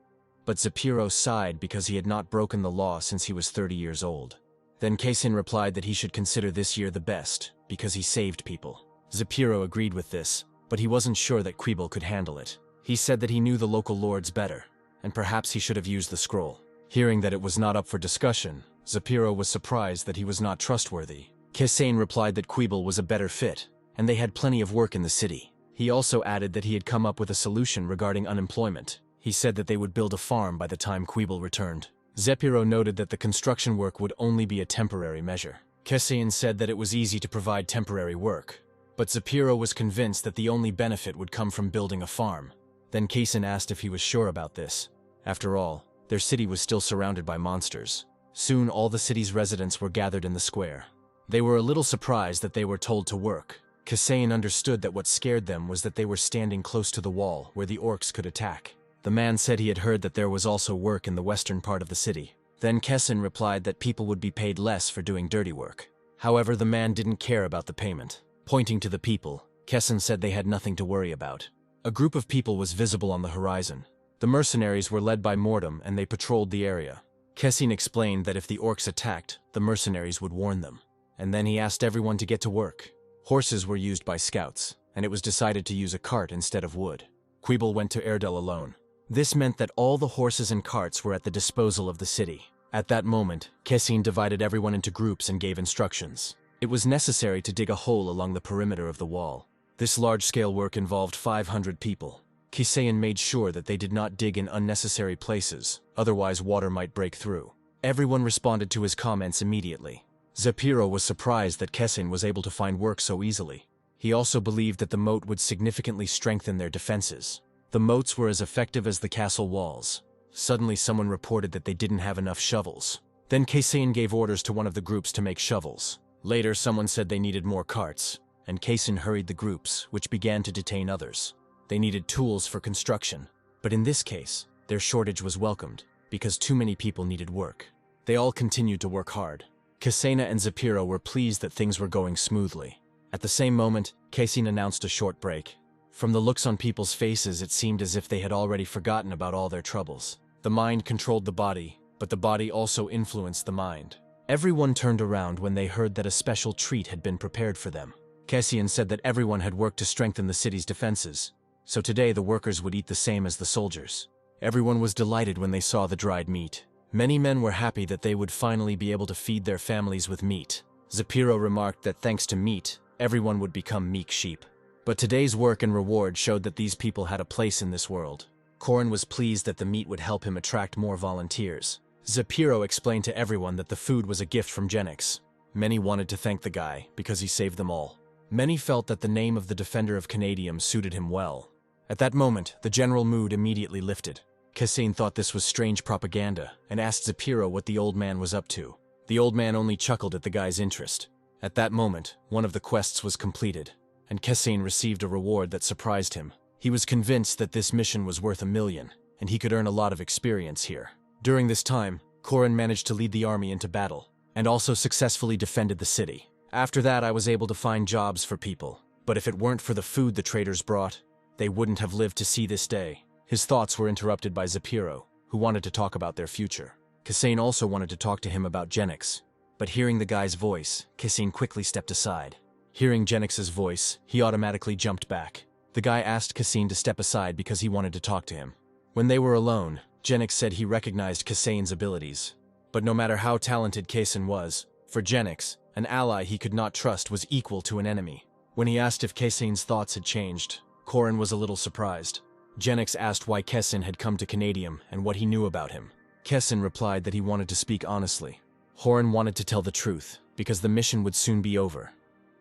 But Zapiro sighed because he had not broken the law since he was 30 years old. Then Cassane replied that he should consider this year the best, because he saved people. Zapiro agreed with this, but he wasn't sure that Quibble could handle it. He said that he knew the local lords better, and perhaps he should have used the scroll. Hearing that it was not up for discussion, Zapiro was surprised that he was not trustworthy. Cassane replied that Quibble was a better fit, and they had plenty of work in the city. He also added that he had come up with a solution regarding unemployment. He said that they would build a farm by the time Quibble returned. Zapiro noted that the construction work would only be a temporary measure. Cassane said that it was easy to provide temporary work, but Zapiro was convinced that the only benefit would come from building a farm. Then Cassane asked if he was sure about this. After all, their city was still surrounded by monsters. Soon all the city's residents were gathered in the square. They were a little surprised that they were told to work. Kasain understood that what scared them was that they were standing close to the wall where the orcs could attack. The man said he had heard that there was also work in the western part of the city. Then Kasain replied that people would be paid less for doing dirty work. However, the man didn't care about the payment. Pointing to the people, Kasain said they had nothing to worry about. A group of people was visible on the horizon. The mercenaries were led by Mortem and they patrolled the area. Kasain explained that if the orcs attacked, the mercenaries would warn them. And then he asked everyone to get to work. Horses were used by scouts, and it was decided to use a cart instead of wood. Quibble went to Erdel alone. This meant that all the horses and carts were at the disposal of the city. At that moment, Kasain divided everyone into groups and gave instructions. It was necessary to dig a hole along the perimeter of the wall. This large-scale work involved 500 people. Kasain made sure that they did not dig in unnecessary places, otherwise water might break through. Everyone responded to his comments immediately. Zapiro was surprised that Kasain was able to find work so easily. He also believed that the moat would significantly strengthen their defenses. The moats were as effective as the castle walls. Suddenly someone reported that they didn't have enough shovels. Then Kasain gave orders to one of the groups to make shovels. Later someone said they needed more carts, and Kasain hurried the groups, which began to detain others. They needed tools for construction, but in this case, their shortage was welcomed, because too many people needed work. They all continued to work hard. Kasaina and Zapiro were pleased that things were going smoothly. At the same moment, Kasain announced a short break. From the looks on people's faces, it seemed as if they had already forgotten about all their troubles. The mind controlled the body, but the body also influenced the mind. Everyone turned around when they heard that a special treat had been prepared for them. Kasain said that everyone had worked to strengthen the city's defenses, so today the workers would eat the same as the soldiers. Everyone was delighted when they saw the dried meat. Many men were happy that they would finally be able to feed their families with meat. Zapiro remarked that thanks to meat, everyone would become meek sheep. But today's work and reward showed that these people had a place in this world. Corin was pleased that the meat would help him attract more volunteers. Zapiro explained to everyone that the food was a gift from Jennix. Many wanted to thank the guy because he saved them all. Many felt that the name of the defender of Canadium suited him well. At that moment, the general mood immediately lifted. Kasain thought this was strange propaganda and asked Zapiro what the old man was up to. The old man only chuckled at the guy's interest. At that moment, one of the quests was completed, and Kasain received a reward that surprised him. He was convinced that this mission was worth $1 million, and he could earn a lot of experience here. During this time, Corin managed to lead the army into battle, and also successfully defended the city. After that, I was able to find jobs for people, but if it weren't for the food the traders brought, they wouldn't have lived to see this day. His thoughts were interrupted by Zapiro, who wanted to talk about their future. Kasain also wanted to talk to him about Jennix, but hearing the guy's voice, Kasain quickly stepped aside. Hearing Jennix's voice, he automatically jumped back. The guy asked Kasain to step aside because he wanted to talk to him. When they were alone, Jennix said he recognized Kasain's abilities. But no matter how talented Kasain was, for Jennix, an ally he could not trust was equal to an enemy. When he asked if Kasain's thoughts had changed, Corin was a little surprised. Jennix asked why Kasain had come to Canadium and what he knew about him. Kasain replied that he wanted to speak honestly. Corin wanted to tell the truth, because the mission would soon be over.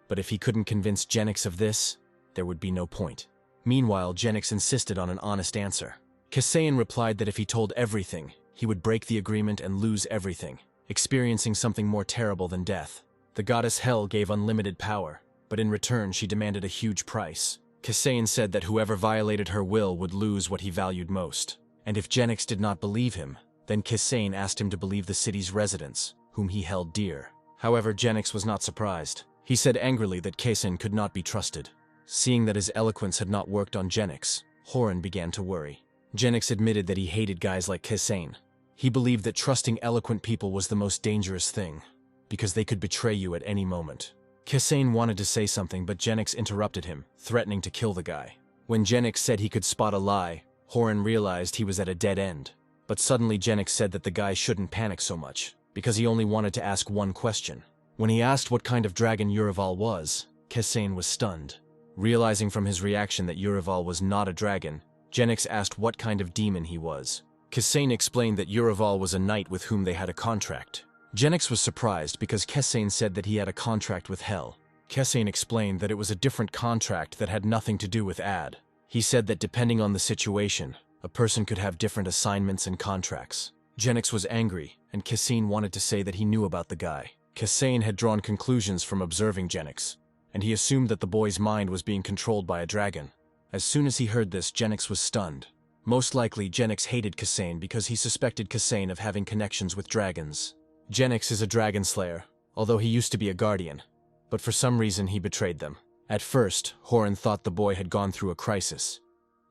But if he couldn't convince Jennix of this, there would be no point. Meanwhile, Jennix insisted on an honest answer. Kasain replied that if he told everything, he would break the agreement and lose everything, experiencing something more terrible than death. The goddess Hel gave unlimited power, but in return she demanded a huge price. Kasain said that whoever violated her will would lose what he valued most. And if Jennix did not believe him, then Kasain asked him to believe the city's residents, whom he held dear. However, Jennix was not surprised. He said angrily that Kasain could not be trusted. Seeing that his eloquence had not worked on Jennix, Corin began to worry. Jennix admitted that he hated guys like Kasain. He believed that trusting eloquent people was the most dangerous thing, because they could betray you at any moment. Kasain wanted to say something, but Jennix interrupted him, threatening to kill the guy. When Jennix said he could spot a lie, Corin realized he was at a dead end. But suddenly Jennix said that the guy shouldn't panic so much, because he only wanted to ask one question. When he asked what kind of dragon Urival was, Kasain was stunned. Realizing from his reaction that Urival was not a dragon, Jennix asked what kind of demon he was. Kasain explained that Urival was a knight with whom they had a contract. Jennix was surprised because Kasain said that he had a contract with Hel. Kasain explained that it was a different contract that had nothing to do with Ad. He said that depending on the situation, a person could have different assignments and contracts. Jennix was angry, and Kasain wanted to say that he knew about the guy. Kasane had drawn conclusions from observing Jennix, and he assumed that the boy's mind was being controlled by a dragon. As soon as he heard this, Jennix was stunned. Most likely, Jennix hated Kasane because he suspected Kasane of having connections with dragons. Jennix is a dragon slayer, although he used to be a guardian, but for some reason he betrayed them. At first, Corin thought the boy had gone through a crisis.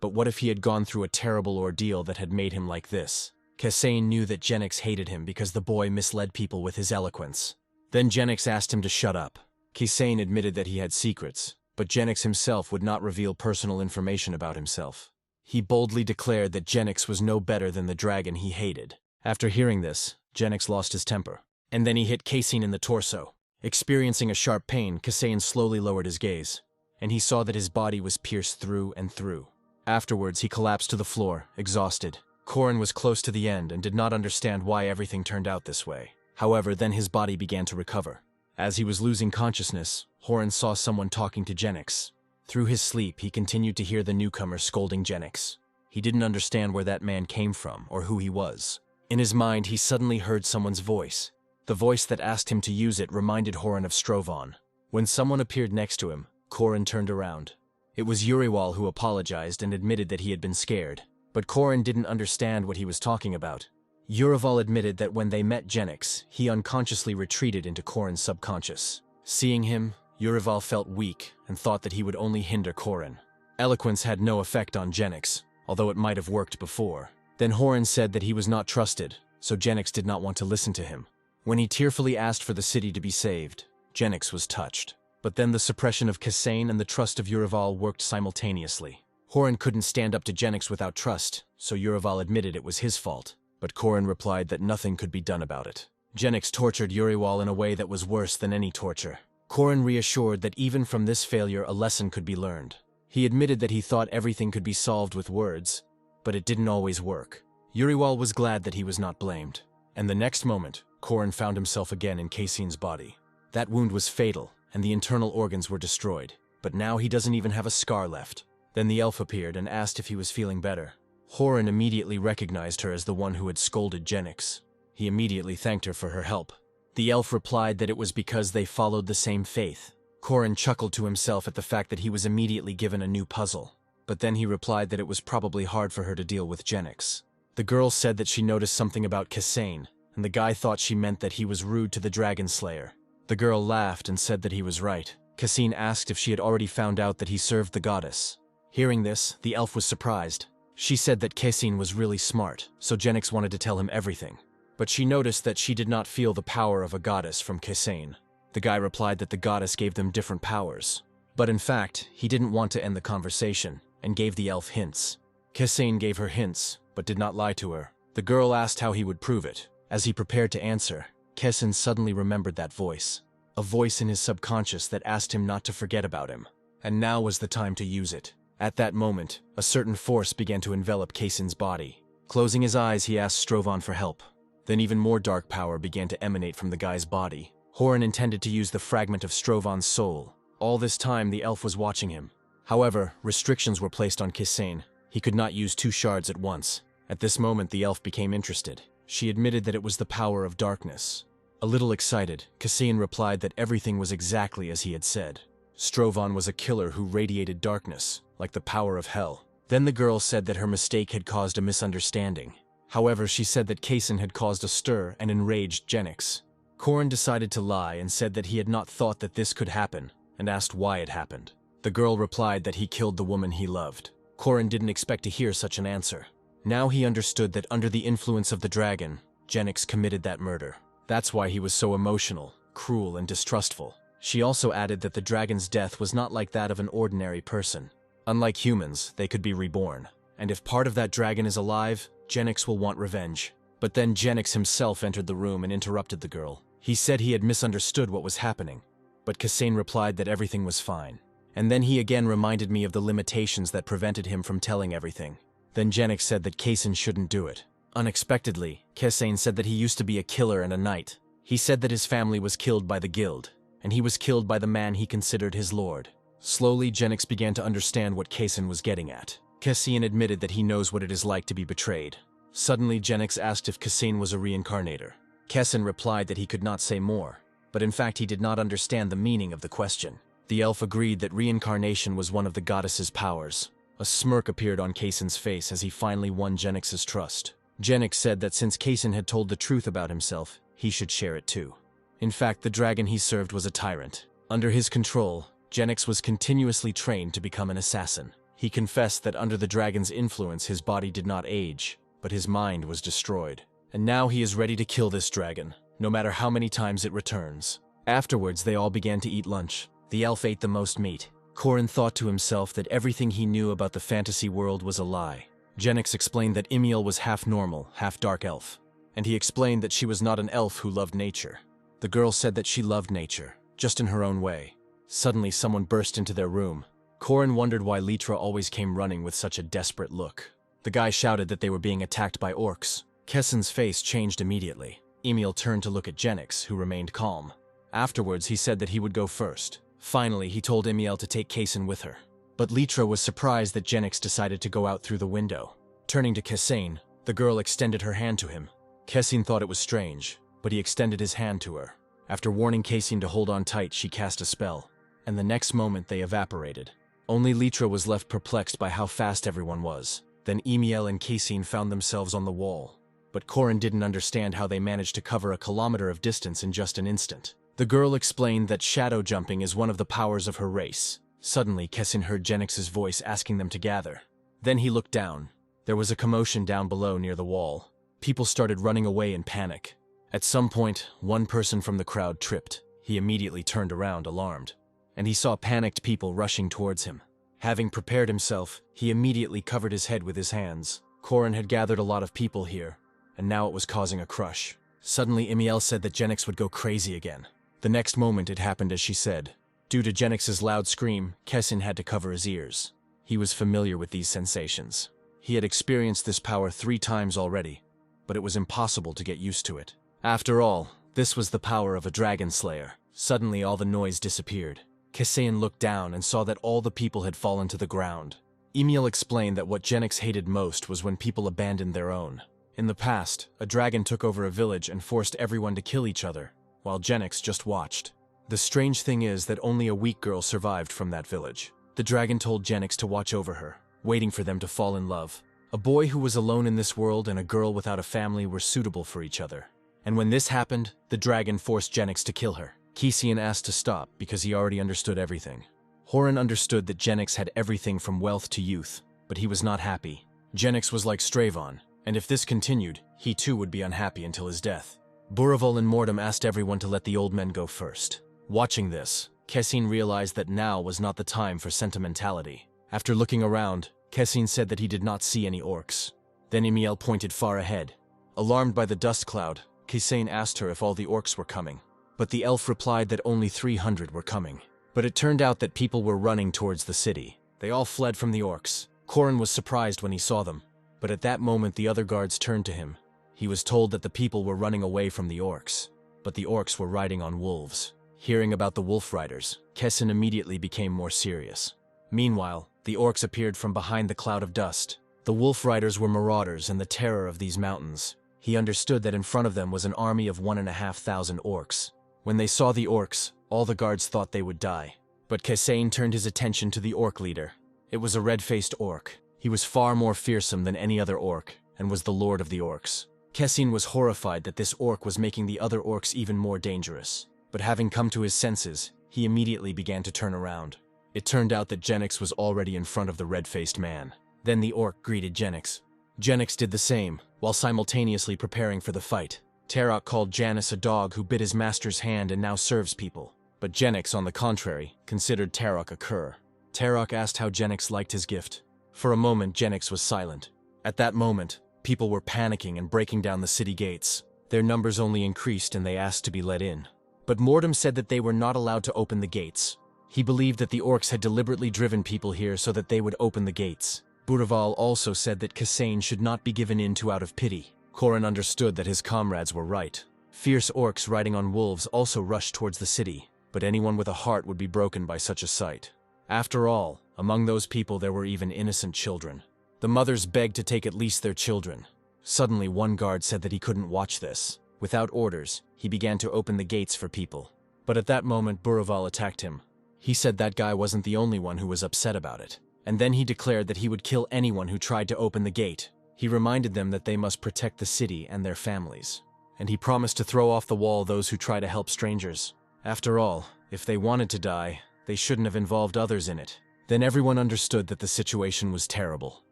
But what if he had gone through a terrible ordeal that had made him like this? Kasane knew that Jennix hated him because the boy misled people with his eloquence. Then Jennix asked him to shut up. Kasane admitted that he had secrets, but Jennix himself would not reveal personal information about himself. He boldly declared that Jennix was no better than the dragon he hated. After hearing this, Jennix lost his temper, and then he hit Kasane in the torso. Experiencing a sharp pain, Kasane slowly lowered his gaze, and he saw that his body was pierced through and through. Afterwards, he collapsed to the floor, exhausted. Corin was close to the end and did not understand why everything turned out this way. However, then his body began to recover. As he was losing consciousness, Corin saw someone talking to Jennix. Through his sleep, he continued to hear the newcomer scolding Jennix. He didn't understand where that man came from or who he was. In his mind, he suddenly heard someone's voice. The voice that asked him to use it reminded Corin of Strovan. When someone appeared next to him, Corin turned around. It was Uriwal who apologized and admitted that he had been scared. But Corin didn't understand what he was talking about. Uriwal admitted that when they met Jennix, he unconsciously retreated into Corin's subconscious. Seeing him, Uriwal felt weak and thought that he would only hinder Corin. Eloquence had no effect on Jennix, although it might have worked before. Then Corin said that he was not trusted, so Jennix did not want to listen to him. When he tearfully asked for the city to be saved, Jennix was touched. But then the suppression of Kasane and the trust of Uriwal worked simultaneously. Corin couldn't stand up to Jennix without trust, so Uriwal admitted it was his fault. But Corin replied that nothing could be done about it. Jennix tortured Uriwal in a way that was worse than any torture. Corin reassured that even from this failure a lesson could be learned. He admitted that he thought everything could be solved with words, but it didn't always work. Uriwal was glad that he was not blamed. And the next moment, Corin found himself again in Kasane's body. That wound was fatal, and the internal organs were destroyed. But now he doesn't even have a scar left. Then the elf appeared and asked if he was feeling better. Corin immediately recognized her as the one who had scolded Jennix. He immediately thanked her for her help. The elf replied that it was because they followed the same faith. Corin chuckled to himself at the fact that he was immediately given a new puzzle. But then he replied that it was probably hard for her to deal with Jennix. The girl said that she noticed something about Kasane, and the guy thought she meant that he was rude to the dragon slayer. The girl laughed and said that he was right. Kasane asked if she had already found out that he served the goddess. Hearing this, the elf was surprised. She said that Kasane was really smart, so Jennix wanted to tell him everything. But she noticed that she did not feel the power of a goddess from Kasane. The guy replied that the goddess gave them different powers. But in fact, he didn't want to end the conversation, and gave the elf hints. Kasane gave her hints, but did not lie to her. The girl asked how he would prove it. As he prepared to answer, Kasane suddenly remembered that voice. A voice in his subconscious that asked him not to forget about him. And now was the time to use it. At that moment, a certain force began to envelop Kasane's body. Closing his eyes, he asked Strovan for help. Then even more dark power began to emanate from the guy's body. Corin intended to use the fragment of Strovan's soul. All this time, the elf was watching him. However, restrictions were placed on Kasane. He could not use 2 shards at once. At this moment, the elf became interested. She admitted that it was the power of darkness. A little excited, Kasane replied that everything was exactly as he had said. Strovan was a killer who radiated darkness, like the power of hell. Then the girl said that her mistake had caused a misunderstanding. However, she said that Kasane had caused a stir and enraged Jennix. Corin decided to lie and said that he had not thought that this could happen, and asked why it happened. The girl replied that he killed the woman he loved. Corin didn't expect to hear such an answer. Now he understood that under the influence of the dragon, Jennix committed that murder. That's why he was so emotional, cruel, and distrustful. She also added that the dragon's death was not like that of an ordinary person. Unlike humans, they could be reborn. And if part of that dragon is alive, Jennix will want revenge. But then Jennix himself entered the room and interrupted the girl. He said he had misunderstood what was happening, but Kasane replied that everything was fine. And then he again reminded me of the limitations that prevented him from telling everything. Then Jennix said that Kasane shouldn't do it. Unexpectedly, Kasane said that he used to be a killer and a knight. He said that his family was killed by the guild, and he was killed by the man he considered his lord. Slowly, Jennix began to understand what Kasane was getting at. Kasane admitted that he knows what it is like to be betrayed. Suddenly, Jennix asked if Kasane was a reincarnator. Kasane replied that he could not say more. but in fact he did not understand the meaning of the question. The elf agreed that reincarnation was one of the goddess's powers. A smirk appeared on Kaysen's face as he finally won Jennix's trust. Jennix said that since Kaysen had told the truth about himself, he should share it too. In fact, the dragon he served was a tyrant. Under his control, Jennix was continuously trained to become an assassin. He confessed that under the dragon's influence his body did not age, but his mind was destroyed. And now he is ready to kill this dragon, no matter how many times it returns. Afterwards, they all began to eat lunch. The elf ate the most meat. Corin thought to himself that everything he knew about the fantasy world was a lie. Jennix explained that Emil was half normal, half dark elf. And he explained that she was not an elf who loved nature. The girl said that she loved nature, just in her own way. Suddenly, someone burst into their room. Corin wondered why Litra always came running with such a desperate look. The guy shouted that they were being attacked by orcs. Kessen's face changed immediately. Emil turned to look at Jennix, who remained calm. Afterwards, he said that he would go first. Finally, he told Emil to take Kaysen with her. But Litra was surprised that Jennix decided to go out through the window. Turning to Kaysen, the girl extended her hand to him. Kaysen thought it was strange, but he extended his hand to her. After warning Kaysen to hold on tight, she cast a spell, and the next moment they evaporated. Only Litra was left perplexed by how fast everyone was. Then Emil and Kaysen found themselves on the wall. But Corin didn't understand how they managed to cover a kilometer of distance in just an instant. The girl explained that shadow jumping is one of the powers of her race. Suddenly, Kaysen heard Jennix's voice asking them to gather. Then he looked down. There was a commotion down below near the wall. People started running away in panic. At some point, one person from the crowd tripped. He immediately turned around, alarmed, and he saw panicked people rushing towards him. Having prepared himself, he immediately covered his head with his hands. Corin had gathered a lot of people here, and now it was causing a crush. Suddenly, Emil said that Jennix would go crazy again. The next moment, it happened as she said. Due to Jennix's loud scream, Kaysen had to cover his ears. He was familiar with these sensations. He had experienced this power 3 times already, but it was impossible to get used to it. After all, this was the power of a dragon slayer. Suddenly, all the noise disappeared. Kaysen looked down and saw that all the people had fallen to the ground. Emil explained that what Jennix hated most was when people abandoned their own. In the past, a dragon took over a village and forced everyone to kill each other, while Jennix just watched. The strange thing is that only a weak girl survived from that village. The dragon told Jennix to watch over her, waiting for them to fall in love. A boy who was alone in this world and a girl without a family were suitable for each other. And when this happened, the dragon forced Jennix to kill her. Kaysen asked to stop because he already understood everything. Horin understood that Jennix had everything from wealth to youth, but he was not happy. Jennix was like Stravon, and if this continued, he too would be unhappy until his death. Buravel and Mordum asked everyone to let the old men go first. Watching this, Kaysen realized that now was not the time for sentimentality. After looking around, Kaysen said that he did not see any orcs. Then Emil pointed far ahead. Alarmed by the dust cloud, Kaysen asked her if all the orcs were coming. But the elf replied that only 300 were coming. But it turned out that people were running towards the city. They all fled from the orcs. Corin was surprised when he saw them. But at that moment the other guards turned to him. He was told that the people were running away from the orcs. But the orcs were riding on wolves. Hearing about the wolf riders, Kaysen immediately became more serious. Meanwhile, the orcs appeared from behind the cloud of dust. The wolf riders were marauders and the terror of these mountains. He understood that in front of them was an army of 1,500 orcs. When they saw the orcs, all the guards thought they would die. But Kaysen turned his attention to the orc leader. It was a red-faced orc. He was far more fearsome than any other orc, and was the lord of the orcs. Kaysen was horrified that this orc was making the other orcs even more dangerous. But having come to his senses, he immediately began to turn around. It turned out that Jennix was already in front of the red-faced man. Then the orc greeted Jennix. Jennix did the same, while simultaneously preparing for the fight. Tarok called Janus a dog who bit his master's hand and now serves people. But Jennix, on the contrary, considered Tarok a cur. Tarok asked how Jennix liked his gift. For a moment, Jennix was silent. At that moment, people were panicking and breaking down the city gates. Their numbers only increased and they asked to be let in. But Mordum said that they were not allowed to open the gates. He believed that the orcs had deliberately driven people here so that they would open the gates. Buraval also said that Kaysen should not be given in to out of pity. Corin understood that his comrades were right. Fierce orcs riding on wolves also rushed towards the city, but anyone with a heart would be broken by such a sight. After all, among those people there were even innocent children. The mothers begged to take at least their children. Suddenly one guard said that he couldn't watch this. Without orders, he began to open the gates for people. But at that moment, Buraval attacked him. He said that guy wasn't the only one who was upset about it. And then he declared that he would kill anyone who tried to open the gate. He reminded them that they must protect the city and their families. And he promised to throw off the wall those who try to help strangers. After all, if they wanted to die, they shouldn't have involved others in it. Then everyone understood that the situation was terrible.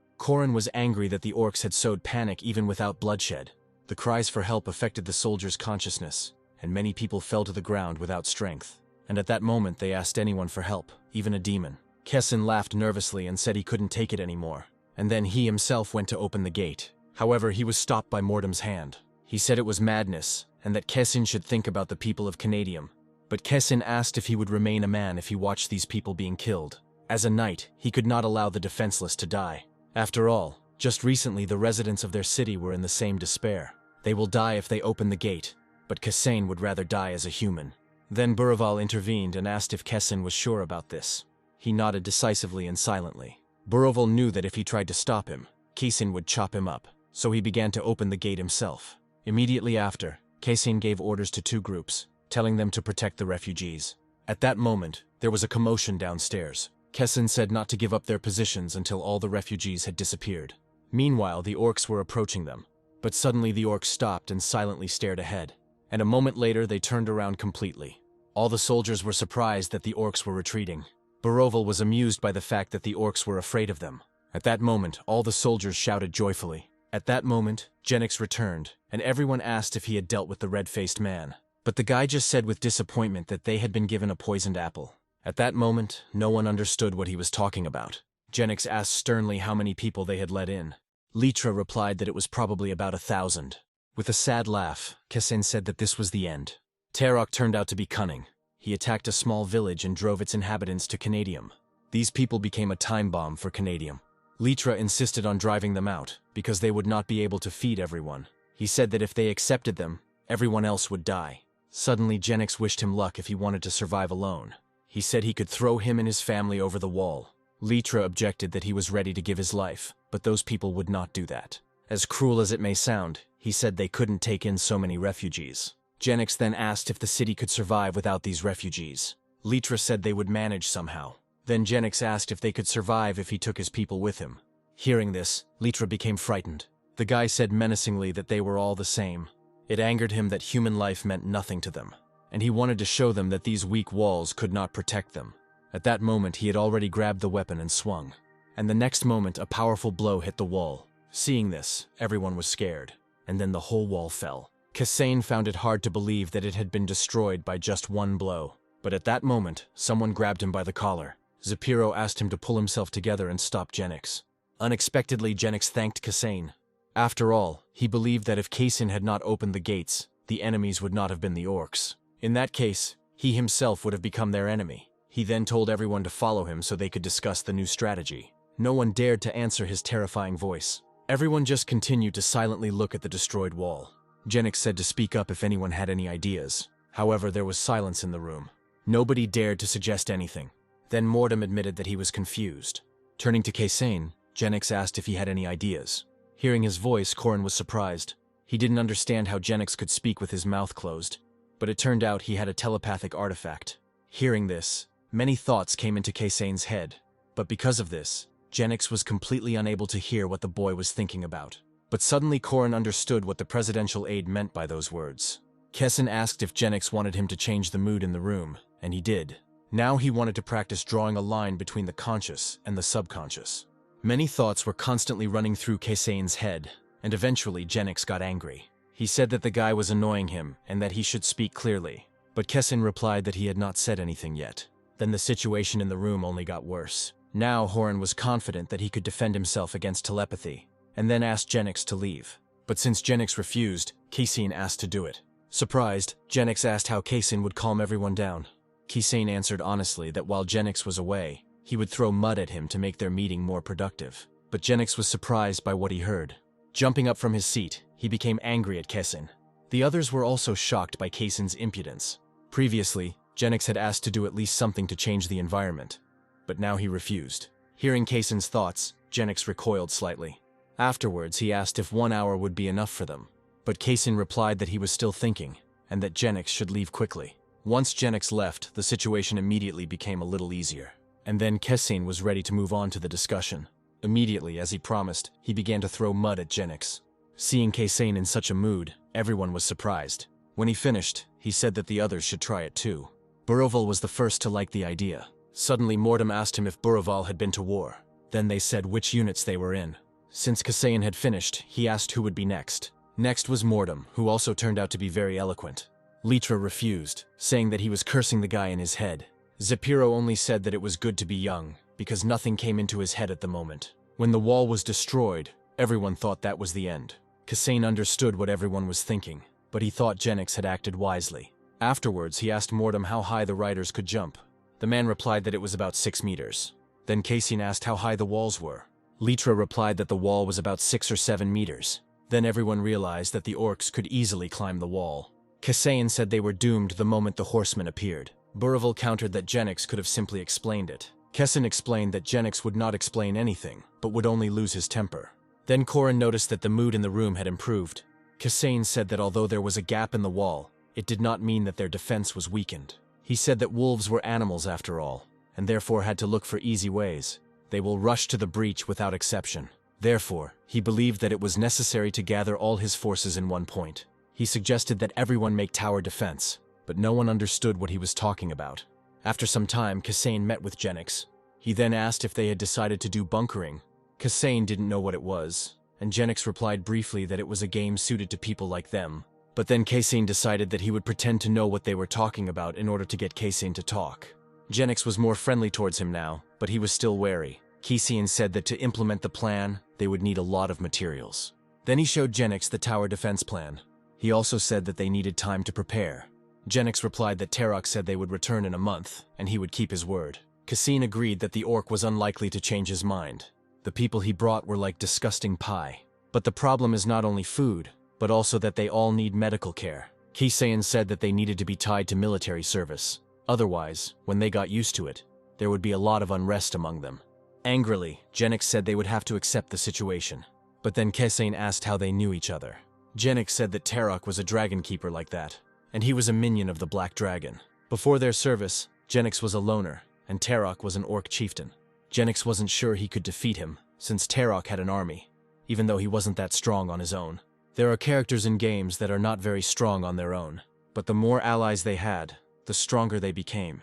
Corin was angry that the orcs had sowed panic even without bloodshed. The cries for help affected the soldiers' consciousness, and many people fell to the ground without strength. And at that moment they asked anyone for help, even a demon. Kessin laughed nervously and said he couldn't take it anymore. And then he himself went to open the gate. However, he was stopped by Mordem's hand. He said it was madness, and that Kessin should think about the people of Canadium. But Kessin asked if he would remain a man if he watched these people being killed. As a knight, he could not allow the defenseless to die. After all, just recently the residents of their city were in the same despair. They will die if they open the gate, but Kessin would rather die as a human. Then Buraval intervened and asked if Kessin was sure about this. He nodded decisively and silently. Buraval knew that if he tried to stop him, Kessin would chop him up, so he began to open the gate himself. Immediately after, Kessin gave orders to two groups, telling them to protect the refugees. At that moment, there was a commotion downstairs. Kessin said not to give up their positions until all the refugees had disappeared. Meanwhile, the orcs were approaching them. But suddenly the orcs stopped and silently stared ahead. And a moment later, they turned around completely. All the soldiers were surprised that the orcs were retreating. Buraval was amused by the fact that the orcs were afraid of them. At that moment, all the soldiers shouted joyfully. At that moment, Jennix returned, and everyone asked if he had dealt with the red-faced man. But the guy just said with disappointment that they had been given a poisoned apple. At that moment, no one understood what he was talking about. Jennix asked sternly how many people they had let in. Litra replied that it was probably about 1,000. With a sad laugh, Kessin said that this was the end. Tarok turned out to be cunning. He attacked a small village and drove its inhabitants to Canadium. These people became a time bomb for Canadium. Litra insisted on driving them out, because they would not be able to feed everyone. He said that if they accepted them, everyone else would die. Suddenly, Jennix wished him luck if he wanted to survive alone. He said he could throw him and his family over the wall. Litra objected that he was ready to give his life, but those people would not do that. As cruel as it may sound, he said they couldn't take in so many refugees. Jennix then asked if the city could survive without these refugees. Litra said they would manage somehow. Then Jennix asked if they could survive if he took his people with him. Hearing this, Litra became frightened. The guy said menacingly that they were all the same. It angered him that human life meant nothing to them, and he wanted to show them that these weak walls could not protect them. At that moment, he had already grabbed the weapon and swung. And the next moment, a powerful blow hit the wall. Seeing this, everyone was scared, and then the whole wall fell. Kessin found it hard to believe that it had been destroyed by just one blow. But at that moment, someone grabbed him by the collar. Zapiro asked him to pull himself together and stop Jennix. Unexpectedly, Jennix thanked Kessin. After all, he believed that if Kessin had not opened the gates, the enemies would not have been the orcs. In that case, he himself would have become their enemy. He then told everyone to follow him so they could discuss the new strategy. No one dared to answer his terrifying voice. Everyone just continued to silently look at the destroyed wall. Jennix said to speak up if anyone had any ideas. However, there was silence in the room. Nobody dared to suggest anything. Then Mordem admitted that he was confused. Turning to Kessin, Jennix asked if he had any ideas. Hearing his voice, Corin was surprised. He didn't understand how Jennix could speak with his mouth closed, but it turned out he had a telepathic artifact. Hearing this, many thoughts came into Kessin's head, but because of this, Jennix was completely unable to hear what the boy was thinking about. But suddenly Corin understood what the presidential aide meant by those words. Kessin asked if Jennix wanted him to change the mood in the room, and he did. Now he wanted to practice drawing a line between the conscious and the subconscious. Many thoughts were constantly running through Kessin's head, and eventually Jennix got angry. He said that the guy was annoying him and that he should speak clearly, but Kessin replied that he had not said anything yet. Then the situation in the room only got worse. Now Horan was confident that he could defend himself against telepathy, and then asked Jennix to leave. But since Jennix refused, Kessin asked to do it. Surprised, Jennix asked how Kessin would calm everyone down. Kessin answered honestly that while Jennix was away, he would throw mud at him to make their meeting more productive. But Jennix was surprised by what he heard. Jumping up from his seat, he became angry at Kessin. The others were also shocked by Kessin's impudence. Previously, Jennix had asked to do at least something to change the environment, but now he refused. Hearing Kessin's thoughts, Jennix recoiled slightly. Afterwards, he asked if 1 hour would be enough for them, but Kessin replied that he was still thinking, and that Jennix should leave quickly. Once Jennix left, the situation immediately became a little easier. And then Kessin was ready to move on to the discussion. Immediately, as he promised, he began to throw mud at Jennix. Seeing Kessin in such a mood, everyone was surprised. When he finished, he said that the others should try it too. Buraval was the first to like the idea. Suddenly, Mordem asked him if Buraval had been to war. Then they said which units they were in. Since Kessin had finished, he asked who would be next. Next was Mordem, who also turned out to be very eloquent. Litra refused, saying that he was cursing the guy in his head. Zapiro only said that it was good to be young, because nothing came into his head at the moment. When the wall was destroyed, everyone thought that was the end. Kessin understood what everyone was thinking, but he thought Jennix had acted wisely. Afterwards, he asked Mordem how high the riders could jump. The man replied that it was about 6 meters. Then Kessin asked how high the walls were. Litra replied that the wall was about 6 or 7 meters. Then everyone realized that the orcs could easily climb the wall. Kessin said they were doomed the moment the horsemen appeared. Buraval countered that Jennix could have simply explained it. Kessin explained that Jennix would not explain anything, but would only lose his temper. Then Corin noticed that the mood in the room had improved. Kessin said that although there was a gap in the wall, it did not mean that their defense was weakened. He said that wolves were animals after all, and therefore had to look for easy ways. They will rush to the breach without exception. Therefore, he believed that it was necessary to gather all his forces in one point. He suggested that everyone make tower defense, but no one understood what he was talking about. After some time, Kessin met with Jennix. He then asked if they had decided to do bunkering. Kessin didn't know what it was, and Jennix replied briefly that it was a game suited to people like them. But then Kessin decided that he would pretend to know what they were talking about in order to get Kessin to talk. Jennix was more friendly towards him now, but he was still wary. Kessin said that to implement the plan, they would need a lot of materials. Then he showed Jennix the tower defense plan. He also said that they needed time to prepare. Jennix replied that Terok said they would return in a month, and he would keep his word. Kessin agreed that the orc was unlikely to change his mind. The people he brought were like disgusting pie. But the problem is not only food, but also that they all need medical care. Kessin said that they needed to be tied to military service. Otherwise, when they got used to it, there would be a lot of unrest among them. Angrily, Jennix said they would have to accept the situation. But then Kessin asked how they knew each other. Jennix said that Terok was a dragon keeper like that, and he was a minion of the Black Dragon. Before their service, Jennix was a loner, and Terok was an orc chieftain. Jennix wasn't sure he could defeat him, since Terok had an army, even though he wasn't that strong on his own. There are characters in games that are not very strong on their own, but the more allies they had, the stronger they became.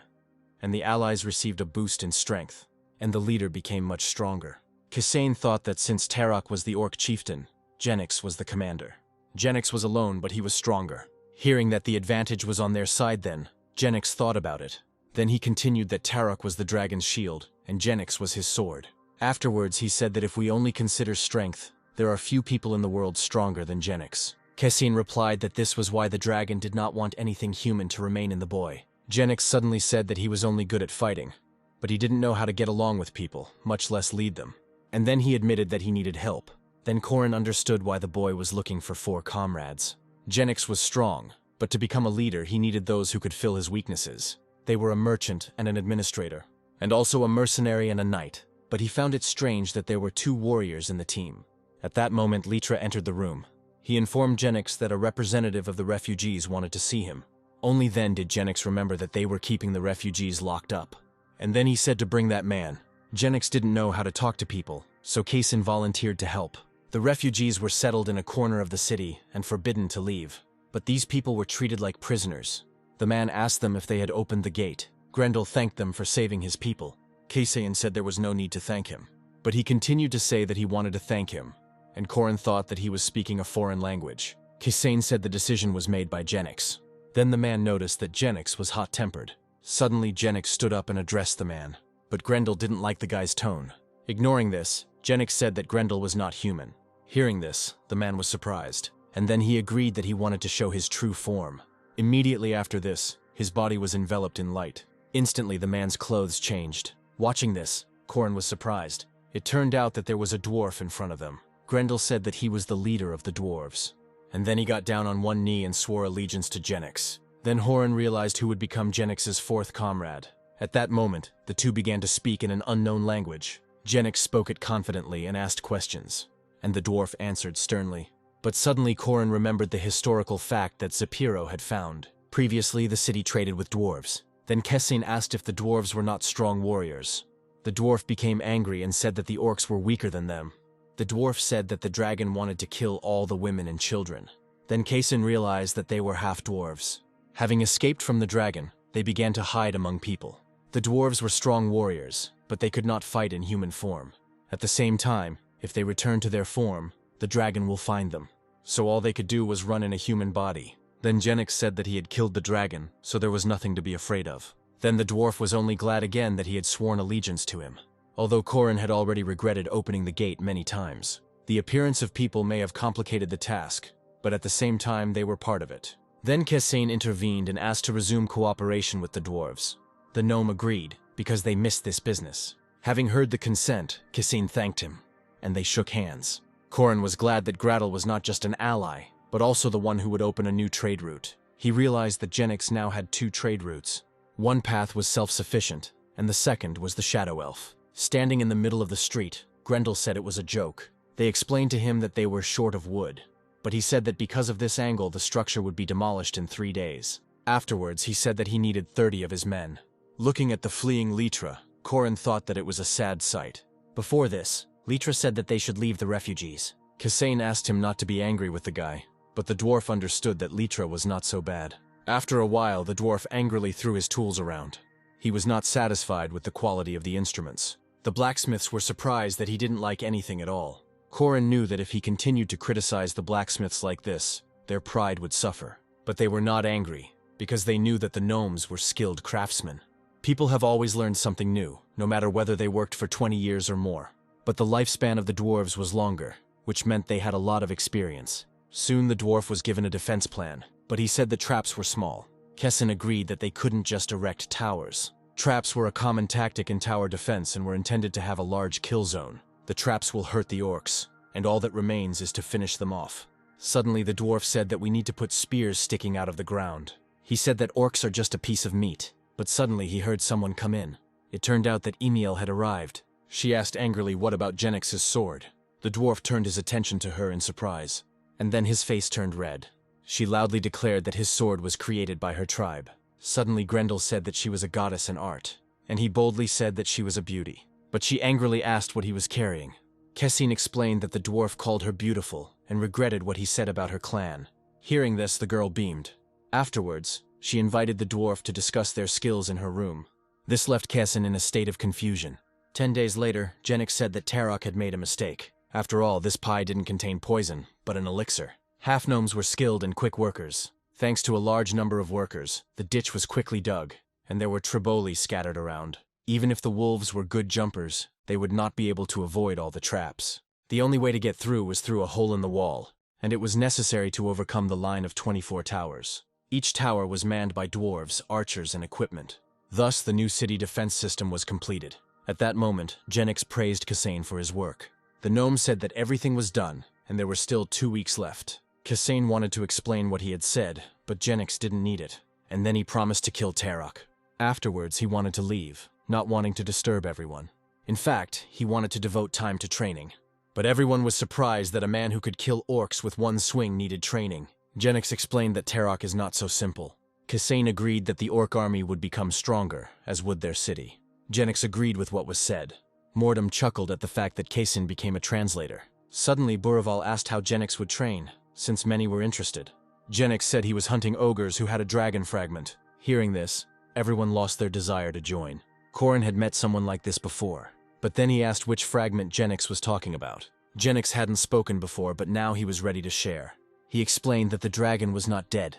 And the allies received a boost in strength, and the leader became much stronger. Kessin thought that since Terok was the orc chieftain, Jennix was the commander. Jennix was alone, but he was stronger. Hearing that the advantage was on their side then, Jennix thought about it. Then he continued that Terok was the dragon's shield, and Jennix was his sword. Afterwards, he said that if we only consider strength, there are few people in the world stronger than Jennix. Kessin replied that this was why the dragon did not want anything human to remain in the boy. Jennix suddenly said that he was only good at fighting, but he didn't know how to get along with people, much less lead them. And then he admitted that he needed help. Then Corin understood why the boy was looking for 4 comrades. Jennix was strong, but to become a leader he needed those who could fill his weaknesses. They were a merchant and an administrator, and also a mercenary and a knight, but he found it strange that there were 2 warriors in the team. At that moment, Litra entered the room. He informed Jennix that a representative of the refugees wanted to see him. Only then did Jennix remember that they were keeping the refugees locked up. And then he said to bring that man. Jennix didn't know how to talk to people, so Kessin volunteered to help. The refugees were settled in a corner of the city and forbidden to leave. But these people were treated like prisoners. The man asked them if they had opened the gate. Grendel thanked them for saving his people. Kessin said there was no need to thank him. But he continued to say that he wanted to thank him, and Corin thought that he was speaking a foreign language. Kessin said the decision was made by Jennix. Then the man noticed that Jennix was hot-tempered. Suddenly Jennix stood up and addressed the man. But Grendel didn't like the guy's tone. Ignoring this, Jennix said that Grendel was not human. Hearing this, the man was surprised, and then he agreed that he wanted to show his true form. Immediately after this, his body was enveloped in light. Instantly the man's clothes changed. Watching this, Corin was surprised. It turned out that there was a dwarf in front of them. Grendel said that he was the leader of the dwarves. And then he got down on one knee and swore allegiance to Jennix. Then Horin realized who would become Jennix's 4th comrade. At that moment, the 2 began to speak in an unknown language. Jennix spoke it confidently and asked questions, and the dwarf answered sternly. But suddenly Corin remembered the historical fact that Zapiro had found. Previously, the city traded with dwarves. Then Kessin asked if the dwarves were not strong warriors. The dwarf became angry and said that the orcs were weaker than them. The dwarf said that the dragon wanted to kill all the women and children. Then Kessin realized that they were half-dwarves. Having escaped from the dragon, they began to hide among people. The dwarves were strong warriors, but they could not fight in human form. At the same time, if they return to their form, the dragon will find them. So all they could do was run in a human body. Then Jennix said that he had killed the dragon, so there was nothing to be afraid of. Then the dwarf was only glad again that he had sworn allegiance to him. Although Corin had already regretted opening the gate many times. The appearance of people may have complicated the task, but at the same time they were part of it. Then Kessin intervened and asked to resume cooperation with the dwarves. The gnome agreed, because they missed this business. Having heard the consent, Kessin thanked him, and they shook hands. Corin was glad that Grattel was not just an ally, but also the one who would open a new trade route. He realized that Jennix now had two trade routes. One path was self-sufficient, and the second was the Shadow Elf. Standing in the middle of the street, Grendel said it was a joke. They explained to him that they were short of wood, but he said that because of this angle the structure would be demolished in 3 days. Afterwards, he said that he needed 30 of his men. Looking at the fleeing Litra, Corin thought that it was a sad sight. Before this, Litra said that they should leave the refugees. Kessin asked him not to be angry with the guy, but the dwarf understood that Litra was not so bad. After a while, the dwarf angrily threw his tools around. He was not satisfied with the quality of the instruments. The blacksmiths were surprised that he didn't like anything at all. Corin knew that if he continued to criticize the blacksmiths like this, their pride would suffer. But they were not angry, because they knew that the gnomes were skilled craftsmen. People have always learned something new, no matter whether they worked for 20 years or more. But the lifespan of the dwarves was longer, which meant they had a lot of experience. Soon the dwarf was given a defense plan, but he said the traps were small. Kessin agreed that they couldn't just erect towers. Traps were a common tactic in tower defense and were intended to have a large kill zone. The traps will hurt the orcs, and all that remains is to finish them off. Suddenly the dwarf said that we need to put spears sticking out of the ground. He said that orcs are just a piece of meat, but suddenly he heard someone come in. It turned out that Emiel had arrived. She asked angrily what about Jennix's sword. The dwarf turned his attention to her in surprise, and then his face turned red. She loudly declared that his sword was created by her tribe. Suddenly Grendel said that she was a goddess in art, and he boldly said that she was a beauty. But she angrily asked what he was carrying. Kessin explained that the dwarf called her beautiful and regretted what he said about her clan. Hearing this, the girl beamed. Afterwards, she invited the dwarf to discuss their skills in her room. This left Kessin in a state of confusion. 10 days later, Jennix said that Tarok had made a mistake. After all, this pie didn't contain poison, but an elixir. Half-gnomes were skilled and quick workers. Thanks to a large number of workers, the ditch was quickly dug, and there were triboli scattered around. Even if the wolves were good jumpers, they would not be able to avoid all the traps. The only way to get through was through a hole in the wall, and it was necessary to overcome the line of 24 towers. Each tower was manned by dwarves, archers, and equipment. Thus, the new city defense system was completed. At that moment, Jennix praised Kessin for his work. The gnome said that everything was done, and there were still 2 weeks left. Kessin wanted to explain what he had said, but Jennix didn't need it, and then he promised to kill Tarok. Afterwards, he wanted to leave, not wanting to disturb everyone. In fact, he wanted to devote time to training. But everyone was surprised that a man who could kill orcs with one swing needed training. Jennix explained that Tarok is not so simple. Kessin agreed that the orc army would become stronger, as would their city. Jennix agreed with what was said. Mordum chuckled at the fact that Kessin became a translator. Suddenly, Buraval asked how Jennix would train, since many were interested. Jennix said he was hunting ogres who had a dragon fragment. Hearing this, everyone lost their desire to join. Corin had met someone like this before, but then he asked which fragment Jennix was talking about. Jennix hadn't spoken before, but now he was ready to share. He explained that the dragon was not dead.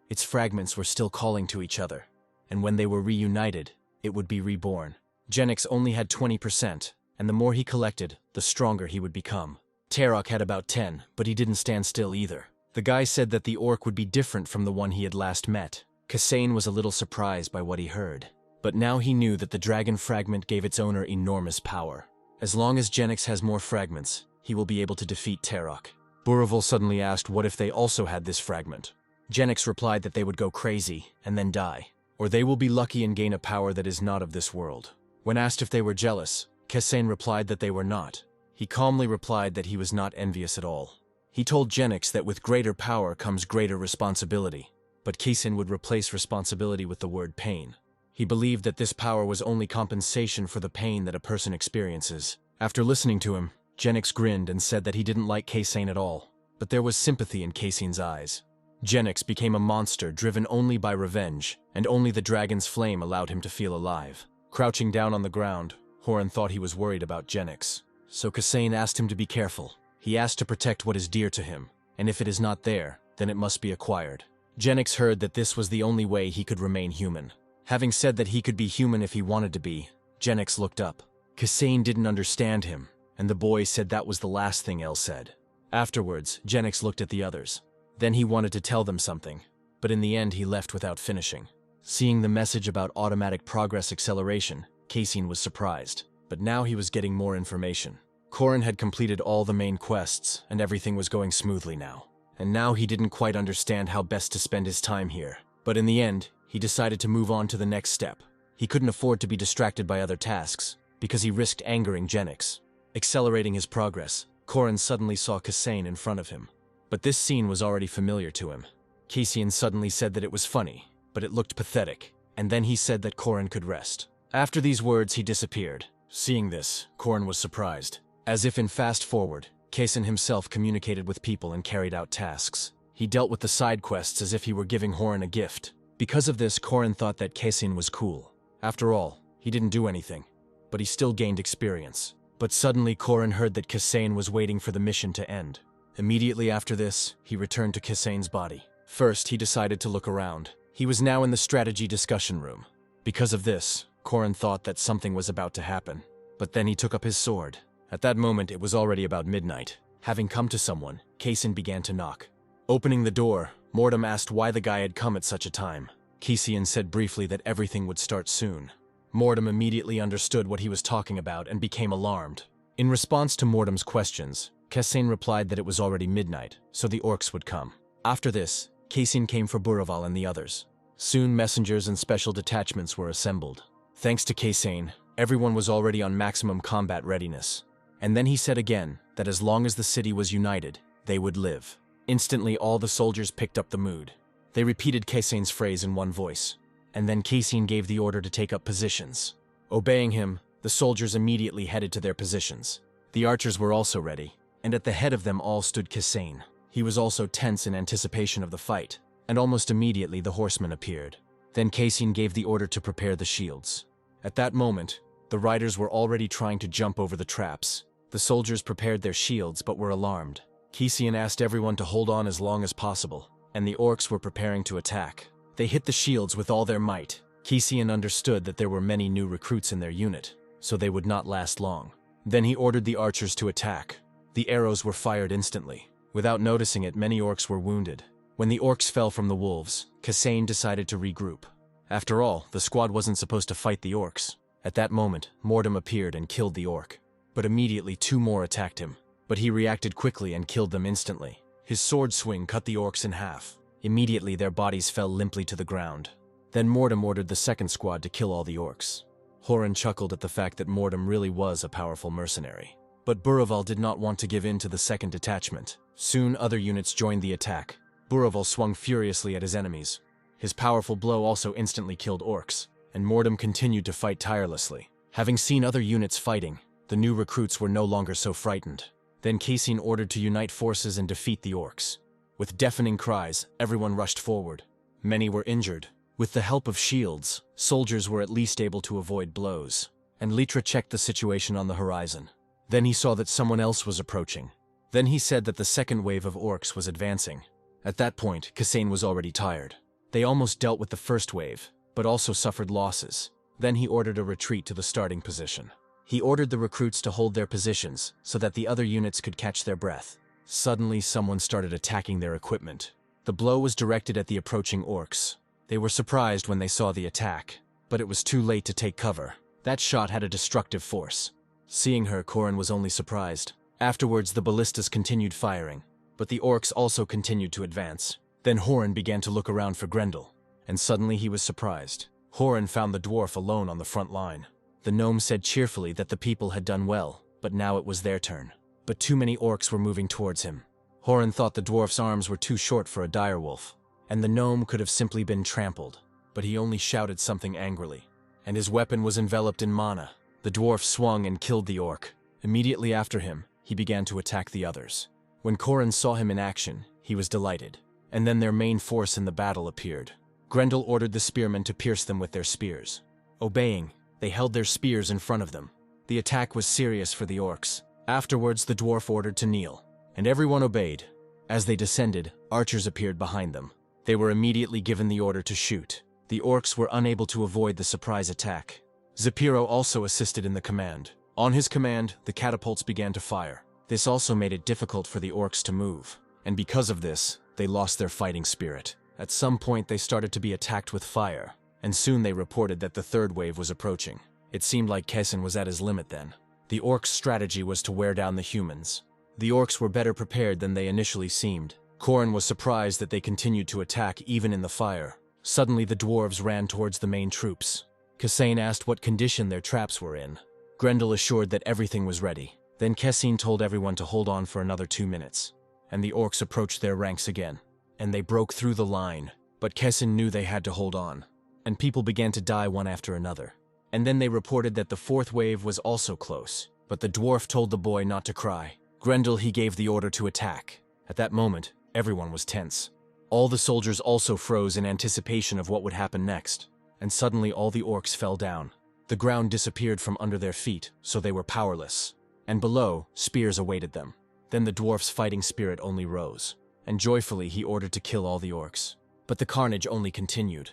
Its fragments were still calling to each other, and when they were reunited, it would be reborn. Jennix only had 20%, and the more he collected, the stronger he would become. Tarok had about 10, but he didn't stand still either. The guy said that the orc would be different from the one he had last met. Kessin was a little surprised by what he heard, but now he knew that the dragon fragment gave its owner enormous power. As long as Jennix has more fragments, he will be able to defeat Tarok. Buraval suddenly asked what if they also had this fragment. Jennix replied that they would go crazy and then die, or they will be lucky and gain a power that is not of this world. When asked if they were jealous, Kessin replied that they were not. He calmly replied that he was not envious at all. He told Jennix that with greater power comes greater responsibility. but Kaisin would replace responsibility with the word pain. He believed that this power was only compensation for the pain that a person experiences. After listening to him, Jennix grinned and said that he didn't like Kaisin at all, but there was sympathy in Kaisin's eyes. Jennix became a monster driven only by revenge, and only the dragon's flame allowed him to feel alive. Crouching down on the ground, Horin thought he was worried about Jennix, so Kaisin asked him to be careful. He asked to protect what is dear to him, and if it is not there, then it must be acquired. Jennix heard that this was the only way he could remain human. Having said that he could be human if he wanted to be, Jennix looked up. Kaisin didn't understand him, and the boy said that was the last thing El said. Afterwards, Jennix looked at the others. Then he wanted to tell them something, but in the end he left without finishing. Seeing the message about automatic progress acceleration, Kaisin was surprised, but now he was getting more information. Corin had completed all the main quests, and everything was going smoothly now. And now he didn't quite understand how best to spend his time here. But in the end, he decided to move on to the next step. He couldn't afford to be distracted by other tasks, because he risked angering Jennix. Accelerating his progress, Corin suddenly saw Kaisin in front of him. But this scene was already familiar to him. Kaisin suddenly said that it was funny, but it looked pathetic, and then he said that Corin could rest. After these words, he disappeared. Seeing this, Corin was surprised. As if in fast forward, Kaisin himself communicated with people and carried out tasks. He dealt with the side quests as if he were giving Horin a gift. Because of this, Corin thought that Kaisin was cool. After all, he didn't do anything, but he still gained experience. But suddenly Corin heard that Kaisin was waiting for the mission to end. Immediately after this, he returned to Kaisin's body. First, he decided to look around. He was now in the strategy discussion room. Because of this, Corin thought that something was about to happen. But then he took up his sword. At that moment, it was already about midnight. Having come to someone, Kaisin began to knock. Opening the door, Mordum asked why the guy had come at such a time. Kaisin said briefly that everything would start soon. Mordum immediately understood what he was talking about and became alarmed. In response to Mordum's questions, Kaisin replied that it was already midnight, so the Orcs would come. After this, Kaisin came for Buraval and the others. Soon messengers and special detachments were assembled. Thanks to Kaisin, everyone was already on maximum combat readiness. And then he said again that as long as the city was united, they would live. Instantly, all the soldiers picked up the mood. They repeated Kaisin's phrase in one voice, and then Kaisin gave the order to take up positions. Obeying him, the soldiers immediately headed to their positions. The archers were also ready, and at the head of them all stood Kaisin. He was also tense in anticipation of the fight, and almost immediately the horsemen appeared. Then Kaisin gave the order to prepare the shields. At that moment, the riders were already trying to jump over the traps. The soldiers prepared their shields but were alarmed. Kaisin asked everyone to hold on as long as possible, and the Orcs were preparing to attack. They hit the shields with all their might. Kaisin understood that there were many new recruits in their unit, so they would not last long. Then he ordered the archers to attack. The arrows were fired instantly. Without noticing it, many Orcs were wounded. When the Orcs fell from the wolves, Kaisin decided to regroup. After all, the squad wasn't supposed to fight the Orcs. At that moment, Mordum appeared and killed the Orc. But immediately 2 more attacked him. But he reacted quickly and killed them instantly. His sword swing cut the Orcs in half. Immediately their bodies fell limply to the ground. Then Mordum ordered the second squad to kill all the Orcs. Horin chuckled at the fact that Mordum really was a powerful mercenary. But Buraval did not want to give in to the second detachment. Soon other units joined the attack. Buraval swung furiously at his enemies. His powerful blow also instantly killed Orcs, and Mordum continued to fight tirelessly. Having seen other units fighting, the new recruits were no longer so frightened. Then Kaisin ordered to unite forces and defeat the Orcs. With deafening cries, everyone rushed forward. Many were injured. With the help of shields, soldiers were at least able to avoid blows. And Litra checked the situation on the horizon. Then he saw that someone else was approaching. Then he said that the second wave of Orcs was advancing. At that point, Kaisin was already tired. They almost dealt with the first wave, but also suffered losses. Then he ordered a retreat to the starting position. He ordered the recruits to hold their positions so that the other units could catch their breath. Suddenly, someone started attacking their equipment. The blow was directed at the approaching Orcs. They were surprised when they saw the attack, but it was too late to take cover. That shot had a destructive force. Seeing her, Corin was only surprised. Afterwards, the ballistas continued firing, but the Orcs also continued to advance. Then Horin began to look around for Grendel, and suddenly he was surprised. Horin found the dwarf alone on the front line. The gnome said cheerfully that the people had done well, but now it was their turn. But too many Orcs were moving towards him. Horin thought the dwarf's arms were too short for a direwolf, and the gnome could have simply been trampled, but he only shouted something angrily. And his weapon was enveloped in mana. The dwarf swung and killed the orc. Immediately after him, he began to attack the others. When Corin saw him in action, he was delighted. And then their main force in the battle appeared. Grendel ordered the spearmen to pierce them with their spears. Obeying, they held their spears in front of them. The attack was serious for the orcs. Afterwards, the dwarf ordered to kneel, and everyone obeyed. As they descended, archers appeared behind them. They were immediately given the order to shoot. The orcs were unable to avoid the surprise attack. Zapiro also assisted in the command. On his command, the catapults began to fire. This also made it difficult for the orcs to move, and because of this, they lost their fighting spirit. At some point, they started to be attacked with fire, and soon they reported that the third wave was approaching. It seemed like Kessin was at his limit then. The orcs' strategy was to wear down the humans. The orcs were better prepared than they initially seemed. Corin was surprised that they continued to attack even in the fire. Suddenly, the dwarves ran towards the main troops. Kessin asked what condition their traps were in. Grendel assured that everything was ready. Then Kessin told everyone to hold on for another 2 minutes. And the orcs approached their ranks again. And they broke through the line. But Kessin knew they had to hold on. And people began to die one after another. And then they reported that the fourth wave was also close. But the dwarf told the boy not to cry. Grendel, he gave the order to attack. At that moment, everyone was tense. All the soldiers also froze in anticipation of what would happen next. And suddenly all the orcs fell down. The ground disappeared from under their feet, so they were powerless. And below, spears awaited them. Then the dwarf's fighting spirit only rose. And joyfully he ordered to kill all the orcs. But the carnage only continued.